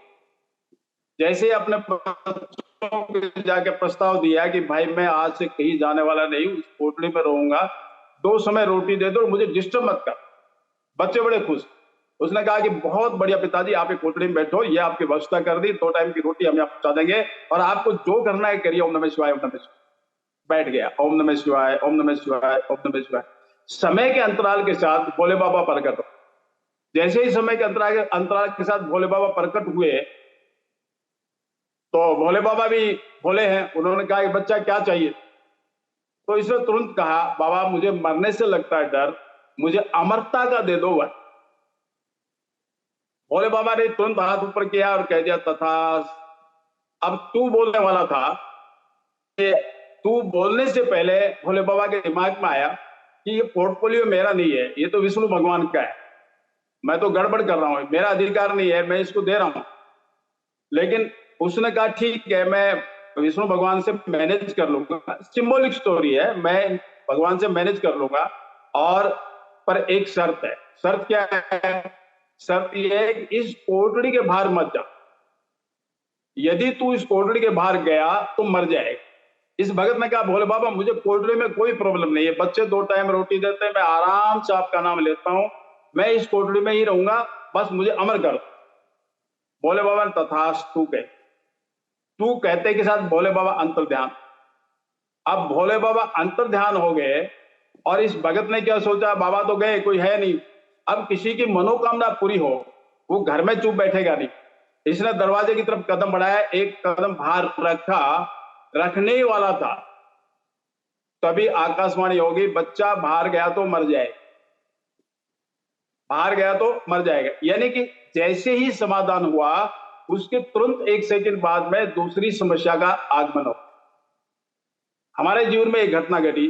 जैसे अपने बच्चों को जाके प्रस्ताव दिया कि भाई मैं आज से कहीं जाने वाला नहीं हूं, इस कोठड़ी में रहूंगा, 2 समय रोटी दे दो और मुझे डिस्टर्ब मत कर। बच्चे बड़े खुश। उसने कहा कि बहुत बढ़िया पिताजी, आप एक कोठड़ी में बैठो, ये आपकी व्यवस्था कर दी, 2 टाइम की रोटी हम यहाँ पहुंचा देंगे और आपको जो करना है करिए। ओम नमः शिवाय, ओम नमः शिवाय। बैठ गया, ओम नमः शिवाय, ओम नमः शिवाय, ओम नमः शिवाय। समय के अंतराल के साथ भोले बाबा प्रकट हो। जैसे ही समय के अंतराल के साथ भोले बाबा प्रकट हुए तो भोले बाबा भी भोले हैं, उन्होंने कहा कि बच्चा क्या चाहिए? तो इसने तुरंत कहा बाबा मुझे मरने से लगता है डर, मुझे अमरता का दे दो वर। भोले बाबा ने तुरंत हाथ ऊपर किया और कह दिया तथास्तु। अब तू बोलने वाला था, तू बोलने से पहले भोले बाबा के दिमाग में आया कि ये पोर्टफोलियो मेरा नहीं है, ये तो विष्णु भगवान का है, मैं तो गड़बड़ कर रहा हूं, मेरा अधिकार नहीं है, मैं इसको दे रहा हूं। लेकिन उसने कहा ठीक है, मैं विष्णु भगवान से मैनेज कर लूंगा, सिंबॉलिक स्टोरी है, मैं भगवान से मैनेज कर लूंगा, और पर एक शर्त है। शर्त क्या है? शर्त यह है कि इस कोठड़ी के बाहर मत जा, यदि तू इस कोठड़ी के बाहर गया तो मर जाएगा। इस भगत ने कहा भोले बाबा मुझे कोठड़ी में कोई प्रॉब्लम नहीं है, बच्चे 2 टाइम रोटी देते हैं, मैं आराम से आपका नाम लेता हूं, मैं इस कोठड़ी में ही रहूंगा, बस मुझे अमर कर। भोले बाबा ने तथास्तु कहे। तू कहते के साथ भोले बाबा अंतर्ध्यान। अब भोले बाबा अंतर्ध्यान हो गए और इस भगत ने क्या सोचा, बाबा तो गए, कोई है नहीं, अब किसी की मनोकामना पूरी हो, वो घर में चुप बैठेगा नहीं। इसने दरवाजे की तरफ कदम बढ़ाया, एक कदम बाहर रखा, रखने ही वाला था, तभी आकाशवाणी होगी बच्चा बाहर गया तो मर जाएगा, बाहर गया तो मर जाएगा। यानी कि जैसे ही समाधान हुआ उसके तुरंत 1 सेकंड बाद में दूसरी समस्या का आगमन हो। हमारे जीवन में एक घटना घटी,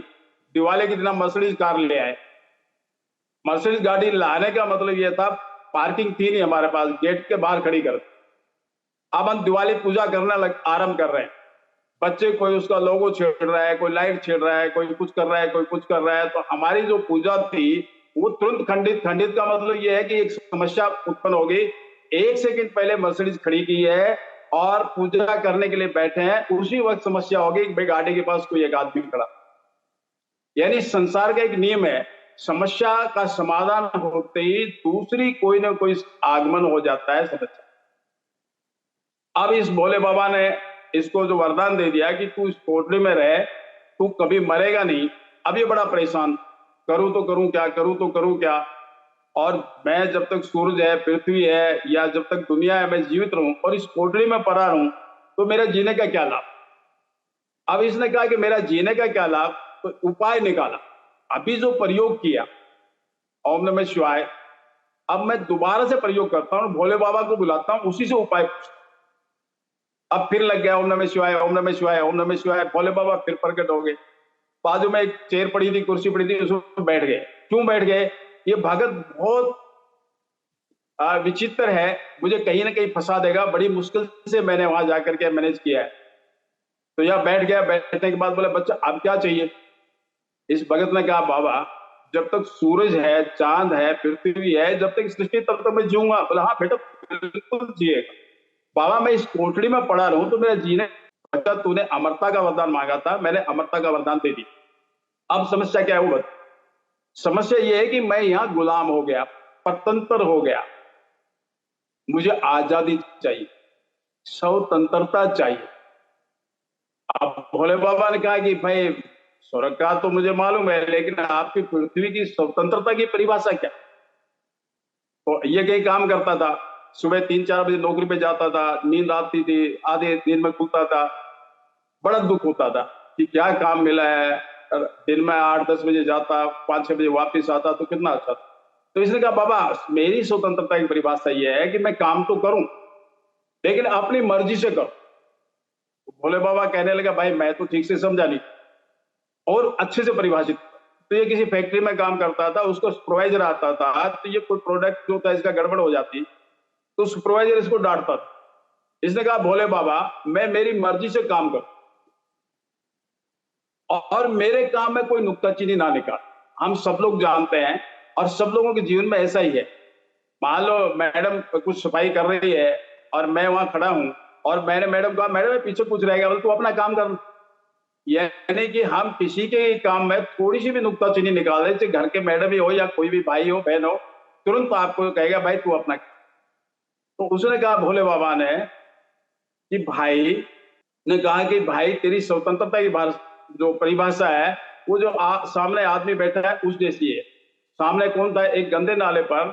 दिवाली के दिन हम मर्सिडीज कार ले आए। मर्सिडीज गाड़ी लाने का मतलब यह था, पार्किंग थी नहीं हमारे पास, गेट के बाहर खड़ी कर। अब हम दिवाली पूजा करने आरंभ कर रहे हैं, बच्चे कोई उसका लोगो छेड़ रहा है, कोई लाइट छेड़ रहा है, कोई कुछ कर रहा है, कोई कुछ कर रहा है। तो हमारी जो पूजा थी वो तुरंत खंडित का मतलब यह है कि एक समस्या उत्पन्न हो गई। 1 सेकंड पहले मर्सिडीज खड़ी की है और पूजा करने के लिए बैठे हैं, उसी वक्त समस्या हो गई कि गाड़ी के पास कोई एक आदमी खड़ा। यानी संसार का एक नियम है, समस्या का समाधान होते ही दूसरी कोई ना कोई आगमन हो जाता है समस्या। अब इस भोले बाबा ने इसको जो वरदान दे दिया कि तू इस कोठरी में रहे, तू कभी मरेगा नहीं। अब ये बड़ा परेशान, करूं तो करूं क्या, करूं तो करूं क्या, और मैं जब तक सूरज है, पृथ्वी है, या जब तक दुनिया है, मैं जीवित रहूं और इस कोठरी में पड़ा रहूं तो मेरा जीने का क्या लाभ। अब इसने कहा कि मेरा जीने का क्या लाभ, तो उपाय निकाला। अभी जो प्रयोग किया ओम नमः शिवाय, अब मैं दोबारा से प्रयोग करता हूं, भोले बाबा को बुलाता हूं, उसी से उपाय पूछता हूं। अब फिर लग गया ओम नमः शिवाय, ओम नमः शिवाय, ओम नमः शिवाय। भोले बाबा फिर प्रकट हो गए। बाजू में एक चेयर पड़ी थी, कुर्सी पड़ी थी, उसमें बैठ गए। क्यों बैठ गए? ये भगत बहुत विचित्र है, मुझे कहीं ना कहीं फंसा देगा, बड़ी मुश्किल से मैंने वहां जाकर के मैनेज किया है। तो यह बैठ गया। बैठने के बाद बोले बच्चा अब क्या चाहिए? इस भगत ने कहा बाबा जब तक सूरज है, चांद है, पृथ्वी है, जब तक सृष्टि तब तक मैं जीऊंगा। बोला हाँ बेटा बिल्कुल जिएगा। बाबा मैं इस कोठरी में पड़ा रहूं तो मेरा जीने। बच्चा तूने अमरता का वरदान मांगा था, मैंने अमरता का वरदान दे दिया। अब समस्या क्या है वो बता। समस्या ये है कि मैं यहाँ गुलाम हो गया, परतंत्र हो गया। मुझे आजादी चाहिए, स्वतंत्रता चाहिए। अब भोले बाबा ने कहा कि भाई स्वर्ग का तो मुझे मालूम है, लेकिन आपकी पृथ्वी की स्वतंत्रता की परिभाषा क्या? तो ये कहीं काम करता था, सुबह 3-4 बजे नौकरी पे जाता था, नींद आती थी, आधे दिन में खुलता था। बड़ा दुख होता था कि क्या काम मिला है, दिन में 8-10 बजे जाता, 5-6 बजे वापस आता तो कितना अच्छा था। तो इसने कहा बाबा मेरी स्वतंत्रता की परिभाषा यह है कि मैं काम तो करूं लेकिन अपनी मर्जी से करूं। तो भोले बाबा कहने लगा भाई मैं तो ठीक से समझा नहीं और अच्छे से परिभाषित। तो ये किसी फैक्ट्री में काम करता था, उसको सुपरवाइजर आता था, तो ये कोई प्रोडक्ट जो था इसका गड़बड़ हो जाती तो सुपरवाइजर इसको डांटता था। इसने कहा भोले बाबा मैं मेरी मर्जी से काम करूं और मेरे काम में कोई नुक्ताचीनी ना निकाल। हम सब लोग जानते हैं और सब लोगों के जीवन में ऐसा ही है। मान लो मैडम कुछ सफाई कर रही है और मैं वहां खड़ा हूं और मैंने मैडम कहा मैडम पीछे कुछ रह गया, बोले तू अपना काम कर। यानी कि हम किसी के काम में थोड़ी सी भी नुक्ताचीनी निकाल दे, चाहे घर के मैडम ही हो या कोई भी भाई हो बहन हो, तुरंत आपको कहेगा भाई तू अपना। तो उसने कहा भोले बाबा ने कि भाई ने कहा कि भाई तेरी स्वतंत्रता की जो परिभाषा है वो जो सामने आदमी बैठा है उस जैसी है। सामने कौन था? एक गंदे नाले पर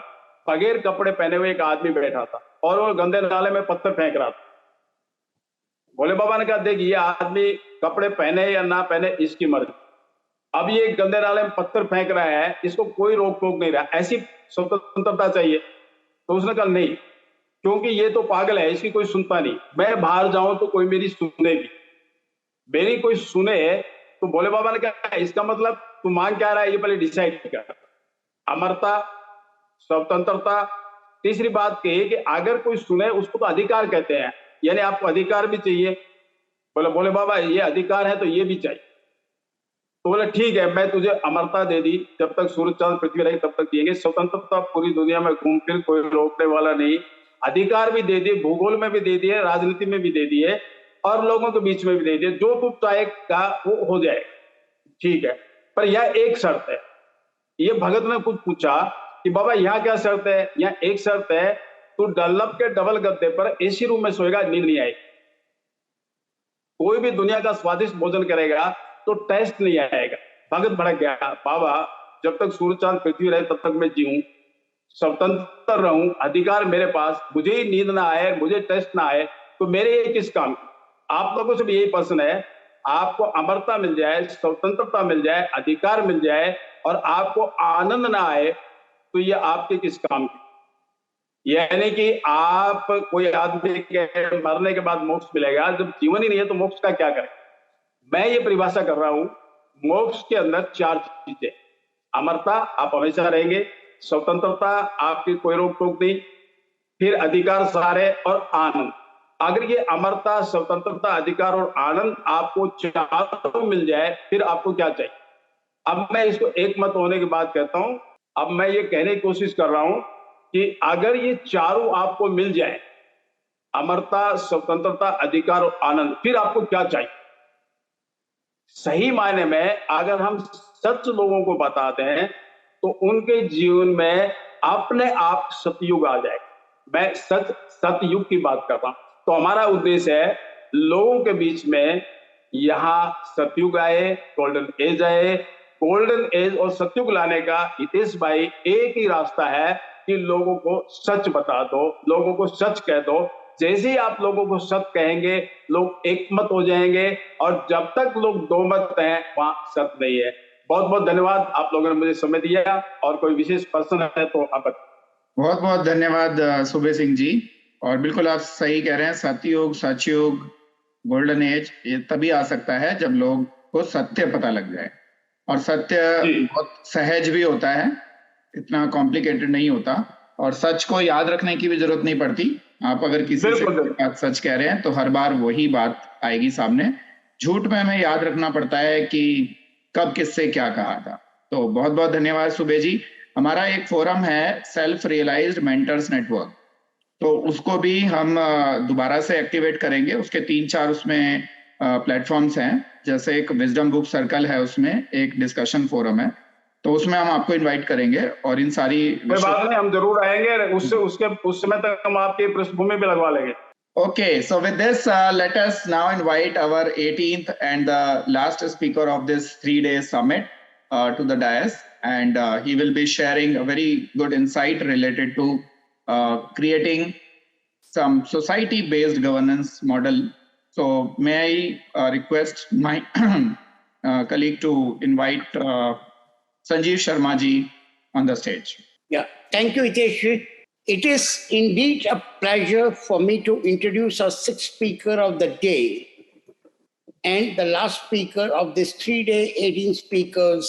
बगैर कपड़े पहने हुए एक आदमी बैठा था और वो गंदे नाले में पत्थर फेंक रहा था। भोले बाबा ने कहा देख ये आदमी कपड़े पहने या ना पहने इसकी मर्जी, अब ये गंदे नाले में पत्थर फेंक रहा है, इसको कोई रोक टोक नहीं रहा, ऐसी स्वतंत्रता चाहिए। तो उसने कहा नहीं, क्योंकि ये तो पागल है, इसकी कोई सुनता नहीं। मैं बाहर जाऊं तो कोई मेरी सुने भी, मेरी कोई सुने। तो भोले बाबा ने कहा इसका मतलब तू मांग क्या रहा है ये पहले डिसाइड कर। अमरता, स्वतंत्रता। तीसरी बात कही कि अगर कोई सुने उसको तो अधिकार कहते हैं, यानी आपको अधिकार भी चाहिए। बोले भोले बाबा ये अधिकार है तो ये भी चाहिए। तो बोले ठीक है मैं तुझे अमरता दे दी, जब तक सूरज चांद पृथ्वी रही तब तक दिएंगे। स्वतंत्रता पूरी दुनिया में घूम फिर कोई रोकने वाला नहीं। अधिकार भी दे दिए, भूगोल में भी दे दिए, राजनीति में भी दे दिए और लोगों के बीच में भी दे दिए। जो तू चाहेगा वो हो जाएगा, ठीक है। पर यह एक शर्त है। ये भगत ने कुछ पूछा कि बाबा यहाँ क्या शर्त है? यहाँ एक शर्त है, तू डल्लप के डबल गद्दे पर एसी रूम में सोएगा, नींद नहीं आएगी। कोई भी दुनिया का स्वादिष्ट भोजन करेगा तो टेस्ट नहीं आएगा। भगत भड़क गया, बाबा जब तक सूरज चांद पृथ्वी रहे तब तक मैं जीऊं, स्वतंत्र रहूं, अधिकार मेरे पास, मुझे ही नींद ना आए, मुझे टेस्ट ना आए, तो मेरे ये किस काम की? आप लोगों से भी यही प्रश्न है, आपको अमरता मिल जाए, स्वतंत्रता मिल जाए, अधिकार मिल जाए और आपको आनंद ना आए तो ये आपके किस काम की? यानी कि आप कोई आदमी के मरने के बाद मोक्ष मिलेगा, जब जीवन ही नहीं है तो मोक्ष का क्या करें? मैं ये परिभाषा कर रहा हूं, मोक्ष के अंदर 4 चीजें। अमरता, आप हमेशा रहेंगे। स्वतंत्रता, आपकी कोई रोक टोक नहीं। फिर अधिकार सारे और आनंद। अगर ये अमरता, स्वतंत्रता, अधिकार और आनंद आपको चारों मिल जाए फिर आपको क्या चाहिए? अब मैं इसको एक मत होने की बात कहता हूं। अब मैं ये कहने की कोशिश कर रहा हूं कि अगर ये चारों आपको मिल जाए, अमरता, स्वतंत्रता, अधिकार और आनंद, फिर आपको क्या चाहिए? सही मायने में अगर हम सच लोगों को बताते हैं तो उनके जीवन में अपने आप सतयुग आ जाएगा। मैं सतयुग की बात कर रहा हूं। तो हमारा उद्देश्य है लोगों के बीच में यहां सतयुग आए, गोल्डन एज आए। गोल्डन एज और सतयुग लाने का हितेश भाई एक ही रास्ता है कि लोगों को सच बता दो, लोगों को सच कह दो। जैसे ही आप लोगों को सच कहेंगे लोग एक मत हो जाएंगे और जब तक लोग दो मत हैं वहां सत नहीं है। बहुत बहुत धन्यवाद, आप लोगों ने मुझे समय दिया। और कोई विशेष प्रश्न है तो आप बहुत बहुत धन्यवाद सुबे सिंह जी। और बिल्कुल आप सही कह रहे हैं, सतयुग, सचयुग, गोल्डन एज ये तभी आ सकता है जब लोग को सत्य पता लग जाए। और सत्य बहुत सहज भी होता है, इतना कॉम्प्लिकेटेड नहीं होता। और सच को याद रखने की भी जरूरत नहीं पड़ती। आप अगर किसी से बात सच कह रहे हैं तो हर बार वही बात आएगी सामने। झूठ में हमें याद रखना पड़ता है कि कब किससे क्या कहा था। तो बहुत बहुत धन्यवाद सुबे जी। हमारा एक फोरम है सेल्फ रियलाइज्ड मेंटर्स नेटवर्क, तो उसको भी हम दोबारा से एक्टिवेट करेंगे। उसके 3-4 उसमें प्लेटफॉर्म्स हैं, जैसे एक विजडम बुक सर्कल है, उसमें एक डिस्कशन फोरम है, तो उसमें हम आपको इनवाइट करेंगे और इन सारी बात नहीं, हम जरूर आएंगे। उस समय तक हम आपकी पृष्ठभूमि भी लगवा लेंगे। Okay, so with this, let us now invite our 18th and the last speaker of this 3-day summit to the dais, and he will be sharing a very good insight related to creating some society-based governance model. So may I request my colleague to invite Sanjeev Sharma ji on the stage. Yeah, thank you, Hitesh. It is indeed a pleasure for me to introduce our sixth speaker of the day and the last speaker of this 3-day, 18 speakers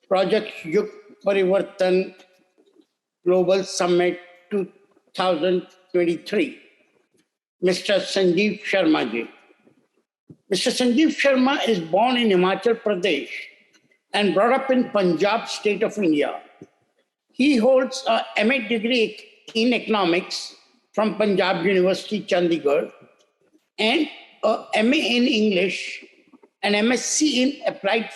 Project YugParivartan Global Summit 2023, Mr. Sanjeev Sharma ji. Mr. Sanjeev Sharma is born in Himachal Pradesh and brought up in Punjab state of India. He holds a MA degree in economics from Punjab University, Chandigarh, and a MA in English, and MSc in applied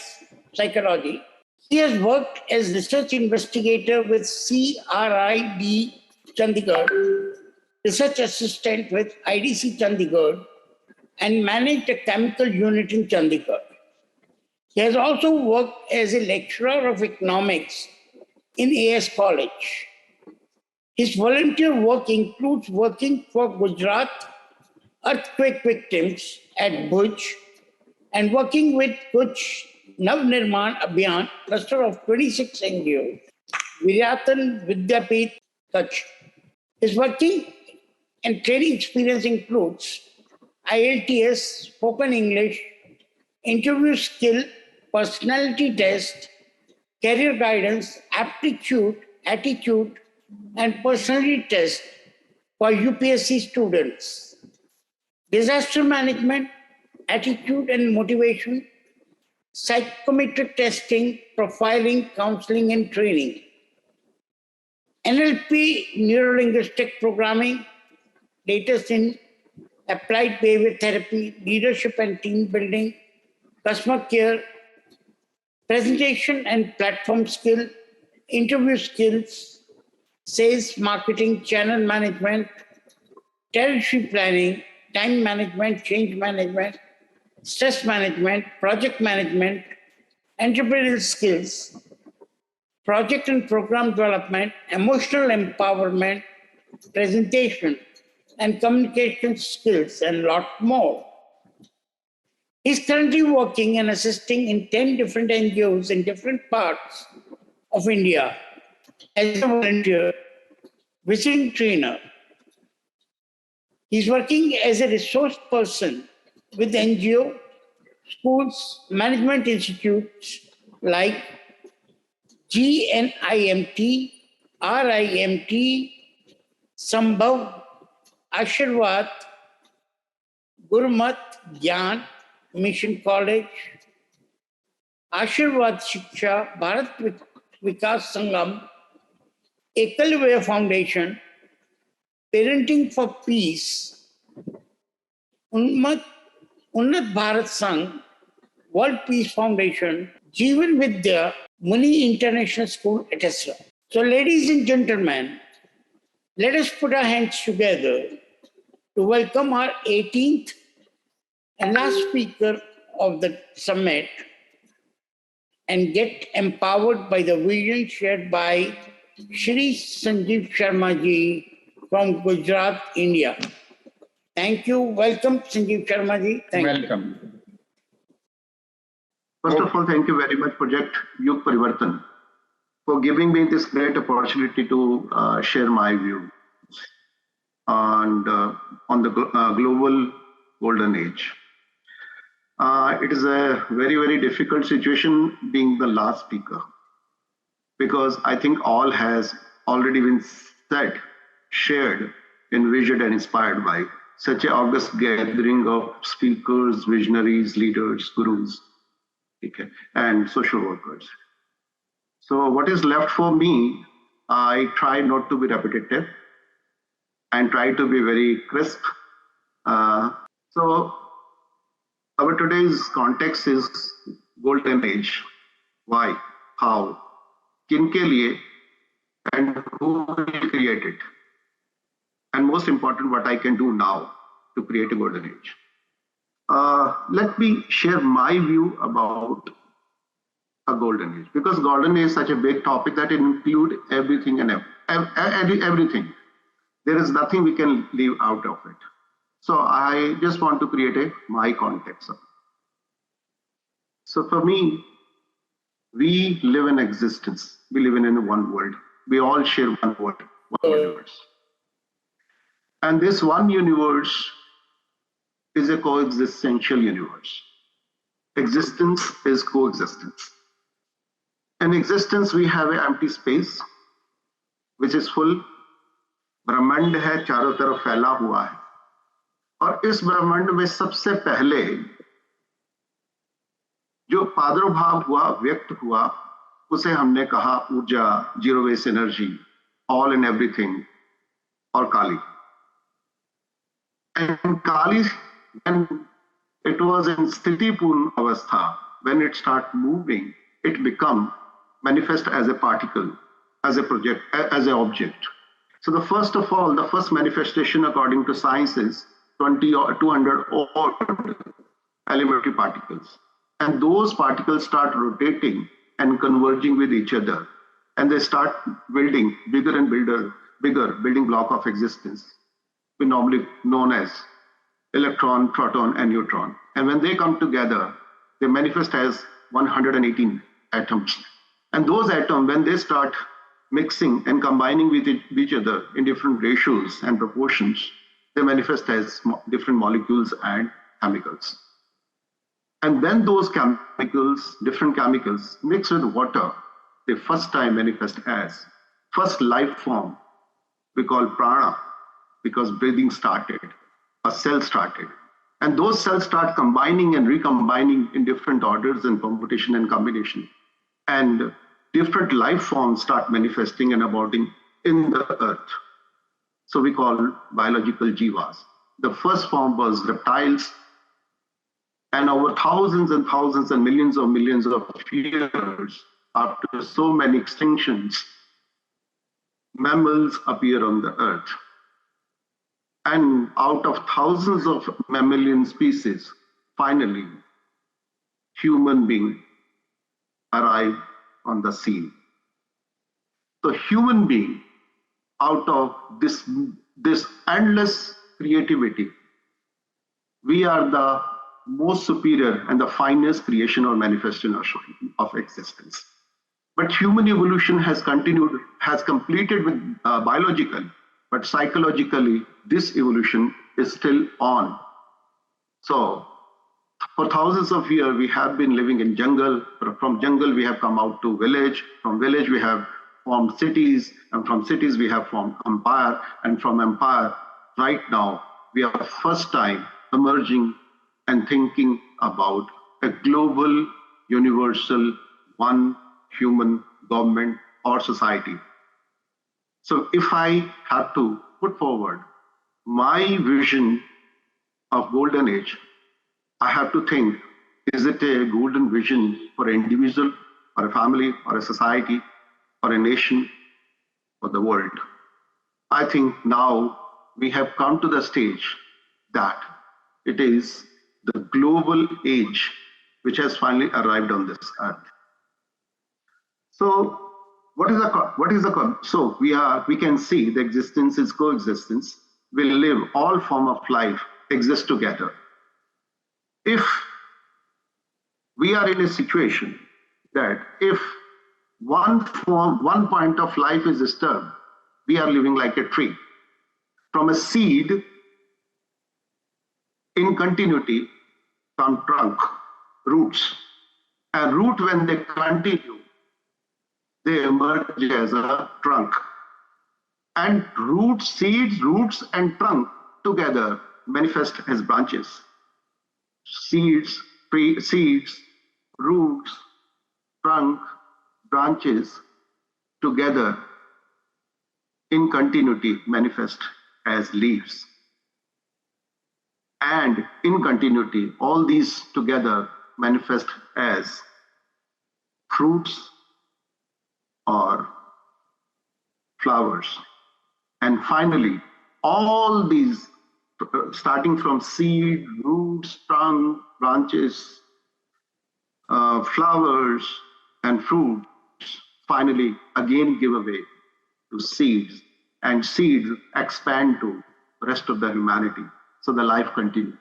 psychology. He has worked as research investigator with CRID Chandigarh, research assistant with IDC Chandigarh, and managed a chemical unit in Chandigarh. He has also worked as a lecturer of economics in AS College. His volunteer work includes working for Gujarat earthquake victims at Bhuj and working with Kuch Navnirman Abhiyan, cluster of 26 NGOs, Vidyarthan Vidyapith, Kutch. His working and training experience includes IELTS, spoken English, interview skill, personality test, career guidance, aptitude, attitude, and personality test for UPSC students, disaster management, attitude and motivation, psychometric testing, profiling, counseling, and training, NLP, neuro-linguistic programming, latest in applied behavior therapy, leadership and team building, customer care, presentation and platform skill, interview skills, sales, marketing, channel management, territory planning, time management, change management, stress management, project management, entrepreneurial skills, project and program development, emotional empowerment, presentation, and communication skills, and a lot more. He's currently working and assisting in 10 different NGOs in different parts of India as a volunteer, visiting trainer. He's working as a resource person with NGO, schools, management institutes like GNIMT, RIMT, Sambhav, Ashirwad, Gurmat, Gyan, Mission College, Ashirwad Shiksha, Bharat Vikas Sangam, Ekalvaya Foundation, Parenting for Peace, Unnat Bharat Sangh, World Peace Foundation, Jeevan Vidya, Muni International School, etc. So ladies and gentlemen, let us put our hands together to welcome our 18th and last speaker of the summit and get empowered by the vision shared by Shri Sanjeev Sharma ji from Gujarat, India. Thank you. Welcome, Sanjeev Sharma ji. Welcome. First of all, thank you very much, Project YugParivartan, for giving me this great opportunity to share my view on the global golden age. It is a very, very difficult situation being the last speaker, because I think all has already been said, shared, envisioned and inspired by such an august gathering of speakers, visionaries, leaders, gurus, okay, and social workers. So what is left for me, I try not to be repetitive and try to be very crisp. So our today's context is golden age. Why? How? Kinke liye? And who will create it? And most important, what I can do now to create a golden age. Let me share my view about a golden age, because golden age is such a big topic that it includes everything and everything. There is nothing we can leave out of it. So I just want to create my context. So for me, we live in existence. We live in one world. We all share one world, one universe. And this one universe is a coexistential universe. Existence is coexistence. In existence, we have an empty space, which is full. ब्रह्मांड है, चारों तरफ फैला हुआ है, और इस ब्रह्मांड में सबसे पहले जो प्रादुर्भाव हुआ, व्यक्त हुआ, उसे हमने कहा ऊर्जा, zero waste energy, all and everything, और काली. And Kali, when it was in Sthitipurna Avastha, when it started moving, it become manifest as a particle, as a project, as an object. So the first of all, the first manifestation according to science is 20 or 200 odd elementary particles. And those particles start rotating and converging with each other. And they start building bigger and bigger building block of existence. We normally known as electron, proton, and neutron. And when they come together, they manifest as 118 atoms. And those atoms, when they start mixing and combining with each other in different ratios and proportions, they manifest as different molecules and chemicals. And then those chemicals, different chemicals, mix with water, they first time manifest as first life form we call prana, because breathing started, a cell started. And those cells start combining and recombining in different orders and permutation and combination. And different life forms start manifesting and abounding in the earth. So we call biological jivas. The first form was reptiles, and over thousands and thousands and millions of years, after so many extinctions, mammals appear on the earth. And out of thousands of mammalian species, finally, human being arrived on the scene. So human being, out of this endless creativity, we are the most superior and the finest creation or manifestation of existence. But human evolution has continued, has completed with biological, but psychologically, this evolution is still on. So for thousands of years, we have been living in jungle. From jungle, we have come out to village. From village, we have formed cities. And from cities, we have formed empire. And from empire, right now, we are first time emerging and thinking about a global, universal, one human government or society. So if I have to put forward my vision of golden age, I have to think, is it a golden vision for an individual or a family or a society or a nation or the world? I think now we have come to the stage that it is the global age which has finally arrived on this earth. So so we can see the existence is coexistence. We live, all form of life exist together. If we are in a situation that if one point of life is disturbed, we are living like a tree. From a seed, in continuity, come trunk, roots. And root, when they continue, they emerge as a trunk. And roots, seeds, roots, and trunk together manifest as branches. Seeds, roots, trunk, branches together in continuity manifest as leaves. And in continuity, all these together manifest as fruits or flowers. And finally, all these, starting from seed, roots, trunk, branches, flowers, and fruits, finally again give away to seeds, and seeds expand to the rest of the humanity. So the life continues.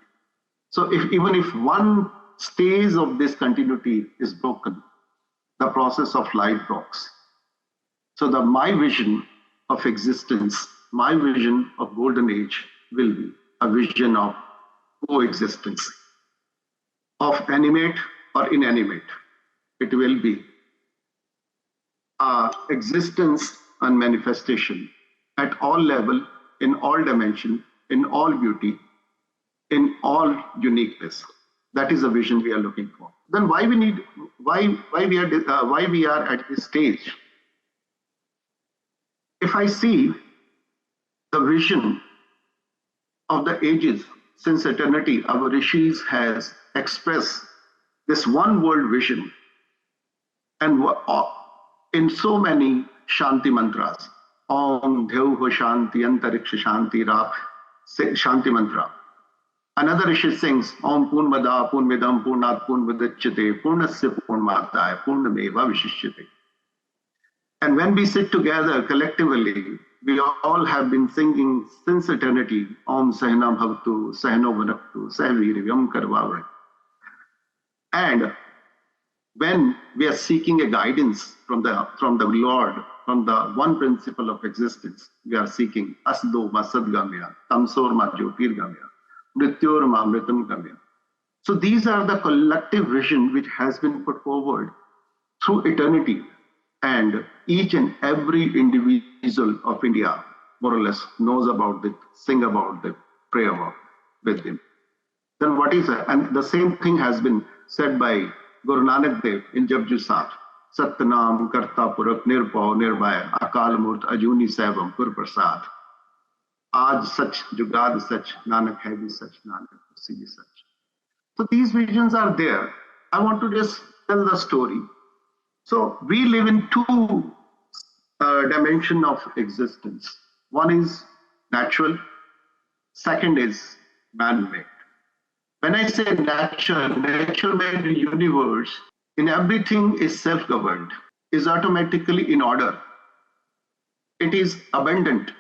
So even if one stage of this continuity is broken, the process of life breaks. So my vision of existence, my vision of golden age will be a vision of coexistence, of animate or inanimate. It will be existence and manifestation at all level, in all dimension, in all beauty, in all uniqueness. That is the vision we are looking for. Then why we are at this stage? If I see the vision of the ages since eternity, our rishis has expressed this one world vision, and in so many Shanti mantras, Om Dhyauh Shanti, Antariksha Shanti, Ra Shanti mantra. Another rishi sings Om Purnamada Purnamidam Purnat Purnamudachyate Purnasya Purnamadaaya Purnameva Vishishyate. And when we sit together collectively, we all have been singing since eternity Om Sahanam Bhavatu, Sahano Bhunaktu, Sahavirvyam Karvavai. And when we are seeking a guidance from the Lord, from the one principle of existence, we are seeking Asdo Ma Sadgamya, Tamsor Ma Jyotirgamya, Mrityor Ma Mritam Gamya. So these are the collective vision which has been put forward through eternity, and each and every individual of India more or less knows about it, sing about it, pray about with him. Then what is it? And the same thing has been said by Guru Nanak Dev in Japji Saath. Satnam Karta Purak Nirpau Nirbhaya Akal Murt Ajuni Saivam Pur Prasad. Aaj Sach Jugad Sach Nanak Hai Bhi Sach Nanak Usi Bhi Sach. So these visions are there. I want to just tell the story. So we live in two dimensions of existence. One is natural, second is man-made. When I say natural-made universe, in everything is self-governed, is automatically in order. It is abundant,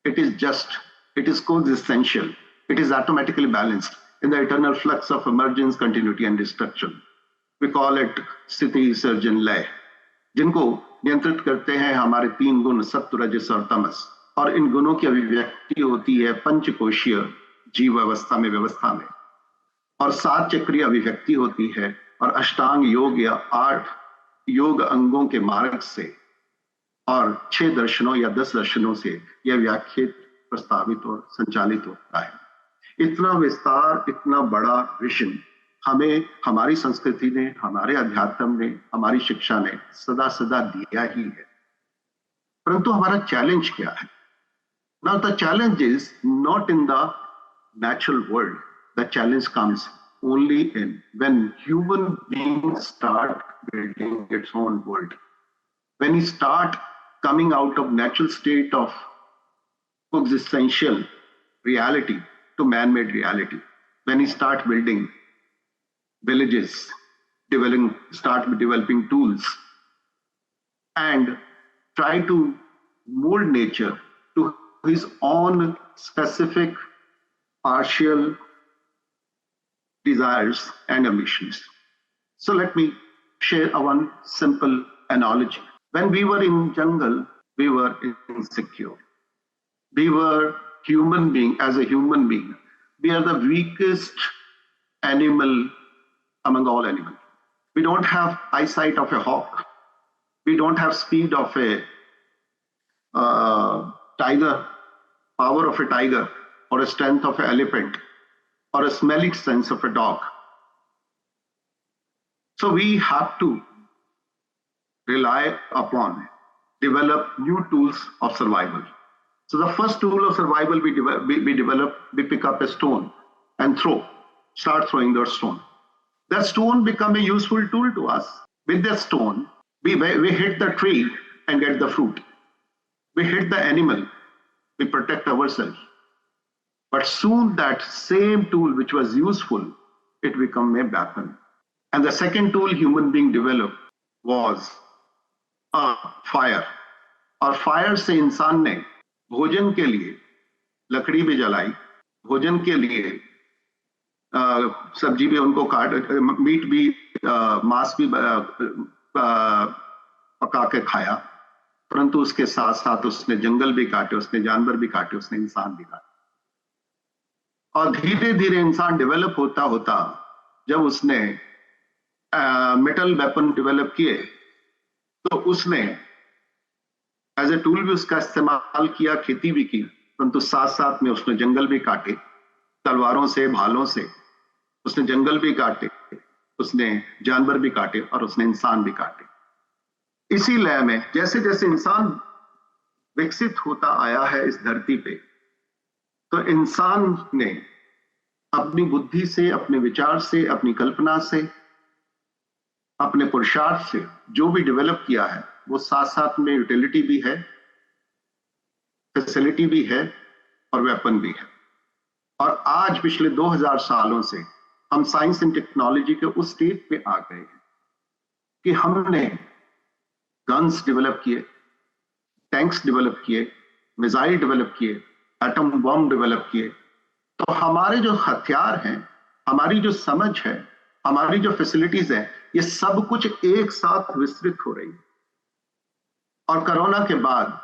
it is just, it is coexistential, it is automatically balanced in the eternal flux of emergence, continuity and destruction. We call it Sthiti, Surjan, Lay, जिनको नियंत्रित करते हैं हमारे तीन गुण सत्व, रजस और तमस, और इन गुणों की अभिव्यक्ति होती है पंचकोशीय जीव अवस्था में, और सात चक्रीय अभिव्यक्ति होती है, और अष्टांग योग या 8 योग अंगों के मार्ग से, और 6 दर्शनों या 10 दर्शनों से यह व्याख्यात, प्रस्तावित और संचालित होता है. इतना विस्तार, इतना बड़ा विजन हमें हमारी संस्कृति ने, हमारे अध्यात्म ने, हमारी शिक्षा ने सदा सदा दिया ही है. परंतु हमारा चैलेंज क्या है? Now the challenge is not in the natural world. The challenge comes only in when human beings start building its own world. When we start coming out of natural state of coexistential reality to man-made reality. When we start building villages, start developing tools, and try to mold nature to his own specific partial desires and ambitions. So let me share one simple analogy. When we were in jungle, we were insecure. We were human being. As a human being, we are the weakest animal among all animals. We don't have eyesight of a hawk. We don't have speed of a tiger, power of a tiger, or a strength of an elephant, or a smelling sense of a dog. So we have to rely upon, develop new tools of survival. So the first tool of survival we develop, we pick up a stone and start throwing that stone. That stone become a useful tool to us. With that stone, we hit the tree and get the fruit. We hit the animal, we protect ourselves. But soon that same tool which was useful, it become a weapon. And the second tool human being developed was fire. और fire से इंसान ने भोजन के लिए लकड़ी भी जलाई, भोजन के लिए सब्जी भी उनको मीट भी मांस भी पका के खाया, परंतु उसके साथ साथ उसने जंगल भी काटे, उसने जानवर भी काटे, उसने इंसान भी काटे. और धीरे धीरे इंसान डेवलप होता होता जब उसने मेटल वेपन डेवलप किए तो उसने एज ए टूल भी उसका इस्तेमाल किया, खेती भी की, परंतु साथ साथ में उसने जंगल भी काटे, तलवारों से, भालों से उसने जंगल भी काटे, उसने जानवर भी काटे और उसने इंसान भी काटे. इसी लय में जैसे जैसे इंसान विकसित होता आया है इस धरती पे, तो इंसान ने अपनी बुद्धि से, अपने विचार से, अपनी कल्पना से, अपने पुरुषार्थ से जो भी डेवलप किया है वो साथ साथ में यूटिलिटी भी है, फैसिलिटी भी है और वेपन भी है. और आज पिछले 2000 सालों से हम साइंस एंड टेक्नोलॉजी के उस स्टेज पे आ गए हैं कि हमने गन्स डेवलप किए, टैंक्स डेवलप किए, मिसाइल डेवलप किए, एटम बम डेवलप किए. तो हमारे जो हथियार हैं, हमारी जो समझ है, हमारी जो फैसिलिटीज है, ये सब कुछ एक साथ विस्तृत हो रही है. और कोरोना के बाद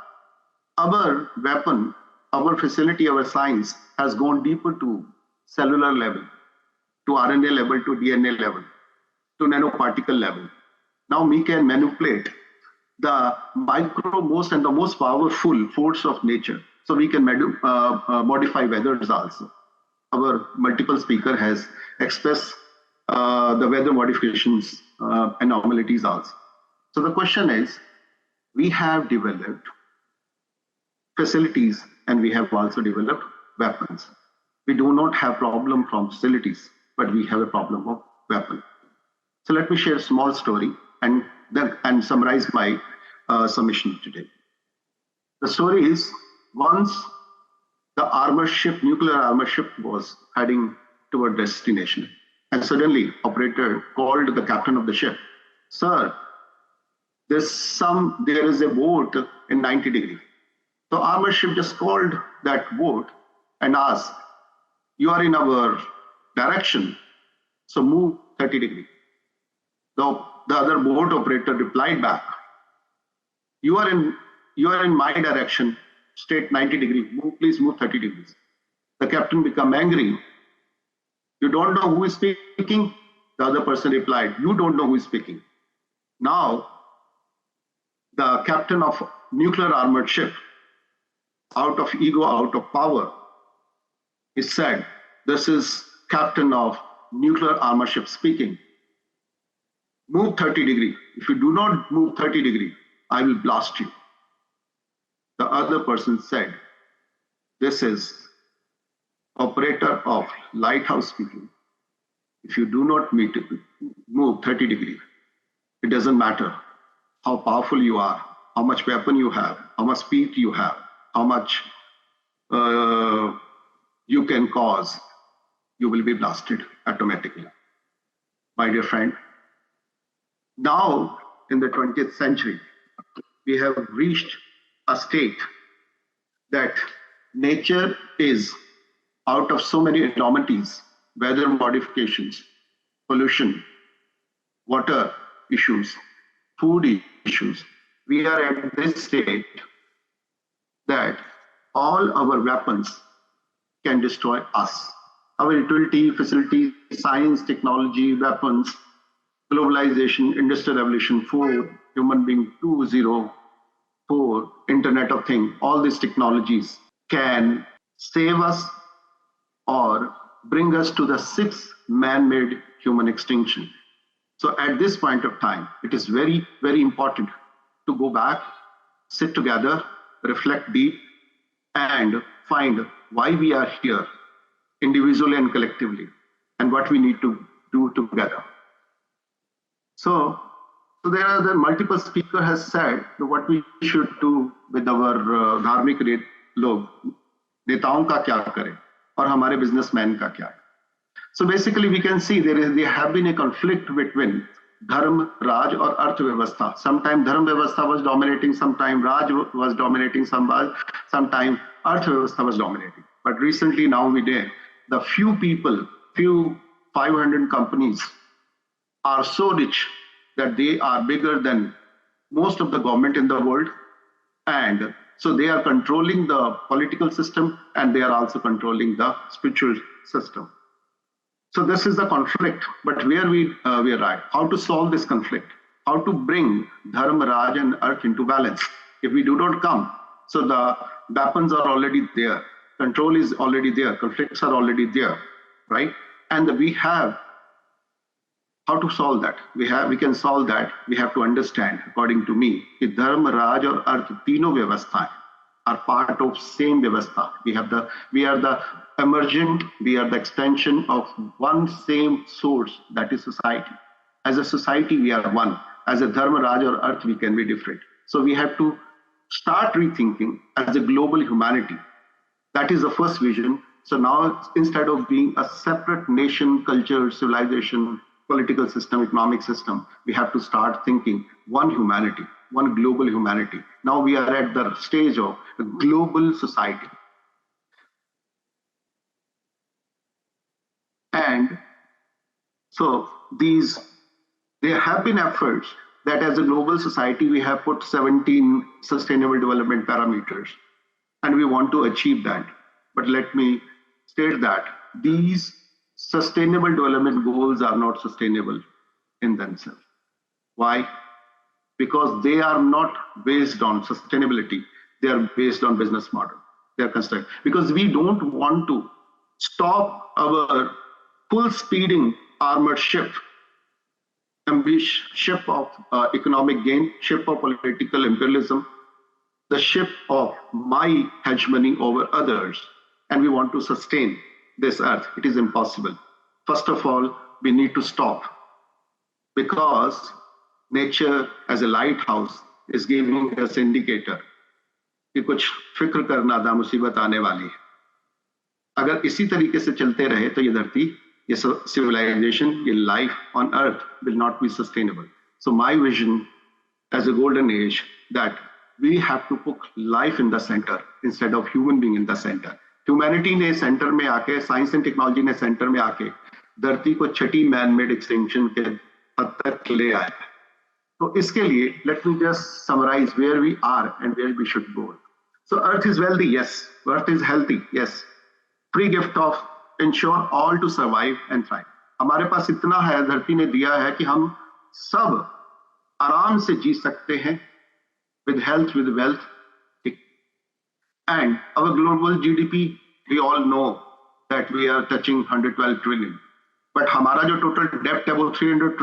our weapon, our facility, our science has gone deeper to cellular level, to RNA level, to DNA level, to nanoparticle level. Now we can manipulate the most and the most powerful force of nature. So we can modify weathers also. Our multiple speaker has expressed the weather modifications anomalies also. So the question is, we have developed facilities and we have also developed weapons. We do not have problem from facilities, but we have a problem of weapon. So let me share a small story and summarize my submission today. The story is, once the nuclear armor ship was heading toward destination, and suddenly operator called the captain of the ship, "Sir, there is a boat in 90 degrees. The armor ship just called that boat and asked, "You are in our direction, so move 30 degrees. The other boat operator replied back, "You are in my direction, straight 90 degrees. Please move 30 degrees. The captain became angry. "You don't know who is speaking?" The other person replied, "You don't know who is speaking." Now, the captain of nuclear armored ship, out of ego, out of power, he said, "This is captain of nuclear armor ship speaking. Move 30 degrees. If you do not move 30 degrees, I will blast you." The other person said, "This is operator of lighthouse speaking. If you do not move 30 degrees, it doesn't matter how powerful you are, how much weapon you have, how much speed you have, how much you can cause, you will be blasted automatically." My dear friend, now in the 20th century, we have reached a state that nature is out of so many anomalies, weather modifications, pollution, water issues, food issues. We are at this state that all our weapons can destroy us. Our utility, facility, science, technology, weapons, globalization, industrial revolution 4, human being 2.0, Internet of Things, all these technologies can save us or bring us to the 6th man-made human extinction. So at this point of time, it is very, very important to go back, sit together, reflect deep, and find why we are here, individually and collectively, and what we need to do together. So there are the multiple speakers has said what we should do with our dharmik log, नेताओं का क्या करें और हमारे businessmen का क्या. So basically we can see there have been a conflict between dharma, raj or arthvyavastha. Sometimes dharma vyavastha was dominating, sometimes raj was dominating, sometimes arthvyavastha was dominating. But recently nowadays, the few people, few 500 companies are so rich that they are bigger than most of the government in the world. And so they are controlling the political system and they are also controlling the spiritual system. So this is the conflict, but where we are, how to solve this conflict, how to bring dharma, raj and earth into balance. If we do not come, so the weapons are already there, control is already there, conflicts are already there, right? And we have how to solve that. We can solve that. We have to understand, according to me, that dharma, raj or earth, तीनों व्यवस्थाएं are part of same व्यवस्था. We are the emergent, we are the extension of one same source, that is society. As a society, we are one. As a dharma, raj or earth, we can be different. So we have to start rethinking as a global humanity. That is the first vision. So now, instead of being a separate nation, culture, civilization, political system, economic system, we have to start thinking one humanity, one global humanity. Now we are at the stage of a global society. And so there have been efforts that as a global society, we have put 17 sustainable development parameters, and we want to achieve that. But let me state that these sustainable development goals are not sustainable in themselves. Why? Because they are not based on sustainability. They are based on business model. They are constructed. Because we don't want to stop our full speeding armored ship, ship of economic gain, ship of political imperialism, the ship of my hegemony over others, and we want to sustain this earth. It is impossible. First of all, we need to stop, because nature as a lighthouse is giving us indicator कि कुछ फिक्र करना था, मुसीबत आने वाली है. अगर इसी तरीके से चलते रहे तो ये धरती, ये civilization, ये life on earth will not be sustainable. So my vision as a golden age that we have to put life in the center instead of human being in the center. Humanity ने centre में आके, science and technology ने centre में आके धरती को छठी man made extinction के हद तक ले आया. तो इसके लिए let me just summarize where we are and where we should go. So earth is wealthy, yes. Earth is healthy, yes. Free gift of ensure all to survive and thrive. हमारे पास इतना है, धरती ने दिया है कि हम सब आराम से जी सकते हैं with health, with wealth. And our global GDP, we all know that we are touching 112 trillion. But हमारा जो total debt है वो 300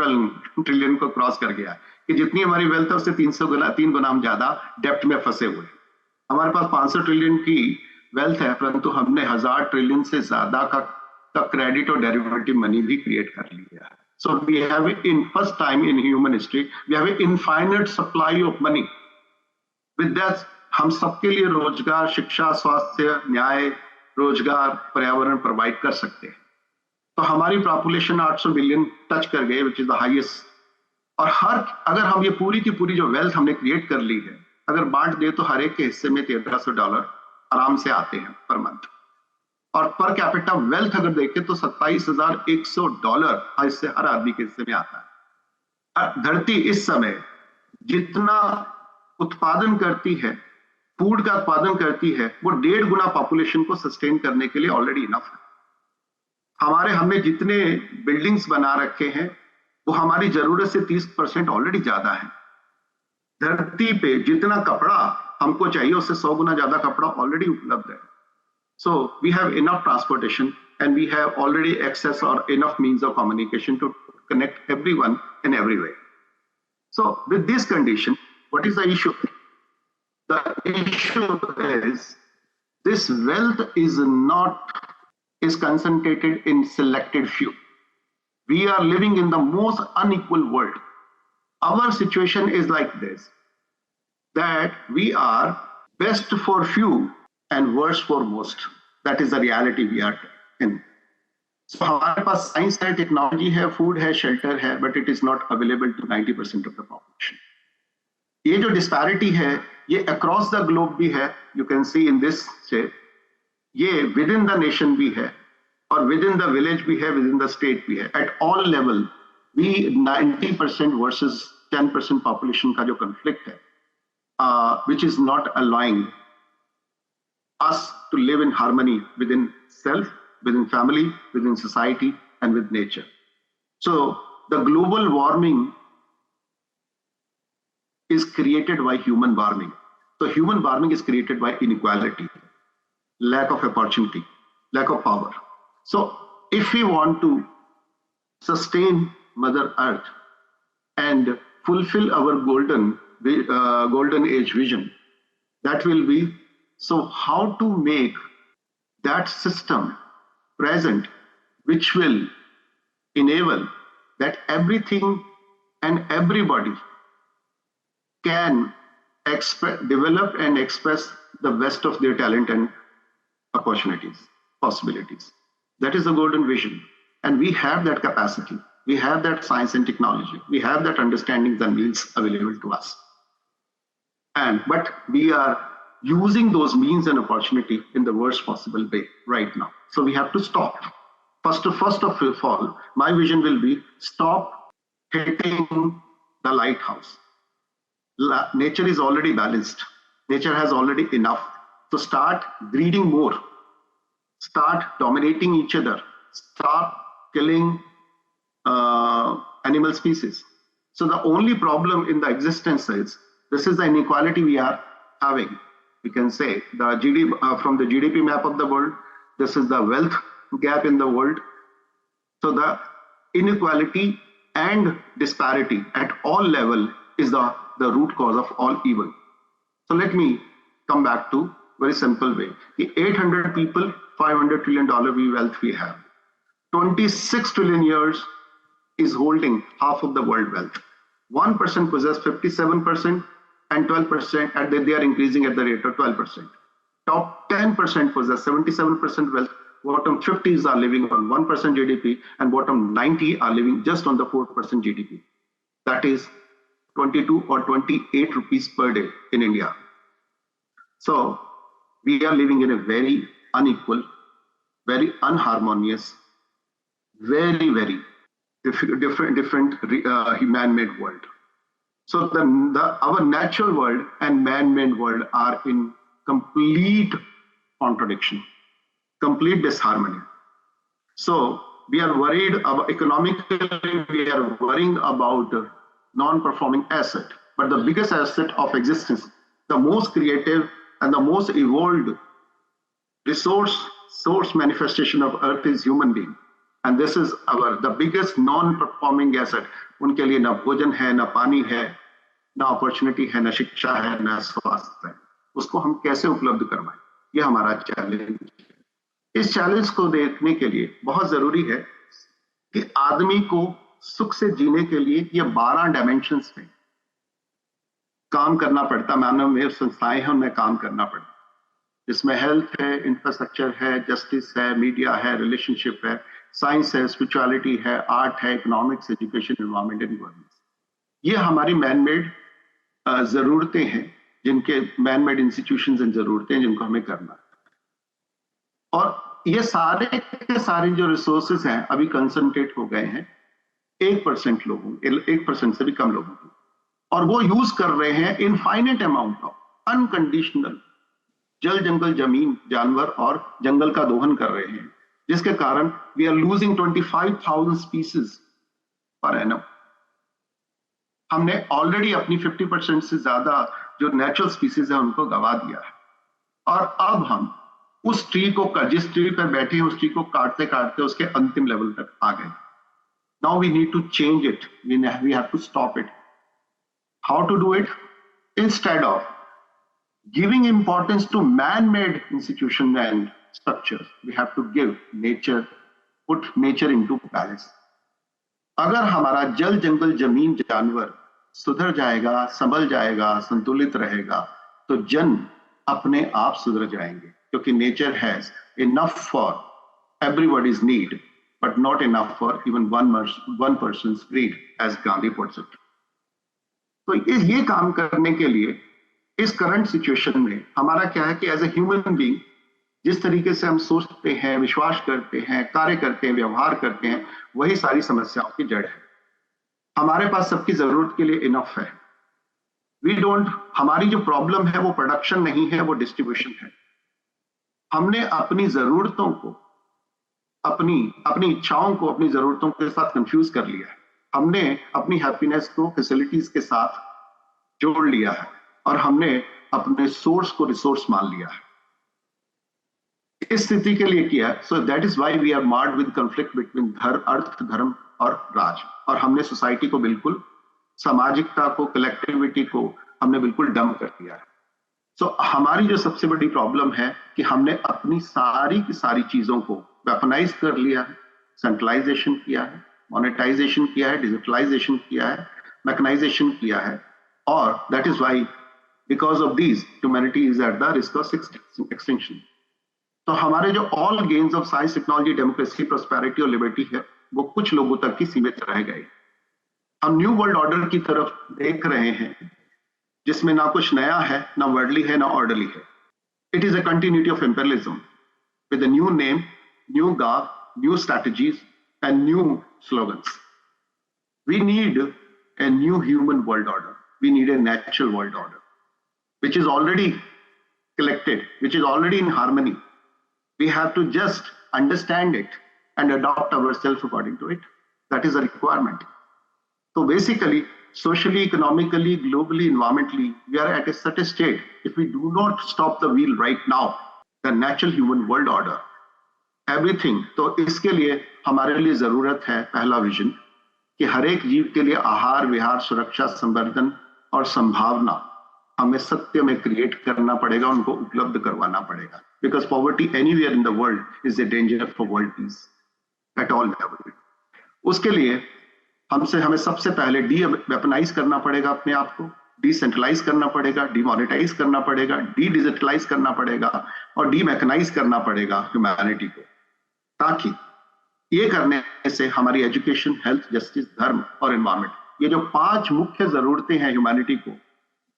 trillion को क्रॉस कर गया है. कि जितनी हमारी वेल्थ है उससे 3 गुना हम ज्यादा डेप्ट में फंसे हुए हैं. हमारे पास 500 ट्रिलियन की वेल्थ है, परंतु हमने 1000 ट्रिलियन से ज्यादा का क्रेडिट और डेरिवेटिव मनी भी क्रिएट कर लिया है. So we have in first time in human history we have infinite supply of money. With that हम सबके लिए रोजगार, शिक्षा, स्वास्थ्य, न्याय, रोजगार, पर्यावरण प्रोवाइड कर सकते हैं. तो हमारी पॉपुलेशन 800 बिलियन टच कर गए, विच इज द हाईएस्ट. और अगर हम ये पूरी की पूरी जो वेल्थ हमने क्रिएट कर ली है, अगर बांट दे तो हर एक के हिस्से में $1300 आराम से आते हैं पर मंथ. और पर कैपिटा वेल्थ अगर देखें तो $27,100 इससे हर आदमी के हिस्से में आता है. धरती इस समय जितना उत्पादन करती है, फूड का उत्पादन करती है, वो 1.5 गुना पॉपुलेशन को सस्टेन करने के लिए ऑलरेडी इनफ है. हमने जितने बिल्डिंग्स बना रखे हैं वो हमारी जरूरत से 30% ऑलरेडी ज्यादा है. धरती पे जितना कपड़ा हमको चाहिए उससे 100 गुना ज्यादा कपड़ा ऑलरेडी उपलब्ध है. So we have enough transportation and we have already access और enough means of communication to connect everyone in every way. So with this condition, what is the issue? The issue is this wealth is concentrated in selected few. We are living in the most unequal world. Our situation is like this, that we are best for few and worse for most. That is the reality we are in. So हमारे पास science है, technology है, food है, shelter है, but it is not available to 90% of the population. ये जो disparity है, ये across the globe भी है. You can see in this shape. ये within the nation भी है, और within the village भी है, within the state भी है. At all level, we 90% versus 10% population का जो conflict है, which is not allowing us to live in harmony within self, within family, within society, and with nature. So the global warming is created by human warming. So human warming is created by inequality, lack of opportunity, lack of power. So if we want to sustain Mother Earth and fulfill our golden age vision, that will be, so how to make that system present, which will enable that everything and everybody can develop and express the best of their talent and opportunities, possibilities. That is the golden vision. And we have that capacity. We have that science and technology. We have that understanding, the means available to us. But we are using those means and opportunity in the worst possible way right now. So we have to stop. First of all, my vision will be stop hitting the lighthouse. Nature is already balanced. Nature has already enough. So start breeding more. Start dominating each other. Start killing animal species. So the only problem in the existence is, this is the inequality we are having. We can say the GDP, from the GDP map of the world, this is the wealth gap in the world. So the inequality and disparity at all level is the root cause of all evil. So let me come back to very simple way. The 800 people, $500 trillion wealth we have. 26 trillion years is holding half of the world wealth. 1% possess 57% and 12%, and they are increasing at the rate of 12%. Top 10% possess 77% wealth. Bottom 50s are living on 1% GDP, and bottom 90 are living just on the 4% GDP. That is 22 or 28 rupees per day in India. So we are living in a very unequal, very unharmonious, very, very different man-made world. So our natural world and man-made world are in complete contradiction, complete disharmony. So we are worried about economically, we are worrying about non-performing asset. But the biggest asset of existence, the most creative and the most evolved source manifestation of Earth is human being. And this is the biggest non-performing asset. उनके लिए ना भोजन है, ना पानी है, ना opportunity है, ना शिक्षा है, ना स्वास्थ्य है. उसको हम कैसे उपलब्ध करवाएं? ये हमारा चैलेंज है. इस चैलेंज को देखने के लिए बहुत जरूरी है कि आदमी को सुख से जीने के लिए ये 12 डायमेंशंस में काम करना पड़ता. मानव में संस्थाएं हैं, उनमें काम करना पड़ता. जिसमें हेल्थ है, इंफ्रास्ट्रक्चर है, जस्टिस है, मीडिया है, रिलेशनशिप है, साइंस है, स्पिरिचुअलिटी है, आर्ट है, economics, education, environment and governance. ये हमारी मैन मेड जरूरतें हैं, जिनके मैन मेड इंस्टीट्यूशंस एंड जरूरतें हैं, जिनको हमें करना है. और ये सारे के सारे जो रिसोर्सेज हैं अभी कंसंट्रेट हो गए हैं 1% लोगों, 1% से भी कम लोगों की, और वो यूज कर रहे हैं इनफाइनेट अमाउंट ऑफ अनकंडीशनल जल, जंगल, जमीन, जानवर और जंगल का दोहन कर रहे हैं, जिसके कारण we are losing 25,000 species per annum. हमने ऑलरेडी अपनी 50% से ज्यादा जो नेचुरल स्पीसीज है उनको गवा दिया है, और अब हम उस ट्री को, जिस ट्री पर बैठे हैं, उस ट्री को काटते काटते उसके अंतिम लेवल तक आ गए. Now we need to change it. We have to stop it. How to do it? Instead of giving importance to man-made institutions and structures, we have to give nature, put nature into balance. अगर हमारा जल, जंगल, जमीन, जानवर सुधर जाएगा, संभल जाएगा, संतुलित रहेगा, तो जन अपने आप सुधर जाएंगे, क्योंकि nature has enough for everybody's need, but not enough for even one person's greed, as Gandhi puts it. तो ये काम करने के लिए इस करंट सिचुएशन में हमारा क्या है कि एज ए ह्यूमन बीइंग जिस तरीके से हम सोचते हैं, विश्वास करते हैं, कार्य करते हैं, व्यवहार करते हैं, वही सारी समस्याओं की जड़ है. हमारे पास सबकी जरूरत के लिए इनफ है. हमारी जो प्रॉब्लम है वो प्रोडक्शन नहीं है, वो डिस्ट्रीब्यूशन है. हमने अपनी जरूरतों को, अपनी इच्छाओं को अपनी जरूरतों के साथ कंफ्यूज कर लिया है. हमने अपनी हैप्पीनेस को फैसिलिटीज के साथ जोड़ लिया है और हमने अपने सोर्स को रिसोर्स मान लिया है. इस स्थिति के लिए किया. So that is why we are marred with conflict between artha, dharma और राज. और हमने सोसाइटी को बिल्कुल, सामाजिकता को, कलेक्टिविटी को हमने बिल्कुल डंप कर दिया है. सो हमारी जो सबसे बड़ी प्रॉब्लम है कि हमने अपनी सारी की सारी चीजों को वेपनाइज कर लिया है, सेंट्रलाइजेशन किया है, मोनेटाइजेशन किया है, डिजिटलाइजेशन किया है, मैकेनाइजेशन किया है. और that is why because of these humanity is at the risk of extinction. तो हमारे जो all gains of science, technology, democracy, prosperity और लिबर्टी है, वो कुछ लोगों तक ही सीमित रह गए. हम न्यू वर्ल्ड ऑर्डर की तरफ देख रहे हैं जिसमें ना कुछ नया है, ना वर्ल्डली है, ना ऑर्डरली है. It is a continuity of imperialism with a new name, new garb, new strategies and new slogans. We need a new human world order. We need a natural world order, which is already collected, which is already in harmony. We have to just understand it and adopt ourselves according to it. That is a requirement. So basically, socially, economically, globally, environmentally, we are at a certain state. If we do not stop the wheel right now, the natural human world order, everything. तो इसके लिए हमारे लिए जरूरत है पहला vision कि हर एक जीव के लिए आहार, विहार, सुरक्षा, संवर्धन और संभावना हमें सत्य में क्रिएट करना पड़ेगा, उनको उपलब्ध करवाना पड़ेगा. Because poverty anywhere in the world is a danger for world peace at all level. उसके लिए हमें सबसे पहले डी वेपनाइज करना पड़ेगा, अपने आप को डिसेंट्रलाइज करना पड़ेगा, डिमोनेटाइज करना पड़ेगा, डी डिजिटलाइज करना पड़ेगा और डी मैकेनाइज करना पड़ेगा ह्यूमैनिटी को. ताकि ये करने से हमारी एजुकेशन, हेल्थ, जस्टिस, धर्म और एनवायरमेंट, ये जो 5 मुख्य जरूरतें हैं ह्यूमैनिटी को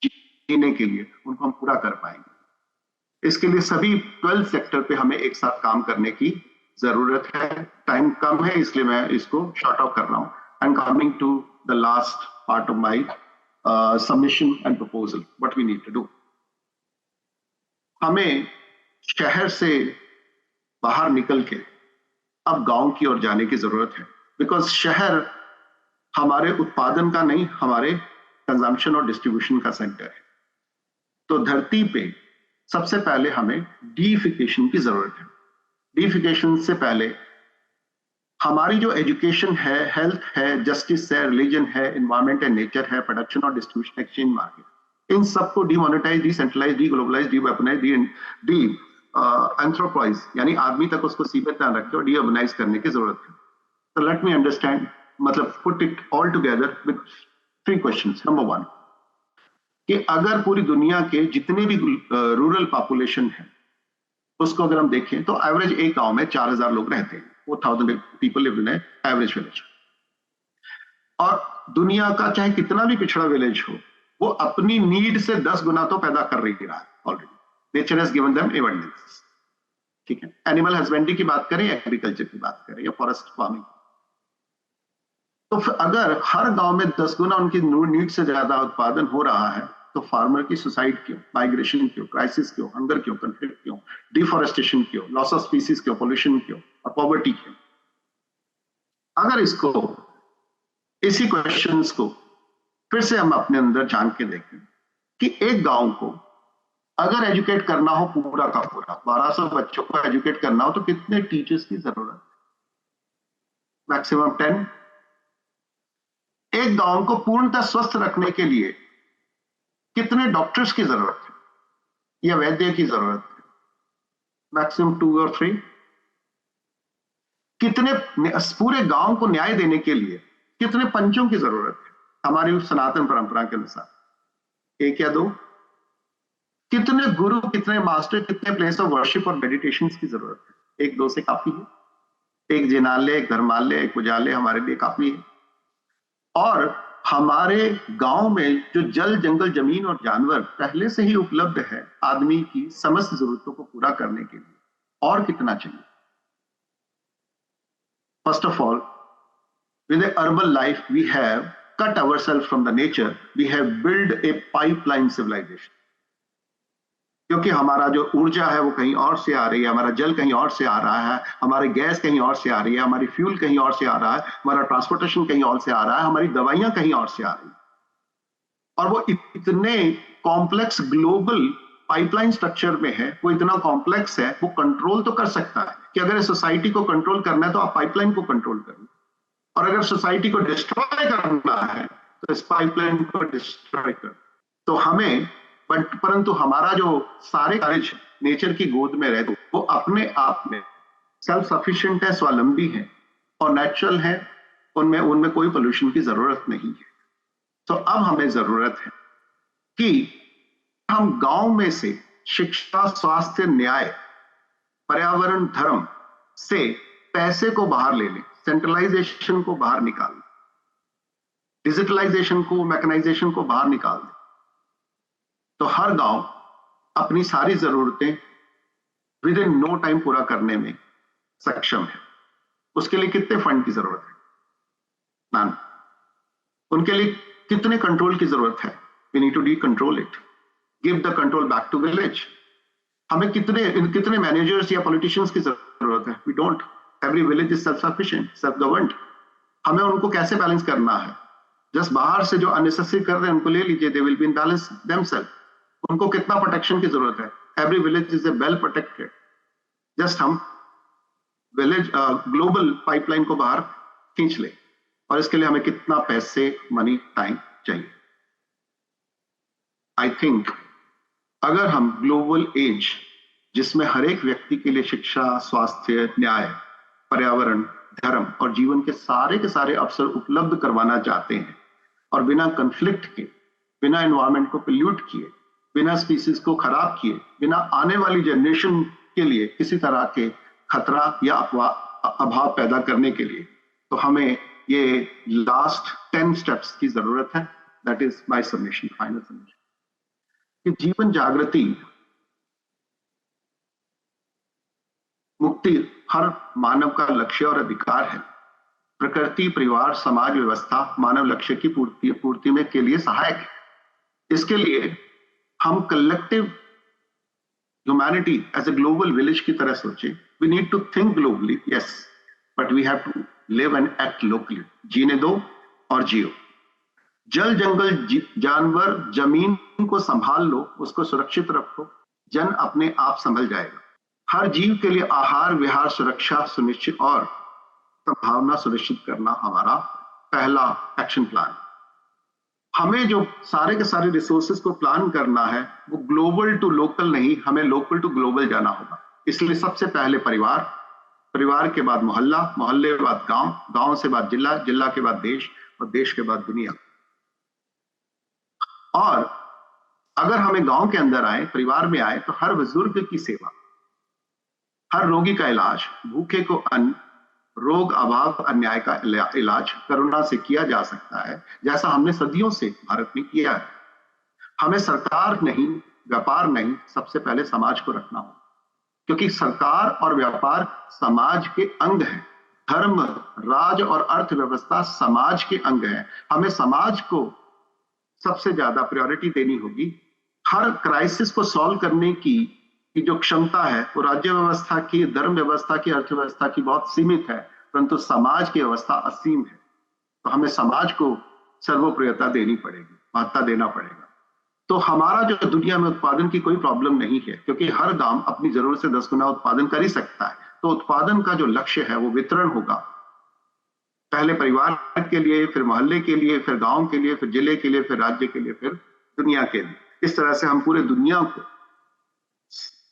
जीने के लिए, उनको हम पूरा कर पाएंगे. इसके लिए सभी 12 सेक्टर पे हमें एक साथ काम करने की जरूरत है. टाइम कम है इसलिए मैं इसको शॉर्ट आउट कर रहा हूं. I am coming to the last part of my submission and proposal. What we need to do. हमें शहर से बाहर निकल के अब गांव की ओर जाने की जरूरत है. बिकॉज शहर हमारे उत्पादन का नहीं, हमारे कंजम्पशन और डिस्ट्रीब्यूशन का सेंटर है. तो धरती पे सबसे पहले हमें डीफिकेशन की जरूरत है. डीफिकेशन से पहले हमारी जो एजुकेशन है, हेल्थ है, जस्टिस है, रिलीजन है, एनवायरमेंट एंड नेचर है, प्रोडक्शन और डिस्ट्रीब्यूशन, एक्सचेंज मार्केट, इन सबको demonetise, decentralise, deglobalise, deweaponise, deanthropise यानी आदमी तक उसको सीमित न रखे और डी अर्बनाइज करने की जरूरत है. तो लेट मी अंडरस्टैंड, मतलब put it all together with 3 questions. Number 1 कि अगर पूरी दुनिया के जितने भी रूरल पॉपुलेशन है उसको अगर हम देखें तो एवरेज एक गांव में 4000 लोग रहते हैं. 4000 people live in average village. और दुनिया का चाहे कितना भी पिछड़ा विलेज हो, वो अपनी नीड से 10 गुना तो पैदा कर रही है already. Nature has given them abundance. ठीक है. एनिमल हस्बेंड्री की बात करें, एग्रीकल्चर की बात करें या फॉरेस्ट फार्मिंग, तो अगर हर गांव में 10 गुना उनकी नीड से ज्यादा उत्पादन हो रहा है, तो फार्मर की सुसाइड क्यों, माइग्रेशन क्यों, क्राइसिस क्यों, हंगर क्यों, कंफ्लिक्ट क्यों, डिफॉरेस्टेशन क्यों, लॉस ऑफ स्पीसीज क्यों, पोल्यूशन क्यों और पॉवर्टी क्यों? अगर इसी क्वेश्चंस को फिर से हम अपने अंदर झांक के देखें कि एक गांव को अगर एजुकेट करना हो पूरा का पूरा 1200 बच्चों को एजुकेट करना हो, तो कितने टीचर्स की जरूरत है? मैक्सिमम 10 एक गांव को पूर्णतः स्वस्थ रखने के लिए कितने डॉक्टर्स की जरूरत है या वैद्य की जरूरत है? मैक्सिमम 2 और 3। कितने पूरे गांव को न्याय देने के लिए कितने पंचों की जरूरत है हमारी सनातन परंपरा के अनुसार? 1 या 2। कितने गुरु, कितने मास्टर, कितने प्लेस ऑफ वर्शिप और मेडिटेशन की जरूरत है? 1 2 से काफी है। एक जिनालय, एक धर्मालय, एक पूजालय हमारे लिए काफी है। और हमारे गांव में जो जल, जंगल, जमीन और जानवर पहले से ही उपलब्ध है आदमी की समस्त जरूरतों को पूरा करने के लिए, और कितना चाहिए? First of all, with the urban life, we have cut ourselves from the nature. We have built a pipeline civilization. क्योंकि हमारा जो ऊर्जा है वो कहीं और से आ रही है, हमारा जल कहीं और से आ रहा है, हमारी गैस कहीं और से आ रही है, हमारी फ्यूल कहीं और से आ रहा है, हमारा ट्रांसपोर्टेशन कहीं और से आ रहा है, हमारी दवाइयां कहीं और से आ रही है। और वो इतने कॉम्प्लेक्स ग्लोबल पाइपलाइन स्ट्रक्चर में है, वो इतना कॉम्प्लेक्स है, वो कंट्रोल तो कर सकता है कि अगर सोसाइटी को कंट्रोल करना है तो आप पाइपलाइन को कंट्रोल करिए, और अगर सोसाइटी को डिस्ट्रॉय करना है तो इस पाइपलाइन को डिस्ट्रॉय कर। तो हमें, परंतु हमारा जो सारे कार्य नेचर की गोद में रहते वो अपने आप में सेल्फ सफिशिएंट है, स्वावलंबी है और नेचुरल है, उनमें कोई पोल्यूशन की जरूरत नहीं है। तो अब हमें जरूरत है कि हम गांव में से शिक्षा, स्वास्थ्य, न्याय, पर्यावरण, धर्म से पैसे को बाहर ले लें, सेंट्रलाइजेशन को बाहर निकाल दें, डिजिटलाइजेशन को, मैकेनाइजेशन को बाहर निकाल दें, तो हर गांव अपनी सारी जरूरतें विद इन नो टाइम पूरा करने में सक्षम है। उसके लिए कितने फंड की जरूरत है? नन। उनके लिए कितने कंट्रोल की जरूरत है? We need to decontrol it, give the control back to village. हमें कितने मैनेजर्स या पॉलिटिशियंस की जरूरत है? We don't. Every village is self sufficient, self governed. हमें उनको कैसे बैलेंस करना है? जस्ट बाहर से जो अननेसेसरी कर रहे हैं उनको ले लीजिए, they will be in balance themselves. उनको कितना प्रोटेक्शन की जरूरत है? Every village is a well protected. Just हम विलेज ग्लोबल पाइपलाइन को बाहर खींच ले, और इसके लिए हमें कितना पैसे, मनी, टाइम चाहिए? आई थिंक अगर हम ग्लोबल एज, जिसमें हर एक व्यक्ति के लिए शिक्षा, स्वास्थ्य, न्याय, पर्यावरण, धर्म और जीवन के सारे अवसर उपलब्ध करवाना चाहते हैं, और बिना कन्फ्लिक्ट के, बिना एनवायरनमेंट को पोल्यूट किए, बिना स्पीसीज को खराब किए, बिना आने वाली जनरेशन के लिए किसी तरह के खतरा या अभाव पैदा करने के लिए, तो हमें ये लास्ट 10 स्टेप्स की जरूरत है। That is my submission, final submission. कि जीवन जागृति, मुक्ति हर मानव का लक्ष्य और अधिकार है। प्रकृति, परिवार, समाज व्यवस्था मानव लक्ष्य की पूर्ति में के लिए सहायक है। इसके लिए हम collective humanity as a global village की तरह सोचे। We need to think globally, yes, but we have to live and act locally. जीने दो और जियो। जल, जंगल, जानवर, जमीन को संभाल लो, उसको सुरक्षित रखो, जन अपने आप संभल जाएगा। हर जीव के लिए आहार, विहार, सुरक्षा सुनिश्चित और संभावना सुनिश्चित करना हमारा पहला एक्शन प्लान। हमें जो सारे के सारे रिसोर्सेज को प्लान करना है वो ग्लोबल टू लोकल नहीं, हमें लोकल टू ग्लोबल जाना होगा। इसलिए सबसे पहले परिवार, परिवार के बाद मोहल्ला, मोहल्ले के बाद गांव, गांव से बाद जिला, जिला के बाद देश और देश के बाद दुनिया। और अगर हमें गांव के अंदर आए, परिवार में आए, तो हर बुजुर्ग की सेवा, हर रोगी का इलाज, भूखे को अन्न, रोग, अभाव, अन्याय का इलाज करुणा से किया जा सकता है, जैसा हमने सदियों से भारत में किया है। हमें सरकार नहीं, व्यापार नहीं, सबसे पहले समाज को रखना होगा, क्योंकि सरकार और व्यापार समाज के अंग हैं। धर्म, राज और अर्थव्यवस्था समाज के अंग हैं। हमें समाज को सबसे ज्यादा प्रायोरिटी देनी होगी। हर क्राइसिस को सॉल्व करने की जो क्षमता है वो राज्य व्यवस्था की, धर्म व्यवस्था की, अर्थव्यवस्था की बहुत सीमित है, परंतु समाज की व्यवस्था असीम है। तो हमें समाज को सर्वोप्रियता देनी पड़ेगी, महत्ता देना पड़ेगा। तो हमारा जो दुनिया में उत्पादन की कोई प्रॉब्लम नहीं है, क्योंकि हर गांव अपनी जरूरत से 10 गुना उत्पादन कर ही सकता है। तो उत्पादन का जो लक्ष्य है वो वितरण होगा। पहले परिवार के लिए, फिर मोहल्ले के लिए, फिर गांव के लिए, फिर जिले के लिए, फिर राज्य के लिए, फिर दुनिया के लिए। इस तरह से हम पूरे दुनिया को,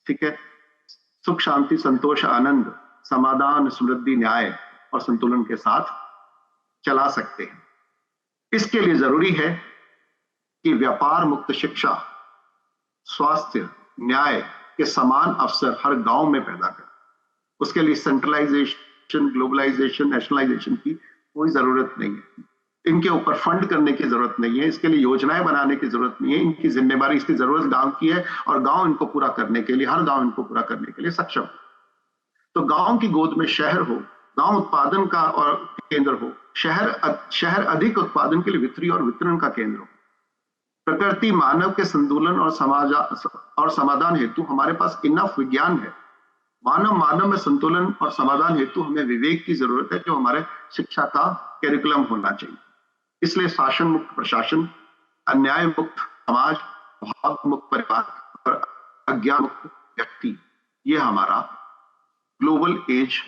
ठीक है, सुख शांति संतोष आनंद समाधान समृद्धि न्याय और संतुलन के साथ चला सकते हैं। इसके लिए जरूरी है कि व्यापार मुक्त शिक्षा, स्वास्थ्य, न्याय के समान अवसर हर गांव में पैदा करें। उसके लिए सेंट्रलाइजेशन, ग्लोबलाइजेशन, नेशनलाइजेशन की कोई जरूरत नहीं है। इनके ऊपर फंड करने की जरूरत नहीं है, इसके लिए योजनाएं बनाने की जरूरत नहीं है। इनकी जिम्मेदारी, इसकी जरूरत गांव की है और गांव इनको पूरा करने के लिए, हर गांव इनको पूरा करने के लिए सक्षम है। तो गांव की गोद में शहर हो, गांव उत्पादन का और केंद्र हो, शहर अधिक उत्पादन के लिए वितरण और वितरण का केंद्र हो। प्रकृति मानव के संतुलन और समाधान हेतु हमारे पास इनफ विज्ञान है। मानव में संतुलन और समाधान हेतु हमें विवेक की जरूरत है, जो हमारे शिक्षा का करिकुलम होना चाहिए। इसलिए शासन मुक्त प्रशासन, अन्याय मुक्त समाज, भाव मुक्त परिवार और अज्ञान मुक्त व्यक्ति, ये हमारा ग्लोबल एज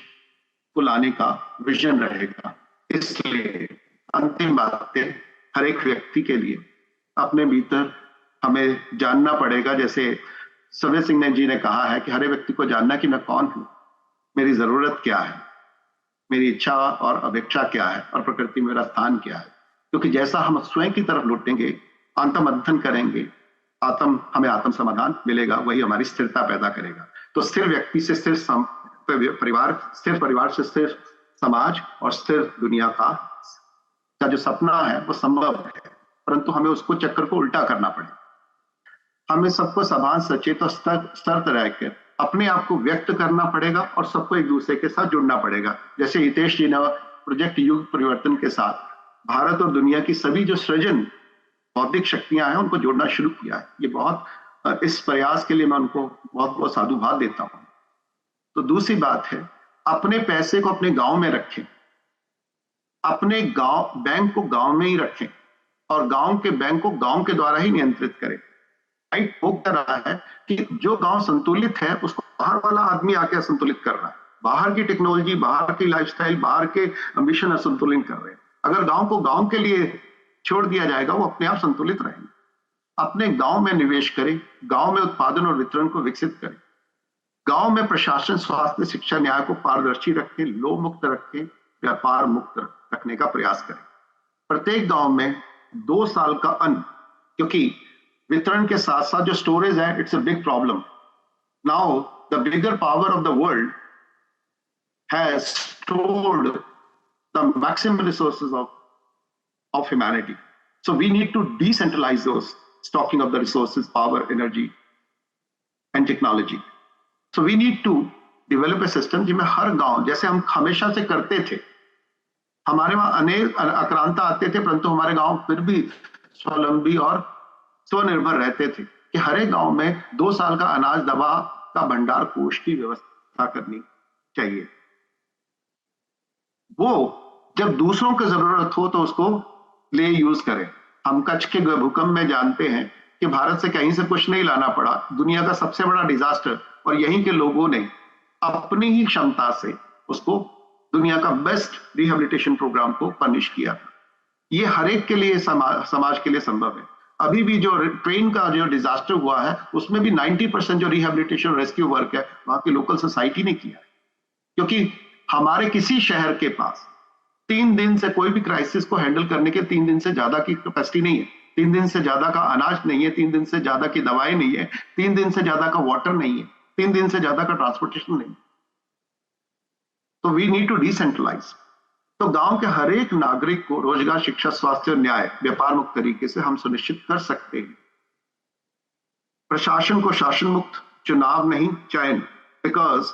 को लाने का विजन रहेगा। इसलिए अंतिम बात है, हर एक व्यक्ति के लिए अपने भीतर हमें जानना पड़ेगा, जैसे सुबेसिंह जी ने कहा है कि हर एक व्यक्ति को जानना कि मैं कौन हूं, मेरी जरूरत क्या है, मेरी इच्छा और अपेक्षा क्या है और प्रकृति में मेरा स्थान क्या है। क्योंकि जैसा हम स्वयं की तरफ लौटेंगे, आत्मअध्ययन करेंगे, हमें आत्म समाधान मिलेगा, वही हमारी स्थिरता पैदा करेगा। तो स्थिर व्यक्ति से स्थिर परिवार, स्थिर परिवार से स्थिर समाज और स्थिर दुनिया का जो सपना है वो संभव है, परंतु हमें उसको चक्कर को उल्टा करना पड़ेगा। हमें सबको सभान सचेत और सतर्क रहकर अपने आप को व्यक्त करना पड़ेगा और सबको एक दूसरे के साथ जुड़ना पड़ेगा। जैसे हितेश जी ने प्रोजेक्ट युग परिवर्तन के साथ भारत और दुनिया की सभी जो सृजन बौद्धिक शक्तियां हैं उनको जोड़ना शुरू किया है। ये बहुत, इस प्रयास के लिए मैं उनको बहुत बहुत साधुवाद देता हूं। तो दूसरी बात है, अपने पैसे को अपने गांव में रखें, अपने गांव बैंक को गांव में ही रखें और गांव के बैंक को गांव के द्वारा ही नियंत्रित करें। राइट, हो क्या रहा है कि जो गांव संतुलित है उसको बाहर वाला आदमी आके संतुलित कर रहा है। बाहर की टेक्नोलॉजी, बाहर की लाइफस्टाइल, बाहर के एम्बिशन असंतुलित कर रहे हैं। अगर गांव को गांव के लिए छोड़ दिया जाएगा, वो अपने आप संतुलित रहेंगे। अपने गांव में निवेश करें, गांव में उत्पादन और वितरण को विकसित करें, गांव में प्रशासन, स्वास्थ्य, शिक्षा, न्याय को पारदर्शी रखें, लोभ मुक्त रखें, व्यापार मुक्त रखने का प्रयास करें। प्रत्येक गांव में 2 साल का अन्न, क्योंकि वितरण के साथ साथ जो स्टोरेज है, it's a big problem. Now the bigger power of the world has stored the maximum resources of humanity. So we need to decentralize those stocking of the resources, power, energy and technology. So we need to develop a system जिसमें हर गांव, जैसे हम हमेशा से करते थे, हमारे वहां अनेक आक्रांता आते थे, परंतु हमारे गांव फिर भी स्वावलंबी और स्वनिर्भर रहते थे कि हर एक गांव में 2 साल का अनाज, दवा का भंडार कोष की व्यवस्था करनी चाहिए। वो जब दूसरों की जरूरत हो तो उसको ले यूज करें। हम कच्छ के भूकंप में जानते हैं कि भारत से कहीं से कुछ नहीं लाना पड़ा, दुनिया का सबसे बड़ा डिजास्टर, और यहीं के लोगों ने अपनी ही क्षमता से उसको दुनिया का बेस्ट रिहेबिलिटेशन प्रोग्राम को फर्निश किया। ये हर एक के लिए, समाज के लिए संभव है। अभी भी जो ट्रेन का जो डिजास्टर हुआ है उसमें भी 90% जो रिहेबिलिटेशन रेस्क्यू वर्क है वहां की लोकल सोसाइटी ने किया है, क्योंकि हमारे किसी शहर के पास 3 दिन से कोई भी क्राइसिस को हैंडल करने के 3 दिन से ज्यादा की कैपेसिटी नहीं है, 3 दिन से ज्यादा का अनाज नहीं है, 3 दिन से ज्यादा की दवाएं नहीं है, 3 दिन से ज्यादा का वाटर नहीं है, 3 दिन से ज्यादा का ट्रांसपोर्टेशन नहीं। तो वी नीड टू डिसेंट्रलाइज। तो गांव के हर एक नागरिक को रोजगार, शिक्षा, स्वास्थ्य और न्याय व्यापार मुक्त तरीके से हम सुनिश्चित कर सकते हैं। प्रशासन को शासन मुक्त, चुनाव नहीं चयन, because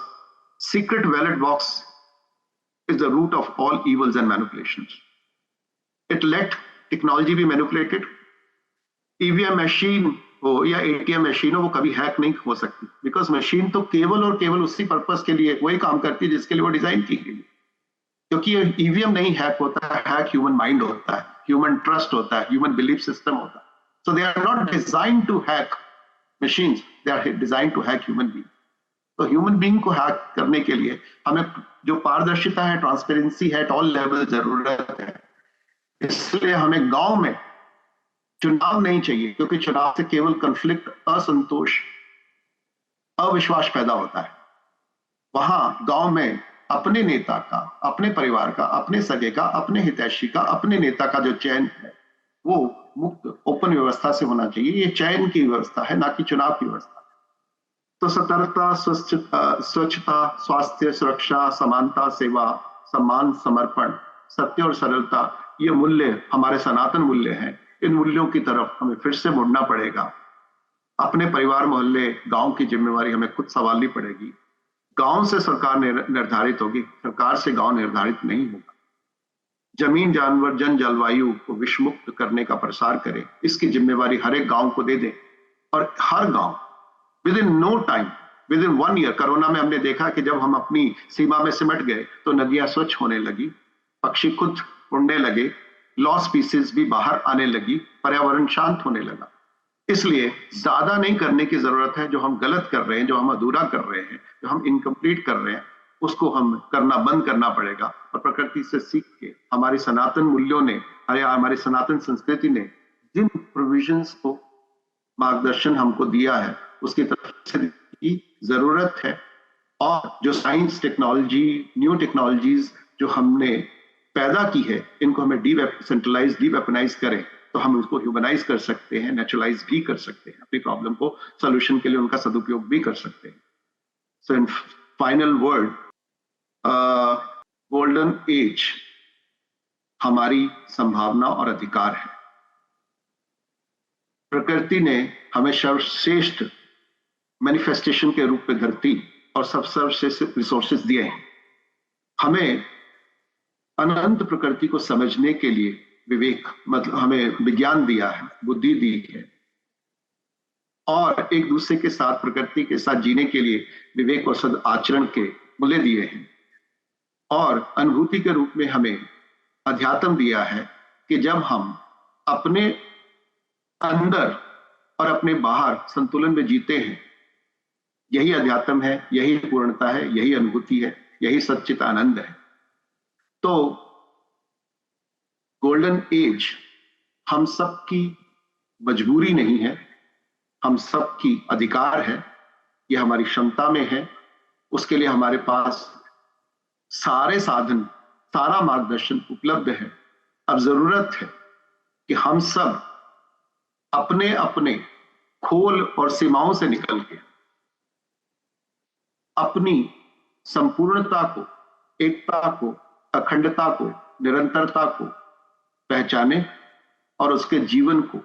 secret ballot box is the root of all evils and manipulations. It let technology be manipulated. EVM machine हो या ATM मशीन हो, वो कभी हैक नहीं हो सकती, बिकॉज मशीन तो केवल और केवल उसी पर्पस के लिए वही काम करती है जिसके लिए वो डिजाइन की गई। क्योंकि ये EVM नहीं हैक होता है, हैक ह्यूमन माइंड होता है, ह्यूमन ट्रस्ट होता है, ह्यूमन बिलीफ सिस्टम होता है। So they are not design to hack machines, they are design to hack human being. तो ह्यूमन बीइंग को हैक करने के लिए हमें जो पारदर्शिता है, ट्रांसपेरेंसी है, एट ऑल लेवल जरूरत है। इसलिए हमें गांव में चुनाव नहीं चाहिए, क्योंकि चुनाव से केवल कॉन्फ्लिक्ट, असंतोष, अविश्वास पैदा होता है। वहां गांव में अपने नेता का, अपने परिवार का, अपने सगे का, अपने हितैषी का, अपने नेता का जो चयन है वो मुक्त ओपन व्यवस्था से होना चाहिए। ये चयन की व्यवस्था है, ना कि चुनाव की व्यवस्था। तो सतर्कता, स्वच्छता, स्वास्थ्य, सुरक्षा, समानता, सेवा, सम्मान, समर्पण, सत्य और सरलता, ये मूल्य हमारे सनातन मूल्य हैं। इन मूल्यों की तरफ हमें फिर से मुड़ना पड़ेगा। अपने परिवार, मोहल्ले, गांव की जिम्मेवारी हमें खुद संभालनी पड़ेगी। गांव से सरकार निर्धारित होगी, सरकार से गांव निर्धारित नहीं होगा। जमीन, जानवर, जन, जलवायु को विष मुक्त करने का प्रसार करें, इसकी जिम्मेवारी हर एक गांव को दे दें। और हर गांव within no time, within 1 year, corona में हमने देखा कि जब हम अपनी सीमा में सिमट गए तो नदियां स्वच्छ होने लगी, पक्षी खुद उड़ने लगे, लॉ स्पीसीज भी बाहर आने लगी, पर्यावरण शांत होने लगा। इसलिए ज्यादा नहीं करने की जरूरत है। जो हम गलत कर रहे हैं, जो हम अधूरा कर रहे हैं, जो हम इनकम्प्लीट कर रहे हैं, उसको हम करना बंद करना पड़ेगा। और प्रकृति से सीख के हमारी सनातन मूल्यों ने, हमारी सनातन संस्कृति ने जिन प्रोविजंस को मार्गदर्शन हमको दिया है, उसकी तरफ की जरूरत है। और जो साइंस, टेक्नोलॉजी, न्यू टेक्नोलॉजीज जो हमने पैदा की है, इनको हमें सेंट्रलाइज, डीवेपनाइज करें तो हम उसको ह्यूमनाइज कर सकते हैं, नेचुरलाइज भी कर सकते हैं, अपनी प्रॉब्लम को सोल्यूशन के लिए उनका सदुपयोग भी कर सकते हैं। So in final word, golden age हमारी संभावना और अधिकार है। प्रकृति ने हमें सर्वश्रेष्ठ मैनिफेस्टेशन के रूप में धरती और सब सर्वश्रेष्ठ रिसोर्सेज दिए हैं। हमें अनंत प्रकृति को समझने के लिए विवेक, मतलब हमें विज्ञान दिया है, बुद्धि दी है, और एक दूसरे के साथ, प्रकृति के साथ जीने के लिए विवेक और सद आचरण के मूल्य दिए हैं। और अनुभूति के रूप में हमें अध्यात्म दिया है कि जब हम अपने अंदर और अपने बाहर संतुलन में जीते हैं, यही अध्यात्म है, यही पूर्णता है, यही अनुभूति है, यही सच्चित आनंद है। तो गोल्डन एज हम सबकी मजबूरी नहीं है, हम सबकी अधिकार है। यह हमारी क्षमता में है। उसके लिए हमारे पास सारे साधन, सारा मार्गदर्शन उपलब्ध है। अब जरूरत है कि हम सब अपने अपने खोल और सीमाओं से निकल के अपनी संपूर्णता को, एकता को, अखंडता को, निरंतरता को पहचाने और उसके जीवन को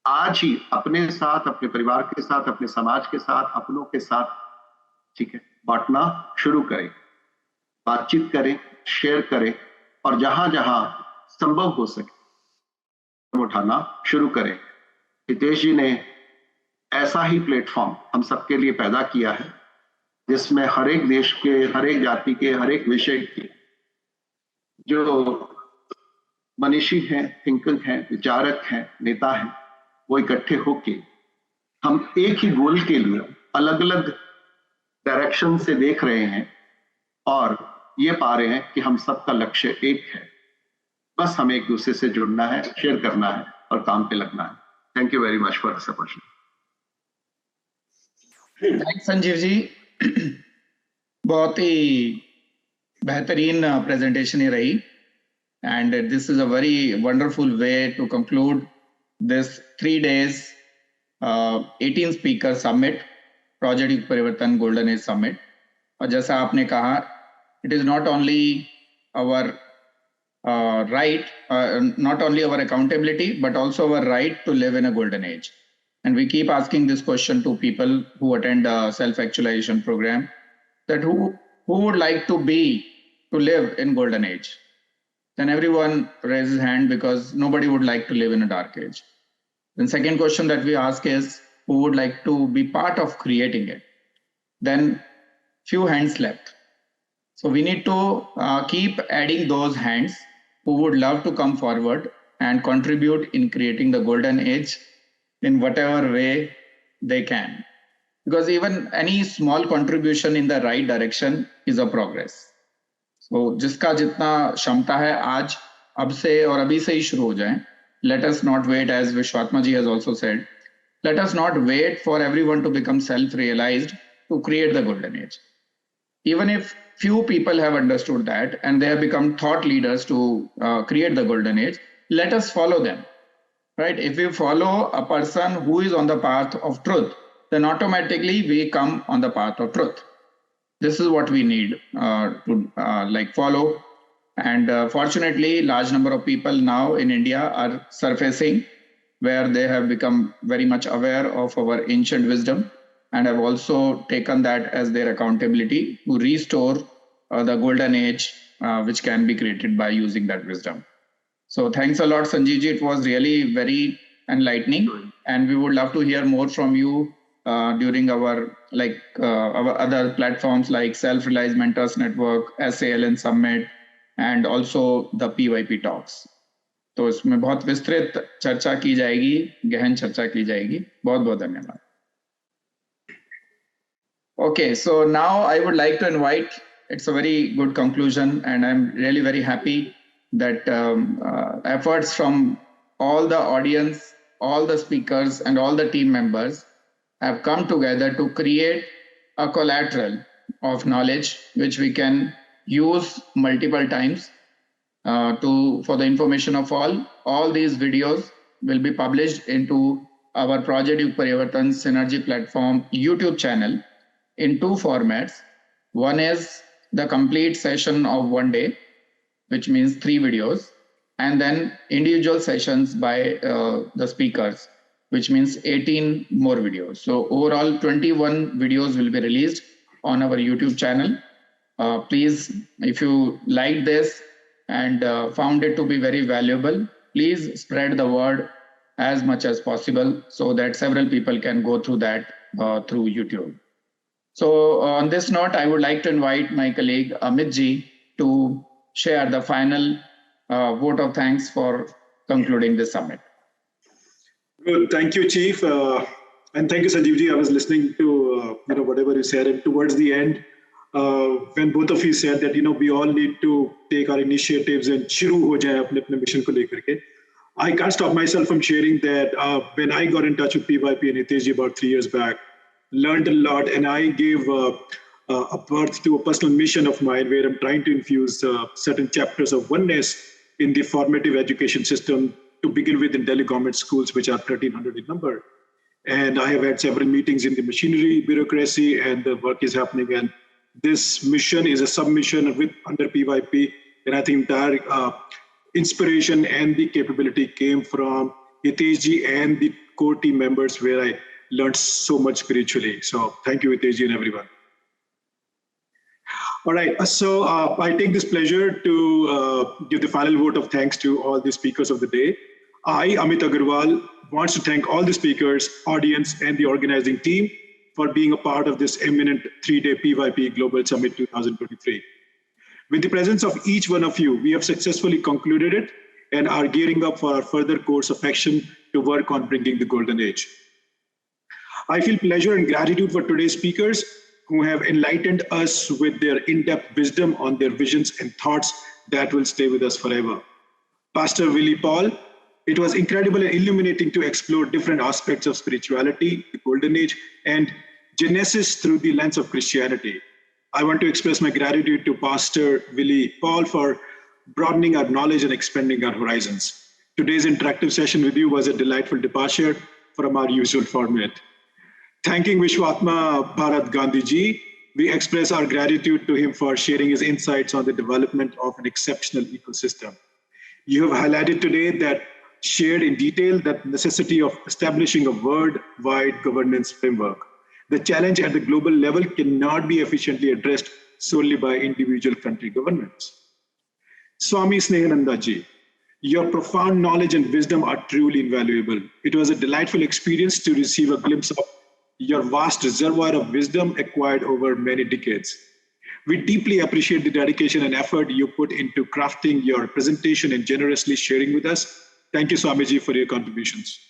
आज ही अपने साथ, अपने परिवार के साथ, अपने समाज के साथ, अपनों के साथ, ठीक है, बांटना शुरू करें, बातचीत करें, शेयर करें, और जहां जहां संभव हो सके उठाना शुरू करें। हितेश जी ने ऐसा ही प्लेटफॉर्म हम सबके लिए पैदा किया है, जिसमें हर एक देश के, हर एक जाति के, हर एक विषय के जो मनीषी हैं, थिंकर हैं, विचारक हैं, नेता हैं, वो इकट्ठे होके हम एक ही गोल के लिए अलग अलग डायरेक्शन से देख रहे हैं और ये पा रहे हैं कि हम सबका लक्ष्य एक है। बस हमें एक दूसरे से जुड़ना है, शेयर करना है और काम पे लगना है। Thank you very much for this opportunity. Thanks Sanjeev ji, बहुत ही बेहतरीन प्रेजेंटेशन ही रही, and this is a very wonderful way to conclude this 3 days 18 speaker summit, Project YugParivartan Golden Age Summit। और जैसा आपने कहा, it is not only our right, not only our accountability, but also our right to live in a golden age. And we keep asking this question to people who attend a self-actualization program, that who would like to live in golden age? Then everyone raises hand, because nobody would like to live in a dark age. Then second question that we ask is, who would like to be part of creating it? Then few hands left. So we need to keep adding those hands who would love to come forward and contribute in creating the golden age in whatever way they can. because even any small contribution in the right direction is a progress. So जिसका जितना क्षमता है आज अब से और अभी से ही शुरू हो जाए. Let us not wait, as Vishwatma ji has also said. Let us not wait for everyone to become self-realized to create the golden age. Even if few people have understood that and they have become thought leaders to create the golden age, let us follow them, right? If we follow a person who is on the path of truth, then automatically we come on the path of truth. This is what we need to follow. And fortunately, large number of people now in India are surfacing where they have become very much aware of our ancient wisdom and have also taken that as their accountability to restore the golden age which can be created by using that wisdom. So thanks a lot, Sanjeev ji. It was really very enlightening, and we would love to hear more from you during our other platforms like Self-Realized Mentors Network, SALN Summit, and also the PYP Talks. तो इसमें बहुत विस्तृत चर्चा की जाएगी, गहन चर्चा की जाएगी. बहुत बहुत धन्यवाद. Okay, so now I would like to invite, it's a very good conclusion, and I'm really very happy that efforts from all the audience, all the speakers, and all the team members have come together to create a collateral of knowledge which we can use multiple times for the information of all. All these videos will be published into our Project YugParivartan Synergy Platform YouTube channel in two formats. One is the complete session of one day, which means 3 videos, and then individual sessions by the speakers, which means 18 more videos. So overall 21 videos will be released on our YouTube channel. Please, if you like this and found it to be very valuable, please spread the word as much as possible so that several people can go through that through YouTube. So on this note, I would like to invite my colleague Amit ji to share the final vote of thanks for concluding this summit. Good, thank you, Chief, and thank you, Sanjeev ji. I was listening to whatever you said, and towards the end, when both of you said that we all need to take our initiatives and shuru ho jaye apne mission ko lekar ke. I can't stop myself from sharing that when I got in touch with PYP and Hitesh ji about 3 years back, learned a lot, and I gave a birth to a personal mission of mine where I'm trying to infuse certain chapters of oneness in the formative education system to begin with in Delhi government schools, which are 1,300 in number. And I have had several meetings in the machinery, bureaucracy, and the work is happening. And this mission is a submission under PYP. And I think entire inspiration and the capability came from Hitesh ji and the core team members, where I learned so much spiritually. So thank you, Hitesh ji, and everyone. All right, so I take this pleasure to give the final vote of thanks to all the speakers of the day. I, Amit Agarwal, wants to thank all the speakers, audience, and the organizing team for being a part of this eminent 3-day PYP Global Summit 2023. With the presence of each one of you, we have successfully concluded it and are gearing up for our further course of action to work on bringing the golden age. I feel pleasure and gratitude for today's speakers who have enlightened us with their in-depth wisdom on their visions and thoughts that will stay with us forever. Pastor Wille Paul, it was incredible and illuminating to explore different aspects of spirituality, the golden age, and Genesis through the lens of Christianity. I want to express my gratitude to Pastor Wille Paul for broadening our knowledge and expanding our horizons. Today's interactive session with you was a delightful departure from our usual format. Thanking Vishwatma Bharat Gandhi ji, we express our gratitude to him for sharing his insights on the development of an exceptional ecosystem. You have highlighted today that shared in detail that necessity of establishing a worldwide governance framework. The challenge at the global level cannot be efficiently addressed solely by individual country governments. Swami Snehanand ji, your profound knowledge and wisdom are truly invaluable. It was a delightful experience to receive a glimpse of your vast reservoir of wisdom acquired over many decades. We deeply appreciate the dedication and effort you put into crafting your presentation and generously sharing with us. Thank you, Swamiji, for your contributions.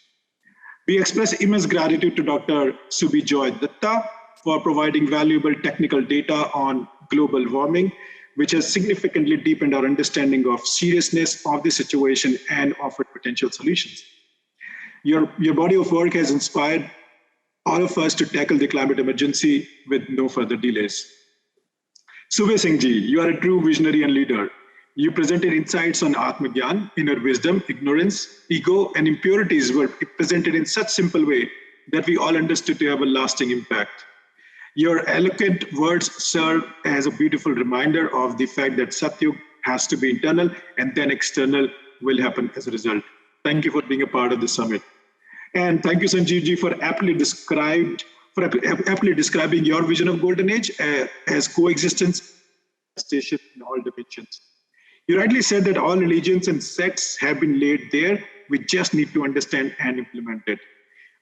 We express immense gratitude to Dr. Subijoy Dutta for providing valuable technical data on global warming, which has significantly deepened our understanding of seriousness of the situation and offered potential solutions. Your body of work has inspired all of us to tackle the climate emergency with no further delays. Subesingh ji, you are a true visionary and leader. You presented insights on Atmagyan, inner wisdom, ignorance, ego, and impurities were presented in such simple way that we all understood to have a lasting impact. Your eloquent words serve as a beautiful reminder of the fact that Satyug has to be internal and then external will happen as a result. Thank you for being a part of the summit. And thank you, Sanjeev ji, for aptly describing your vision of Golden Age as coexistence station in all dimensions. You rightly said that all religions and sects have been laid there. We just need to understand and implement it.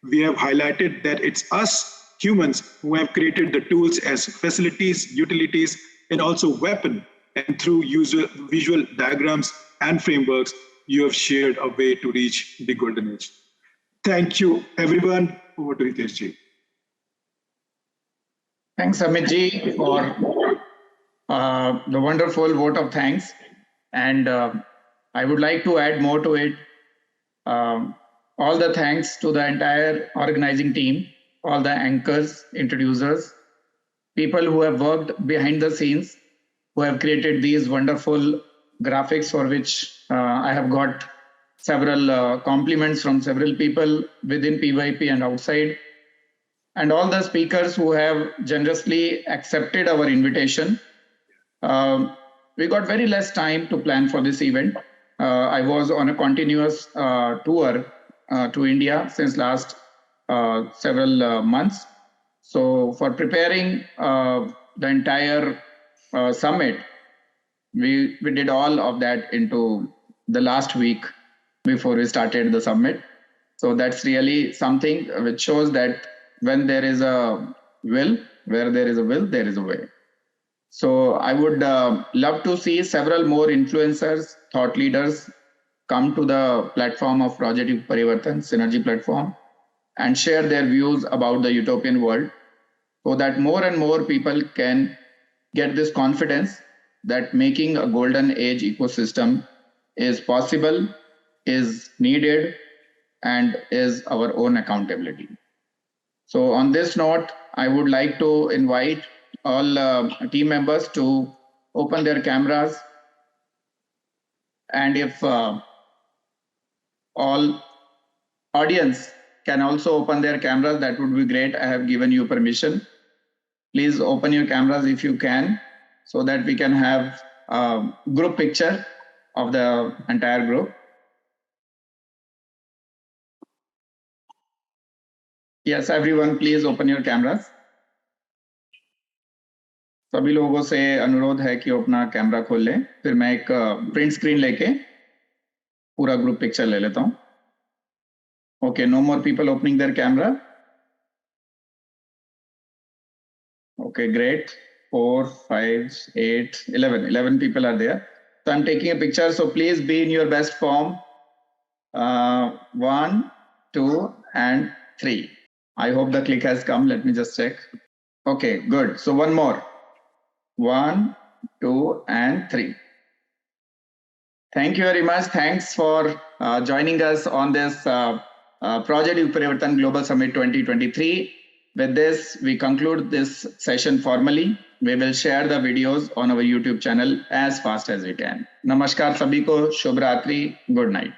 We have highlighted that it's us humans who have created the tools as facilities, utilities, and also weapon. And through visual diagrams and frameworks, you have shared a way to reach the Golden Age. Thank you, everyone. Over to Hitesh ji. Thanks, Amit ji, for the wonderful vote of thanks. And I would like to add more to it. All the thanks to the entire organizing team, all the anchors, introducers, people who have worked behind the scenes, who have created these wonderful graphics for which I have got several compliments from several people within PYP and outside, and all the speakers who have generously accepted our invitation. We got very less time to plan for this event. I was on a continuous tour to India since last several months. So for preparing the entire summit, we did all of that into the last week before we started the summit. So that's really something which shows that when there is a will, where there is a will, there is a way. So I would love to see several more influencers, thought leaders come to the platform of Project YugParivartan Synergy platform and share their views about the utopian world, so that more and more people can get this confidence that making a golden age ecosystem is possible, is needed, and is our own accountability. So on this note, I would like to invite all team members to open their cameras. And if all audience can also open their cameras, that would be great. I have given you permission. Please open your cameras if you can, so that we can have a group picture of the entire group. Yes, everyone, please open your cameras. सभी लोगों से अनुरोध है कि अपना camera खोल लें. फिर मैं एक प्रिंट स्क्रीन लेके पूरा ग्रुप पिक्चर ले लेता हूं. Okay, no more people opening their camera. Okay, great. 4, 5, 8, 11 people are there. So I'm taking a picture. So please be in your best form. 1, 2, and 3. I hope the click has come. Let me just check. Okay, good. So one more. 1, 2, and 3. Thank you very much. Thanks for joining us on this Project YugParivartan Global Summit 2023. With this, we conclude this session formally. We will share the videos on our YouTube channel as fast as we can. Namaskar sabhi ko, Shubh Ratri, good night.